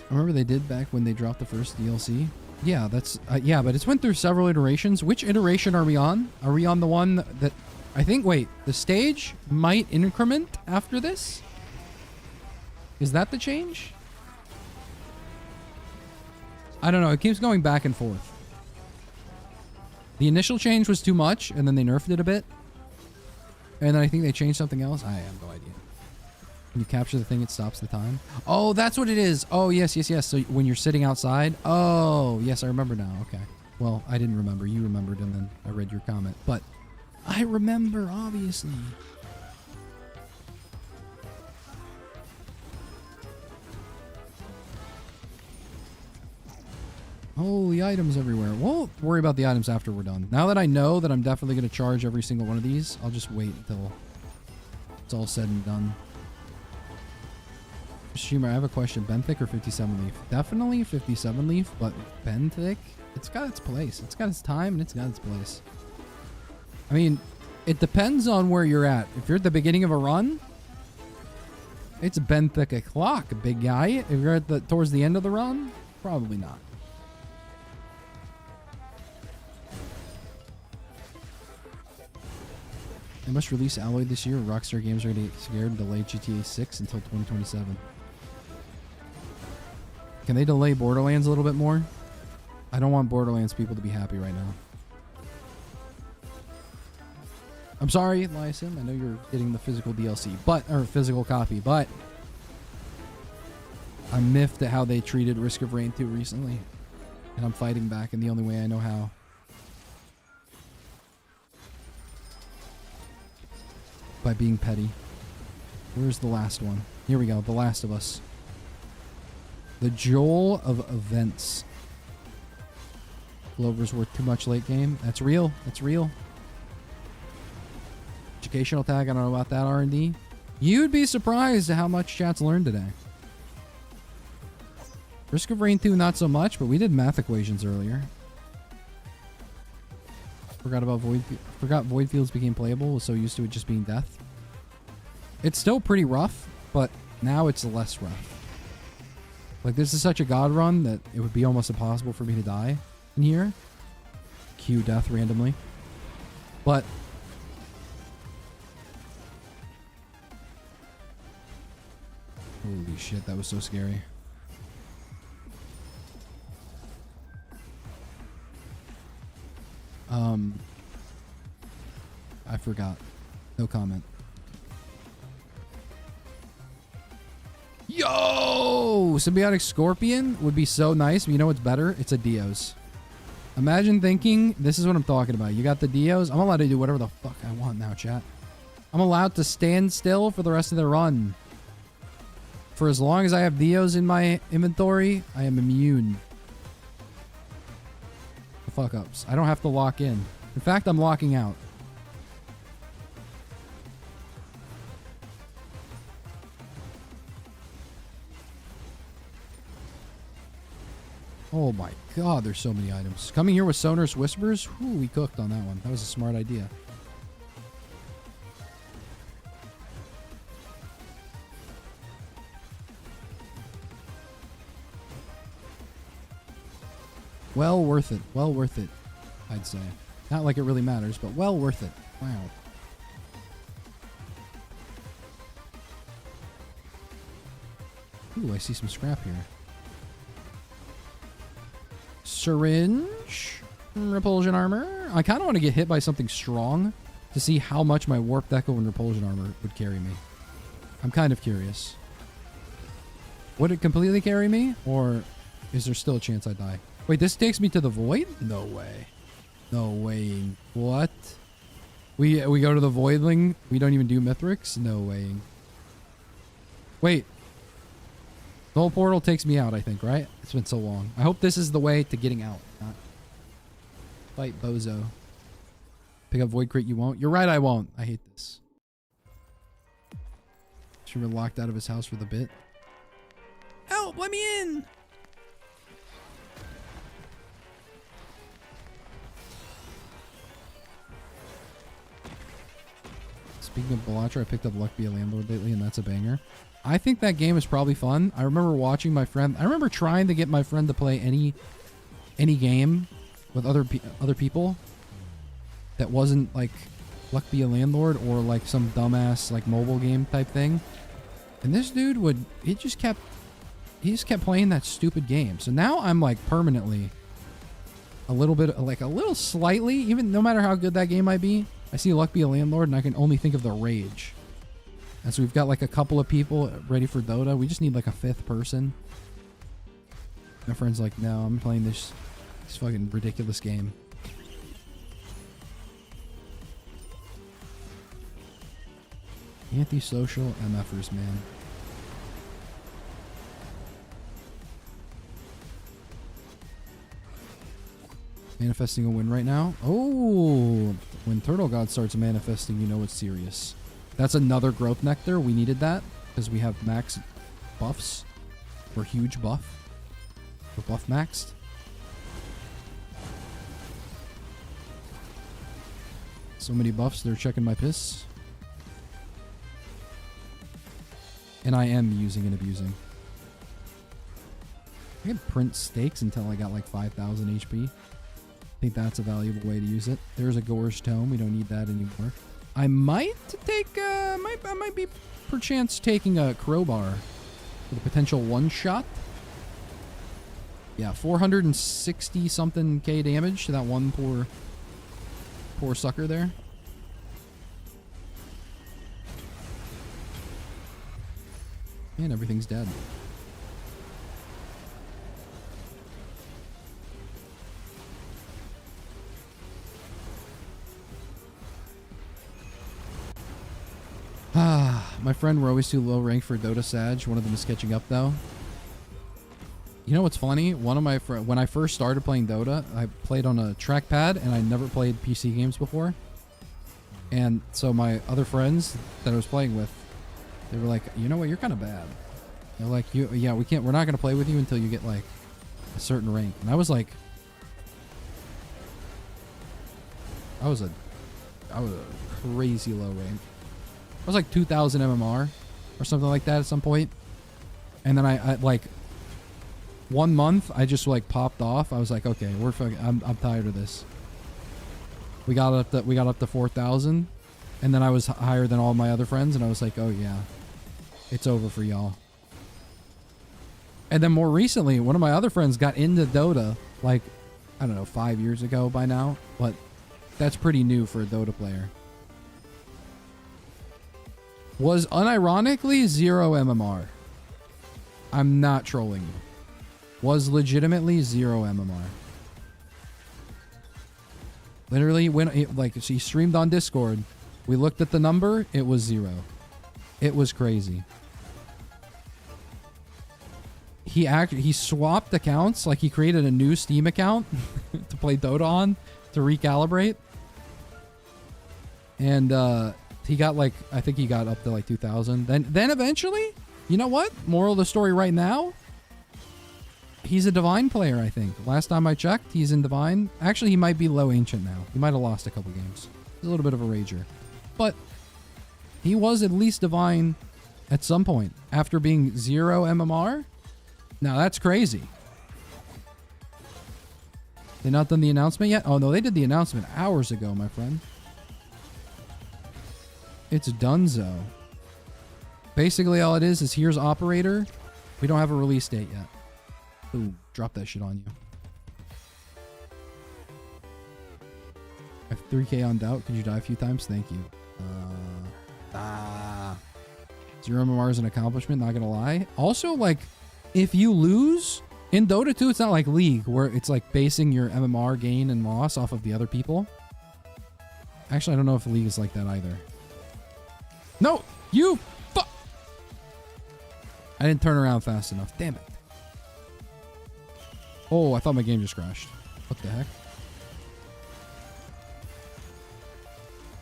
I remember they did back when they dropped the first DLC. Yeah, that's yeah, but it's went through several iterations. Which iteration are we on? Are we on the one that I think? Wait, the stage might increment after this. Is that the change? I don't know. It keeps going back and forth. The initial change was too much, and then they nerfed it a bit, and then I think they changed something else. I have no idea. When you capture the thing, it stops the time. Oh, that's what it is. Oh, yes, yes, yes. So when you're sitting outside. Oh, yes, I remember now. Okay. Well, I didn't remember. You remembered, and then I read your comment. But I remember, obviously. Holy items everywhere. We'll worry about the items after we're done. Now that I know that I'm definitely going to charge every single one of these, I'll just wait until it's all said and done. Streamer, I have a question. Benthic or 57 leaf? Definitely 57 leaf, but Benthic, it's got its place. It's got its time and it's got its place. I mean, it depends on where you're at. If you're at the beginning of a run, it's Benthic o'clock, big guy. If you're at the towards the end of the run, probably not. They must release Alloy this year. Rockstar Games are going to get scared and delay GTA 6 until 2027. Can they delay Borderlands a little bit more? I don't want Borderlands people to be happy right now. I'm sorry, Lysim. I know you're getting the physical DLC, or physical copy, but I'm miffed at how they treated Risk of Rain 2 recently. And I'm fighting back in the only way I know how. By being petty. Where's the last one? Here we go. The Last of Us. The Joel of Events. Glover's worth too much late game. That's real. That's real. Educational tag. I don't know about that, R&D. You'd be surprised at how much chat's learned today. Risk of Rain 2, not so much, but we did math equations earlier. Forgot Void Fields became playable. Was so used to it just being death. It's still pretty rough, but now it's less rough. Like, this is such a god run that it would be almost impossible for me to die in here. Cue death randomly. But holy shit, that was so scary. I forgot. No comment. Yo! Symbiotic Scorpion would be so nice, but you know what's better? It's a Dios. Imagine thinking, this is what I'm talking about. You got the Dios. I'm allowed to do whatever the fuck I want now, chat. I'm allowed to stand still for the rest of the run. For as long as I have Dios in my inventory, I am immune. The fuck ups. I don't have to lock in. In fact, I'm locking out. Oh my god, there's so many items. Coming here with Sonorous Whispers? Whew, we cooked on that one. That was a smart idea. Well worth it. Well worth it, I'd say. Not like it really matters, but well worth it. Wow. Ooh, I see some scrap here. Syringe. Repulsion armor. I kind of want to get hit by something strong to see how much my warped echo and repulsion armor would carry me. I'm kind of curious. Would it completely carry me? Or is there still a chance I die? Wait, this takes me to the void? No way. No way. What? We go to the voidling? We don't even do Mithrix? No way. Wait. The whole portal takes me out, I think, right? It's been so long. I hope this is the way to getting out. Not fight Bozo. Pick up Void Crate, you won't? You're right, I won't. I hate this. Should we locked out of his house for the bit? Help! Let me in! Speaking of Balatro, I picked up Luck Be a Landlord lately, and that's a banger. I think that game is probably fun. I remember watching my friend. I remember trying to get my friend to play any game with other people that wasn't like Luck Be a Landlord or like some dumbass like mobile game type thing. And this dude he just kept playing that stupid game. So now I'm like permanently a little slightly, even no matter how good that game might be. I see Luck Be a Landlord and I can only think of the rage. And so we've got like a couple of people ready for Dota. We just need like a fifth person. My friend's like, no, I'm playing this This fucking ridiculous game. Antisocial MFers, man. Manifesting a win right now. Oh, when Turtle God starts manifesting, you know it's serious. That's another growth nectar. We needed that because we have max buffs. We're huge buff. We're buff maxed. So many buffs, they're checking my piss. And I am using and abusing. I could print stakes until I got like 5,000 HP. I think that's a valuable way to use it. There's a Gorge Tome. We don't need that anymore. I might take, I might be perchance taking a Crowbar for the potential one-shot. Yeah, 460 something K damage to that one poor sucker there. And everything's dead. My friend, we're always too low ranked for Dota Sag. One of them is catching up though. You know what's funny? One of my friends, when I first started playing Dota, I played on a trackpad and I never played PC games before. And so my other friends that I was playing with, they were like, you know what, you're kind of bad. They're like, yeah, we're not going to play with you until you get like a certain rank. And I was like, I was a crazy low rank. I was like 2,000 MMR or something like that at some point. And then I like 1 month, I just like popped off. I was like, okay, we're fucking, I'm tired of this. We got up to 4,000, and then I was higher than all my other friends, and I was like, oh yeah, it's over for y'all. And then more recently, one of my other friends got into Dota, like, I don't know, 5 years ago by now, but that's pretty new for a Dota player. Was unironically 0 MMR. I'm not trolling you. Was legitimately 0 MMR. Literally, when it, like, she streamed on Discord, we looked at the number, it was 0. It was crazy. He swapped accounts, like he created a new Steam account to play Dota on, to recalibrate. And he got like, I think he got up to like 2,000. Then eventually, you know what? Moral of the story right now, he's a Divine player, I think. Last time I checked, he's in Divine. Actually, he might be low Ancient now. He might have lost a couple games. He's a little bit of a rager. But he was at least Divine at some point. After being 0 MMR. Now, that's crazy. They not done the announcement yet? Oh, no, they did the announcement hours ago, my friend. It's donezo. Basically, all it is here's Operator. We don't have a release date yet. Ooh, drop that shit on you. I have 3K on Doubt. Could you die a few times? Thank you. 0 MMR is an accomplishment, not gonna lie. Also, like, if you lose in Dota 2, it's not like League, where it's like basing your MMR gain and loss off of the other people. Actually, I don't know if League is like that either. No! You fuck! I didn't turn around fast enough. Damn it. Oh, I thought my game just crashed. What the heck?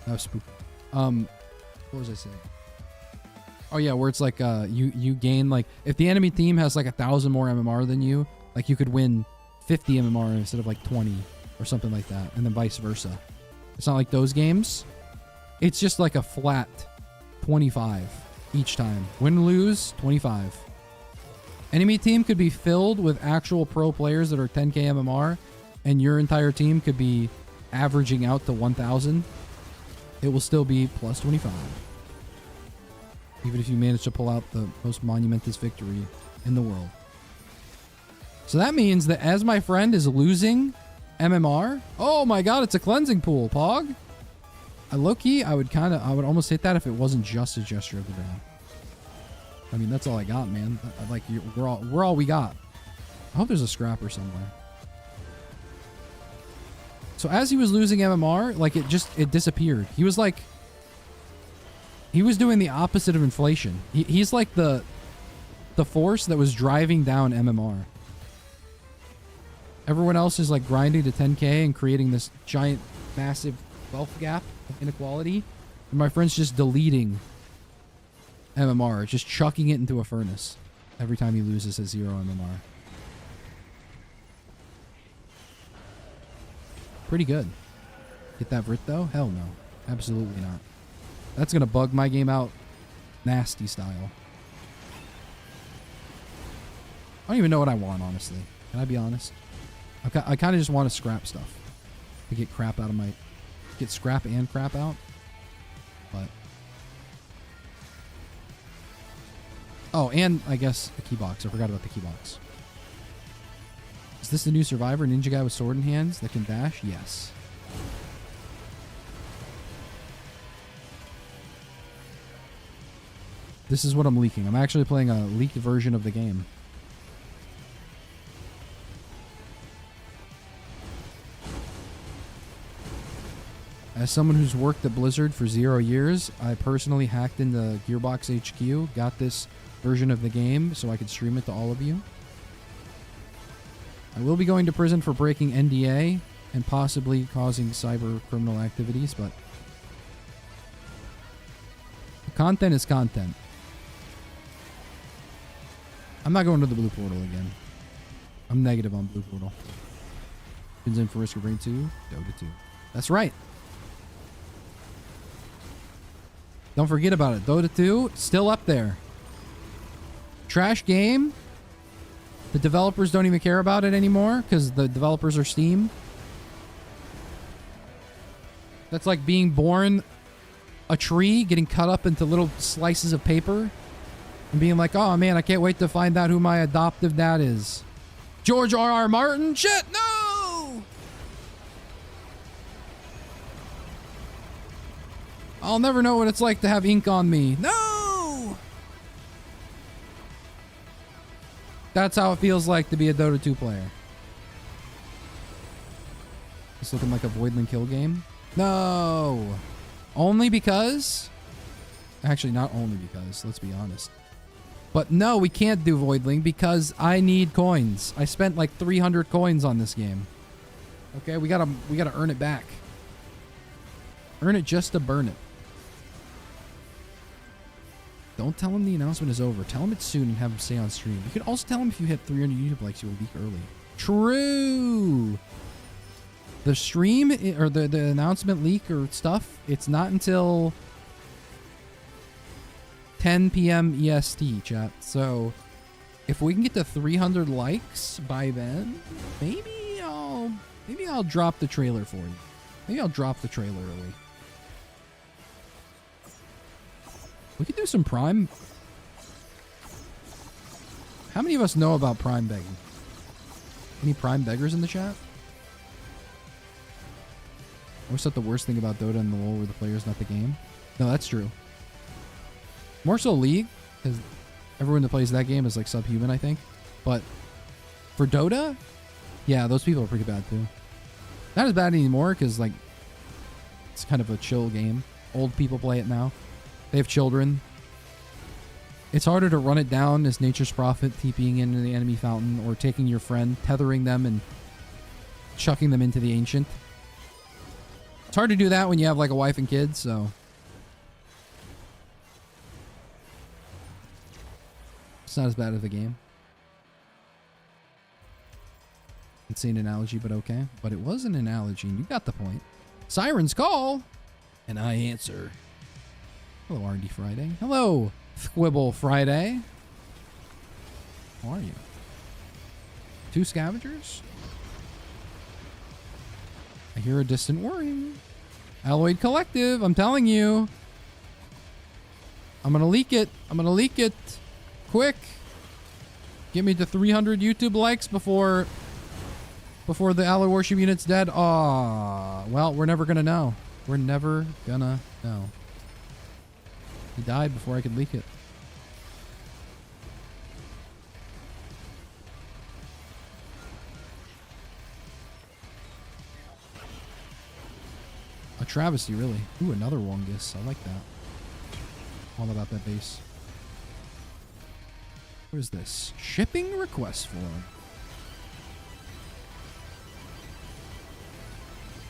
That was spooky. What was I saying? Oh yeah, where it's like you gain, like, if the enemy team has like 1,000 more MMR than you, like you could win 50 MMR instead of like 20 or something like that, and then vice versa. It's not like those games. It's just like a flat 25 each time. Win, lose, 25. Enemy team could be filled with actual pro players that are 10k MMR, and your entire team could be averaging out to 1,000. It will still be plus 25. Even if you manage to pull out the most monumentous victory in the world. So that means that as my friend is losing MMR, oh my god, it's a cleansing pool, Pog. Low-key, I would almost hit that if it wasn't just a gesture of the dawn. I mean, that's all I got, man. Like, we're all we got. I hope there's a scrapper somewhere. So as he was losing MMR, like it disappeared. He was like, he was doing the opposite of inflation. He's like the force that was driving down MMR. Everyone else is like grinding to 10K and creating this giant, massive wealth gap of inequality. And my friend's just deleting MMR, just chucking it into a furnace every time he loses at 0 MMR. Pretty good. Get that Vrit though? Hell no. Absolutely not. That's gonna bug my game out nasty style. I don't even know what I want, honestly. Can I be honest? I kind of just want to scrap stuff. To get crap out of my... Get scrap and crap out. But... Oh, and I guess a key box. I forgot about the key box. Is this the new Survivor? Ninja guy with sword in hands that can dash? Yes. This is what I'm leaking. I'm actually playing a leaked version of the game. As someone who's worked at Blizzard for 0 years, I personally hacked into Gearbox HQ, got this version of the game so I could stream it to all of you. I will be going to prison for breaking NDA and possibly causing cyber criminal activities, but content is content. I'm not going to the blue portal again. I'm negative on blue portal. Pins in for Risk of Rain 2, Dota 2. That's right. Don't forget about it. Dota 2, still up there. Trash game. The developers don't even care about it anymore because the developers are Steam. That's like being born a tree, getting cut up into little slices of paper, and being like, oh man, I can't wait to find out who my adoptive dad is. George R.R. Martin? Shit, no! I'll never know what it's like to have ink on me. No! That's how it feels like to be a Dota 2 player. It's looking like a Voidland kill game. No! Only because... Actually, not only because, let's be honest. But no, we can't do Voidling because I need coins. I spent like 300 coins on this game. Okay, we gotta earn it back. Earn it just to burn it. Don't tell him the announcement is over. Tell him it's soon and have him stay on stream. You can also tell him if you hit 300 YouTube likes, you will leak early. True! The stream, or the announcement leak or stuff, it's not until 10 p.m. EST, chat. So, if we can get to 300 likes by then, maybe I'll drop the trailer for you. Maybe I'll drop the trailer early. We could do some Prime. How many of us know about Prime begging? Any Prime beggars in the chat? I always thought the worst thing about Dota and the LoL were the players, not the game. No, that's true. More so League, because everyone that plays that game is like subhuman, I think. But for Dota, yeah, those people are pretty bad too. Not as bad anymore, because like it's kind of a chill game. Old people play it now. They have children. It's harder to run it down as nature's prophet, TPing into the enemy fountain, or taking your friend, tethering them, and chucking them into the ancient. It's hard to do that when you have like a wife and kids, so it's not as bad of a game. Insane analogy, but okay. But it was an analogy, and you got the point. Sirens call, and I answer. Hello, R&D Friday. Hello, Squibble Friday. How are you? 2 scavengers? I hear a distant whirring. Alloyed Collective, I'm telling you. I'm gonna leak it. I'm gonna leak it. Quick. Get me to 300 YouTube likes before the Alloy Worship unit's dead. Aw. Well, we're never gonna know. We're never gonna know. He died before I could leak it. A travesty, really. Ooh, another Wongus. I like that. All about that base. What is this? Shipping request form.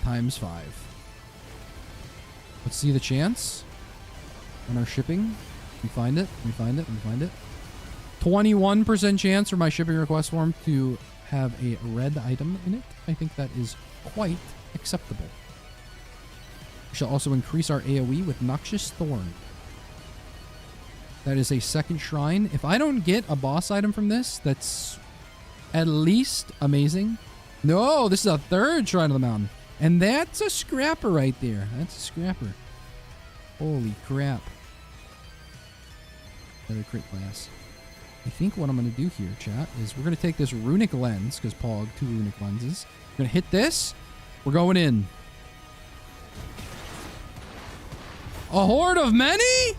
×5. Let's see the chance on our shipping. We find it. We find it. We find it. 21% chance for my shipping request form to have a red item in it. I think that is quite acceptable. We shall also increase our AoE with Noxious Thorn. That is a second shrine. If I don't get a boss item from this, that's at least amazing. No, this is a third shrine of the mountain. And that's a scrapper right there. That's a scrapper. Holy crap. Another crit class. I think what I'm going to do here, chat, is we're going to take this runic lens, because Pog, 2 runic lenses. We're going to hit this. We're going in. A horde of many?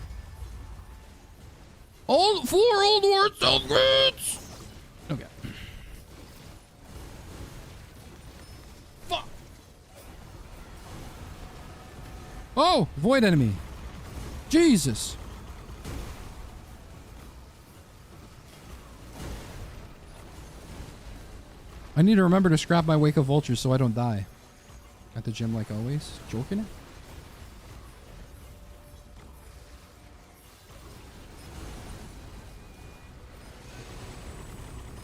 4 old War Stealth crits! Okay. Fuck! Oh! Void enemy. Jesus! I need to remember to scrap my Wake of Vultures so I don't die. At the gym like always. Joking it?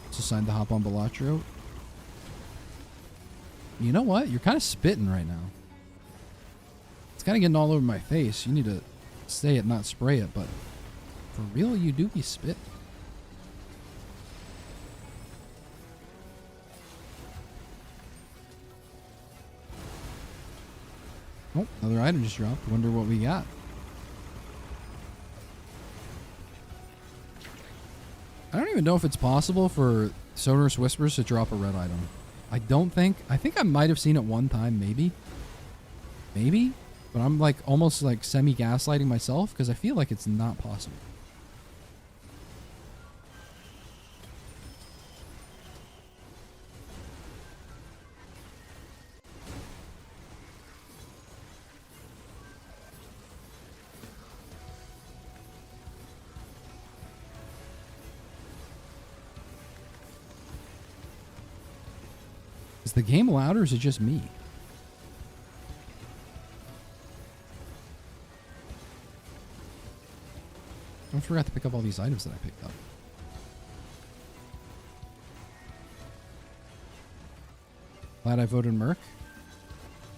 It's assigned to hop on Balatro. You know what? You're kind of spitting right now. It's kind of getting all over my face. You need to say it, not spray it, but for real, you do be spit. Oh, another item just dropped. Wonder what we got. I don't even know if it's possible for Sonorous Whispers to drop a red item. I don't think. I think I might have seen it one time, maybe. Maybe? But I'm like almost like semi-gaslighting myself because I feel like it's not possible. Is the game loud or is it just me? I forgot to pick up all these items that I picked up. Glad I voted Merc.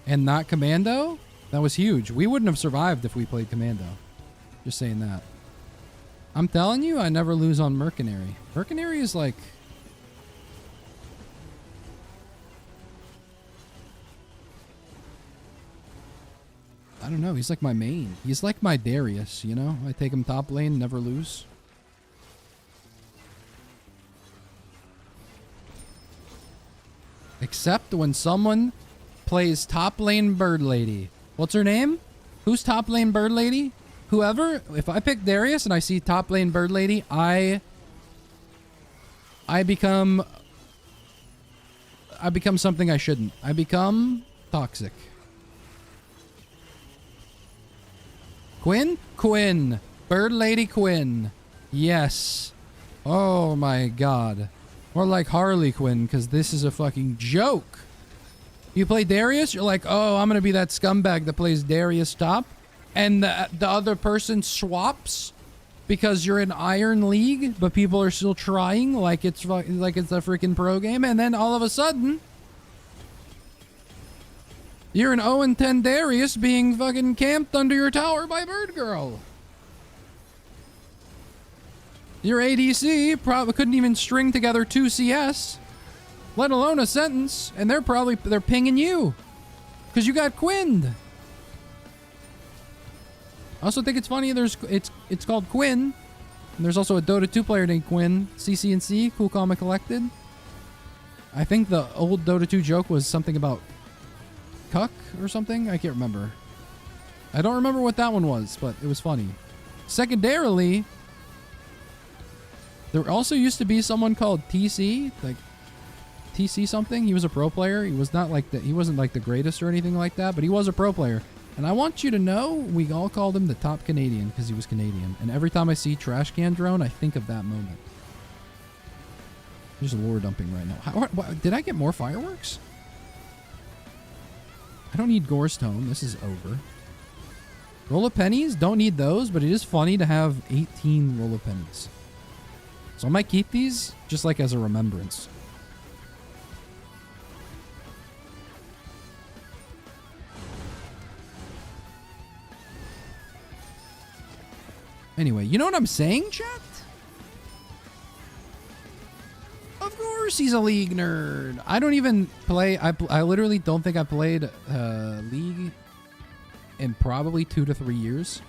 And not Commando? That was huge. We wouldn't have survived if we played Commando. Just saying that. I'm telling you, I never lose on Mercenary. Mercenary is like... I don't know. He's like my main. He's like my Darius, you know? I take him top lane, never lose. Except when someone plays top lane Bird Lady. What's her name? Who's top lane Bird Lady? Whoever. If I pick Darius and I see top lane Bird Lady, I become something I shouldn't. I become toxic. Quinn? Quinn. Bird Lady Quinn. Yes. Oh my god. More like Harley Quinn, because this is a fucking joke. You play Darius, you're like, oh, I'm going to be that scumbag that plays Darius top. And the other person swaps because you're in Iron League, but people are still trying like it's a freaking pro game. And then all of a sudden... you're an 0-10 Darius being fucking camped under your tower by Bird Girl. Your ADC probably couldn't even string together 2 CS, let alone a sentence, and they're pinging you because you got quinned. I also think it's funny. It's called Quinn, and there's also a Dota 2 player named Quinn. CC&C, Cool Calm and Collected. I think the old Dota 2 joke was something about cuck or something. I can't remember. I don't remember what that one was, but it was funny. Secondarily, there also used to be someone called TC, like TC something. He was a pro player. He was not like he wasn't like the greatest or anything like that, but he was a pro player. And I want you to know, we all called him the top Canadian because he was Canadian. And every time I see Trash Can Drone, I think of that moment. There's lore dumping right now. Did I get more fireworks? I don't need Gore's Tone. This is over. Roll of pennies? Don't need those, but it is funny to have 18 roll of pennies. So I might keep these just like as a remembrance. Anyway, you know what I'm saying, chat? Of course he's a League nerd. I don't even play. I literally don't think I played League in probably 2 to 3 years.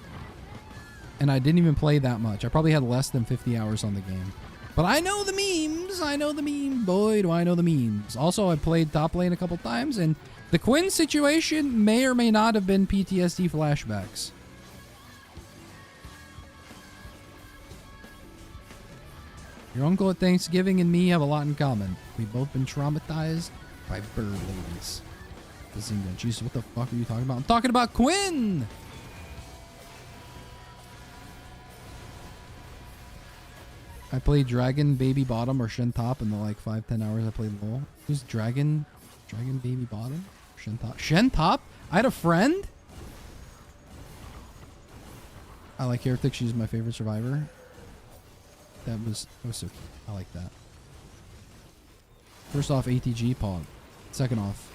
And I didn't even play that much. I probably had less than 50 hours on the game. But I know the memes. I know the meme. Boy, do I know the memes. Also, I played top lane a couple times. And the Quinn situation may or may not have been PTSD flashbacks. Your uncle at Thanksgiving and me have a lot in common. We've both been traumatized by bird ladies. Bazinga. Jesus, what the fuck are you talking about? I'm talking about Quinn! I played Dragon, Baby Bottom, or Shen Top in the like 5-10 hours I played LoL. Who's Dragon? Dragon, Baby Bottom? Shen Top? Shen Top? I had a friend? I like Heretic. She's my favorite survivor. That was so cute. I like that. First off, ATG Pog. Second off,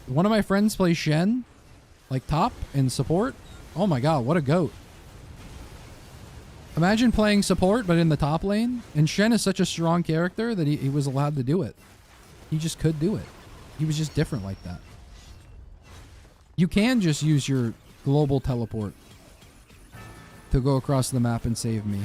one of my friends plays Shen, like top in support. Oh my god, what a goat. Imagine playing support but in the top lane. And Shen is such a strong character that he was allowed to do it. He just could do it. He was just different like that. You can just use your global teleport to go across the map and save me.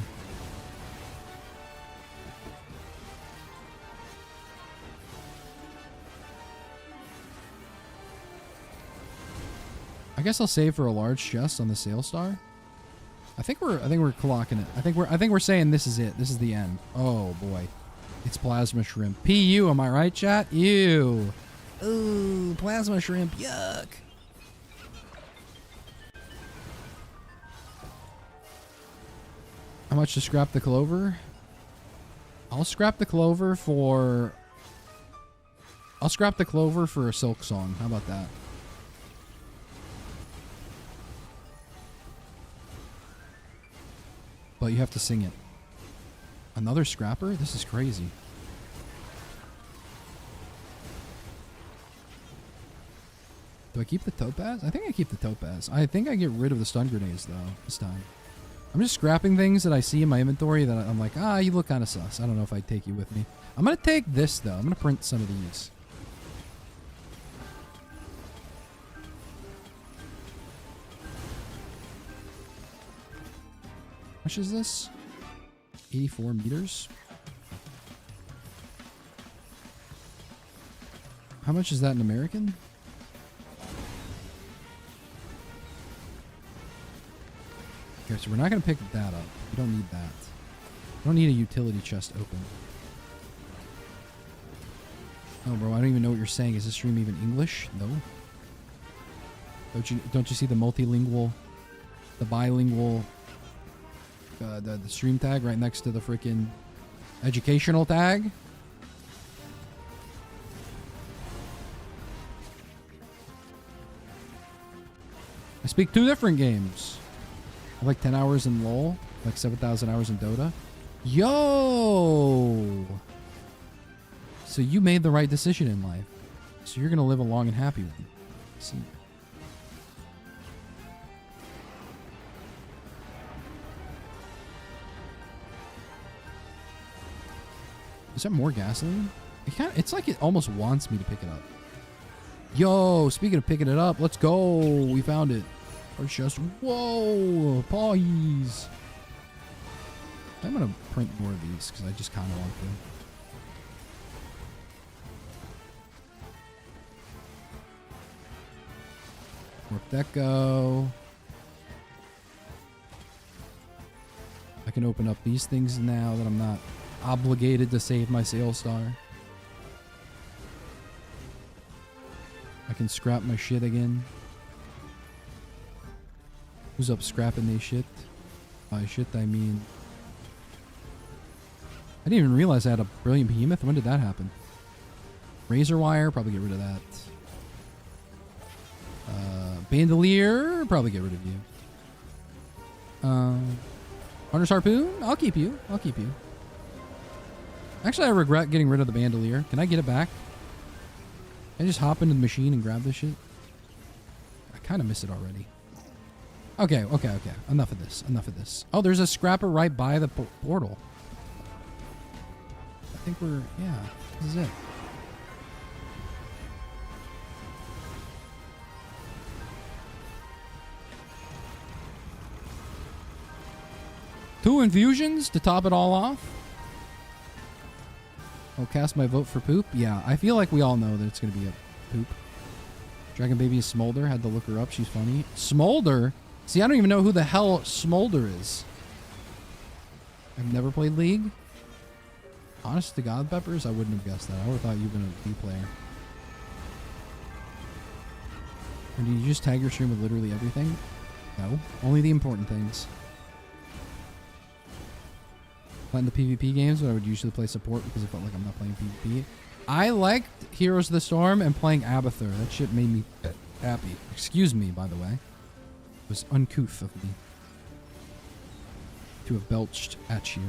I guess I'll save for a large chest on the Sail Star. I think we're clocking it. I think we're saying this is it. This is the end. Oh boy. It's plasma shrimp. PU, am I right, chat? Ew. Ooh, plasma shrimp. Yuck. How much to scrap the clover? I'll scrap the clover for a Silksong. How about that? But you have to sing it. Another scrapper? This is crazy. Do I keep the topaz? I think I keep the topaz. I think I get rid of the stun grenades though this time. I'm just scrapping things that I see in my inventory that I'm like, ah, you look kind of sus. I don't know if I'd take you with me. I'm going to take this, though. I'm going to print some of these. How much is this? 84 meters. How much is that in American? Okay, so we're not going to pick that up. We don't need that. We don't need a utility chest open. Oh, bro, I don't even know what you're saying. Is this stream even English? No. Don't you see the multilingual, the bilingual, the stream tag right next to the freaking educational tag? I speak 2 different games. I have like 10 hours in LoL, like 7,000 hours in Dota. Yo! So you made the right decision in life. So you're gonna live a long and happy one. See. Is that more gasoline? It's like it almost wants me to pick it up. Yo, speaking of picking it up, let's go. We found it. Or just, whoa, paws. I'm gonna print more of these because I just kind of want to. Where'd that go? I can open up these things now that I'm not obligated to save my Sail Star. I can scrap my shit again. Who's up scrapping they shit? By shit, I mean... I didn't even realize I had a brilliant behemoth. When did that happen? Razor wire, probably get rid of that. Bandolier, probably get rid of you. Hunter's harpoon, I'll keep you. I'll keep you. Actually, I regret getting rid of the bandolier. Can I get it back? Can I just hop into the machine and grab this shit? I kind of miss it already. Okay. Enough of this. Enough of this. Oh, there's a scrapper right by the portal. I think we're... Yeah, this is it. Two infusions to top it all off. I'll cast my vote for poop. Yeah, I feel like we all know that it's going to be a poop. Dragon Baby is Smolder. Had to look her up. She's funny. Smolder? See, I don't even know who the hell Smolder is. I've never played League. Honest to God, Peppers, I wouldn't have guessed that. I would have thought you've been a B player. Or do you just tag your stream with literally everything? No. Only the important things. Playing the PvP games, but I would usually play support because it felt like I'm not playing PvP. I liked Heroes of the Storm and playing Abathur. That shit made me happy. Excuse me, by the way. It was uncouth of me to have belched at you.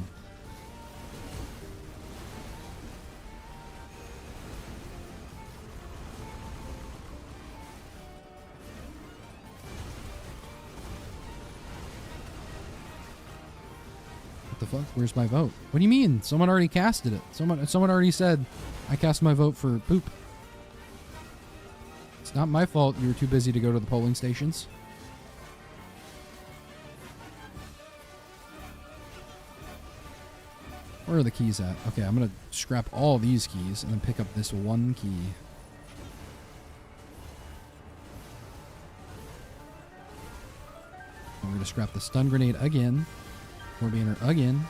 What the fuck? Where's my vote? What do you mean? Someone already casted it. Someone already said I cast my vote for poop. It's not my fault you were too busy to go to the polling stations. Where are the keys at? Okay, I'm gonna scrap all these keys and then pick up this one key. And we're gonna scrap the stun grenade again. More banner again.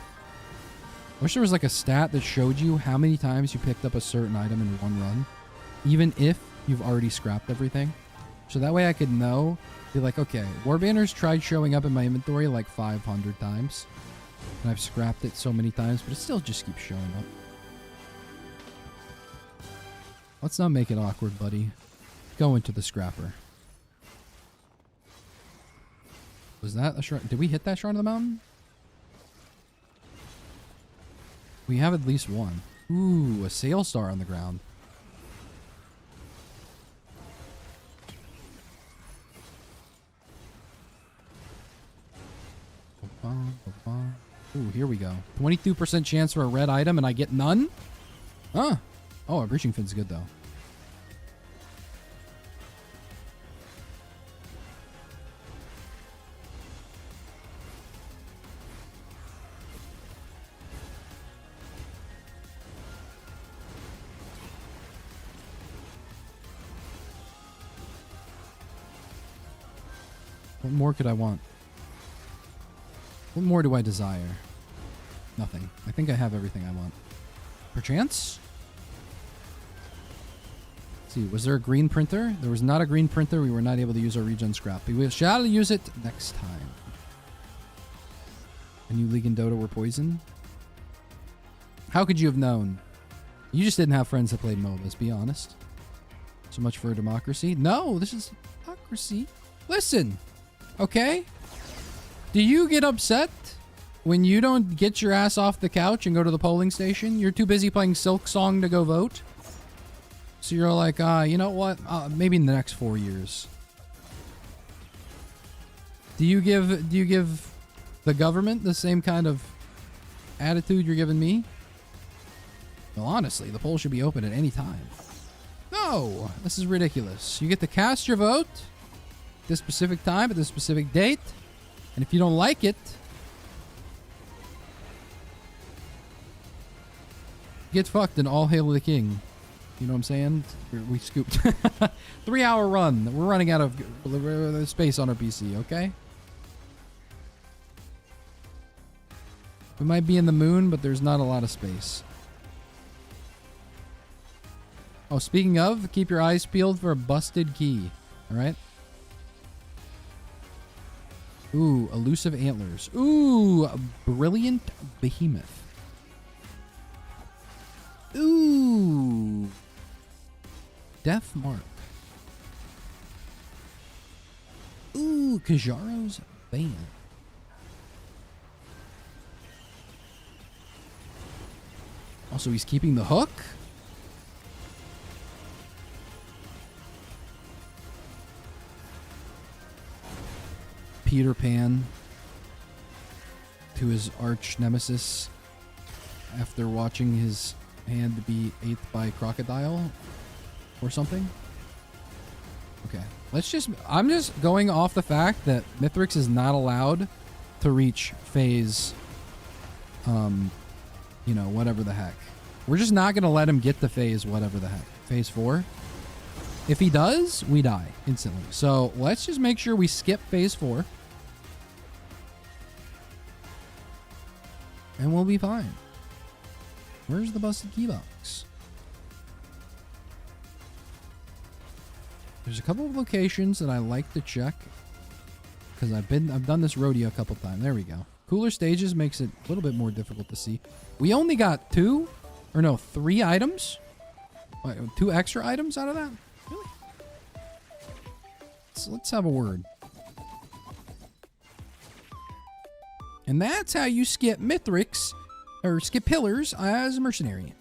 I wish there was like a stat that showed you how many times you picked up a certain item in one run, even if you've already scrapped everything. So that way I could know, be like, okay, war banners tried showing up in my inventory like 500 times. And I've scrapped it so many times, but it still just keeps showing up. Let's not make it awkward, buddy. Go into the scrapper. Was that a shrine? Did we hit that shrine of the mountain? We have at least one. Ooh, a sail star on the ground. Ooh, here we go. 22% chance for a red item and I get none? Huh. Oh, a breaching fin's good though. What more could I want? What more do I desire? Nothing. I think I have everything I want. Perchance? Let's see, was there a green printer? There was not a green printer. We were not able to use our regen scrap. We shall use it next time. And you League and Dota were poison? How could you have known? You just didn't have friends that played MOBAs, be honest. So much for democracy. No, this is democracy. Listen, okay? Do you get upset when you don't get your ass off the couch and go to the polling station? You're too busy playing Silksong to go vote? So you're like, you know what? Maybe in the next 4 years. Do you give the government the same kind of attitude you're giving me? Well, honestly, the poll should be open at any time. No, this is ridiculous. You get to cast your vote at this specific time, at this specific date. And if you don't like it, get fucked and all hail the king. You know what I'm saying? We scooped. 3-hour run. We're running out of space on our PC, okay? We might be in the moon, but there's not a lot of space. Oh, speaking of, keep your eyes peeled for a busted key. All right. Ooh, elusive antlers. Ooh, a brilliant behemoth. Ooh. Death mark. Ooh, Kajaro's band. Also, he's keeping the hook. Peter Pan to his arch nemesis after watching his hand be ate by a crocodile or something. Okay, I'm just going off the fact that Mithrix is not allowed to reach phase, you know, whatever the heck. We're just not going to let him get to phase whatever the heck. Phase 4. If he does, we die instantly. So let's just make sure we skip phase 4. And we'll be fine. Where's the busted key box? There's a couple of locations that I like to check because I've done this rodeo a couple times. There we go. Cooler stages makes it a little bit more difficult to see. We only got 3 items. 2 extra items out of that? Really? So let's have a word. And that's how you skip Mithrix, or skip pillars as a mercenary.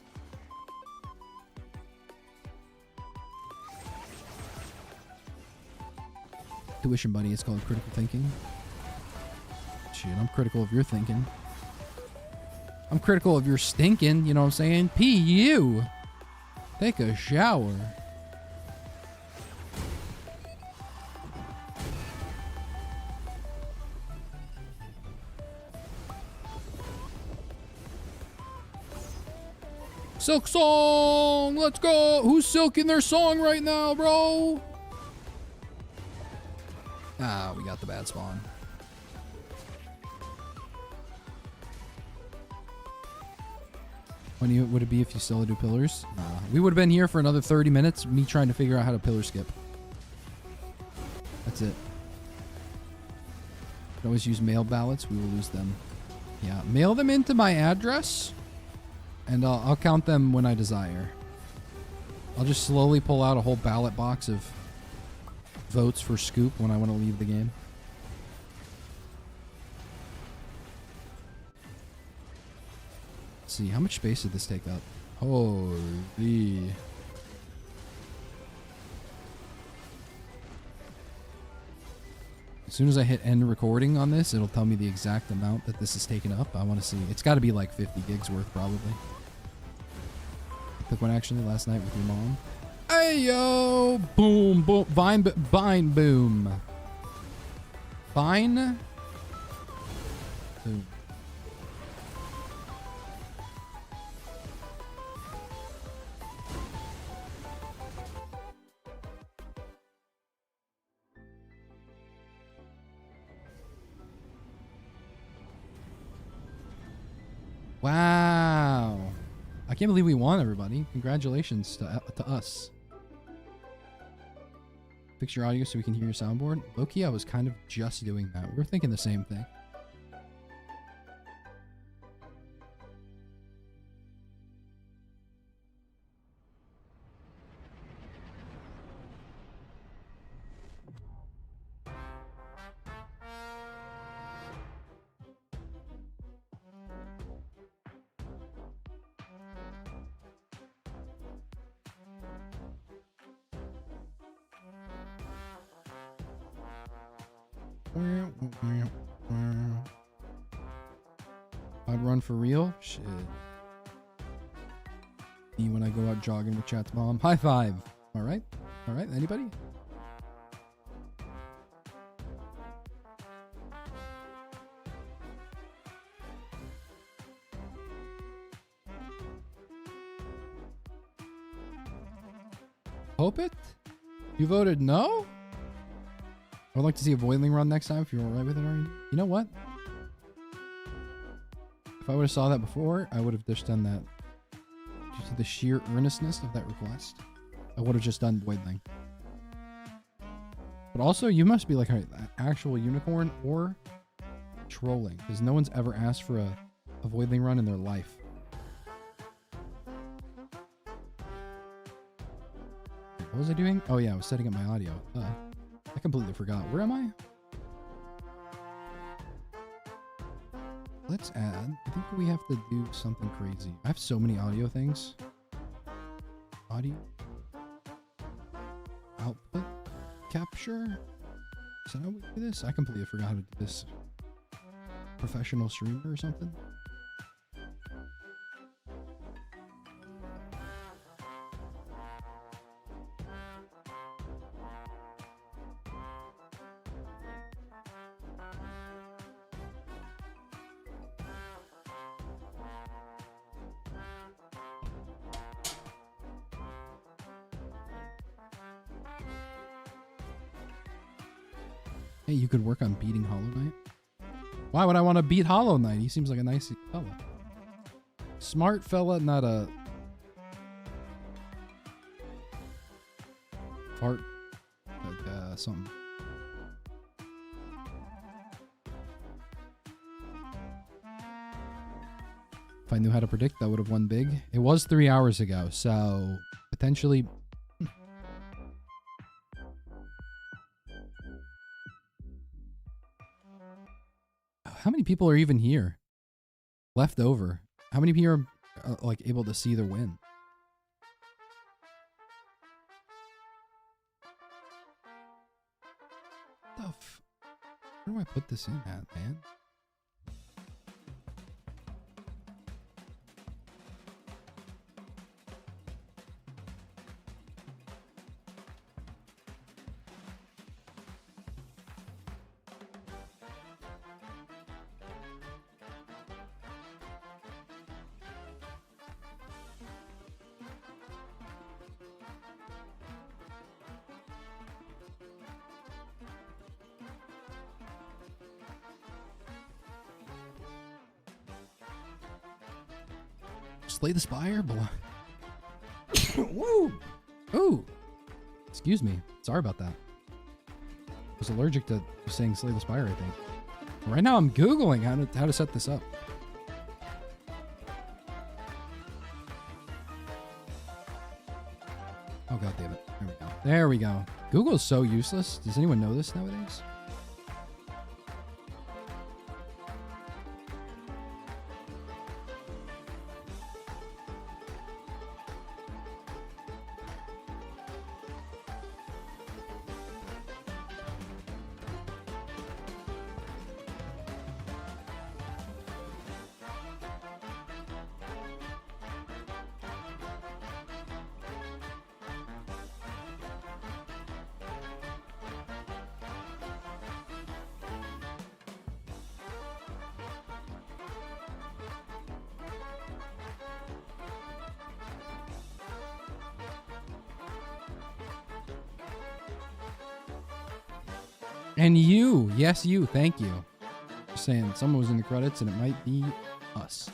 Tuition buddy, it's called critical thinking. Shit, I'm critical of your thinking. I'm critical of your stinking, you know what I'm saying? P.U. Take a shower. Silksong! Let's go! Who's silking their song right now, bro? Ah, we got the bad spawn. What would it be if you still do pillars? We would have been here for another 30 minutes, me trying to figure out how to pillar skip. That's it. Can always use mail ballots. We will lose them. Yeah, mail them into my address. And I'll count them when I desire. I'll just slowly pull out a whole ballot box of votes for Scoop when I want to leave the game. Let's see, how much space did this take up? Holy. As soon as I hit end recording on this, it'll tell me the exact amount that this is taken up. I want to see. It's got to be like 50 gigs worth, probably. Took one actually last night with your mom. Hey yo! Boom, boom, vine, boom. Vine. Boom. Wow. I can't believe we won, everybody. Congratulations to us. Fix your audio so we can hear your soundboard. Low-key, I was kind of just doing that. We were thinking the same thing. I'd run for real? Shit. Me when I go out jogging with Chat's mom. High five. Alright? Alright, anybody? Hope it? You voted no? I'd like to see a Boiling run next time if you're alright with it already. You know what? If I would have saw that before, I would have just done that. Due to the sheer earnestness of that request. I would have just done Voidling. But also, you must be like an actual unicorn or trolling, because no one's ever asked for a Voidling run in their life. What was I doing? Oh yeah, I was setting up my audio. I completely forgot. Where am I? Let's add. I think we have to do something crazy. I have so many audio things. Audio. Output. Capture. Is that how we do this? I completely forgot how to do this. Professional streamer or something? Hey, you could work on beating Hollow Knight. Why would I want to beat Hollow Knight? He seems like a nice fella. Smart fella, not a fart. Like, something. If I knew how to predict, that would have won big. It was 3 hours ago, so potentially. How many people are even here? Left over. How many people are like able to see their win? Where do I put this in at, man? Slay the Spire? Woo! Ooh! Excuse me. Sorry about that. I was allergic to saying Slay the Spire, I think. Right now I'm Googling how to set this up. Oh god damn it. There we go. There we go. Google is so useless. Does anyone know this nowadays? And you, yes, you, thank you. Just saying, someone was in the credits and it might be us.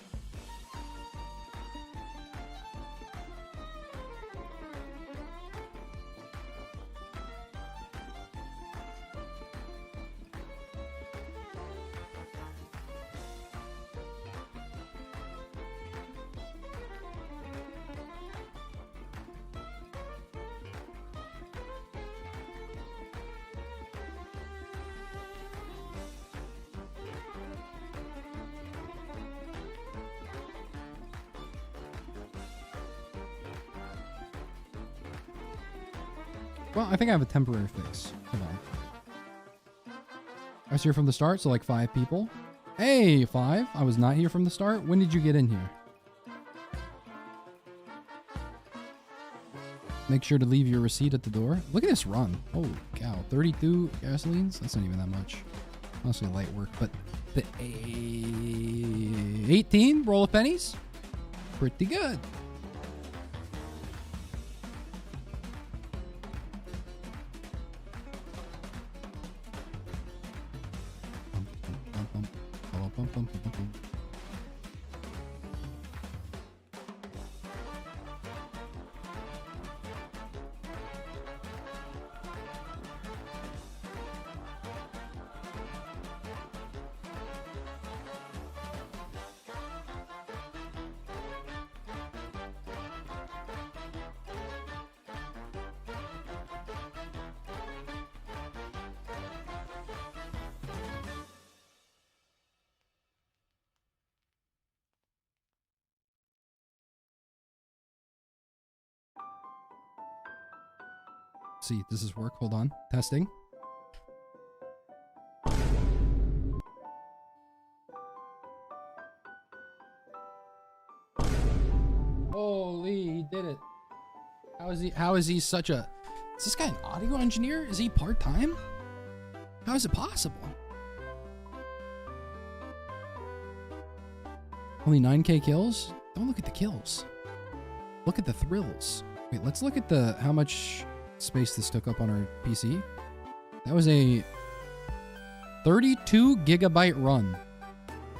Well, I think I have a temporary fix. Hold on. I was here from the start, so like 5 people. Hey, 5. I was not here from the start. When did you get in here? Make sure to leave your receipt at the door. Look at this run. Holy cow. 32 gasolines? That's not even that much. Honestly, light work. But the 18 roll of pennies? Pretty good. see. Does this work? Hold on. Testing. Holy, he did it. How is he such a... Is this guy an audio engineer? Is he part-time? How is it possible? Only 9k kills? Don't look at the kills. Look at the thrills. Wait, let's look at the how much space this took up on our PC. That was a 32 gigabyte run.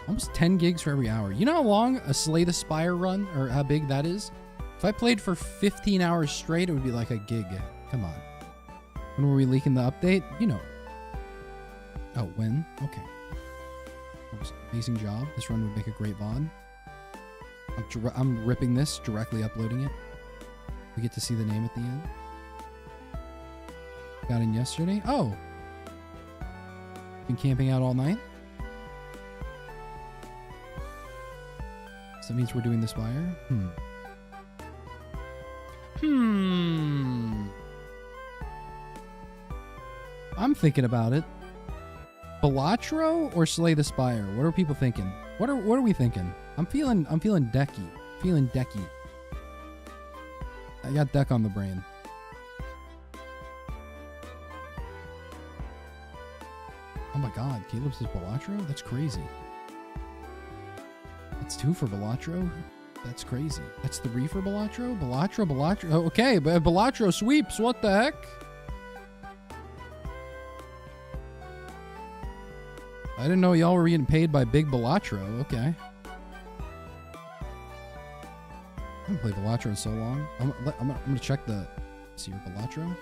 Almost 10 gigs for every hour. You know how long a Slay the Spire run, or how big that is? If I played for 15 hours straight, it would be like a gig. Come on. When were we leaking the update? You know. Oh, when? Okay. That was an amazing job. This run would make a great VOD. I'm ripping this, directly uploading it. We get to see the name at the end. Got in yesterday. Oh. Been camping out all night. So that means we're doing the Spire? I'm thinking about it. Balatro or Slay the Spire? What are people thinking? What are we thinking? I'm feeling decky. Feeling decky. I got deck on the brain. Oh my god, Caleb says Balatro? That's crazy. That's 2 for Balatro? That's crazy. That's 3 for Balatro? Balatro. Oh, okay, but Balatro sweeps. What the heck? I didn't know y'all were getting paid by Big Balatro. Okay. I haven't played Balatro in so long. I'm gonna check the... See your Balatro.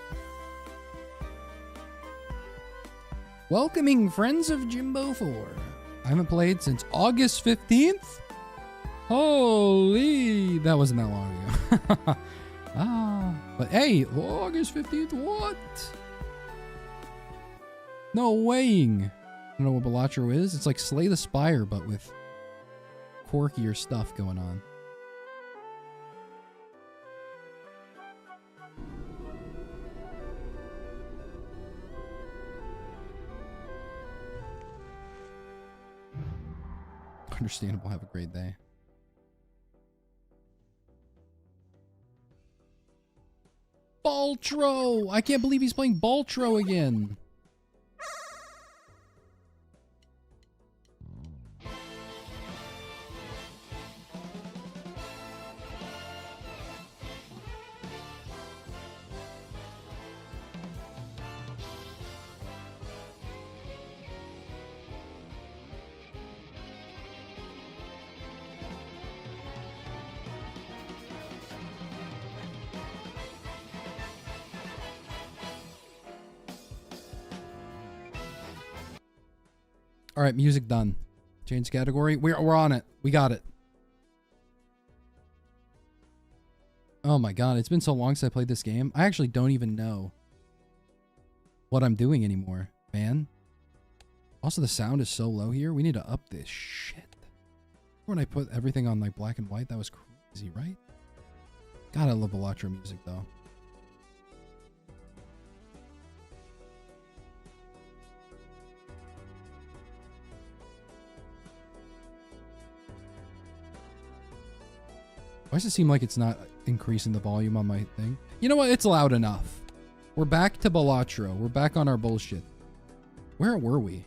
Welcoming friends of Jimbo 4. I haven't played since August 15th? Holy... That wasn't that long ago. But hey, August 15th, what? No weighing. I don't know what Balatro is. It's like Slay the Spire, but with quirkier stuff going on. Understandable. Have a great day. Baltro! I can't believe he's playing Baltro again. All right, music done. Change category. We're on it. We got it. Oh my god, it's been so long since I played this game. I actually don't even know what I'm doing anymore, man. Also, the sound is so low here. We need to up this shit. When I put everything on like black and white, that was crazy, right? God, I love Balatro music though. Why does it seem like it's not increasing the volume on my thing? You know what? It's loud enough. We're back to Balatro. We're back on our bullshit. Where were we?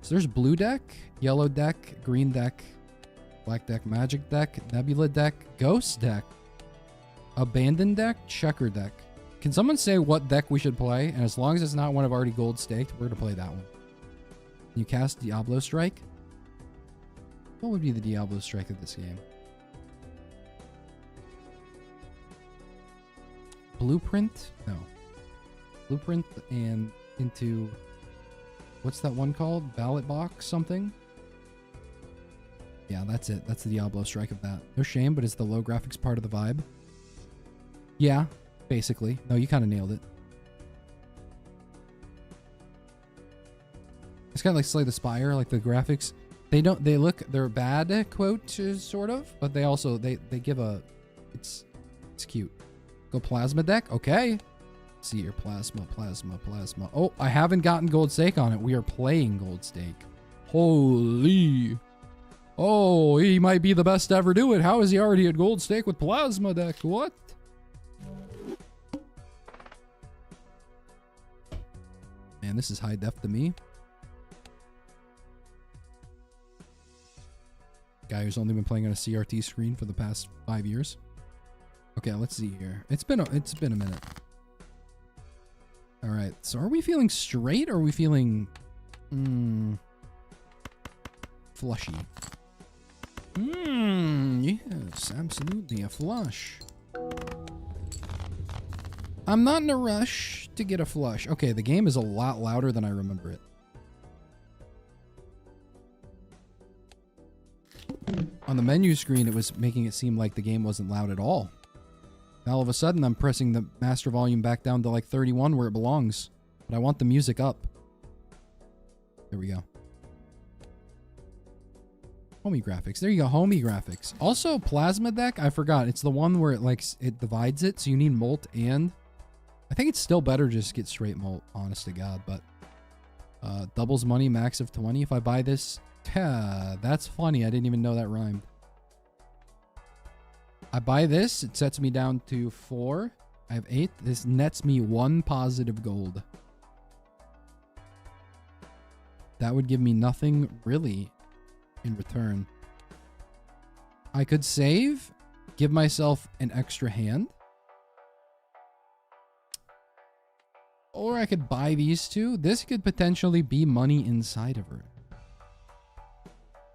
So there's blue deck, yellow deck, green deck, black deck, magic deck, nebula deck, ghost deck, abandoned deck, checker deck. Can someone say what deck we should play? And as long as it's not one I've already gold staked, we're going to play that one. Can you cast Diablo Strike? What would be the Diablo Strike of this game? Blueprint? No. Blueprint and into... What's that one called? Ballot box something? Yeah, that's it. That's the Diablo Strike of that. No shame, but it's the low graphics part of the vibe. Yeah, basically. No, you kind of nailed it. It's kind of like Slay the Spire, like the graphics. They're bad, quote, sort of, but they also, they give a, it's cute. Go plasma deck? Okay. Let's see here. Plasma, plasma, plasma. Oh, I haven't gotten gold stake on it. We are playing gold stake. Holy. Oh, he might be the best to ever do it. How is he already at gold stake with plasma deck? What? Man, this is high def to me. Guy who's only been playing on a CRT screen for the past 5 years. Okay, let's see here. It's been a minute. All right. So are we feeling straight or are we feeling flushy? Yes, absolutely a flush. I'm not in a rush to get a flush. Okay, the game is a lot louder than I remember it. On the menu screen, it was making it seem like the game wasn't loud at all. Now all of a sudden, I'm pressing the master volume back down to like 31 where it belongs. But I want the music up. There we go. Homie graphics. There you go, homie graphics. Also, plasma deck, I forgot. It's the one where it divides it, so you need molt and... I think it's still better to just get straight molt, honest to God, but... doubles money, max of 20. If I buy this... that's funny. I didn't even know that rhymed. I buy this. It sets me down to 4. I have 8. This nets me 1 positive gold. That would give me nothing really in return. I could save, give myself an extra hand. Or I could buy these two. This could potentially be money inside of her.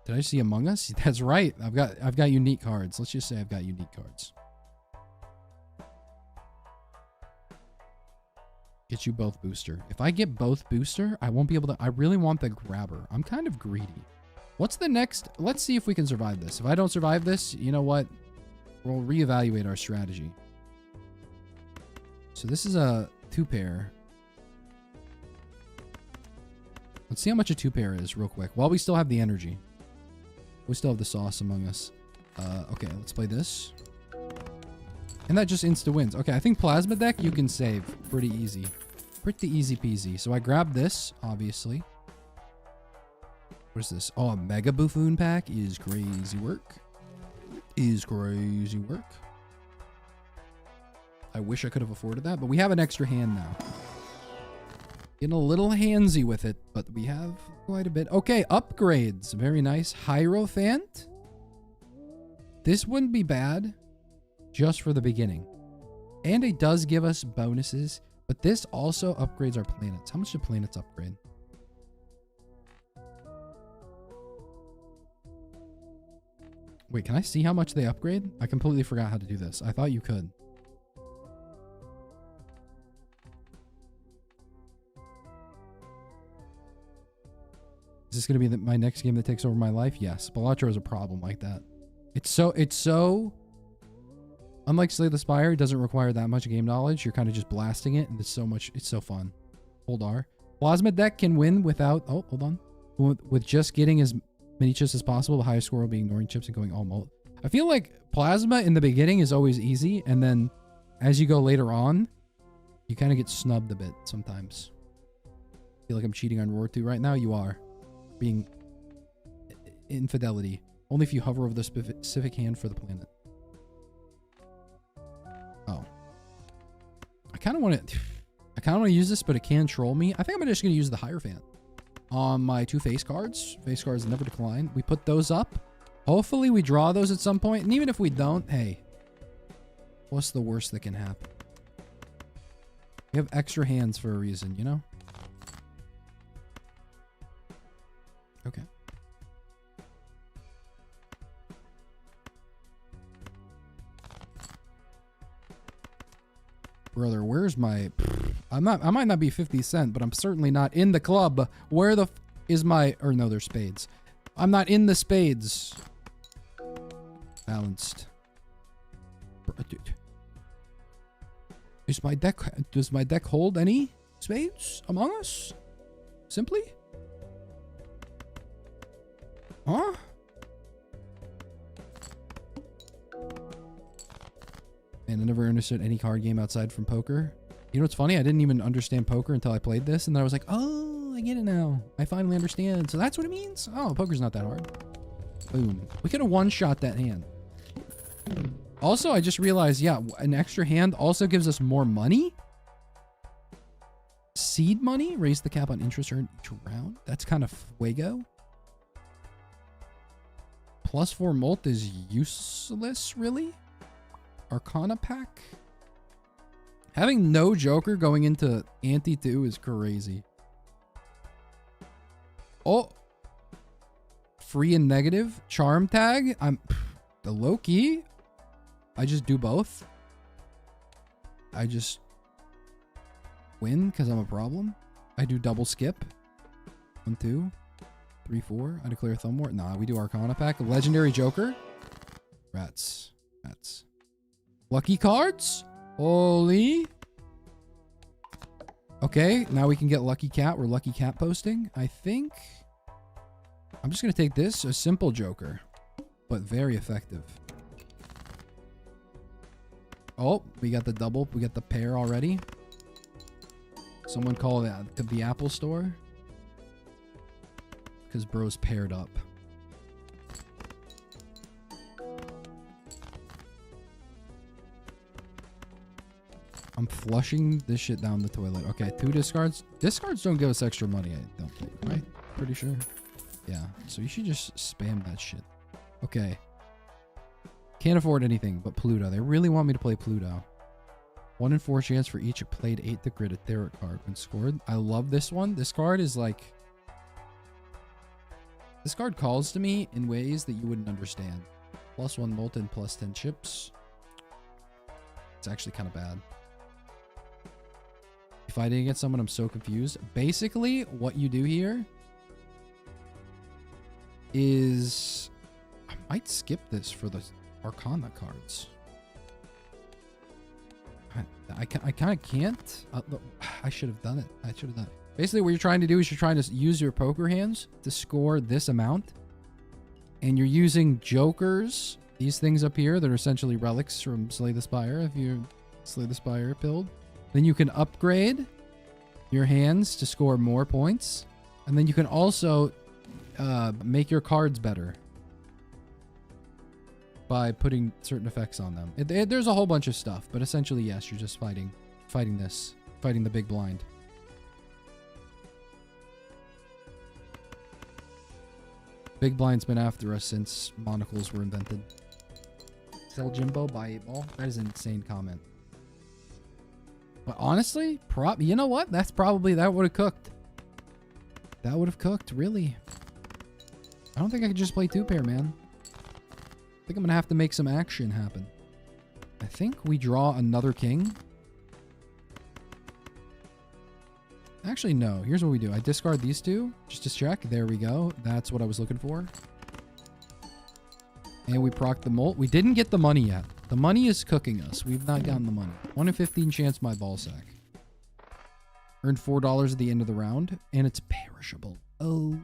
Did I see Among Us? That's right. I've got unique cards. Let's just say I've got unique cards. Get you both booster. If I get both booster, I won't be able to... I really want the grabber. I'm kind of greedy. What's the next? Let's see if we can survive this. If I don't survive this, you know what? We'll reevaluate our strategy. So this is a 2-pair. Let's see how much a 2-pair is real quick. While we still have the energy. We still have the sauce among us. Okay, let's play this. And that just insta-wins. Okay, I think plasma deck you can save pretty easy. Pretty easy peasy. So I grabbed this, obviously. What is this? Oh, a Mega Buffoon pack is crazy work. Is crazy work. I wish I could have afforded that, but we have an extra hand now. Getting a little handsy with it, but we have quite a bit. Okay, upgrades. Very nice. Hierophant. This wouldn't be bad just for the beginning. And it does give us bonuses, but this also upgrades our planets. How much do planets upgrade? Wait, can I see how much they upgrade? I completely forgot how to do this. I thought you could. Is this going to be my next game that takes over my life? Yes. Balatro is a problem like that. It's so... Unlike Slay the Spire, it doesn't require that much game knowledge. You're kind of just blasting it, and it's so fun. Hold R. Plasma deck can win without... Oh, hold on. With just getting as many chips as possible, the highest score will be ignoring chips and going all molt. I feel like Plasma in the beginning is always easy, and then as you go later on, you kind of get snubbed a bit sometimes. I feel like I'm cheating on ROR2 right now. You are. Being infidelity. Only if you hover over the specific hand for the planet. Oh. I kind of want to use this, but it can troll me. I think I'm just going to use the Hierophant on my 2 face cards. Face cards never decline. We put those up. Hopefully we draw those at some point. And even if we don't, hey, what's the worst that can happen? We have extra hands for a reason, you know? Okay. Brother, where's my... I might not be 50 Cent, but I'm certainly not in the club. Where the is my... Or no, they're spades. I'm not in the spades. Balanced. Is my deck... Does my deck hold any spades among us? Simply? Huh? Man, I never understood any card game outside from poker. You know what's funny? I didn't even understand poker until I played this, and then I was like, oh, I get it now. I finally understand. So that's what it means? Oh, poker's not that hard. Boom. We could have one-shot that hand. Also, I just realized, yeah, an extra hand also gives us more money. Seed money? Raise the cap on interest earned each round? That's kind of fuego. +4 molt is useless, really? Arcana pack? Having no Joker going into Ante 2 is crazy. Oh. Free and negative. Charm tag. I'm the low key. I just do both. I just win because I'm a problem. I do double skip. 1, 2, 3, 4. I declare thumb war. Nah, we do Arcana pack. Legendary Joker. Rats. Rats. Lucky cards. Holy. Okay, now we can get Lucky Cat. We're Lucky Cat posting. I think I'm just going to take this. A simple Joker, but very effective. Oh, we got the double. We got the pair already. Someone call that the Apple Store. Because bro's paired up. I'm flushing this shit down the toilet. Okay, 2 discards. Discards don't give us extra money, I don't think, right? Pretty sure. Yeah, so you should just spam that shit. Okay. Can't afford anything but Pluto. They really want me to play Pluto. 1 in 4 chance for each played 8 to grid a tarot card when scored. I love this one. This card is like... This card calls to me in ways that you wouldn't understand. +1 molten, +10 chips. It's actually kind of bad. Fighting against someone, I'm so confused. Basically, what you do here is... I might skip this for the Arcana cards. I kind of can't. I should have done it. I should have done it. Basically, what you're trying to do is you're trying to use your poker hands to score this amount. And you're using Jokers. These things up here that are essentially relics from Slay the Spire. If you Slay the Spire pilled. Then you can upgrade your hands to score more points. And then you can also make your cards better by putting certain effects on them. There's a whole bunch of stuff, but essentially, yes, you're just fighting the big blind. Big blind's been after us since monocles were invented. Sell Jimbo, buy 8 ball. That is an insane comment. But honestly, you know what? That's probably, that would have cooked. That would have cooked, really. I don't think I could just play 2-pair, man. I think I'm going to have to make some action happen. I think we draw another king. Actually, no. Here's what we do. I discard these 2 just to check. There we go. That's what I was looking for. And we proc the molt. We didn't get the money yet. The money is cooking us. We've not gotten the money. 1 in 15 chance my ball sack. Earned $4 at the end of the round. And it's perishable. Oh.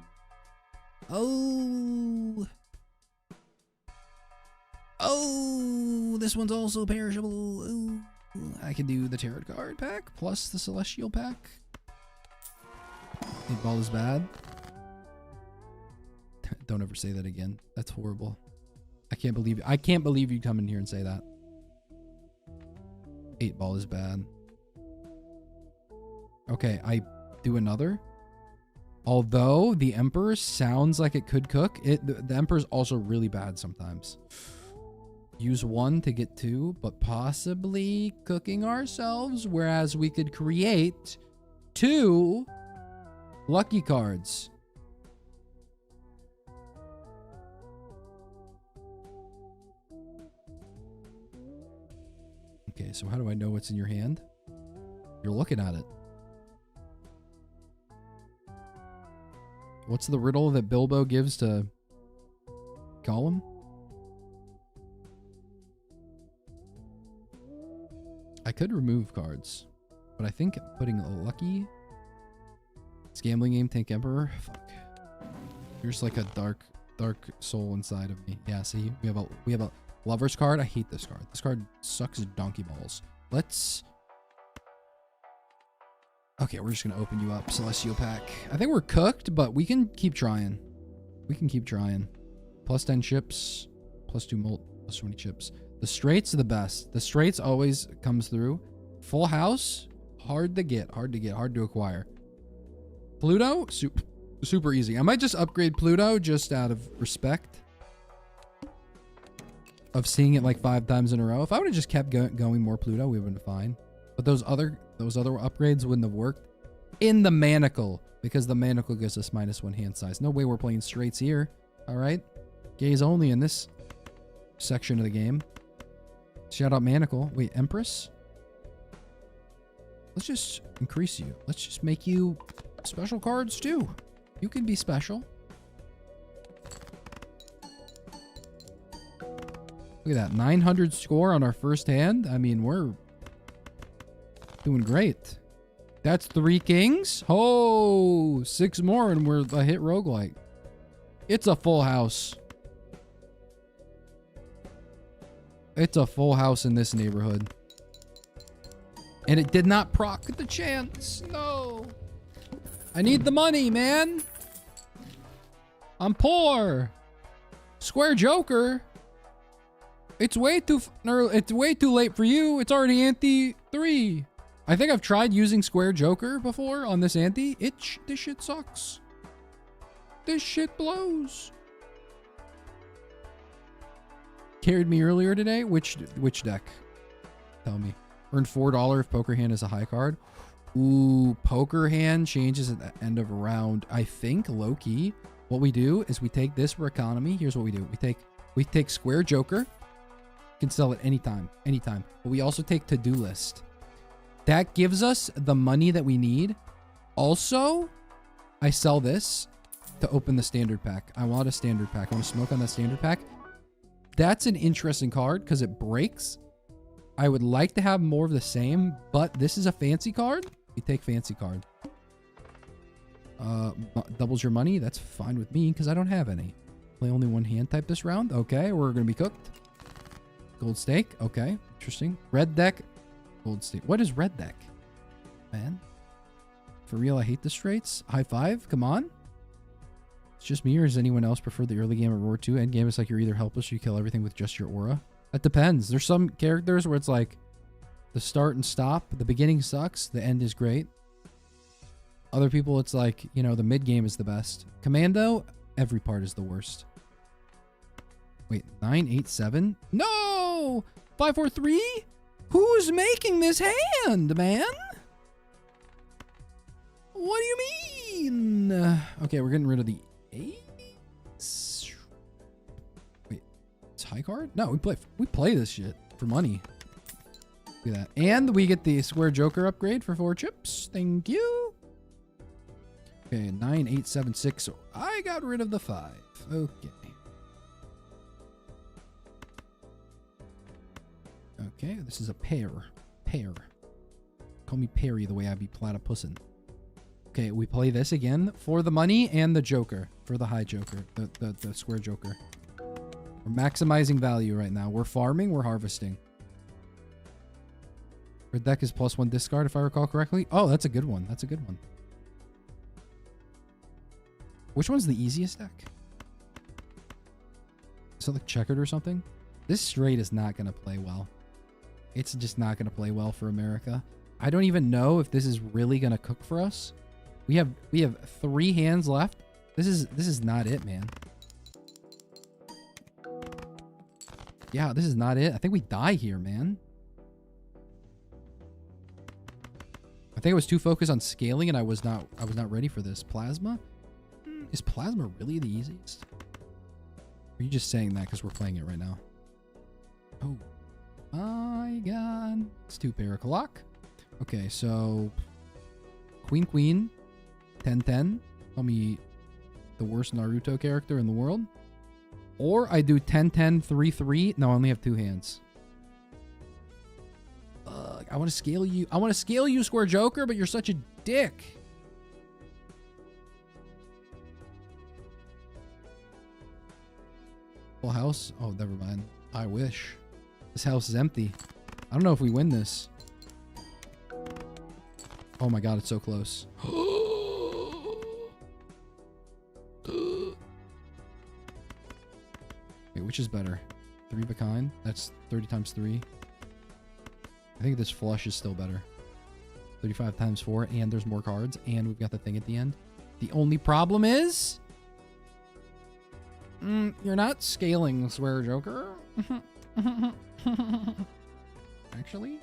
Oh. Oh. This one's also perishable. Oh. I can do the tarot card pack plus the celestial pack. 8 ball is bad. Don't ever say that again. That's horrible. I can't believe you come in here and say that. 8 ball is bad. Okay, I do another. Although the Emperor sounds like it could cook, the Emperor's also really bad sometimes. Use 1 to get 2, but possibly cooking ourselves, whereas we could create 2 lucky cards. Okay, so how do I know what's in your hand? You're looking at it. What's the riddle that Bilbo gives to Gollum? I could remove cards, but I think putting a lucky... It's gambling game, tank Emperor. Fuck. There's like a dark soul inside of me. Yeah, see? We have a Lover's card. I hate this card. This card sucks donkey balls. Let's Okay, we're just gonna open you up, Celestial Pack. I think we're cooked, but we can keep trying. We can keep trying. Plus 10 chips, plus 2 molt, plus 20 chips. The straights are the best. The straights always comes through. Full house, hard to get, hard to acquire. Pluto, super easy. I might just upgrade Pluto just out of respect of seeing it like 5 times in a row. If I would have just kept going more Pluto, we would have been fine. But those other upgrades wouldn't have worked in the manacle, because the manacle gives us -1 hand size. No way we're playing straights here. All right, gays only in this section of the game. Shout out manacle. Wait, Empress. Let's just increase you. Let's just make you special cards too. You can be special. Look at that, 900 score on our first hand. I mean, we're doing great. That's 3 kings. Oh, 6 more and we're a hit roguelike. It's a full house. It's a full house in this neighborhood. And it did not proc the chance. No. I need the money, man. I'm poor. Square Joker. It's way too late for you. It's already ante 3. I think I've tried using Square Joker before on this ante. This shit sucks. This shit blows. Carried me earlier today. Which deck? Tell me. Earned $4 if Poker Hand is a high card. Ooh, Poker Hand changes at the end of a round. I think low key. What we do is we take this for economy. Here's what we do. We take Square Joker. Can sell it anytime. But we also take To-Do List. That gives us the money that we need. Also, I sell this to open the standard pack. I want a standard pack. I want to smoke on that standard pack. That's an interesting card because it breaks. I would like to have more of the same, but this is a fancy card. We take fancy card. Doubles your money. That's fine with me because I don't have any. Play only 1 hand type this round. Okay, we're going to be cooked. Gold stake. Okay, interesting. Red deck. Gold stake. What is red deck? Man. For real, I hate the straights. High five. Come on. It's just me, or does anyone else prefer the early game of ROR2? End game is like you're either helpless or you kill everything with just your aura. That depends. There's some characters where it's like the start and stop. The beginning sucks. The end is great. Other people, it's like, you know, the mid game is the best. Commando, every part is the worst. Wait, 987? No! 543? Who's making this hand, man? What do you mean? Okay, we're getting rid of the 8s. Wait, it's high card? No, we play this shit for money. Look at that. And we get the Square Joker upgrade for 4 chips. Thank you. Okay, 9876. So I got rid of the 5. Okay. Okay, this is a pair. Call me Perry the way I be platypussing. Okay, we play this again for the money and the Joker. For the high Joker. The Square Joker. We're maximizing value right now. We're farming, we're harvesting. Our deck is +1 discard if I recall correctly. Oh, that's a good one. That's a good one. Which one's the easiest deck? Is it like checkered or something? This straight is not going to play well. It's just not going to play well for America. I don't even know if this is really going to cook for us. We have 3 hands left. This is not it, man. Yeah, this is not it. I think we die here, man. I think I was too focused on scaling and I was not ready for this. Plasma? Is Plasma really the easiest? Or are you just saying that because we're playing it right now? Oh my god. It's 2 Parakalok. Okay, so Queen, 10-10. Call me the worst Naruto character in the world. Or I do 10-10, 3-3. No, I only have 2 hands. I want to scale you. I want to scale you, Square Joker, but you're such a dick. Full house? Oh, never mind. I wish. This house is empty. I don't know if we win this. Oh my god, it's so close. Wait, which is better? 3 of a kind? That's 30 times 3. I think this flush is still better. 35 times 4, and there's more cards, and we've got the thing at the end. The only problem is... you're not scaling, Swear Joker. Actually,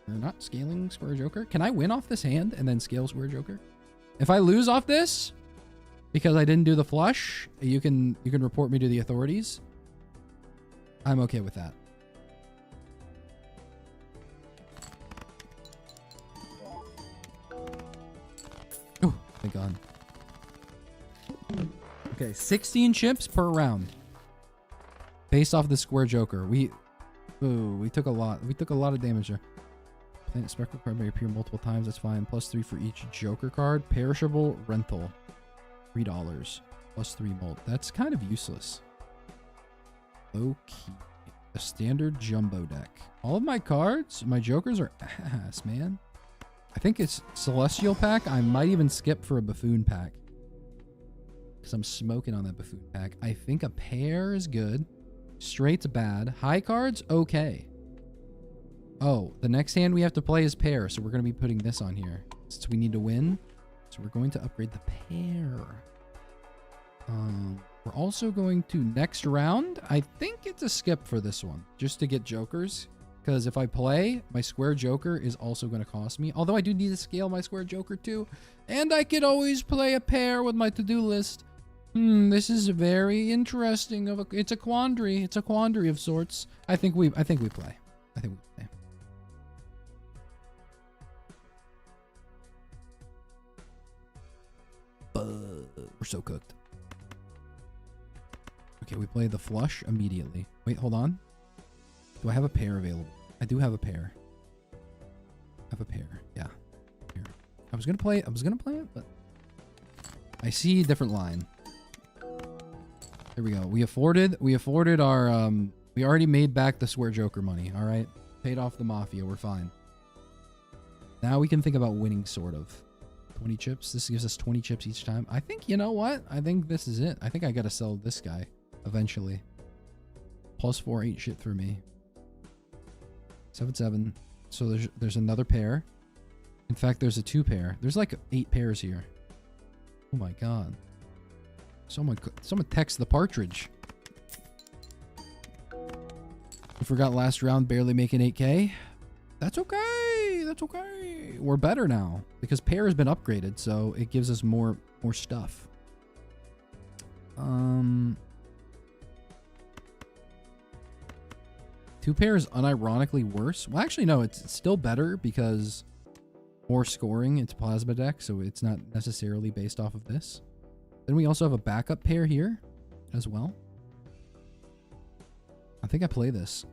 you're not scaling, Swear Joker. Can I win off this hand and then scale Swear Joker? If I lose off this, because I didn't do the flush, you can report me to the authorities. I'm okay with that. Oh, thank God. Okay, 16 chips per round. Based off the Square Joker. We took a lot. We took a lot of damage there. Playing Spectral card may appear multiple times. That's fine. +3 for each Joker card. Perishable rental. $3. +3 molt. That's kind of useless. Low key. A standard jumbo deck. All of my cards, my Jokers are ass, man. I think it's Celestial pack. I might even skip for a Buffoon pack. Because I'm smoking on that Buffoon pack. I think a pair is good. Straight's bad. High cards, okay. Oh, the next hand we have to play is pair. So we're going to be putting this on here. Since we need to win. So we're going to upgrade the pair. We're also going to next round. I think it's a skip for this one. Just to get Jokers. Because if I play, my Square Joker is also going to cost me. Although I do need to scale my Square Joker too. And I could always play a pair with my to-do list. This is very interesting. It's a quandary. It's a quandary of sorts. I think we play. I think we play. We're so cooked. Okay, we play the flush immediately. Wait, hold on. Do I have a pair available? I do have a pair. Yeah. Here. I was gonna play it, but I see a different line. There we go. We afforded our we already made back the Swear Joker money, all right? Paid off the Mafia, we're fine. Now we can think about winning, sort of. 20 chips. This gives us 20 chips each time. I think, you know what? I think this is it. I think I gotta sell this guy eventually. +4 ain't shit for me. 7/7. So there's another pair. In fact, there's a 2 pair. There's like 8 pairs here. Oh my god. Someone text the partridge. We forgot last round, barely making 8K. That's okay. That's okay. We're better now because pair has been upgraded, so it gives us more stuff. 2 pair is unironically worse. Well, actually, no, it's still better because more scoring. It's plasma deck, so it's not necessarily based off of this. Then we also have a backup pair here as well. I think I play this.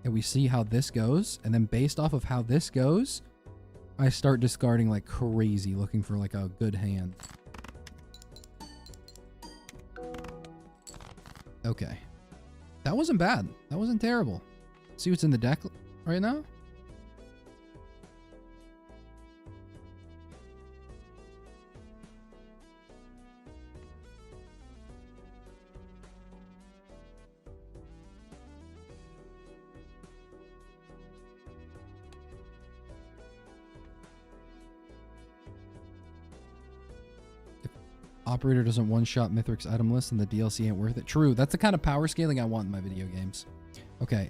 And we see how this goes. And then based off of how this goes, I start discarding like crazy, looking for like a good hand. Okay. That wasn't bad. That wasn't terrible. See what's in the deck right now? Operator doesn't one-shot Mithric's item list and the DLC ain't worth it. True, that's the kind of power scaling I want in my video games. Okay.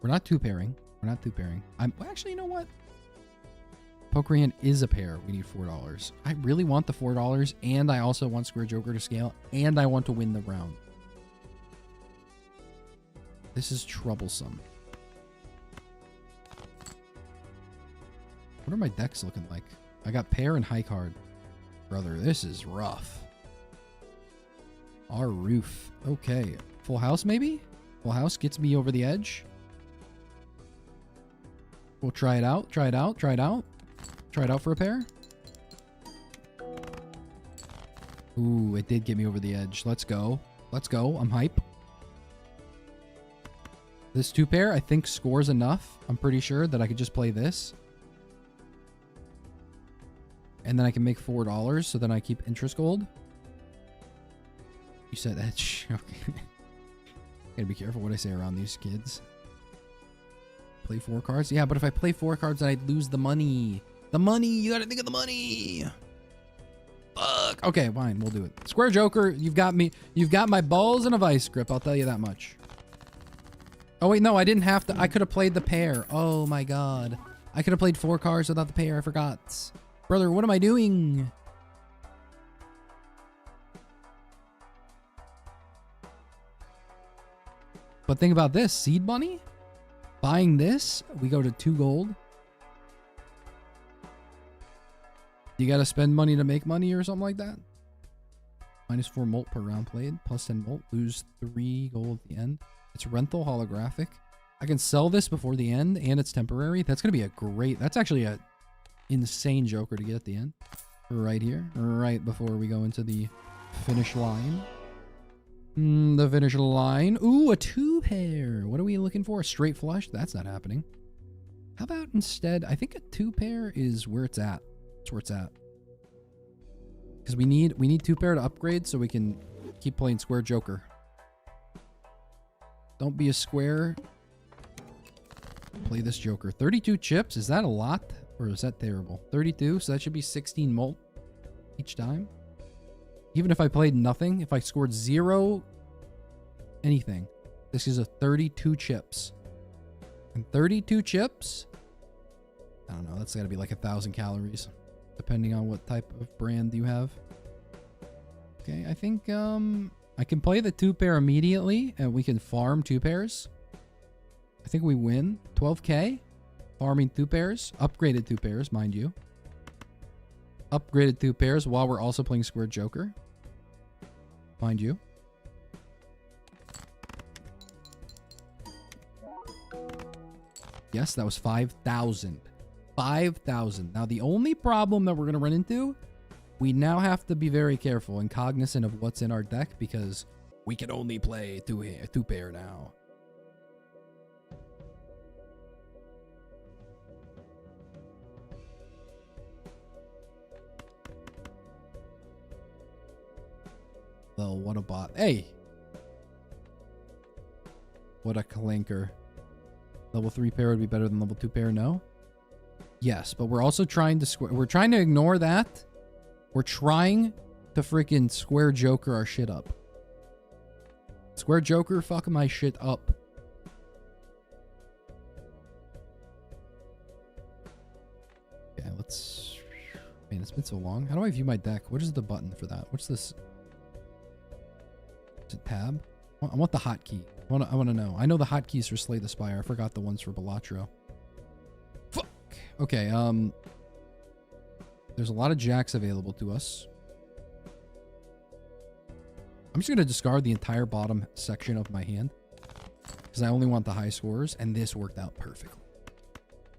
We're not 2-pairing. We're not 2-pairing. Well, actually, you know what? Poker hand is a pair. We need $4. I really want the $4, and I also want Square Joker to scale, and I want to win the round. This is troublesome. What are my decks looking like? I got pair and high card. Brother, this is rough. Our roof. Okay. Full house, maybe? Full house gets me over the edge. We'll try it out. Try it out. Try it out. Try it out for a pair. Ooh, it did get me over the edge. Let's go. Let's go. I'm hype. This 2-pair, I think, scores enough. I'm pretty sure that I could just play this. And then I can make $4, so then I keep interest gold. You said that. Okay. Gotta be careful what I say around these kids. Play 4 cards? Yeah, but if I play 4 cards, then I'd lose the money. The money! You gotta think of the money! Fuck! Okay, fine. We'll do it. Square Joker, you've got me. You've got my balls in a vice grip. I'll tell you that much. Oh, wait, no. I didn't have to. I could have played the pair. Oh, my God. I could have played 4 cards without the pair. I forgot. Brother, what am I doing? But think about this. Seed money? Buying this, we go to 2 gold. You gotta spend money to make money or something like that. -4 molt per round played. Plus 10 molt. Lose 3 gold at the end. It's rental holographic. I can sell this before the end and it's temporary. That's gonna be a great... That's actually a insane Joker to get at the end. Right here. Right before we go into the finish line. The finish line. Ooh, a 2-pair. What are we looking for? A straight flush? That's not happening. How about instead, I think a 2-pair is where it's at. That's where it's at. Because we need 2-pair to upgrade so we can keep playing Square Joker. Don't be a square. Play this Joker. 32 chips. Is that a lot? Or is that terrible? 32, so that should be 16 molt each time. Even if I played nothing, if I scored 0 anything, this is a 32 chips. And 32 chips, I don't know, that's got to be like 1,000 calories, depending on what type of brand you have. Okay, I think I can play the 2-pair immediately, and we can farm 2 pairs. I think we win. 12k, farming 2 pairs, upgraded 2 pairs, mind you. Upgraded 2 pairs while we're also playing Square Joker. Mind you. Yes, that was 5,000. 5,000. Now, the only problem that we're going to run into, we now have to be very careful and cognizant of what's in our deck because we can only play 2-pair now. Well, what a bot. Hey! What a clanker. Level 3 pair would be better than level 2 pair, no? Yes, but we're also trying to we're trying to ignore that. We're trying to freaking Square Joker our shit up. Square Joker fuck my shit up. Okay, let's... Man, it's been so long. How do I view my deck? What is the button for that? What's this? Is it tab? I want the hotkey. I want to know. I know the hotkeys for Slay the Spire. I forgot the ones for Balatro. Fuck. Okay, there's a lot of jacks available to us. I'm just going to discard the entire bottom section of my hand. Because I only want the high scores. And this worked out perfectly.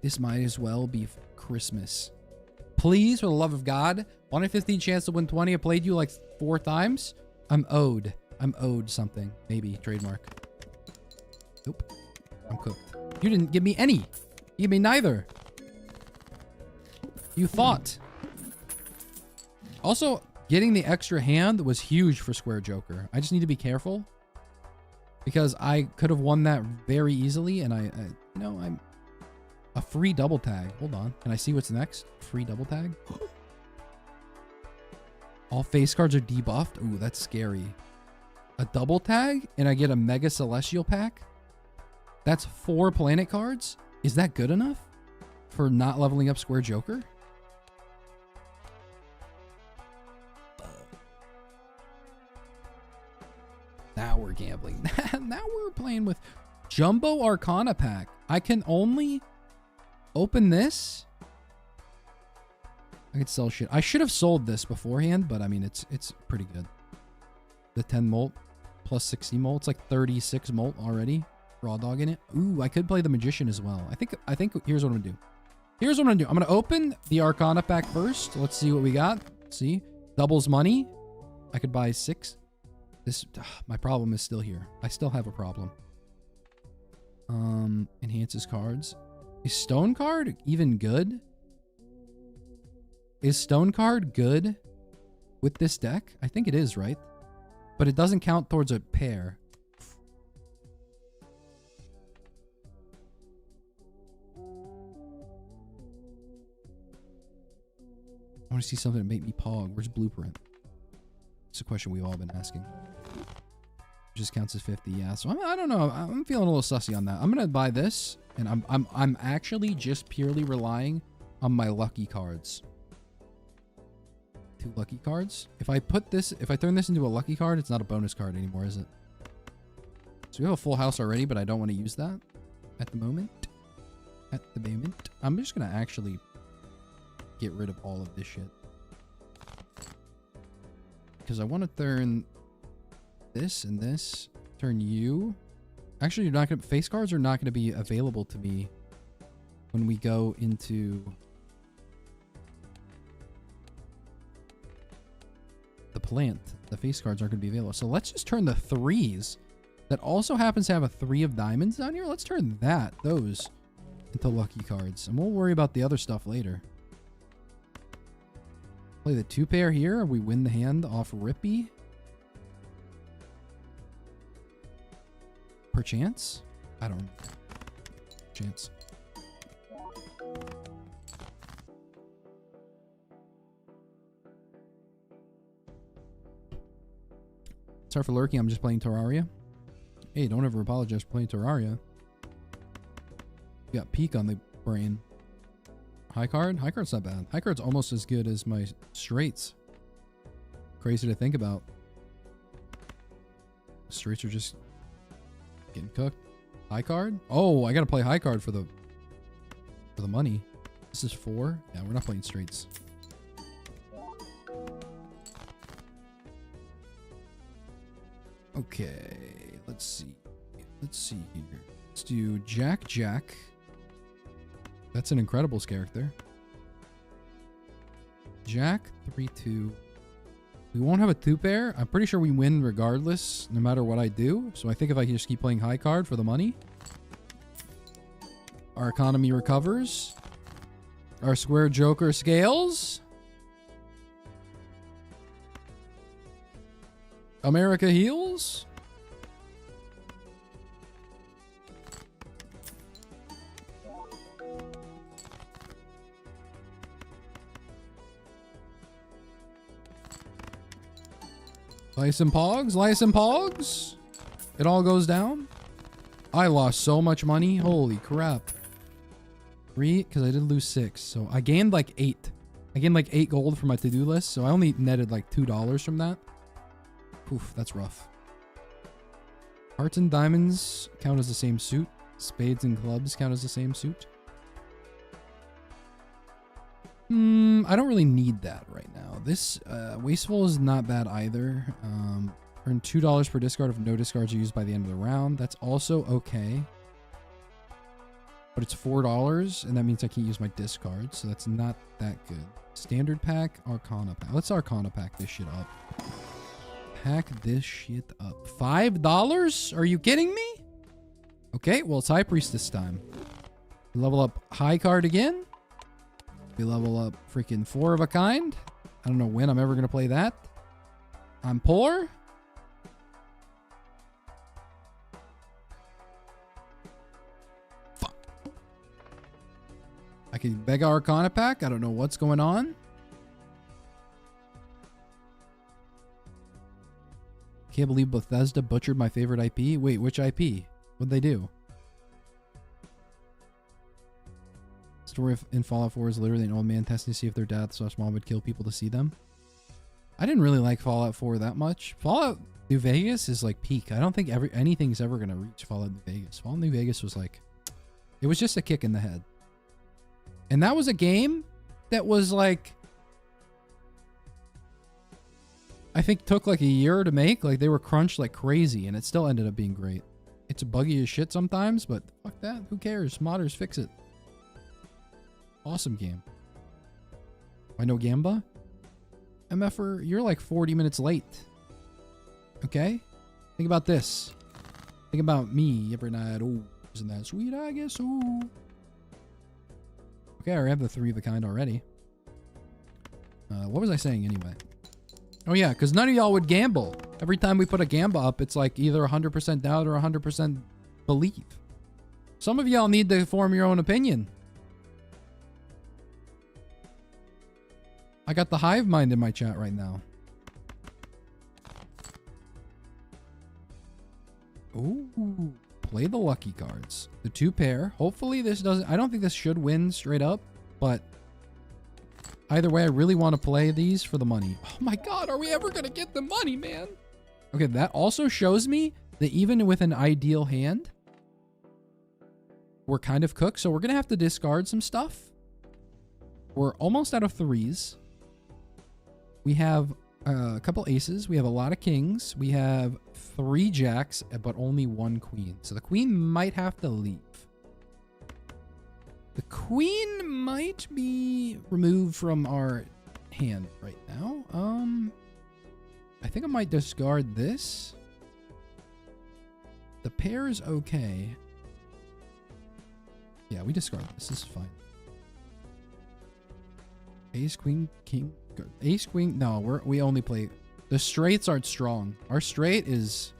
This might as well be Christmas. Please, for the love of God. 1 in 15 chance to win 20. I played you like 4 times. I'm owed something. Maybe. Trademark. Nope. I'm cooked. You didn't give me any. You gave me neither. You thought. Also, getting the extra hand was huge for Square Joker. I just need to be careful. Because I could have won that very easily. And you know, I'm a free double tag. Hold on. Can I see what's next? Free double tag? All face cards are debuffed. Ooh, that's scary. A double tag and I get a Mega Celestial pack? That's 4 planet cards? Is that good enough for not leveling up Square Joker? Now we're gambling. Now we're playing with Jumbo Arcana pack. I can only open this. I could sell shit. I should have sold this beforehand, but I mean, it's pretty good. The 10 molt plus 60 molt. It's like 36 molt already. Raw dog in it. Ooh, I could play the Magician as well. I think here's what I'm gonna do. Here's what I'm gonna do. I'm gonna open the Arcana pack first. Let's see what we got. See? Doubles money. I could buy 6. My problem is still here. I still have a problem. Enhances cards. Is Stone card even good? Is Stone Card good with this deck? I think it is, right? But it doesn't count towards a pair. I want to see something to make me pog. Where's Blueprint? It's a question we've all been asking. Just counts as 50, yeah. So I don't know. I'm feeling a little sussy on that. I'm gonna buy this, and I'm actually just purely relying on my lucky cards. 2 lucky cards. If I turn this into a lucky card, it's not a bonus card anymore, is it? So we have a full house already, but I don't want to use that at the moment. I'm just gonna actually get rid of all of this shit. Because I want to turn this and this. Turn you. Actually, you're not gonna, face cards are not going to be available to me when we go into the plant. The face cards aren't going to be available. So let's just turn the 3s. That also happens to have a 3 of diamonds down here. Let's turn those into lucky cards. And we'll worry about the other stuff later. Play the 2 pair here. We win the hand off Rippy. Perchance? I don't know. Chance. Sorry for lurking. I'm just playing Terraria. Hey, don't ever apologize for playing Terraria. You got Peak on the brain. High card? High card's not bad. High card's almost as good as my straights. Crazy to think about. Straights are just getting cooked. High card? Oh, I gotta play high card for the money. This is 4. Yeah, we're not playing straights. Okay, let's see. Let's see here. Let's do Jack. That's an Incredibles character. Jack, 3-2. We won't have a 2 pair. I'm pretty sure we win regardless, no matter what I do. So I think if I can just keep playing high card for the money. Our economy recovers. Our square joker scales. America heals. Lyson Pogs. It all goes down. I lost so much money. Holy crap. 3, because I did lose 6. So I gained like 8. I gained like 8 gold from my to-do list. So I only netted like $2 from that. Oof, that's rough. Hearts and diamonds count as the same suit. Spades and clubs count as the same suit. I don't really need that right now. This Wasteful is not bad either. Earn $2 per discard if no discards are used by the end of the round. That's also okay. But it's $4, and that means I can't use my discards, so that's not that good. Standard pack, Arcana pack. Let's Arcana pack this shit up. Pack this shit up. $5? Are you kidding me? Okay, well, it's High Priest this time. We level up High card again. We level up freaking 4 of a kind. I don't know when I'm ever going to play that. I'm poor. Fuck. I can beg Arcana pack. I don't know what's going on. Can't believe Bethesda butchered my favorite IP. Wait, which IP? What'd they do? Story in Fallout 4 is literally an old man testing to see if their dad/mom would kill people to see them. I didn't really like Fallout 4 that much. Fallout New Vegas is like peak. I don't think anything's ever going to reach Fallout New Vegas. Fallout New Vegas was like, it was just a kick in the head. And that was a game that was like, I think took like a year to make. Like they were crunched like crazy and it still ended up being great. It's buggy as shit sometimes, but fuck that. Who cares? Modders fix it. Awesome game. I know Gamba. MFER, you're like 40 minutes late. Okay? Think about this. Think about me every night. Oh, isn't that sweet? I guess so. Okay, I already have the 3 of a kind already. What was I saying anyway? Oh yeah, because none of y'all would gamble. Every time we put a gamble up, it's like either 100% doubt or 100% belief. Some of y'all need to form your own opinion. I got the hive mind in my chat right now. Ooh, play the lucky cards. The 2 pair. Hopefully this doesn't... I don't think this should win straight up, but either way, I really want to play these for the money. Oh my god, are we ever going to get the money, man? Okay, that also shows me that even with an ideal hand, we're kind of cooked, so we're going to have to discard some stuff. We're almost out of 3s. We have a couple aces. We have a lot of kings. We have 3 jacks, but only 1 queen. So the queen might have to leave. The queen might be removed from our hand right now. I think I might discard this. The pair is okay. Yeah, we discard this. This is fine. Ace, queen, king. Ace, queen. No, we only play. The straights aren't strong. Our straight is...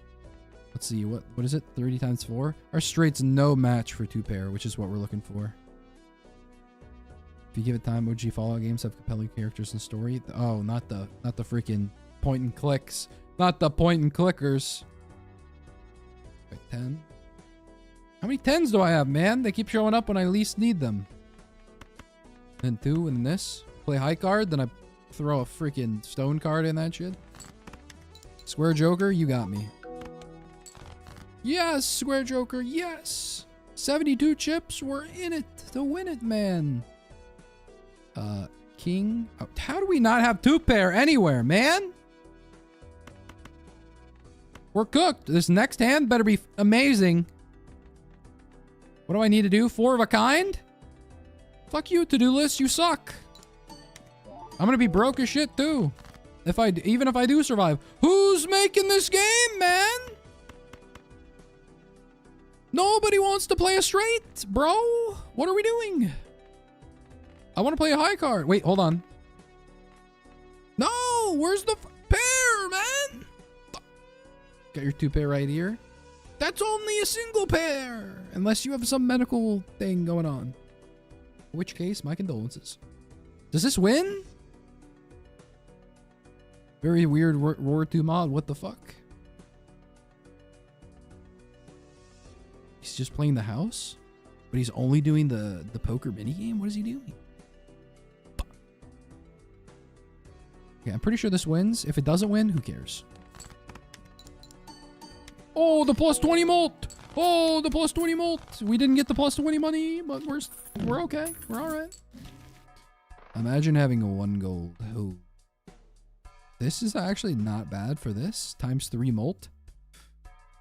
Let's see. What is it? 30 times 4? Our straight's no match for 2 pair, which is what we're looking for. If you give it time, OG Fallout games have compelling characters and story. Oh, not the freaking point and clicks. Not the point and clickers. Wait, 10. How many 10s do I have, man? They keep showing up when I least need them. Then 2, and then this. Play high card, then I throw a freaking stone card in that shit. Square Joker, you got me. Yes, Square Joker, yes. 72 chips, we're in it to win it, man. King. Oh, how do we not have 2 pair anywhere, man? We're cooked. This next hand better be amazing. What do I need to do? 4 of a kind? Fuck you, to-do list, you suck. I'm gonna be broke as shit too. Even if I do survive. Who's making this game, man? Nobody wants to play a straight, bro. What are we doing? I want to play a high card. Wait, hold on. No, where's the pair, man? Got your 2 pair right here. That's only a single pair. Unless you have some medical thing going on. In which case, my condolences. Does this win? Very weird ROR2 mod. What the fuck? He's just playing the house? But he's only doing the poker minigame? What is he doing? Okay, I'm pretty sure this wins. If it doesn't win, who cares? Oh, the plus 20 mult! Oh, the plus 20 mult! We didn't get the plus 20 money, but we're okay. We're alright. Imagine having a 1 gold. Oh. This is actually not bad for this. Times 3 mult.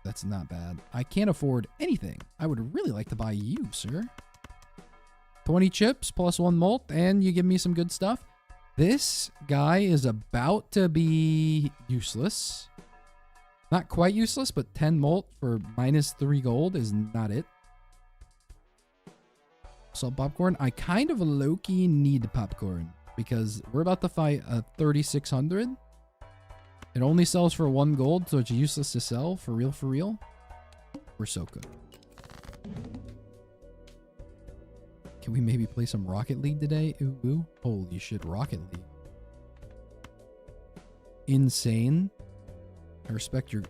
That's not bad. I can't afford anything. I would really like to buy you, sir. 20 chips plus 1 mult, and you give me some good stuff. This guy is about to be useless. Not quite useless, but 10 mult for minus 3 gold is not it. So popcorn. I kind of low-key need popcorn because we're about to fight a 3600. It only sells for 1 gold, so it's useless to sell. For real, for real. We're so good. Can we maybe play some Rocket League today? Ooh, ooh. Holy shit, Rocket League. Insane. I respect your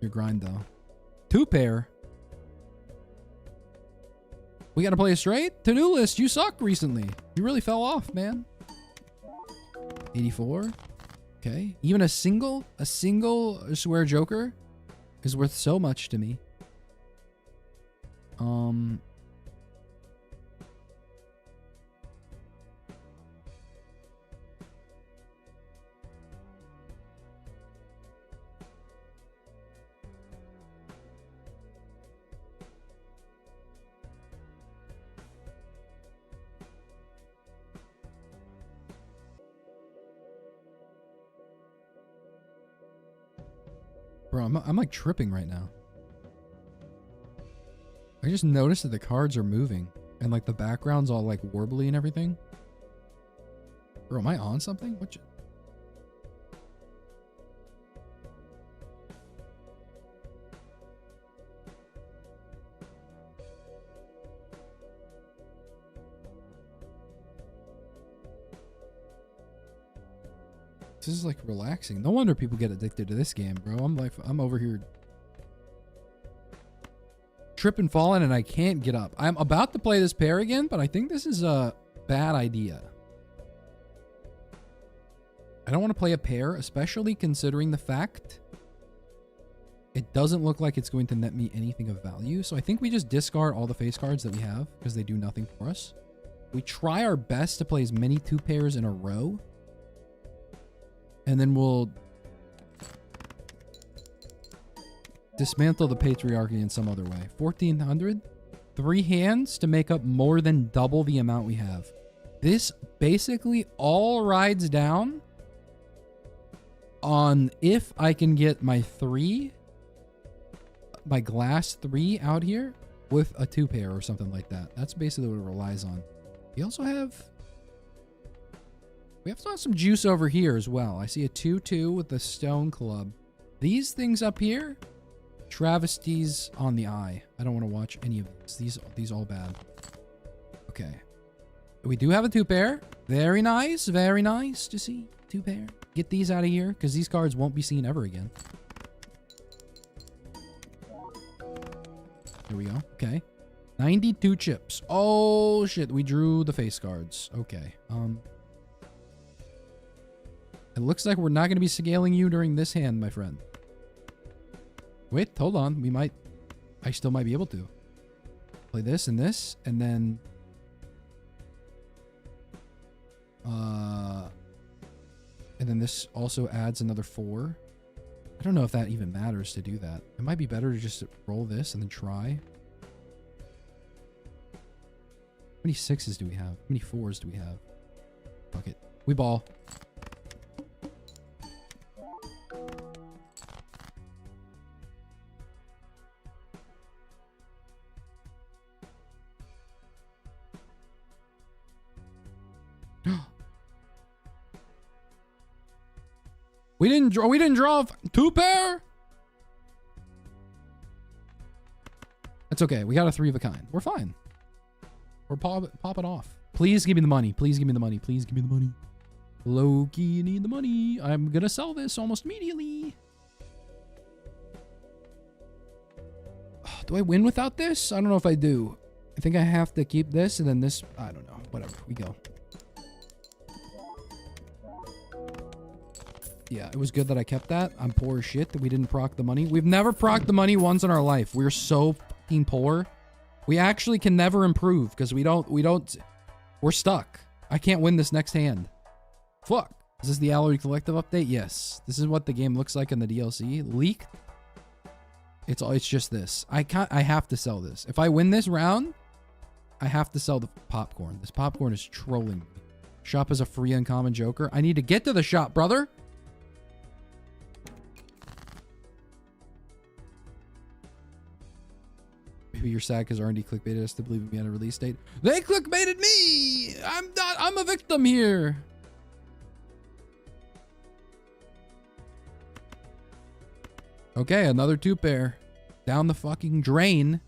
grind, though. 2 pair. We gotta play a straight? To-do list, you suck recently. You really fell off, man. 84. Okay. Even a single square joker is worth so much to me. Bro, I'm like tripping right now. I just noticed that the cards are moving and like the background's all like warbly and everything. Bro, am I on something? What? This is like relaxing. No wonder people get addicted to this game, bro. I'm over here tripping, falling, and I can't get up. I'm about to play this pair again, but I think this is a bad idea. I don't want to play a pair, especially considering the fact it doesn't look like it's going to net me anything of value. So I think we just discard all the face cards that we have because they do nothing for us. We try our best to play as many 2 pairs in a row. And then we'll dismantle the patriarchy in some other way. 1,400? 3 hands to make up more than double the amount we have. This basically all rides down on if I can get my glass 3 out here with a 2 pair or something like that. That's basically what it relies on. We also have some juice over here as well. I see a 2/2 with the stone club. These things up here, travesties on the eye. I don't want to watch any of these. These all bad. Okay. We do have a 2 pair. Very nice. Very nice to see. 2 pair. Get these out of here because these cards won't be seen ever again. Here we go. Okay. 92 chips. Oh shit. We drew the face cards. Okay. It looks like we're not going to be scaling you during this hand, my friend. Wait, hold on. I still might be able to. Play this, and then... and then this also adds another 4. I don't know if that even matters to do that. It might be better to just roll this and then try. How many 6s do we have? How many 4s do we have? Fuck it. We ball. We didn't draw a 2 pair. That's okay. We got a 3 of a kind. We're fine. We're pop it off. Please give me the money. Please give me the money. Please give me the money. Loki, you need the money. I'm gonna sell this almost immediately. Do I win without this? I don't know if I do. I think I have to keep this and then this. I don't know. Whatever. We go. Yeah, it was good that I kept that. I'm poor as shit that we didn't proc the money. We've never proc the money once in our life. We're so fucking poor. We actually can never improve because we're stuck. I can't win this next hand. Fuck. Is this the Alloy Collective update? Yes. This is what the game looks like in the DLC. Leaked. It's just this. I have to sell this. If I win this round, I have to sell the popcorn. This popcorn is trolling me. Shop is a free uncommon joker. I need to get to the shop, brother. Maybe you're sad because R&D clickbaited us to believe we had a release date. They clickbaited me! I'm a victim here! Okay, another 2 pair. Down the fucking drain.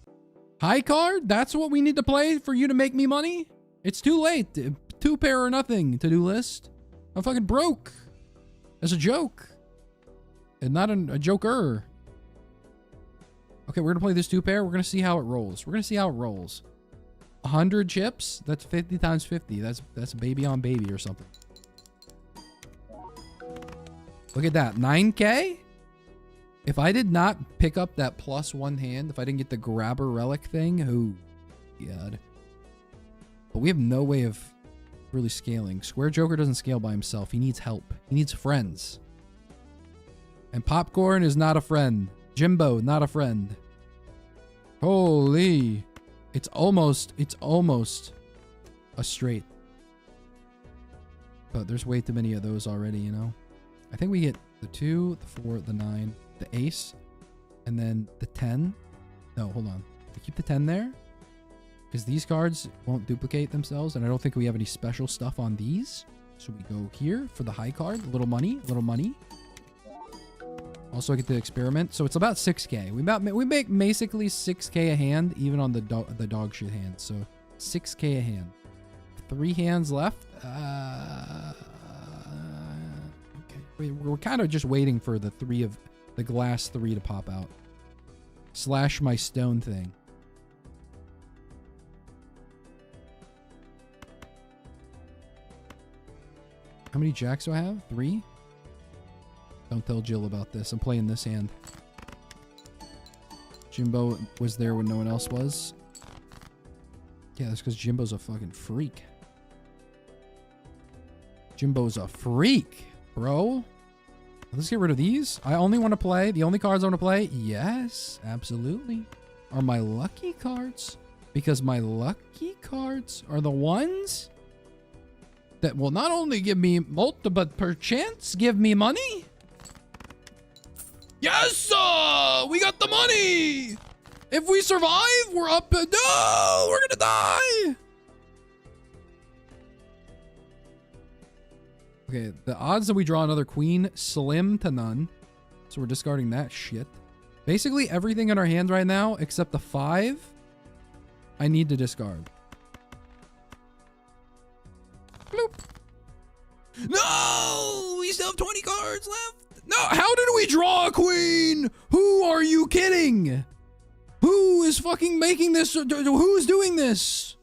High card? That's what we need to play for you to make me money? It's too late. 2 pair or nothing to-do list. I'm fucking broke. As a joke. And not a joker. Okay, we're gonna play this 2 pair. We're gonna see how it rolls. 100 chips. That's 50 times 50. That's baby on baby or something. Look at that. 9K? If I did not pick up that +1 hand, if I didn't get the grabber relic thing, oh god. But we have no way of really scaling. Square Joker doesn't scale by himself. He needs help. He needs friends. And Popcorn is not a friend. Jimbo, not a friend. Holy. It's almost a straight. But there's way too many of those already, you know? I think we get the 2, the 4, the 9, the ace, and then the 10. No, hold on. We keep the 10 there. Because these cards won't duplicate themselves, and I don't think we have any special stuff on these. So we go here for the high card. Little money, little money. Also, I get to experiment. So it's about 6K. We make basically 6K a hand, even on the dog shit hand. So 6K a hand. 3 hands left. Okay, we're kind of just waiting for the glass 3 to pop out. Slash my stone thing. How many jacks do I have? 3? Don't tell Jill about this. I'm playing this hand. Jimbo was there when no one else was. Yeah, that's because Jimbo's a fucking freak. Jimbo's a freak, bro. Let's get rid of these. I only want to play. The only cards I want to play, yes, absolutely, are my lucky cards. Because my lucky cards are the ones that will not only give me multi, but perchance give me money. Yes, we got the money. If we survive, we're up. No, we're gonna die. Okay, the odds that we draw another queen, slim to none. So we're discarding that shit. Basically everything in our hands right now, except the 5, I need to discard. Bloop. No, we still have 20 cards left. No, how did we draw a queen? Who are you kidding? Who is fucking making this? Who's doing this?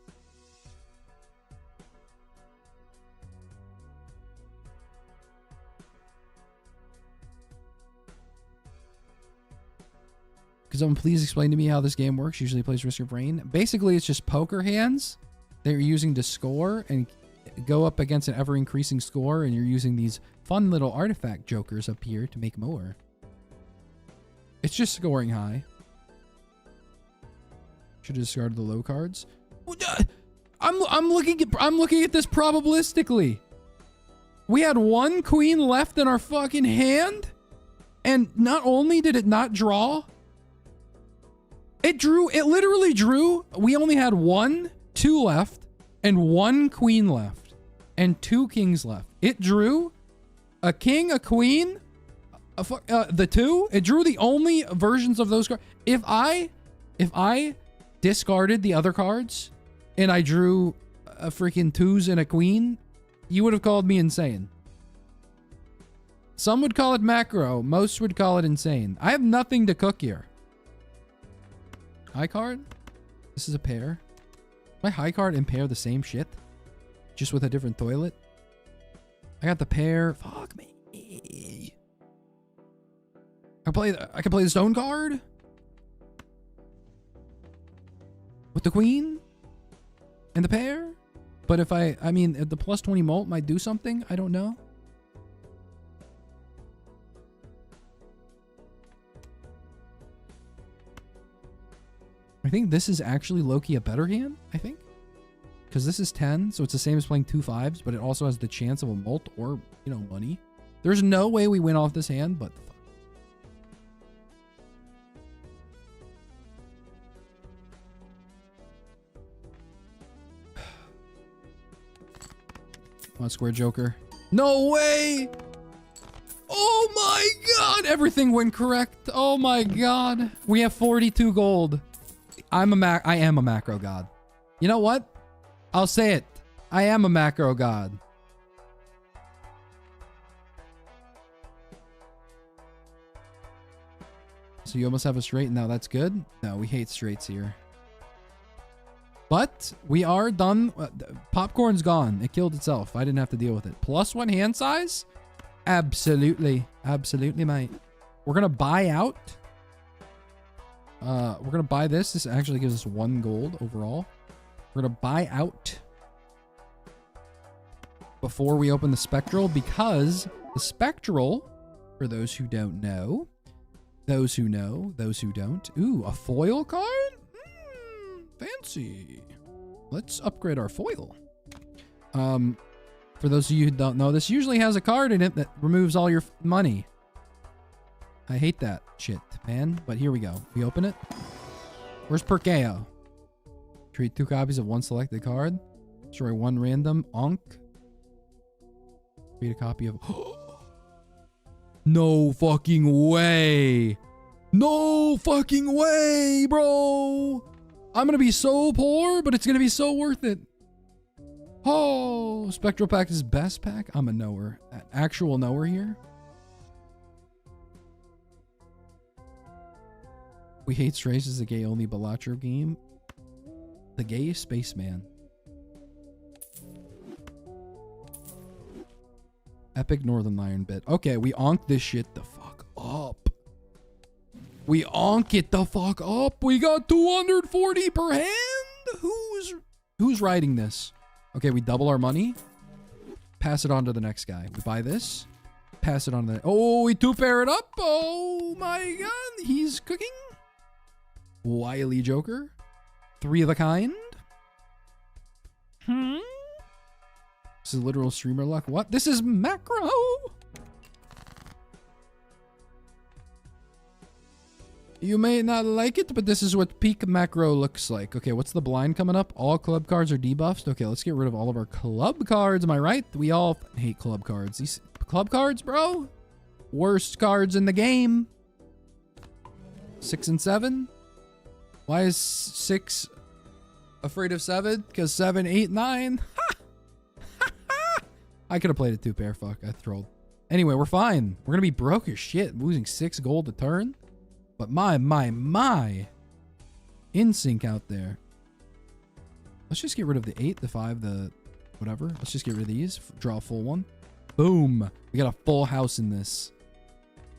Could someone please explain to me how this game works? Usually plays Risk of Rain. Basically, it's just poker hands that you're using to score and go up against an ever-increasing score, and you're using these fun little artifact jokers up here to make more. It's just scoring high. Should have discarded the low cards. I'm looking at this probabilistically. We had 1 queen left in our fucking hand, and not only did it not draw, it literally drew. We only had 1, 2 left, and 1 queen left, and 2 kings left. It drew a king, a queen, the 2. It drew the only versions of those cards. If I discarded the other cards and I drew a freaking 2s and a queen, you would have called me insane. Some would call it macro. Most would call it insane. I have nothing to cook here. High card? This is a pair. My high card and pair the same shit? Just with a different toilet? I got the pair. Fuck me. I can play the stone card? With the queen? And the pair? But if I mean, if the plus 20 mult might do something, I don't know. I think this is actually low-key a better hand, I think. Because this is 10, so it's the same as playing 2 5s, but it also has the chance of a mult or, you know, money. There's no way we win off this hand, but... Come on, Square Joker. No way! Oh my god! Everything went correct. Oh my god. We have 42 gold. I am a macro god. You know what? I'll say it. I am a macro god. So you almost have a straight now. That's good. No, we hate straights here. But we are done. Popcorn's gone. It killed itself. I didn't have to deal with it. +1 hand size? Absolutely. Absolutely, mate. We're going to buy out. We're going to buy this. This actually gives us 1 gold overall. We're going to buy out before we open the Spectral, because the Spectral, for those who don't know, those who know, those who don't. Ooh, a foil card? Fancy. Let's upgrade our foil. For those of you who don't know, this usually has a card in it that removes all your money. I hate that shit, man. But here we go. We open it. Where's Perkeo? Create 2 copies of 1 selected card. Destroy 1 random. Onk. Create a copy of... No fucking way. No fucking way, bro. I'm gonna be so poor, but it's gonna be so worth it. Oh, Spectral Pack is best pack. I'm a knower. An actual knower here. We Hate Strays is a gay-only Balatro game. The Gay Spaceman. Epic Northern Iron Bit. Okay, we onk this shit the fuck up. We onk it the fuck up. We got 240 per hand. Who's riding this? Okay, we double our money. Pass it on to the next guy. We buy this. Pass it on to the... Oh, we two-pair it up. Oh my god. He's cooking. Wily Joker. 3 of a kind. This is literal streamer luck. What? This is macro. You may not like it, but this is what peak macro looks like. Okay, what's the blind coming up? All club cards are debuffed. Okay, let's get rid of all of our club cards. Am I right? We all hate club cards. These club cards, bro. Worst cards in the game. 6 and 7. Why is 6 afraid of 7? Because 7, 8, 9. I could have played a 2-pair. Fuck, I trolled. Anyway, we're fine. We're going to be broke as shit. Losing 6 gold a turn. But my. In sync out there. Let's just get rid of the 8, the 5, the whatever. Let's just get rid of these. Draw a full one. Boom. We got a full house in this.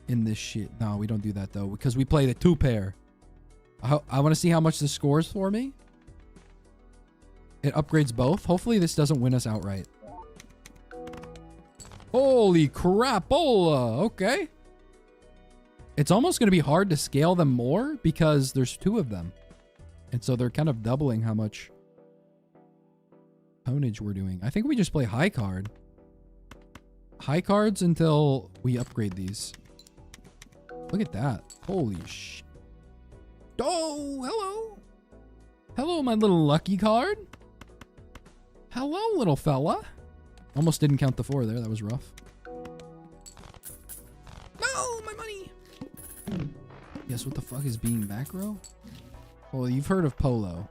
In this shit. No, we don't do that though. Because we play the 2-pair. I want to see how much this scores for me. It upgrades both. Hopefully this doesn't win us outright. Holy crapola. Okay. It's almost going to be hard to scale them more because there's 2 of them. And so they're kind of doubling how much tonnage we're doing. I think we just play high card. High cards until we upgrade these. Look at that. Holy shit. Oh, hello. Hello, my little lucky card. Hello, little fella. Almost didn't count the 4 there. That was rough. No, my money. Guess what the fuck is being macro? Well, you've heard of Polo.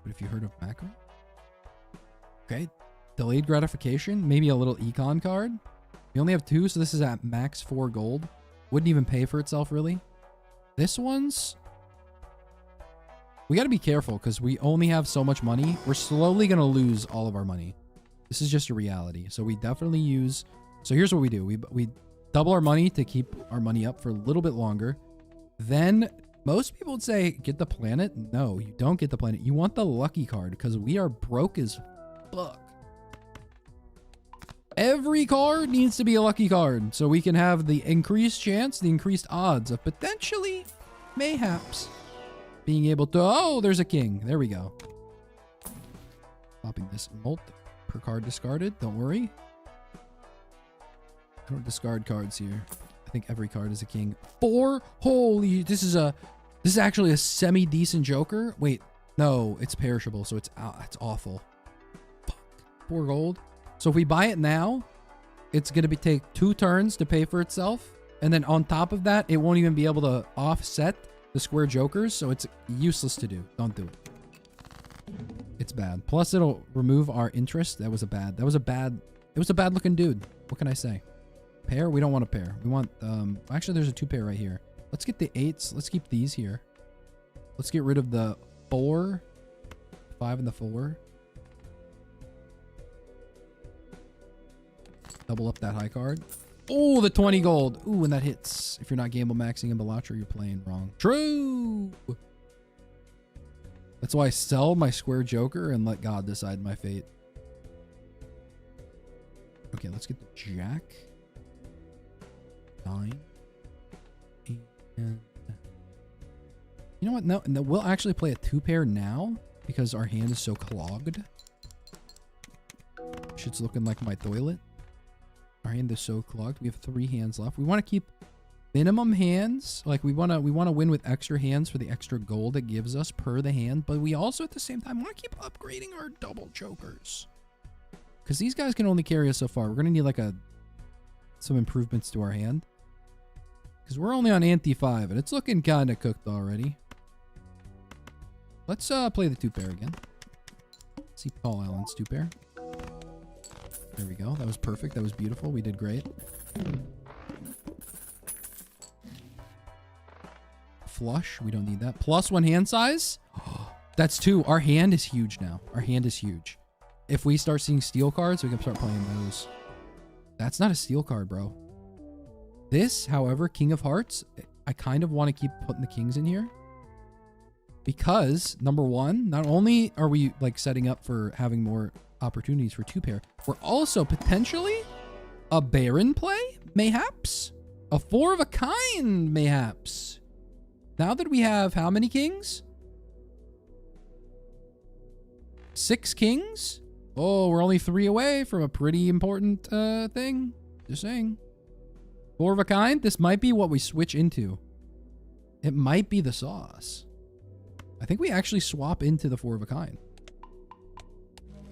But if you heard of macro? Okay. Delayed gratification. Maybe a little econ card. We only have 2, so this is at max 4 gold. Wouldn't even pay for itself, really. This one's... We gotta be careful, because we only have so much money. We're slowly gonna lose all of our money. This is just a reality. So we definitely use... So here's what we do. We double our money to keep our money up for a little bit longer. Then most people would say, get the planet. No, you don't get the planet. You want the lucky card because we are broke as fuck. Every card needs to be a lucky card so we can have the increased chance, the increased odds of potentially, mayhaps, being able to... Oh, there's a king. There we go. Popping this molt per card discarded. Don't worry. I don't discard cards here. I think every card is a king. 4. Holy, this is actually a semi-decent Joker. Wait, no, it's perishable, so it's awful. Fuck. 4 gold. So if we buy it now, it's gonna take 2 turns to pay for itself, and then on top of that, it won't even be able to offset the square Jokers, so it's useless to do. Don't do it. It's bad. Plus, it'll remove our interest. It was a bad looking dude. What can I say? Pair? We don't want a pair. We want, actually there's a 2-pair right here. Let's get the 8s. Let's keep these here. Let's get rid of the 4, 5 and the 4. Double up that high card. Oh, the 20 gold. Ooh, and that hits. If you're not gamble maxing in Balatro, you're playing wrong. True. That's why I sell my square Joker and let God decide my fate. Okay, let's get the Jack. 9. 8. And... You know what? No, we'll actually play a 2-pair now because our hand is so clogged. Shit's looking like my toilet. Our hand is so clogged. We have 3 hands left. We want to keep minimum hands. Like we want to win with extra hands for the extra gold it gives us per the hand. But we also at the same time want to keep upgrading our double Jokers. Because these guys can only carry us so far. We're going to need like some improvements to our hand. Because we're only on ante 5 and it's looking kind of cooked already. Let's play the 2-pair again. Let's see Paul Allen's 2-pair. There we go. That was perfect. That was beautiful. We did great. Flush. We don't need that. +1 hand size. That's 2. Our hand is huge now. Our hand is huge. If we start seeing steel cards, we can start playing those. That's not a steel card, bro. This, however, King of Hearts, I kind of want to keep putting the kings in here. Because, number one, not only are we like setting up for having more opportunities for 2-pair, we're also potentially a Baron play, mayhaps. A 4 of a kind, mayhaps. Now that we have how many kings? 6 kings? Oh, we're only 3 away from a pretty important thing. Just saying. 4 of a kind? This might be what we switch into. It might be the sauce. I think we actually swap into the 4 of a kind.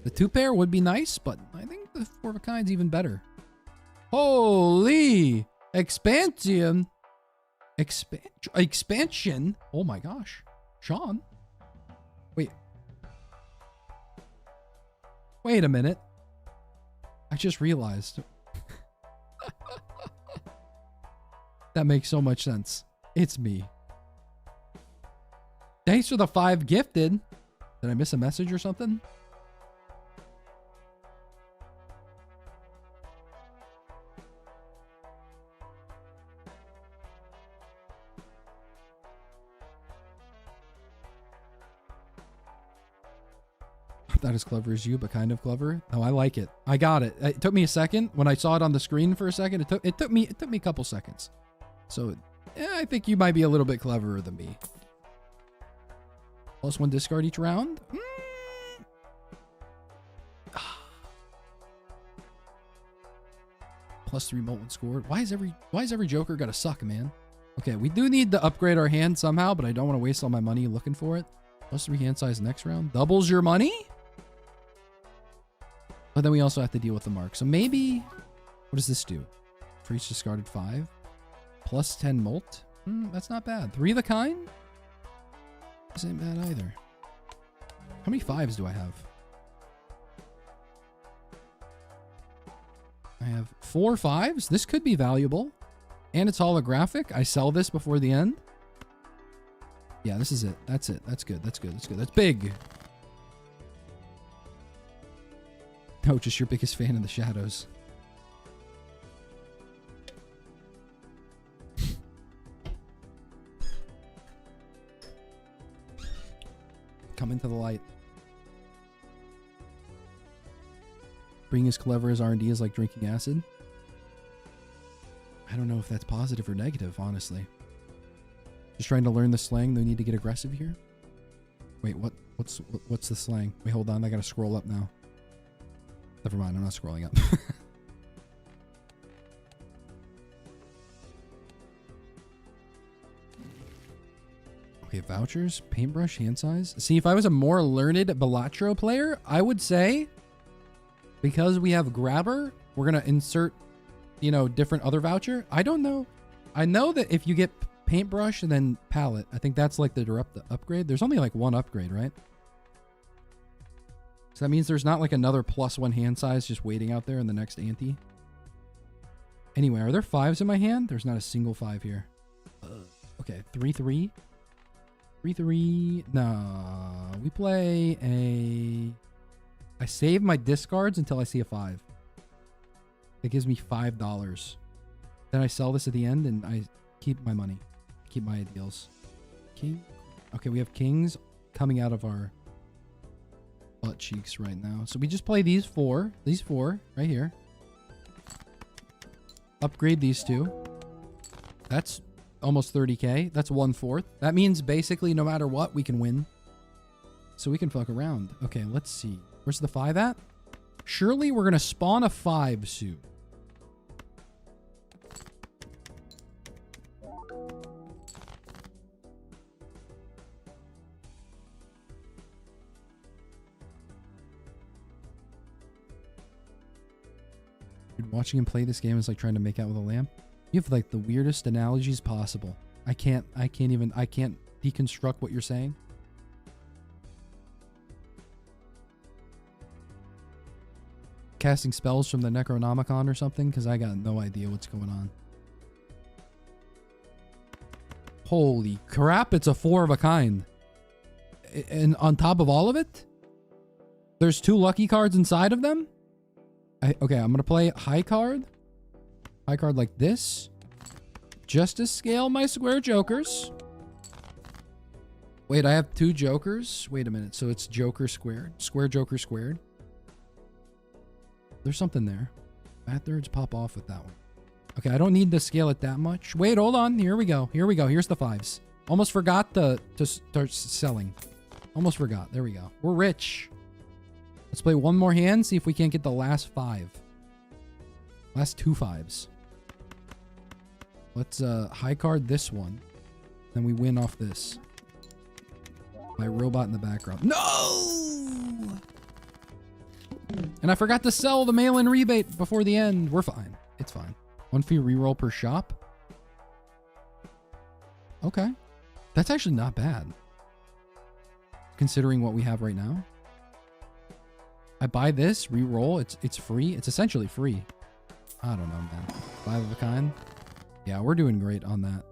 The 2-pair would be nice, but I think the 4 of a kind's even better. Holy! Expansion! Expansion? Oh my gosh. Sean? Wait. Wait a minute. I just realized. That makes so much sense. It's me. Thanks for the 5 gifted. Did I miss a message or something? I'm not as clever as you, but kind of clever. Oh, I like it. I got it. It took me a second. When I saw it on the screen for a second, it took me a couple seconds. So, yeah, I think you might be a little bit cleverer than me. +1 discard each round. +3 Molten scored. Why is every Joker gotta suck, man? Okay, we do need to upgrade our hand somehow, but I don't want to waste all my money looking for it. +3 hand size next round. Doubles your money? But then we also have to deal with the mark. So maybe... What does this do? For each discarded 5. +10 molt. That's not bad. 3 of the kind? This ain't bad either. How many 5s do I have? I have 4 5s. This could be valuable. And it's holographic. I sell this before the end. Yeah, this is it. That's it. That's good. That's good. That's good. That's big. No, just your biggest fan in the shadows. Come into the light. Being as clever as R&D is like drinking acid. I don't know if that's positive or negative, honestly. Just trying to learn the slang. Do we need to get aggressive here? Wait, what's the slang? Wait, hold on. I gotta scroll up now. Never mind. I'm not scrolling up. Okay, vouchers, paintbrush, hand size. See, if I was a more learned Balatro player, I would say, because we have grabber, we're gonna insert, you know, different other voucher. I don't know. I know that if you get paintbrush and then palette, I think that's like the direct upgrade. There's only like 1 upgrade, right? So that means there's not like another +1 hand size just waiting out there in the next ante. Anyway, are there 5s in my hand? There's not a single 5 here. Okay, 3-3. 3-3. No, we play a... I save my discards until I see a 5. It gives me $5. Then I sell this at the end and I keep my money. Keep my deals. King. Okay, we have kings coming out of our butt cheeks right now. So we just play these 4. These 4 right here. Upgrade these 2. That's almost 30k. That's 1/4. That means basically no matter what, we can win. So we can fuck around. Okay, let's see. Where's the 5 at? Surely we're going to spawn a 5 soon. Dude, watching him play this game is like trying to make out with a lamp. You have like the weirdest analogies possible. I can't deconstruct what you're saying. Casting spells from the Necronomicon or something? Because I got no idea what's going on. Holy crap, it's a 4 of a kind. And on top of all of it, there's 2 lucky cards inside of them? Okay, I'm going to play high card. High card like this. Just to scale my square jokers. Wait, I have 2 jokers? Wait a minute, so it's joker squared. Square joker squared. There's something there. Bad thirds pop off with that one. Okay, I don't need to scale it that much. Wait, hold on. Here we go. Here we go. Here's the 5s. Almost forgot to start selling. Almost forgot. There we go. We're rich. Let's play one more hand. See if we can't get the last 5. Last 2 5s. Let's high card this one. Then we win off this. My robot in the background. No! And I forgot to sell the mail-in rebate before the end. We're fine. It's fine. 1 free reroll per shop. Okay. That's actually not bad. Considering what we have right now. I buy this, reroll. It's free. It's essentially free. I don't know, man. 5 of a kind. Yeah, we're doing great on that.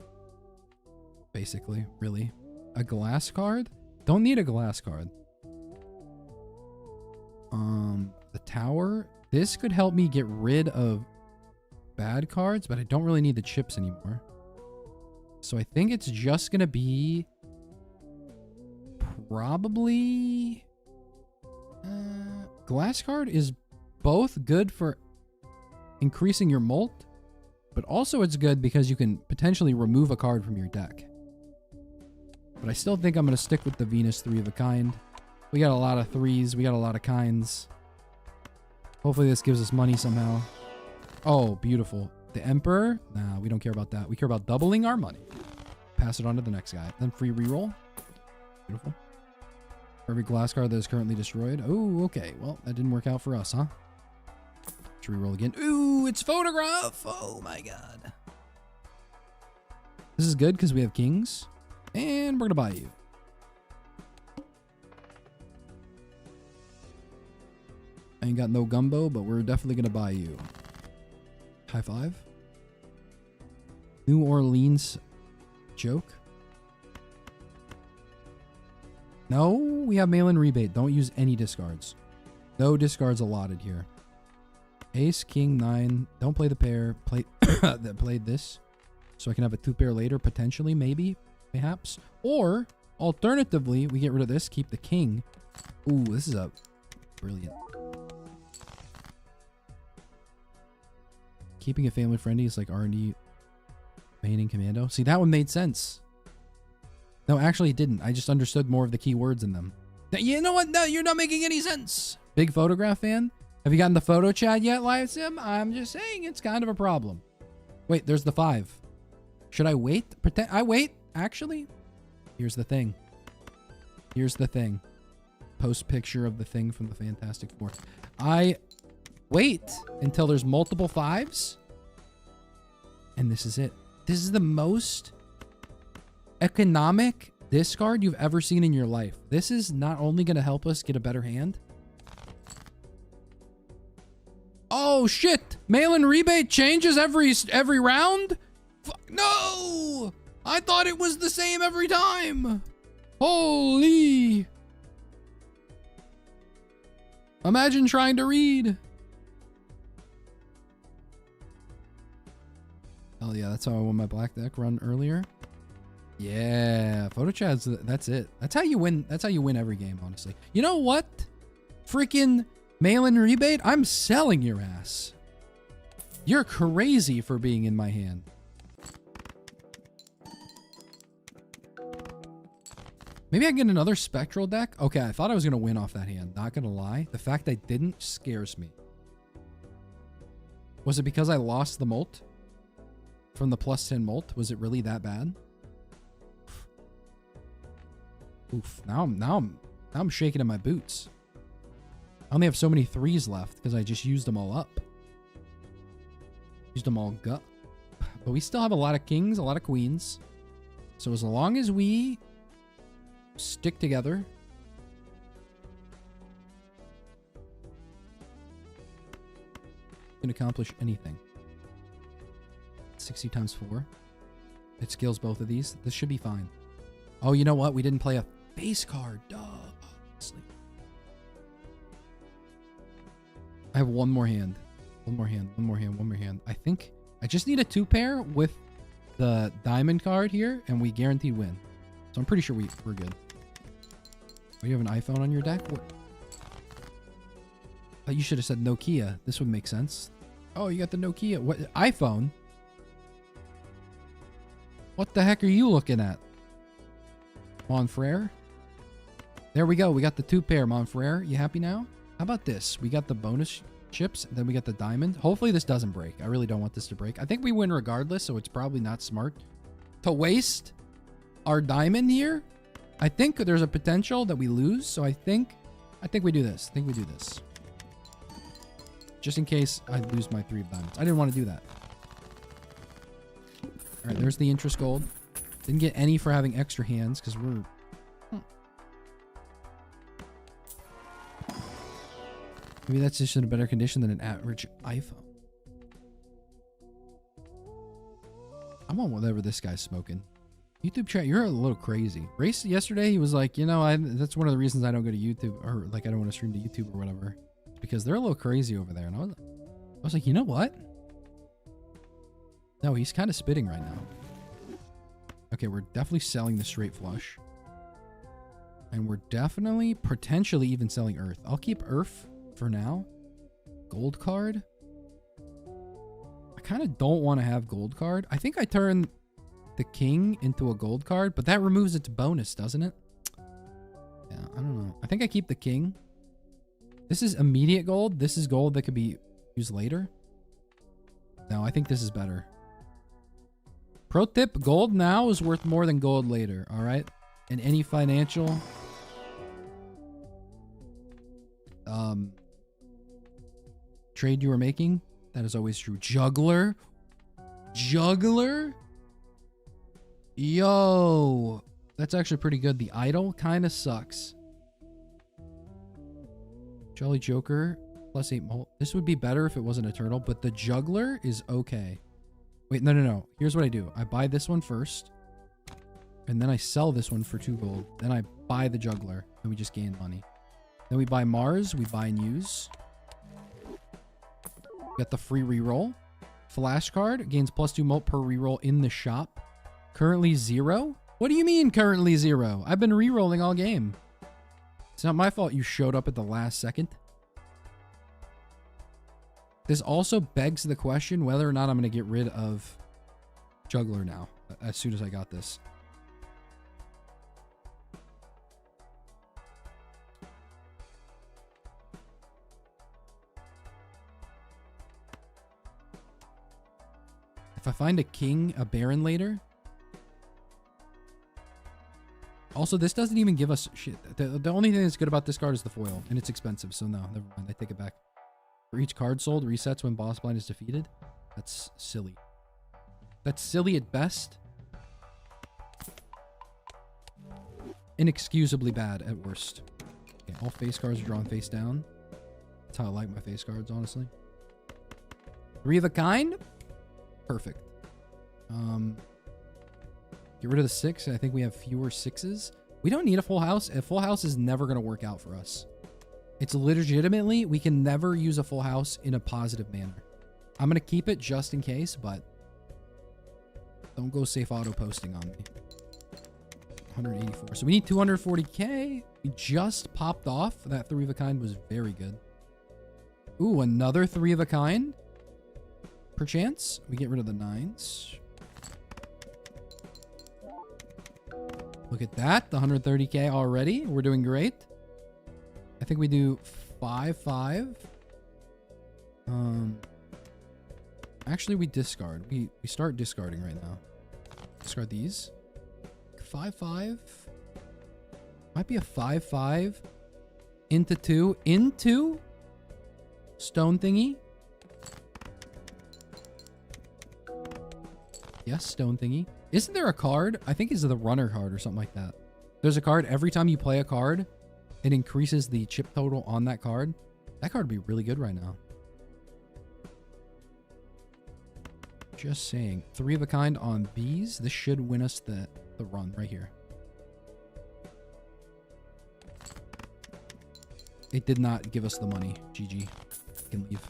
Basically, really. A glass card? Don't need a glass card. The tower. This could help me get rid of bad cards, but I don't really need the chips anymore. So I think it's just gonna be probably glass card is both good for increasing your molt, but also it's good because you can potentially remove a card from your deck. But I still think I'm gonna stick with the Venus 3 of a kind. We got a lot of 3s, we got a lot of kinds. Hopefully this gives us money somehow. Oh, beautiful. The Emperor? Nah, we don't care about that. We care about doubling our money. Pass it on to the next guy. Then free reroll. Beautiful. For every glass card that is currently destroyed. Oh, okay. Well, that didn't work out for us, huh? Let's reroll again. Ooh, it's photograph! Oh my god. This is good because we have kings. And we're gonna buy you. I ain't got no gumbo, but we're definitely gonna buy you. High 5. New Orleans joke. No, we have mail-in rebate. Don't use any discards. No discards allotted here. Ace, King, 9. Don't play the pair. Play that played this. So I can have a 2-pair later, potentially, maybe, perhaps. Or, alternatively, we get rid of this, keep the king. Ooh, this is a brilliant. Keeping it family friendly is like R&D maining commando. See, that one made sense. No, actually it didn't. I just understood more of the key words in them. You know what? No, you're not making any sense. Big photograph fan? Have you gotten the photo chat yet, live sim? I'm just saying it's kind of a problem. Wait, there's the 5. Should I wait? Pretend I wait, actually? Here's the thing. Here's the thing. Post picture of the thing from the Fantastic Four. I wait until there's multiple 5s. And this is it. This is the most economic discard you've ever seen in your life. This is not only going to help us get a better hand. Oh shit! Mail-in rebate changes every round? No! I thought it was the same every time. Holy! Imagine trying to read. Hell yeah, that's how I won my black deck run earlier. Yeah, photo chats, that's it. That's how you win. That's how you win every game, honestly. You know what? Freaking mail-in rebate, I'm selling your ass. You're crazy for being in my hand. Maybe I can get another spectral deck. Okay, I thought I was going to win off that hand. Not going to lie. The fact I didn't scares me. Was it because I lost the molt? From the +10 molt? Was it really that bad? Oof. Now I'm shaking in my boots. I only have so many 3s left because I just used them all up. Used them all gut. But we still have a lot of kings, a lot of queens. So as long as we stick together, we can accomplish anything. 60 times 4. It scales both of these. This should be fine. Oh, you know what? We didn't play a face card. Duh. Obviously. I have one more hand. One more hand. One more hand. One more hand. I think I just need a 2-pair with the diamond card here, and we guaranteed win. So I'm pretty sure we're good. Oh, you have an iPhone on your deck? What? Oh, you should have said Nokia. This would make sense. Oh, you got the Nokia. What? iPhone? What the heck are you looking at? Monfrere? There we go. We got the 2-pair, Monfrere. You happy now? How about this? We got the bonus chips, then we got the diamond. Hopefully this doesn't break. I really don't want this to break. I think we win regardless, so it's probably not smart to waste our diamond here. I think there's a potential that we lose, so I think we do this. I think we do this. Just in case I lose my 3 of diamonds. I didn't want to do that. All right, there's the interest gold. Didn't get any for having extra hands because we're... Maybe that's just in a better condition than an average iPhone. I want whatever this guy's smoking. YouTube chat, you're a little crazy. Race yesterday, he was like, you know, that's one of the reasons I don't go to YouTube, or like I don't want to stream to YouTube or whatever. It's because they're a little crazy over there. And I was like, you know what? No, he's kind of spitting right now. Okay, we're definitely selling the straight flush. And we're definitely, potentially even selling Earth. I'll keep Earth for now. Gold card. I kind of don't want to have gold card. I think I turn the king into a gold card, but that removes its bonus, doesn't it? Yeah, I don't know. I think I keep the king. This is immediate gold. This is gold that could be used later. No, I think this is better. Pro tip, gold now is worth more than gold later, all right? In any financial trade you are making, that is always true. Juggler? Juggler? Yo, that's actually pretty good. The idol kind of sucks. Jolly Joker, +8 molt. This would be better if it wasn't eternal, but the juggler is okay. Wait, no. Here's what I do. I buy this one first, and then I sell this one for 2 gold. Then I buy the juggler, and we just gain money. Then we buy Mars, we buy and use. Got the free reroll. Flash card gains +2 molt per reroll in the shop. Currently 0? What do you mean currently 0? I've been rerolling all game. It's not my fault you showed up at the last second. This also begs the question whether or not I'm going to get rid of Juggler now, as soon as I got this. If I find a king, a baron later... Also, this doesn't even give us shit. The only thing that's good about this card is the foil, and it's expensive, so no, never mind. I take it back. For each card sold, resets when boss blind is defeated. That's silly. That's silly at best. Inexcusably bad at worst. Okay, all face cards are drawn face down. That's how I like my face cards, honestly. 3 of a kind? Perfect. Get rid of the 6. I think we have fewer 6s. We don't need a full house. A full house is never going to work out for us. It's legitimately, we can never use a full house in a positive manner. I'm going to keep it just in case, but don't go safe auto posting on me. 184. So we need 240k. We just popped off. That 3 of a kind was very good. Ooh, another 3 of a kind. Perchance. We get rid of the 9s. Look at that. The 130k already. We're doing great. I think we do 5-5. Actually, we discard. We start discarding right now. Discard these. 5-5. Might be a 5-5. Into 2. Into stone thingy. Yes, stone thingy. Isn't there a card? I think it's the runner card or something like that. There's a card. Every time you play a card, it increases the chip total on that card. That card would be really good right now. Just saying. 3 of a kind on bees. This should win us the run right here. It did not give us the money. GG. You can leave.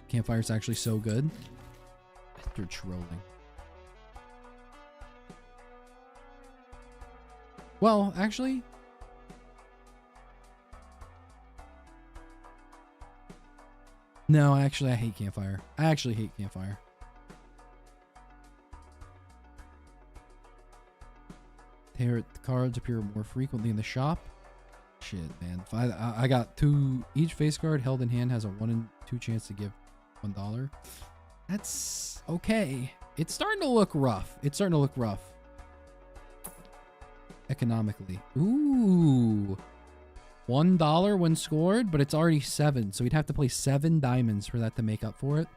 Campfire's actually so good. You're trolling. Well, actually... No, actually, I hate Campfire. I actually hate Campfire. Tarot cards appear more frequently in the shop. Shit, man. If I got 2... Each face card held in hand has a 1 in 2 chance to give $1. That's okay. It's starting to look rough. It's starting to look rough. Economically. Ooh. $1 when scored, but it's already 7. So we'd have to play 7 diamonds for that to make up for it.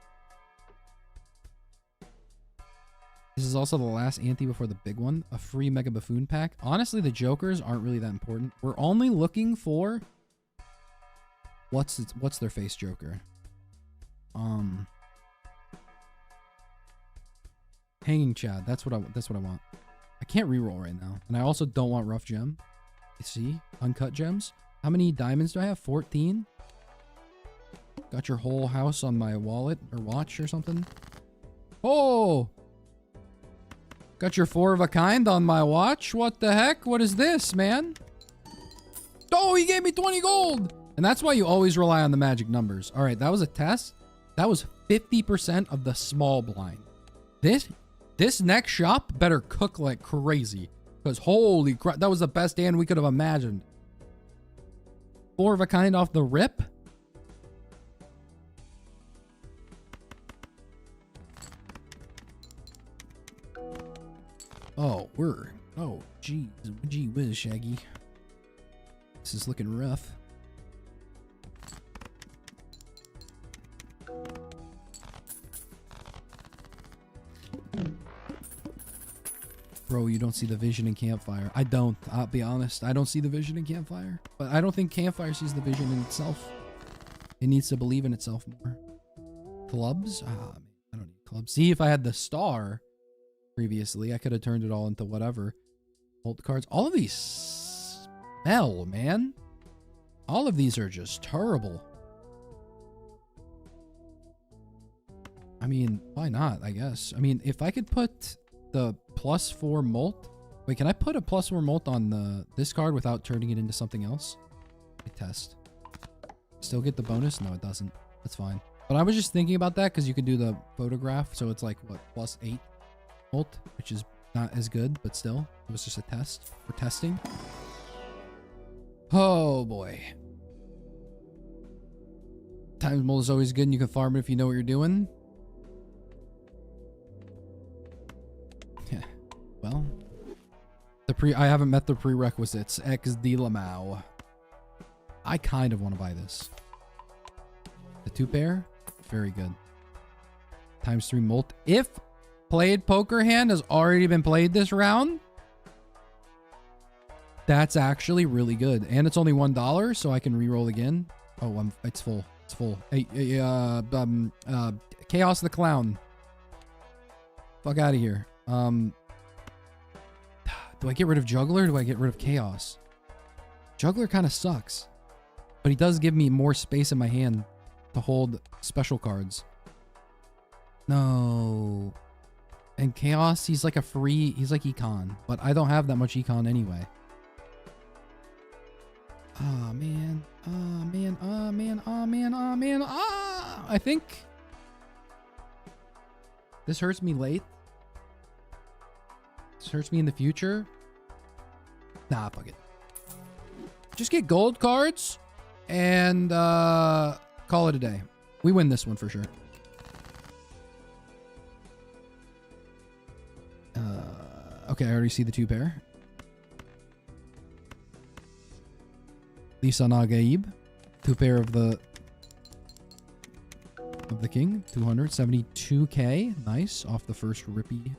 This is also the last ante before the big one. A free Mega Buffoon pack. Honestly, the Jokers aren't really that important. We're only looking for... What's their face Joker? Hanging Chad. That's what I want. I can't reroll right now. And I also don't want rough gem. You see? Uncut gems. How many diamonds do I have? 14? Got your whole house on my wallet or watch or something. Oh! Got your 4 of a kind on my watch? What the heck? What is this, man? Oh, he gave me 20 gold! And that's why you always rely on the magic numbers. All right, that was a test. That was 50% of the small blind. This next shop better cook like crazy. Because holy crap, that was the best hand we could have imagined. 4 of a kind off the rip. Oh, gee whiz, Shaggy. This is looking rough. Bro, you don't see the vision in Campfire. I don't. I'll be honest. I don't see the vision in Campfire. But I don't think Campfire sees the vision in itself. It needs to believe in itself more. Clubs? Ah, man, I don't need clubs. See, if I had the star previously, I could have turned it all into whatever. Hold cards. All of these smell, man. All of these are just terrible. I mean, why not, I guess. I mean, if I could put the +4 molt. Wait, can I put a +4 molt on this card without turning it into something else? I test. Still get the bonus? No, it doesn't. That's fine. But I was just thinking about that because you could do the photograph. So it's like, what, +8 molt, which is not as good, but still. It was just a test. We're testing. Oh, boy. Times molt is always good and you can farm it if you know what you're doing. Well, I haven't met the prerequisites. Ex de la Mao. I kind of want to buy this. The 2 pair, very good. ×3 molt. If played poker hand has already been played this round, that's actually really good. And it's only $1, so I can reroll again. Oh, it's full. It's full. Hey, Chaos the Clown. Fuck out of here. Do I get rid of Juggler or do I get rid of Chaos? Juggler kind of sucks. But he does give me more space in my hand to hold special cards. No. And Chaos, he's like he's like Econ. But I don't have that much Econ anyway. Ah, man. Ah, man. Ah, man. Ah, man. Ah, man. Ah! I think this hurts me late. This hurts me in the future. Nah, fuck it. Just get gold cards and call it a day. We win this one for sure. Okay, I already see the 2 pair. Lisa Nagaib. 2 pair of the of the king. 272k. Nice. Off the first rippy.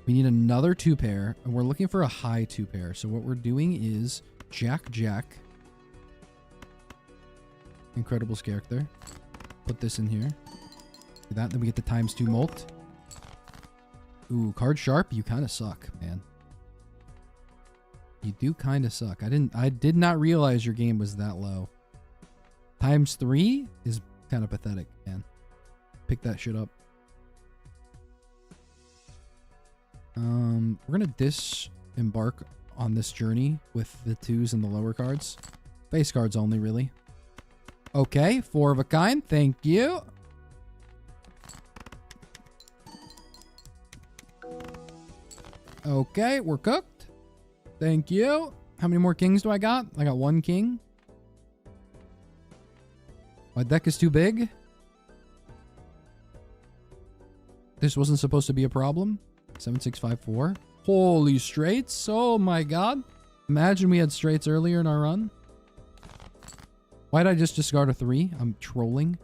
We need another 2-pair, and we're looking for a high 2-pair. So what we're doing is Jack Jack. Incredibles character. Put this in here. Do that, then we get the ×2 molt. Ooh, card sharp, you kind of suck, man. You do kind of suck. I did not realize your game was that low. ×3 is kind of pathetic, man. Pick that shit up. We're gonna disembark on this journey with the 2s and the lower cards. Face cards only, really. Okay, 4 of a kind. Thank you. Okay, we're cooked. Thank you. How many more kings do I got? I got 1 king. My deck is too big. This wasn't supposed to be a problem. 7654. Holy straights. Oh my god. Imagine we had straights earlier in our run. Why'd I just discard a 3? I'm trolling.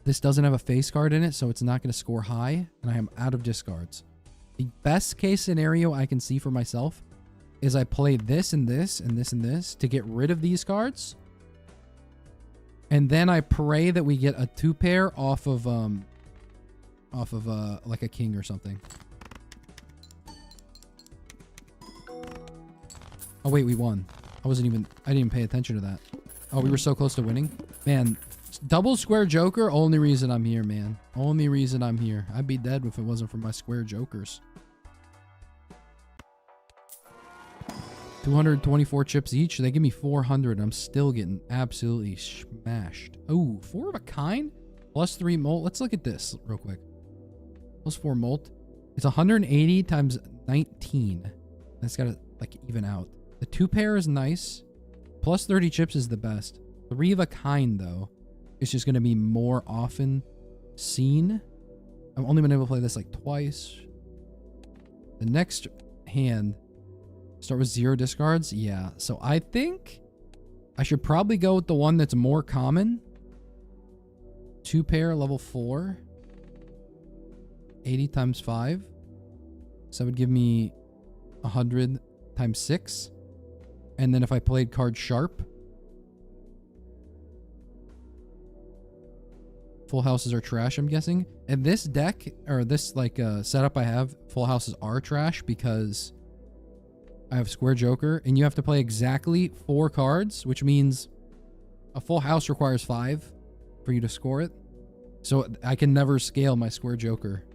This doesn't have a face card in it, so it's not going to score high, and I am out of discards. The best case scenario I can see for myself is I play this and this and this and this to get rid of these cards. And then I pray that we get a 2-pair off of like a king or something. Oh wait, we won. I didn't even pay attention to that. Oh, we were so close to winning. Man, double square joker, only reason I'm here, man. Only reason I'm here. I'd be dead if it wasn't for my square jokers. 224 chips each. They give me 400. I'm still getting absolutely smashed. Oh, 4 of a kind? +3 molt. Let's look at this real quick. +4 molt. It's 180 times 19. That's got to like even out. The 2-pair is nice. +30 chips is the best. 3 of a kind, though, is just going to be more often seen. I've only been able to play this like twice. The next hand, start with 0 discards. Yeah, so I think I should probably go with the one that's more common. 2-pair, level 4. 80 times 5. So that would give me 100 times 6. And then if I played card sharp, full houses are trash, I'm guessing. And this deck, or this like setup I have, full houses are trash because I have square joker, and you have to play exactly 4 cards, which means a full house requires 5 for you to score it. So I can never scale my square joker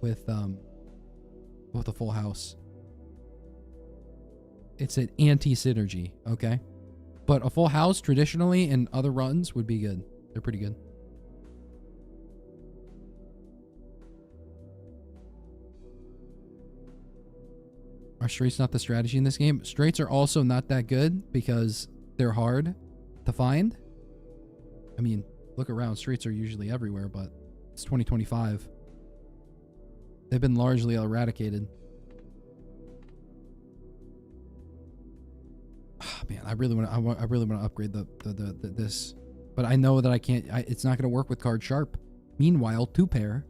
with a full house. It's an anti-synergy, okay? But a full house traditionally in other runs would be good. They're pretty good. Are straights not the strategy in this game? Straights are also not that good because they're hard to find. I mean, look around. Straights are usually everywhere, but it's 2025. They've been largely eradicated. Oh, man, I really want to upgrade this, but I know that I can't. It's not going to work with card sharp. Meanwhile, 2-pair.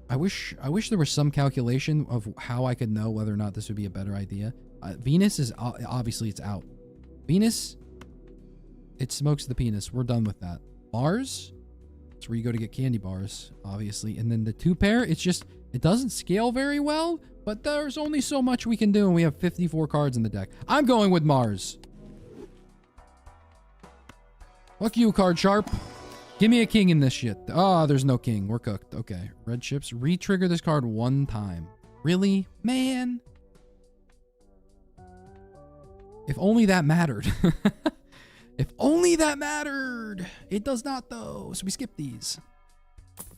I wish there was some calculation of how I could know whether or not this would be a better idea. Venus is obviously it's out. Venus, it smokes the penis. We're done with that. Mars, it's where you go to get candy bars, obviously. And then the 2-pair, it's just, it doesn't scale very well, but there's only so much we can do, and we have 54 cards in the deck. I'm going with Mars. Fuck you, card sharp. Give me a king in this shit. Ah, there's no king. We're cooked. Okay. Red chips. Re-trigger this card 1 time. Really? Man. If only that mattered. If only that mattered. It does not, though. So we skip these.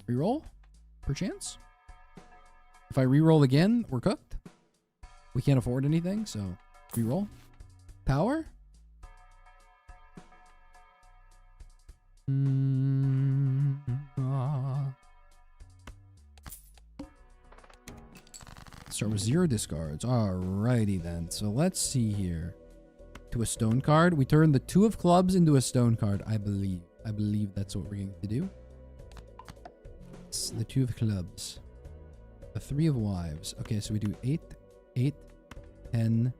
Reroll? Perchance? If I reroll again, we're cooked. We can't afford anything, so reroll. Power? Start with 0 discards. Alrighty then. So let's see here. to a stone card. We turn the 2 of clubs into a stone card, I believe. I believe that's what we're going to do. It's the 2 of clubs. The 3 of wives. Okay, so we do 8, 8, 10,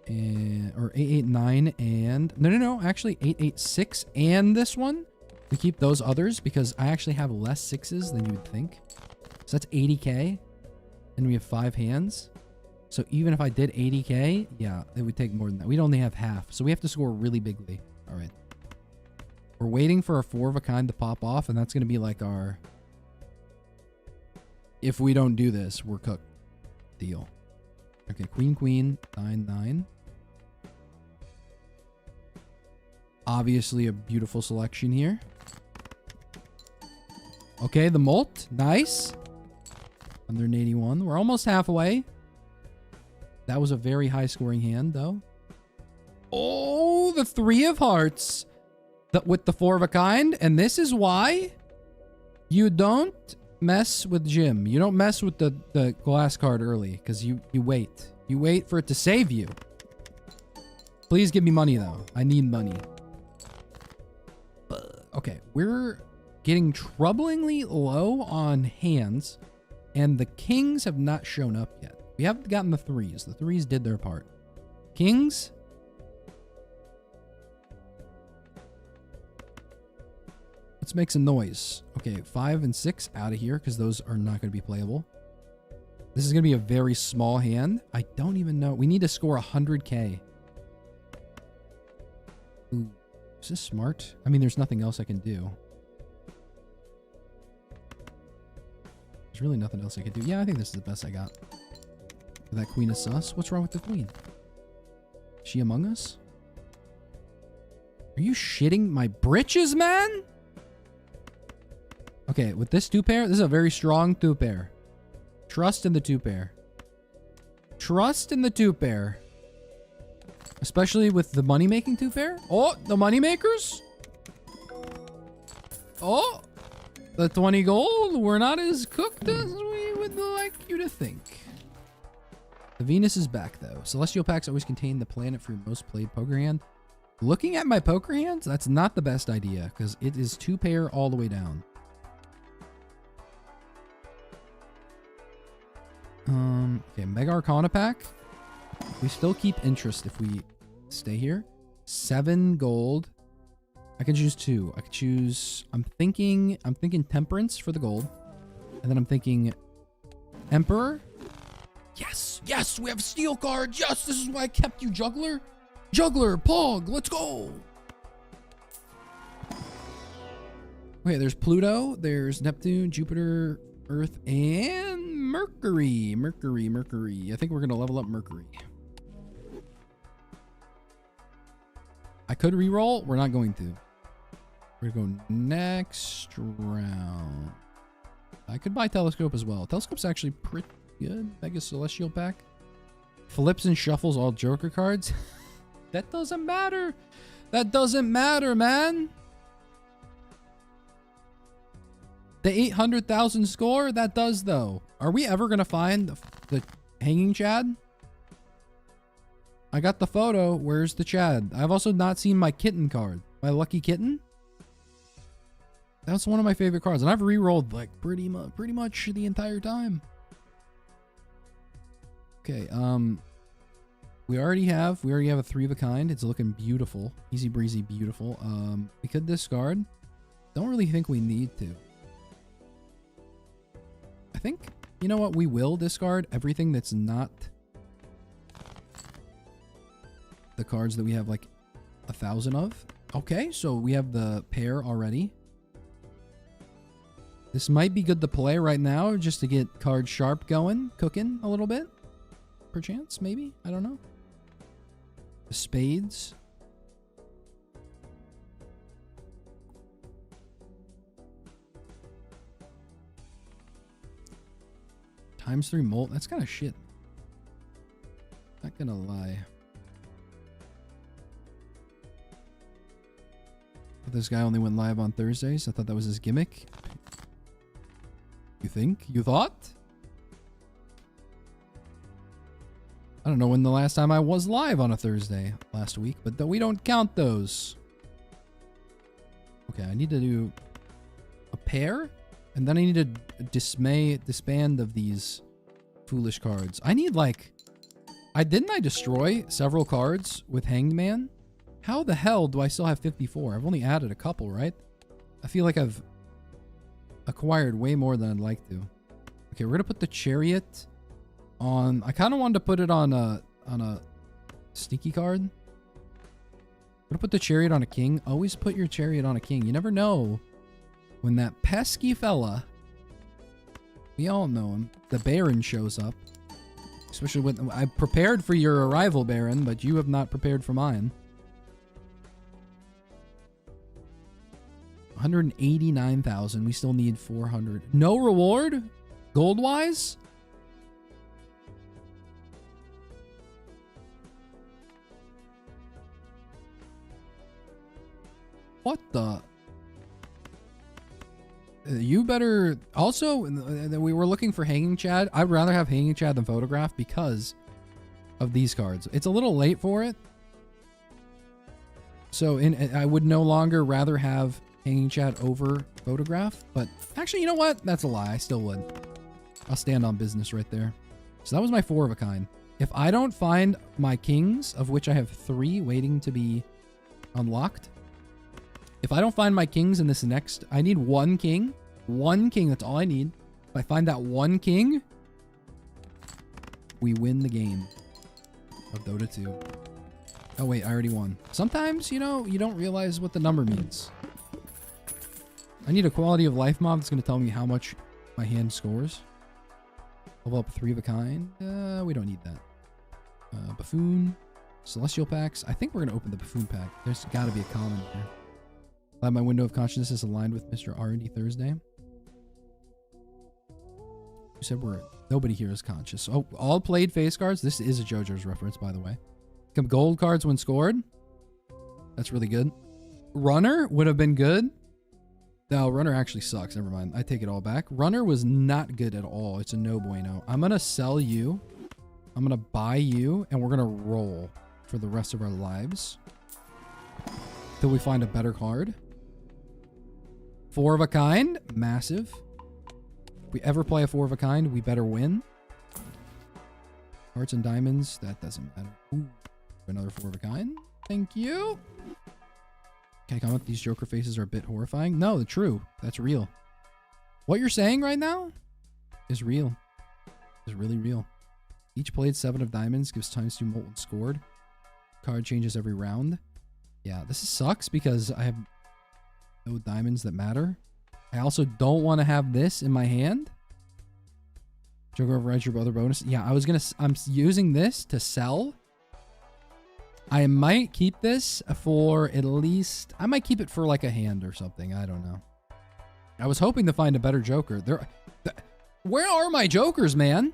and, or 8, 8, 9, and... No. Actually, 8, 8, 6, and this one. We keep those others because I actually have less 6s than you would think. So that's 80k. And we have 5 hands. So even if I did 80k, yeah, it would take more than that. We'd only have half. So we have to score really bigly. All right. We're waiting for a 4 of a kind to pop off, and that's going to be like our... If we don't do this, we're cooked. Deal. Okay, queen, queen, 9, 9. Obviously a beautiful selection here. Okay, the molt. Nice. 181. We're almost halfway. That was a very high scoring hand, though. Oh, the 3 of hearts. With the 4 of a kind. And this is why you don't mess with Jim. You don't mess with the glass card early. Because you wait. You wait for it to save you. Please give me money, though. I need money. Okay, we're getting troublingly low on hands. And the kings have not shown up yet. We haven't gotten the 3s. The 3s did their part. Kings. Let's make some noise. Okay, 5 and 6 out of here because those are not going to be playable. This is going to be a very small hand. I don't even know. We need to score 100k. Ooh, is this smart? I mean, there's nothing else I can do. There's really nothing else I can do. Yeah, I think this is the best I got. That queen is sus. What's wrong with the queen? Is she among us? Are you shitting my britches, man? Okay, with this 2 pair, this is a very strong 2 pair. Trust in the 2 pair. Trust in the 2 pair. Especially with the money-making 2 pair. Oh, the money makers. Oh, the 20 gold. We're not as cooked as we would like you to think. The Venus is back, though. Celestial packs always contain the planet for your most played poker hand. Looking at my poker hands, that's not the best idea because it is 2 pair all the way down. Okay, Mega Arcana pack. We still keep interest if we stay here. 7 gold. I can choose 2. I could choose... I'm thinking Temperance for the gold. And then I'm thinking Emperor. Yes! Yes! We have steel cards! Yes! This is why I kept you, Juggler! Juggler! Pog! Let's go! Wait, there's Pluto. There's Neptune, Jupiter, Earth, and Mercury. Mercury. I think we're going to level up Mercury. I could reroll. We're not going to. We're going to go next round. I could buy Telescope as well. Telescope's actually pretty good. Mega Celestial pack. Flips and shuffles all Joker cards. That doesn't matter. That doesn't matter, man. The 800,000 score? That does, though. Are we ever going to find the hanging Chad? I got the photo. Where's the Chad? I've also not seen my kitten card. My lucky kitten? That's one of my favorite cards. And I've re-rolled like pretty much the entire time. Okay, we already have a 3 of a kind. It's looking beautiful. Easy breezy, beautiful. We could discard. Don't really think we need to. I think, you know what? We will discard everything that's not the cards that we have like 1,000 of. Okay, so we have the pair already. This might be good to play right now just to get card sharp going, cooking a little bit. Perchance, maybe? I don't know. The spades. ×3 molt. That's kind of shit. Not gonna lie. But this guy only went live on Thursdays. I thought that was his gimmick. You think? You thought? I don't know when the last time I was live on a Thursday last week, but we don't count those. Okay, I need to do a pair, and then I need to disband of these foolish cards. I need like... Didn't I destroy several cards with Hanged Man? How the hell do I still have 54? I've only added a couple, right? I feel like I've acquired way more than I'd like to. Okay, we're gonna put the Chariot on... I kind of wanted to put it on a sneaky card. I'm gonna put the Chariot on a king. Always put your Chariot on a king. You never know when that pesky fella, we all know him, the Baron shows up. Especially when I prepared for your arrival, Baron, but you have not prepared for mine. 189,000. We still need 400. No reward? Gold-wise? What the? You better... Also, we were looking for Hanging Chad. I'd rather have Hanging Chad than Photograph because of these cards. It's a little late for it. So I would no longer rather have Hanging Chad over Photograph. But actually, you know what? That's a lie. I still would. I'll stand on business right there. So that was my 4 of a kind. If I don't find my kings, of which I have 3 waiting to be unlocked... If I don't find my kings in this next... I need 1 king. 1 king, that's all I need. If I find that 1 king, we win the game of Dota 2. Oh wait, I already won. Sometimes, you know, you don't realize what the number means. I need a quality of life mob that's going to tell me how much my hand scores. Level up 3 of a kind. We don't need that. Buffoon. Celestial packs. I think we're going to open the Buffoon pack. There's got to be a common there. Glad my window of consciousness is aligned with Mr. R&D Thursday. You said nobody here is conscious. Oh, all played face cards. This is a JoJo's reference, by the way. Come gold cards when scored. That's really good. Runner would have been good. No, Runner actually sucks. Never mind. I take it all back. Runner was not good at all. It's a no bueno. I'm going to sell you. I'm going to buy you. And we're going to roll for the rest of our lives. Till we find a better card. 4 of a kind. Massive. If we ever play a 4 of a kind, we better win. Hearts and diamonds. That doesn't matter. Ooh. Another 4 of a kind. Thank you. Okay, comment. These Joker faces are a bit horrifying. No, they're true. That's real. What you're saying right now is real. Is really real. Each played 7 of diamonds gives times 2 molten scored. Card changes every round. Yeah, this sucks because I have no diamonds that matter. I also don't want to have this in my hand. Joker overrides your other bonus. Yeah, I'm using this to sell. I might keep this for at least... I might keep it for like a hand or something. I don't know. I was hoping to find a better Joker. Where are my Jokers, man?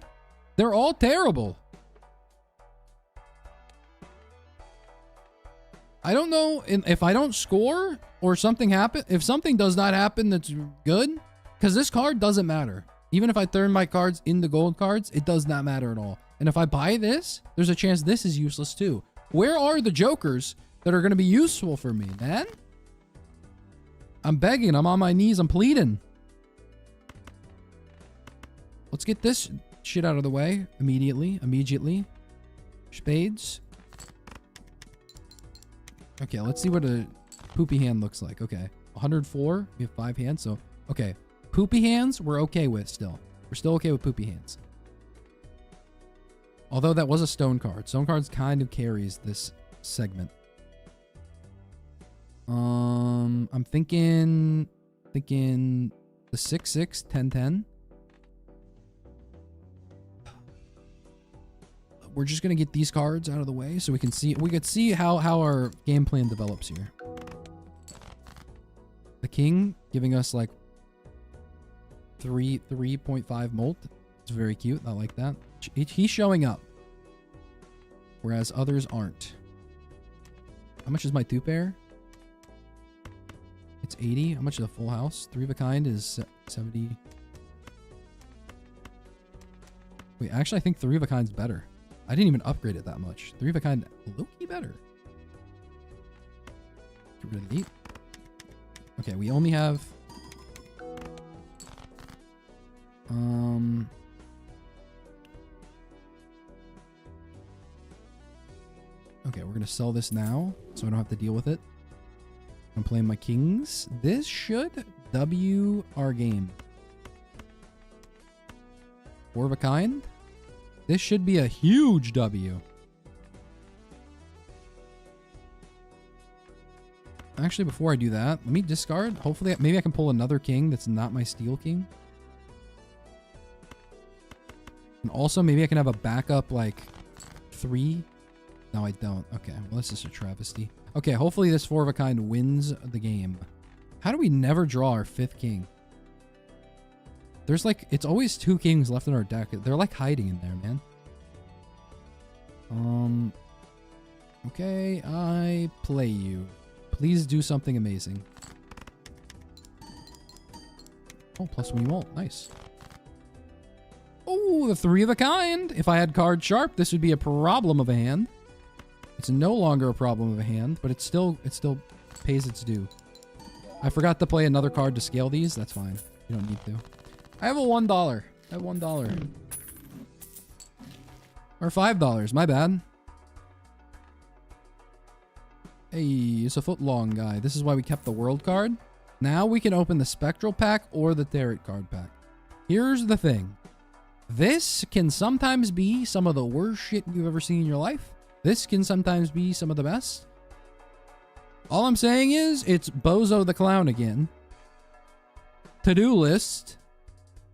They're all terrible. I don't know if I don't score or something happen. If something does not happen that's good, because this card doesn't matter. Even if I turn my cards into gold cards, it does not matter at all. And if I buy this, there's a chance this is useless too. Where are the Jokers that are going to be useful for me, man? I'm begging. I'm on my knees. I'm pleading. Let's get this shit out of the way immediately. Spades. Okay, let's see what a poopy hand looks like. Okay, 104. We have 5 hands, so... Okay, poopy hands we're okay with still. We're still okay with poopy hands. Although that was a stone card. Stone cards kind of carries this segment. I'm thinking the 6/6, 10/10. We're just gonna get these cards out of the way so we could see how our game plan develops here. The king giving us like 3.5 molt. It's very cute. I like that. He's showing up, whereas others aren't. How much is my 2-pair? It's 80. How much is a full house? 3 of a kind is 70. Wait, actually, I think 3 of a kind's better. I didn't even upgrade it that much. 3 of a kind, low-key better. Get rid of the 8. Okay, we only have... Okay, we're gonna sell this now, so I don't have to deal with it. I'm playing my kings. This should W our game. 4 of a kind. This should be a huge W. Actually, before I do that, let me discard. Hopefully, maybe I can pull another king that's not my steel king. And also, maybe I can have a backup, like, 3. No, I don't. Okay, well, this is a travesty. Okay, hopefully this 4 of a kind wins the game. How do we never draw our 5th king? There's like, it's always 2 kings left in our deck. They're like hiding in there, man. Okay, I play you. Please do something amazing. Oh, +1 you won't. Nice. Oh, the 3 of a kind. If I had card sharp, this would be a problem of a hand. It's no longer a problem of a hand, but it still pays its due. I forgot to play another card to scale these. That's fine. You don't need to. I have a $1. I have $1. Or $5. My bad. Hey, it's a foot long guy. This is why we kept the world card. Now we can open the spectral pack or the tarot card pack. Here's the thing. This can sometimes be some of the worst shit you've ever seen in your life. This can sometimes be some of the best. All I'm saying is, it's Bozo the Clown again. To-do list.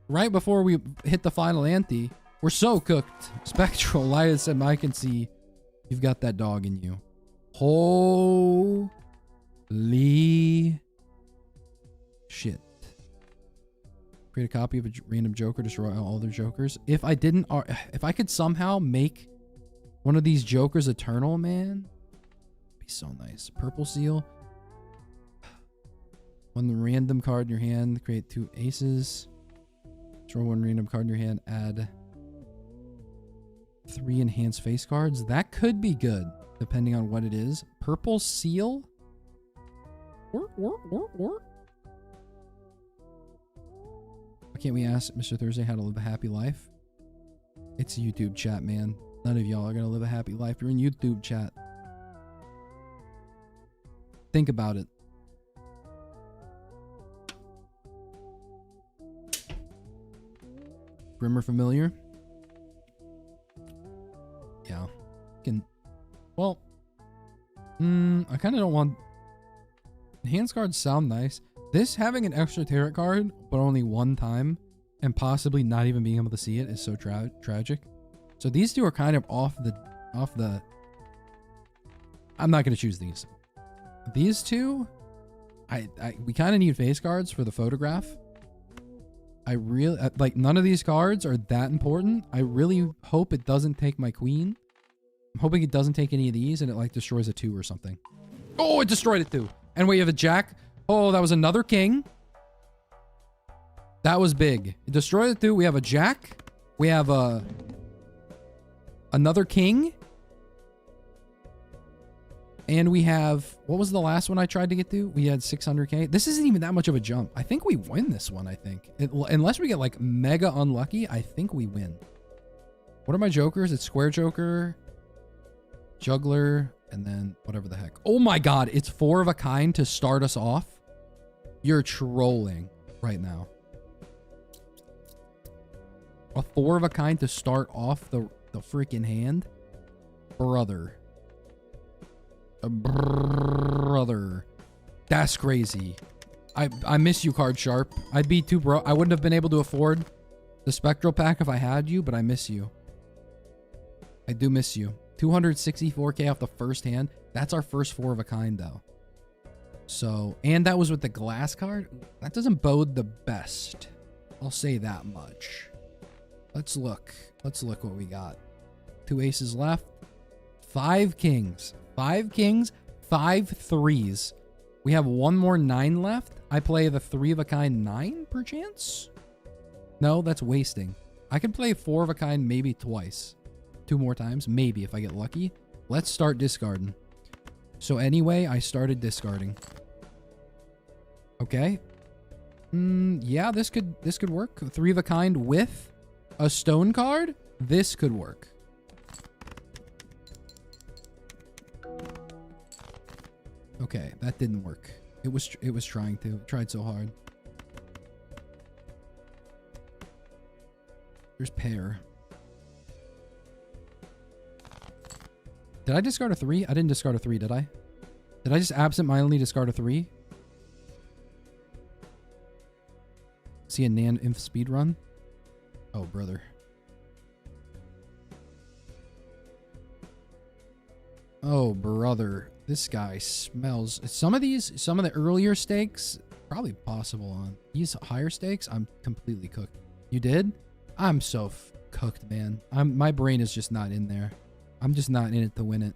Right before we hit the final ante. We're so cooked. Spectral, Laya said, I can see you've got that dog in you. Holy shit. Create a copy of a random joker, destroy all their jokers. If I could somehow make one of these jokers eternal, man, it'd be so nice. Purple seal. One random card in your hand, create 2 aces. Draw 1 random card in your hand, add 3 enhanced face cards. That could be good, depending on what it is. Purple seal. Why can't we ask Mr. Thursday how to live a happy life? It's YouTube chat, man. None of y'all are gonna live a happy life. You're in YouTube chat. Think about it. Grimmer familiar? Yeah. Well, I kind of don't want... Enhanced cards sound nice. This having an extra tarot card, but only 1 time, and possibly not even being able to see it is so tragic. So these 2 are kind of off the... I'm not going to choose these. These 2, we kind of need face cards for the photograph. I really... like, none of these cards are that important. I really hope it doesn't take my queen. I'm hoping it doesn't take any of these and it, like, destroys a 2 or something. Oh, it destroyed it too. And we have a jack. Oh, that was another king. That was big. It destroyed it too. We have a jack. We have another king. And we have... what was the last one I tried to get to? We had 600k. This isn't even that much of a jump. I think we win this one, I think. Unless we get, like, mega unlucky, I think we win. What are my jokers? It's square joker, juggler, and then whatever the heck. Oh my god, it's 4 of a kind to start us off. You're trolling right now. A 4 of a kind to start off the freaking hand? Brother. Brother. That's crazy. I miss you, Card Sharp. I'd be too broke. I wouldn't have been able to afford the Spectral Pack if I had you, but I miss you. I do miss you. 264k off the first hand. That's our first 4 of a kind, though. So, and that was with the glass card. That doesn't bode the best. I'll say that much. Let's look. Let's look what we got. 2 aces left. 5 kings. 5 kings. 5 threes. We have 1 more 9 left. I play the 3 of a kind 9 perchance? No, that's wasting. I can play 4 of a kind maybe twice. 2 more times. Maybe if I get lucky. Let's start discarding. So anyway, I started discarding. Okay. Yeah, this could work. 3 of a kind with a stone card. This could work. Okay, that didn't work. It was trying to. It tried so hard. There's pair. Did I discard a 3? I didn't discard a 3, did I? Did I just absent-mindedly discard a 3? See a Nan Inf speed run? Oh, brother. Oh, brother. This guy smells. Some of the earlier stakes, probably possible on. These higher stakes, I'm completely cooked. You did? I'm so cooked, man. My brain is just not in there. I'm just not in it to win it.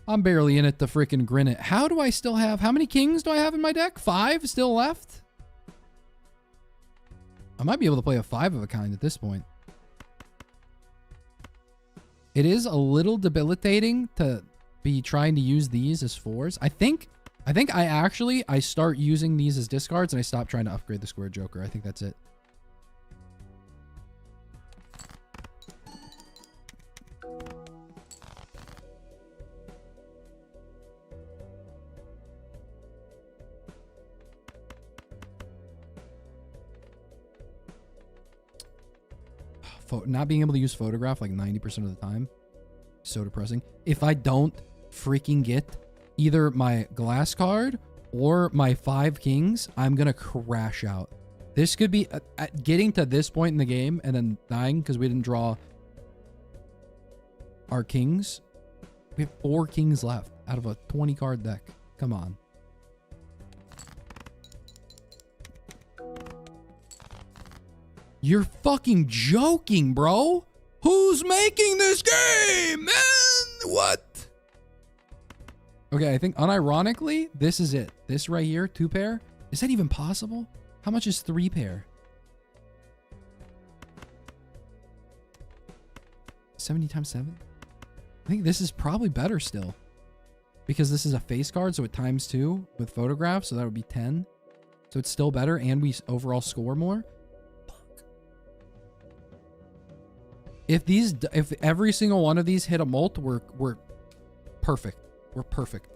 I'm barely in it to freaking grin it. How do I still have... How many kings do I have in my deck? 5 still left? I might be able to play a 5 of a kind at this point. It is a little debilitating to be trying to use these as 4s. I think I start using these as discards and I stop trying to upgrade the square joker. I think that's it. Not being able to use photograph like 90% of the time. So depressing. If I don't freaking get either my glass card or my 5 kings, I'm going to crash out. This could be getting to this point in the game and then dying because we didn't draw our kings. We have 4 kings left out of a 20 card deck. Come on. You're fucking joking, bro. Who's making this game, man? What? Okay, I think unironically, this is it. This right here, 2 pair. Is that even possible? How much is 3 pair? 70 times 7? I think this is probably better still. Because this is a face card, so it times 2 with photographs, so that would be 10. So it's still better, and we overall score more. If every single one of these hit a mult, we're perfect. We're perfect.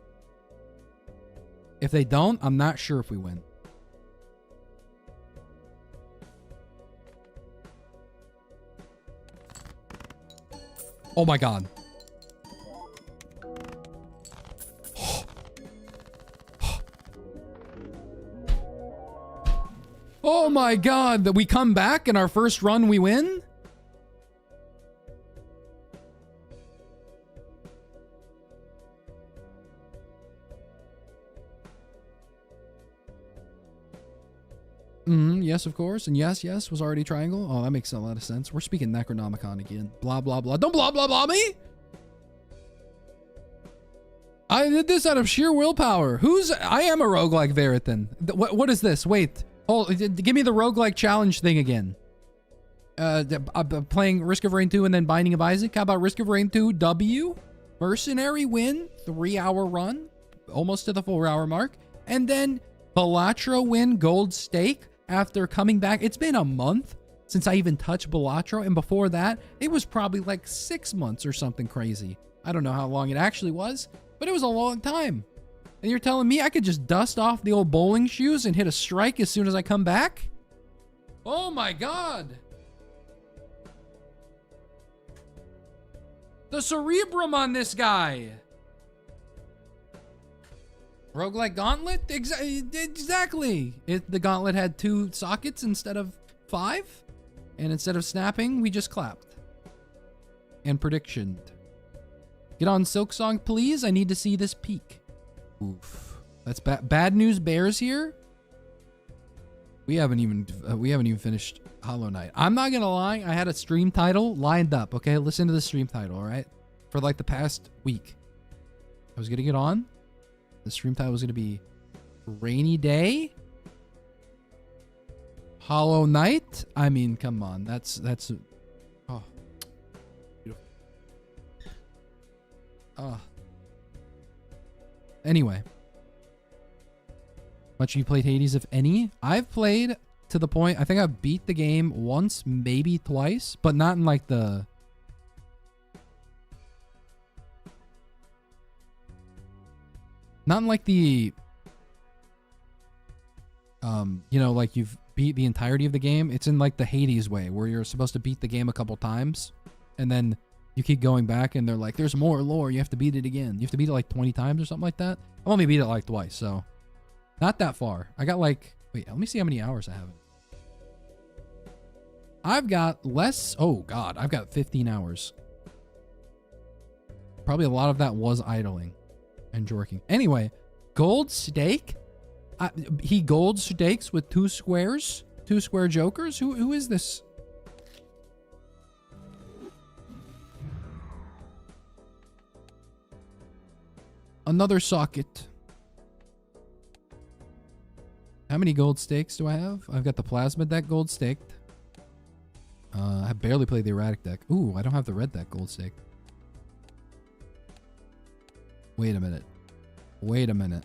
If they don't, I'm not sure if we win. Oh my god. Oh my god, that we come back and our first run we win? Yes, of course. And yes was already triangle. Oh, that makes a lot of sense. We're speaking Necronomicon again. Blah, blah, blah. Don't blah, blah, blah me! I did this out of sheer willpower. I am a roguelike Veritan. What is this? Wait. Give me the roguelike challenge thing again. Playing Risk of Rain 2 and then Binding of Isaac. How about Risk of Rain 2 W? Mercenary win. 3-hour run. Almost to the 4-hour mark. And then Balatro win gold stake after coming back. It's been a month since I even touched Balatro, and before that it was probably like 6 months or something crazy. I don't know how long it actually was, but it was a long time. And you're telling me I could just dust off the old bowling shoes and hit a strike as soon as I come back? Oh my god. The cerebrum on this guy. Roguelike gauntlet? Exactly. The gauntlet had 2 sockets instead of 5. And instead of snapping, we just clapped. And predictioned. Get on Silksong, please. I need to see this peak. Oof. That's bad news bears here. We haven't even finished Hollow Knight. I'm not gonna lie. I had a stream title lined up. Okay, listen to the stream title, all right? For like the past week. I was gonna get on. The stream title was going to be Rainy Day, Hollow Knight. I mean, come on. That's oh, Anyway. Much you played Hades, if any? I've played to the point, I think I've beat the game once, maybe twice, but not in like the... Not in like the... you know, like you've beat the entirety of the game. It's in like the Hades way, where you're supposed to beat the game a couple times, and then you keep going back, and they're like, there's more lore, you have to beat it again. You have to beat it like 20 times or something like that. I've only beat it like twice, so... Not that far. I got like... Wait, let me see how many hours I have. I've got less... Oh, God. I've got 15 hours. Probably a lot of that was idling and jorking. Anyway, gold steak? He gold steaks with 2 squares? 2 square jokers? Who is this? Another socket. How many gold stakes do I have? I've got the plasma deck gold staked. I barely played the erratic deck. Ooh, I don't have the red deck gold staked. Wait a minute. Wait a minute.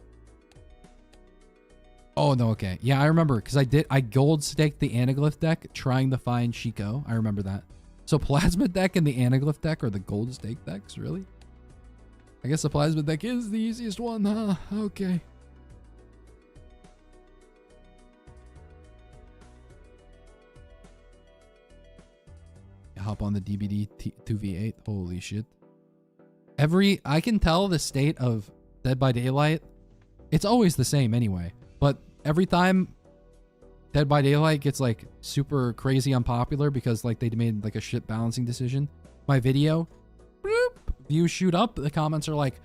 Oh, no, okay. Yeah, I remember, because I gold staked the anaglyph deck trying to find Shiko. I remember that. So plasma deck and the anaglyph deck are the gold stake decks, really? I guess the plasma deck is the easiest one, huh? Okay. Hop on the DBD 2v8. Holy shit. I can tell the state of Dead by Daylight. It's always the same anyway. But every time Dead by Daylight gets like super crazy unpopular because like they made like a shit balancing decision, my video, bloop, views shoot up. The comments are like,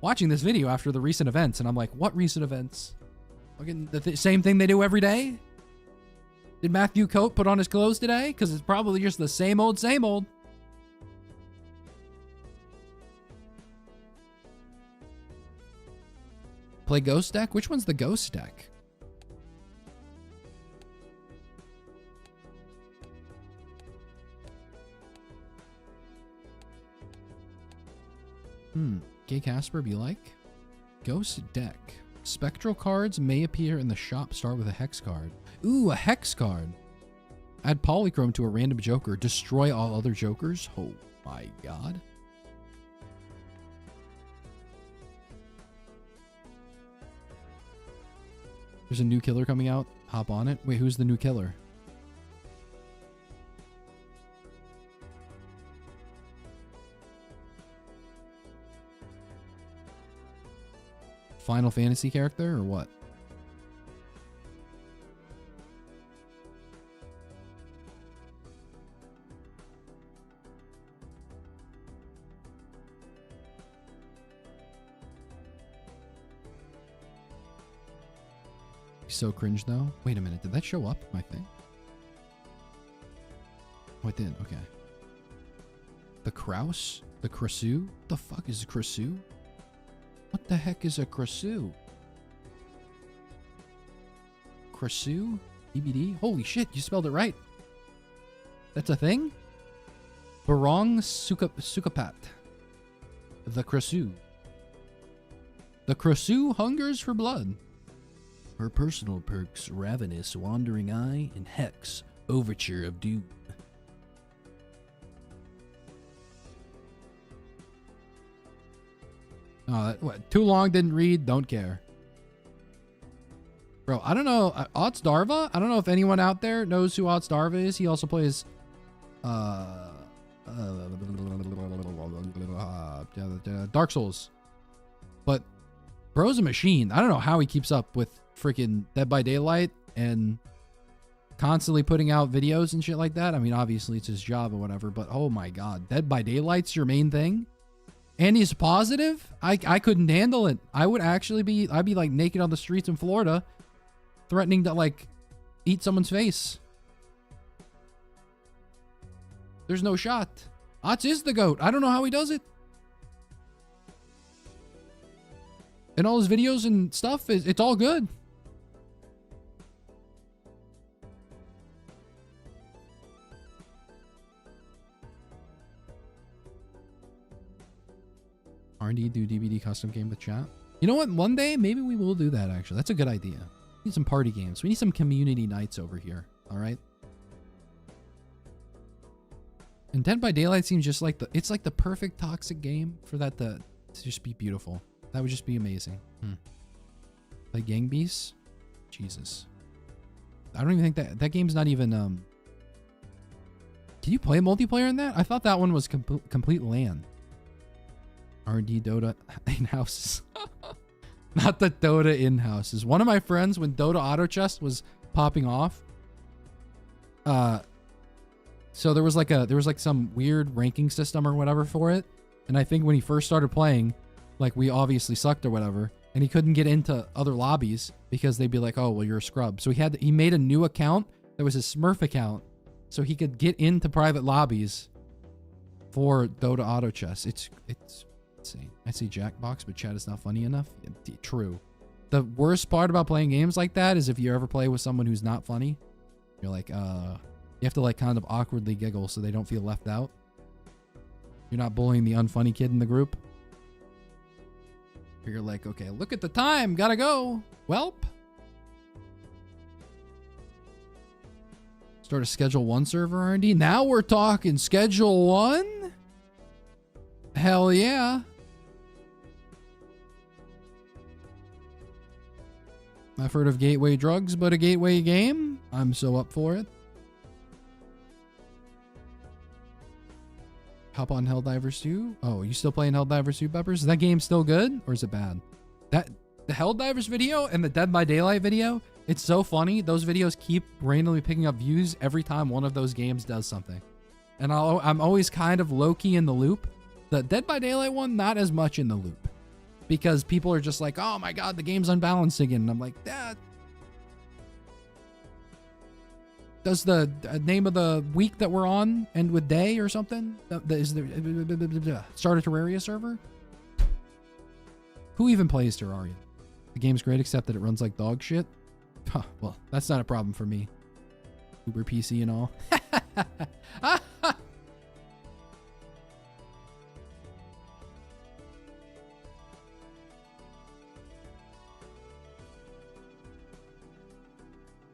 watching this video after the recent events. And I'm like, what recent events? Fucking the same thing they do every day? Did Matthew Coate put on his clothes today? Because it's probably just the same old, same old. Play Ghost deck? Which one's the Ghost deck? Gay Casper be like? Ghost deck. Spectral cards may appear in the shop. Start with a hex card. Ooh, a hex card. Add polychrome to a random joker. Destroy all other jokers. Oh my god. There's a new killer coming out. Hop on it. Wait, who's the new killer? Final Fantasy character or what? So cringe though. Wait a minute, did that show up my thing? Oh, it did. Okay. The Kraus? The Krasu? What the fuck is a Krasu? What the heck is a Krasu? Krasu? EBD? Holy shit, you spelled it right. That's a thing? Barong Sukapat. The Krasu. The Krasu hungers for blood. Her personal perks: Ravenous, Wandering Eye, and Hex, Overture of Doom. Oh, what? Too long, didn't read, don't care. Bro, I don't know. Otz Darva? I don't know if anyone out there knows who Otz Darva is. He also plays Dark Souls. But bro's a machine. I don't know how he keeps up with freaking Dead by Daylight and constantly putting out videos and shit like that. I mean, obviously it's his job or whatever, but oh my god, Dead by Daylight's your main thing? And he's positive? I couldn't handle it. I'd be like naked on the streets in Florida, threatening to like eat someone's face. There's no shot. Otz is the GOAT. I don't know how he does it. And all his videos and stuff, it's all good. R&D do DVD custom game with chat. You know what? One day, maybe we will do that, actually. That's a good idea. We need some party games. We need some community nights over here. All right? And Dead by Daylight seems just like it's like the perfect toxic game for that to just be beautiful. That would just be amazing. Play Gang Beasts? Jesus. I don't even think that game's not even, Can you play multiplayer in that? I thought that one was complete LAN. R&D Dota in-houses. Not the Dota in-houses. One of my friends, when Dota Auto Chest was popping off, so there was like some weird ranking system or whatever for it. And I think when he first started playing, like we obviously sucked or whatever, and he couldn't get into other lobbies because they'd be like, oh, well, you're a scrub. So he made a new account that was his Smurf account so he could get into private lobbies for Dota Auto Chess. It's insane. I say Jackbox, but chat is not funny enough. True. The worst part about playing games like that is if you ever play with someone who's not funny, you're like, you have to like kind of awkwardly giggle so they don't feel left out. You're not bullying the unfunny kid in the group. You're like, okay, look at the time. Gotta go. Welp. Start a Schedule 1 server, R&D. Now we're talking Schedule 1? Hell yeah. I've heard of gateway drugs, but a gateway game? I'm so up for it. Hop on Helldivers 2? Oh, you still playing Helldivers 2, Peppers? Is that game still good? Or is it bad? The Helldivers video and the Dead by Daylight video, it's so funny. Those videos keep randomly picking up views every time one of those games does something. And I'm always kind of low-key in the loop. The Dead by Daylight one, not as much in the loop. Because people are just like, oh my god, the game's unbalanced again. And I'm like, that... Does the name of the week that we're on end with day or something? Is there start a Terraria server? Who even plays Terraria? The game's great except that it runs like dog shit. Huh, well, that's not a problem for me. Uber PC and all. What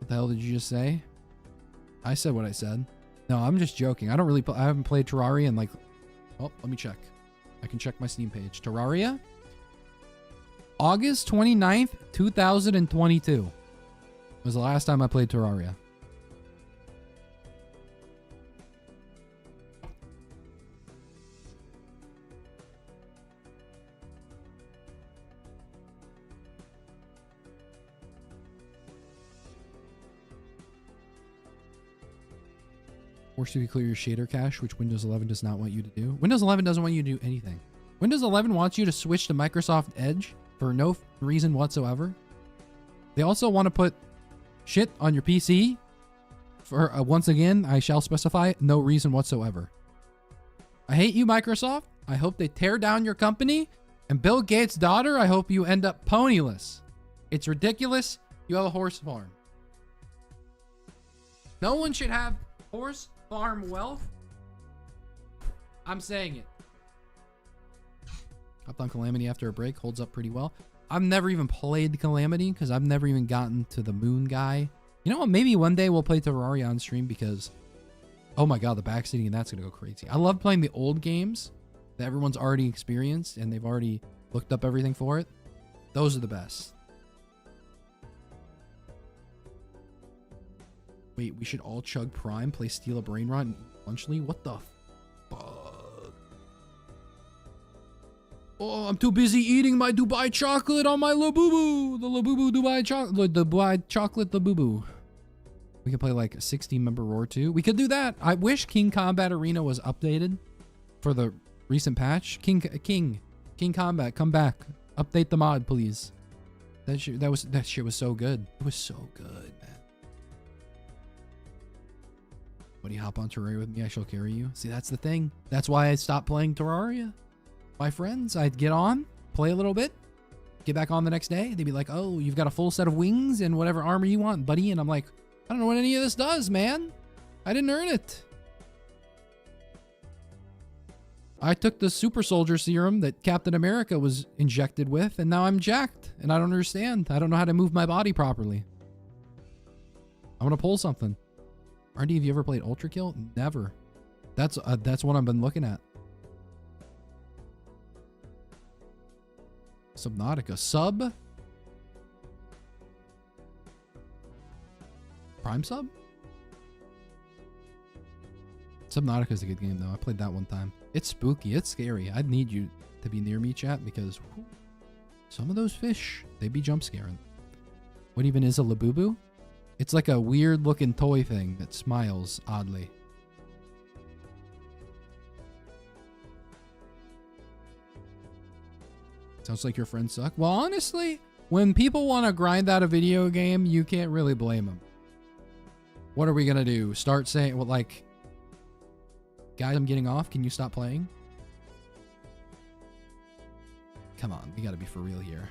the hell did you just say? I said what I said. No, I'm just joking. I don't really I haven't played Terraria in like... Oh, let me check. I can check my Steam page. Terraria? August 29th, 2022 was the last time I played Terraria. Forced to clear your shader cache, which Windows 11 does not want you to do. Windows 11 doesn't want you to do anything. Windows 11 wants you to switch to Microsoft Edge for no reason whatsoever. They also want to put shit on your PC for, once again, I shall specify, no reason whatsoever. I hate you, Microsoft. I hope they tear down your company. And Bill Gates' daughter, I hope you end up ponyless. It's ridiculous. You have a horse farm. No one should have horse farm wealth. I'm saying it. Hopped on Calamity after a break. Holds up pretty well. I've never even played Calamity because I've never even gotten to the moon guy. You know what? Maybe one day we'll play Terraria on stream because, oh my god, the backseating and that's going to go crazy. I love playing the old games that everyone's already experienced and they've already looked up everything for it. Those are the best. Wait, we should all chug Prime, play Steal a Brain Rot, and eat Lunchly? What the fuck? Oh, I'm too busy eating my Dubai chocolate on my Labubu. The Labubu Dubai chocolate. The Dubai chocolate Labubu. We could play like a 16-member ROR2. We could do that. I wish King Combat Arena was updated for the recent patch. King Combat, come back. Update the mod, please. That shit was so good. It was so good, man. What do you hop on Terraria with me? I shall carry you. See, that's the thing. That's why I stopped playing Terraria. My friends, I'd get on, play a little bit, get back on the next day. They'd be like, oh, you've got a full set of wings and whatever armor you want, buddy. And I'm like, I don't know what any of this does, man. I didn't earn it. I took the super soldier serum that Captain America was injected with, and now I'm jacked, and I don't understand. I don't know how to move my body properly. I'm gonna pull something. RD, have you ever played Ultra Kill? Never. That's what I've been looking at. Subnautica. Sub? Prime sub? Subnautica is a good game, though. I played that one time. It's spooky. It's scary. I'd need you to be near me, chat, because whew, some of those fish, they be jump scaring. What even is a labubu? It's like a weird looking toy thing that smiles oddly. Sounds like your friends suck. Well, honestly, when people want to grind out a video game, you can't really blame them. What are we going to do? Start saying, well, like, guys, I'm getting off. Can you stop playing? Come on. We got to be for real here.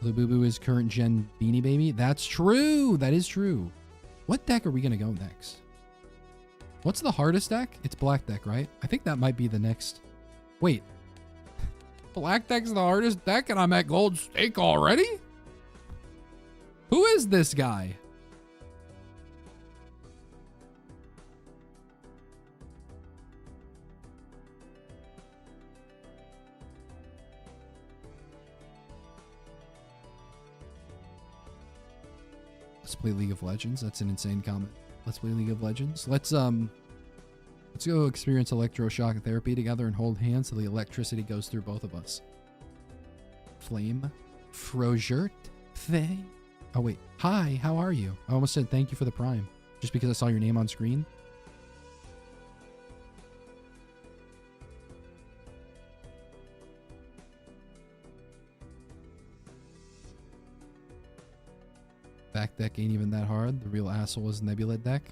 Labubu is current gen Beanie Baby. That's true. That is true. What deck are we going to go next? What's the hardest deck? It's black deck, right? I think that might be the next. Wait. Black deck's the hardest deck and I'm at gold stake already? Who is this guy? Let's play League of Legends. That's an insane comment. Let's play League of Legends. Let's go experience electroshock therapy together and hold hands so the electricity goes through both of us. Flame. Frogert. Faye. Oh wait. Hi, how are you? I almost said thank you for the prime. Just because I saw your name on screen. Back deck ain't even that hard. The real asshole is Nebula deck.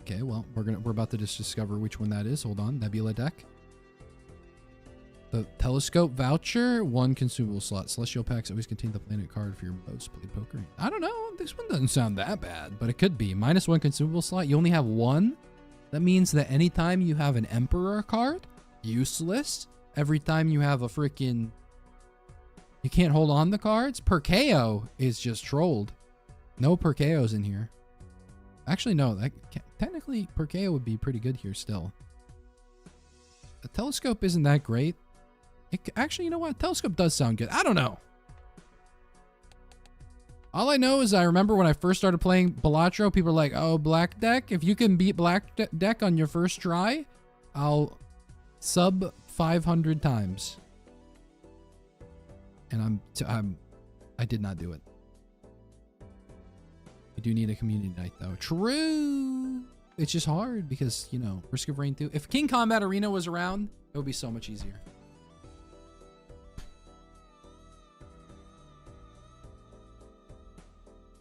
Okay, well, we're about to just discover which one that is. Hold on, Nebula deck. The telescope voucher, 1 consumable slot. Celestial packs always contain the planet card for your most played poker. I don't know. This one doesn't sound that bad, but it could be. -1 consumable slot. You only have 1. That means that anytime you have an Emperor card, useless. Every time you have a freaking... You can't hold on the cards. Perkeo is just trolled. No Perkeos in here. Actually, no. Technically, Perkeo would be pretty good here still. The telescope isn't that great. Actually, you know what? Telescope does sound good. I don't know. All I know is I remember when I first started playing Balatro, people were like, oh, black deck. If you can beat black deck on your first try, I'll sub 500 times. And I did not do it. You do need a community night though. True. It's just hard because, you know, Risk of Rain 2. If King Combat Arena was around, it would be so much easier.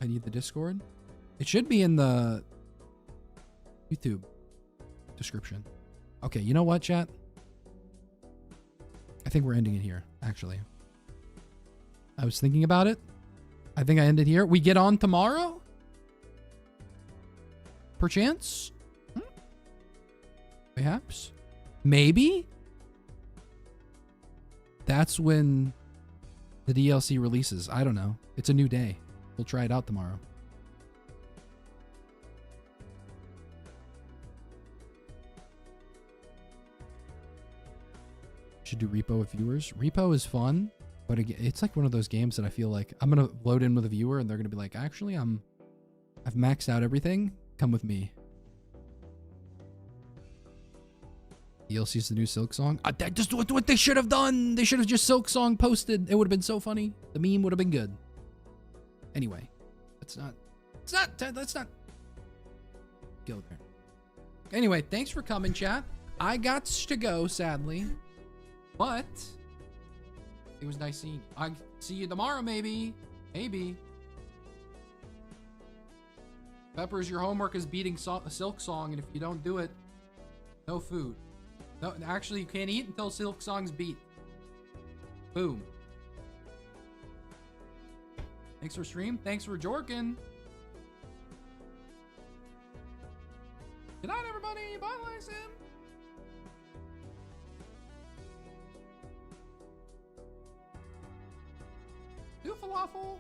I need the Discord. It should be in the YouTube description. Okay, you know what, chat? I think we're ending it here, actually. I was thinking about it. I think I ended here. We get on tomorrow? Perchance? Perhaps? Maybe? That's when the DLC releases. I don't know. It's a new day. We'll try it out tomorrow. Should do repo with viewers. Repo is fun. But again, it's like one of those games that I feel like I'm going to load in with a viewer and they're going to be like, actually, I've maxed out everything. Come with me. DLC's the new Silksong. That's just what they should have done. They should have just Silksong posted. It would have been so funny. The meme would have been good. Anyway, let's not go there. Anyway, thanks for coming, chat. I got to go, sadly. But... it was nice seeing you. I'll see you tomorrow, maybe. Maybe. Peppers, your homework is beating Silksong, and if you don't do it, no food. No, actually, you can't eat until Silksong's beat. Boom. Thanks for stream. Thanks for jorking. Good night, recognize him? Do falafel.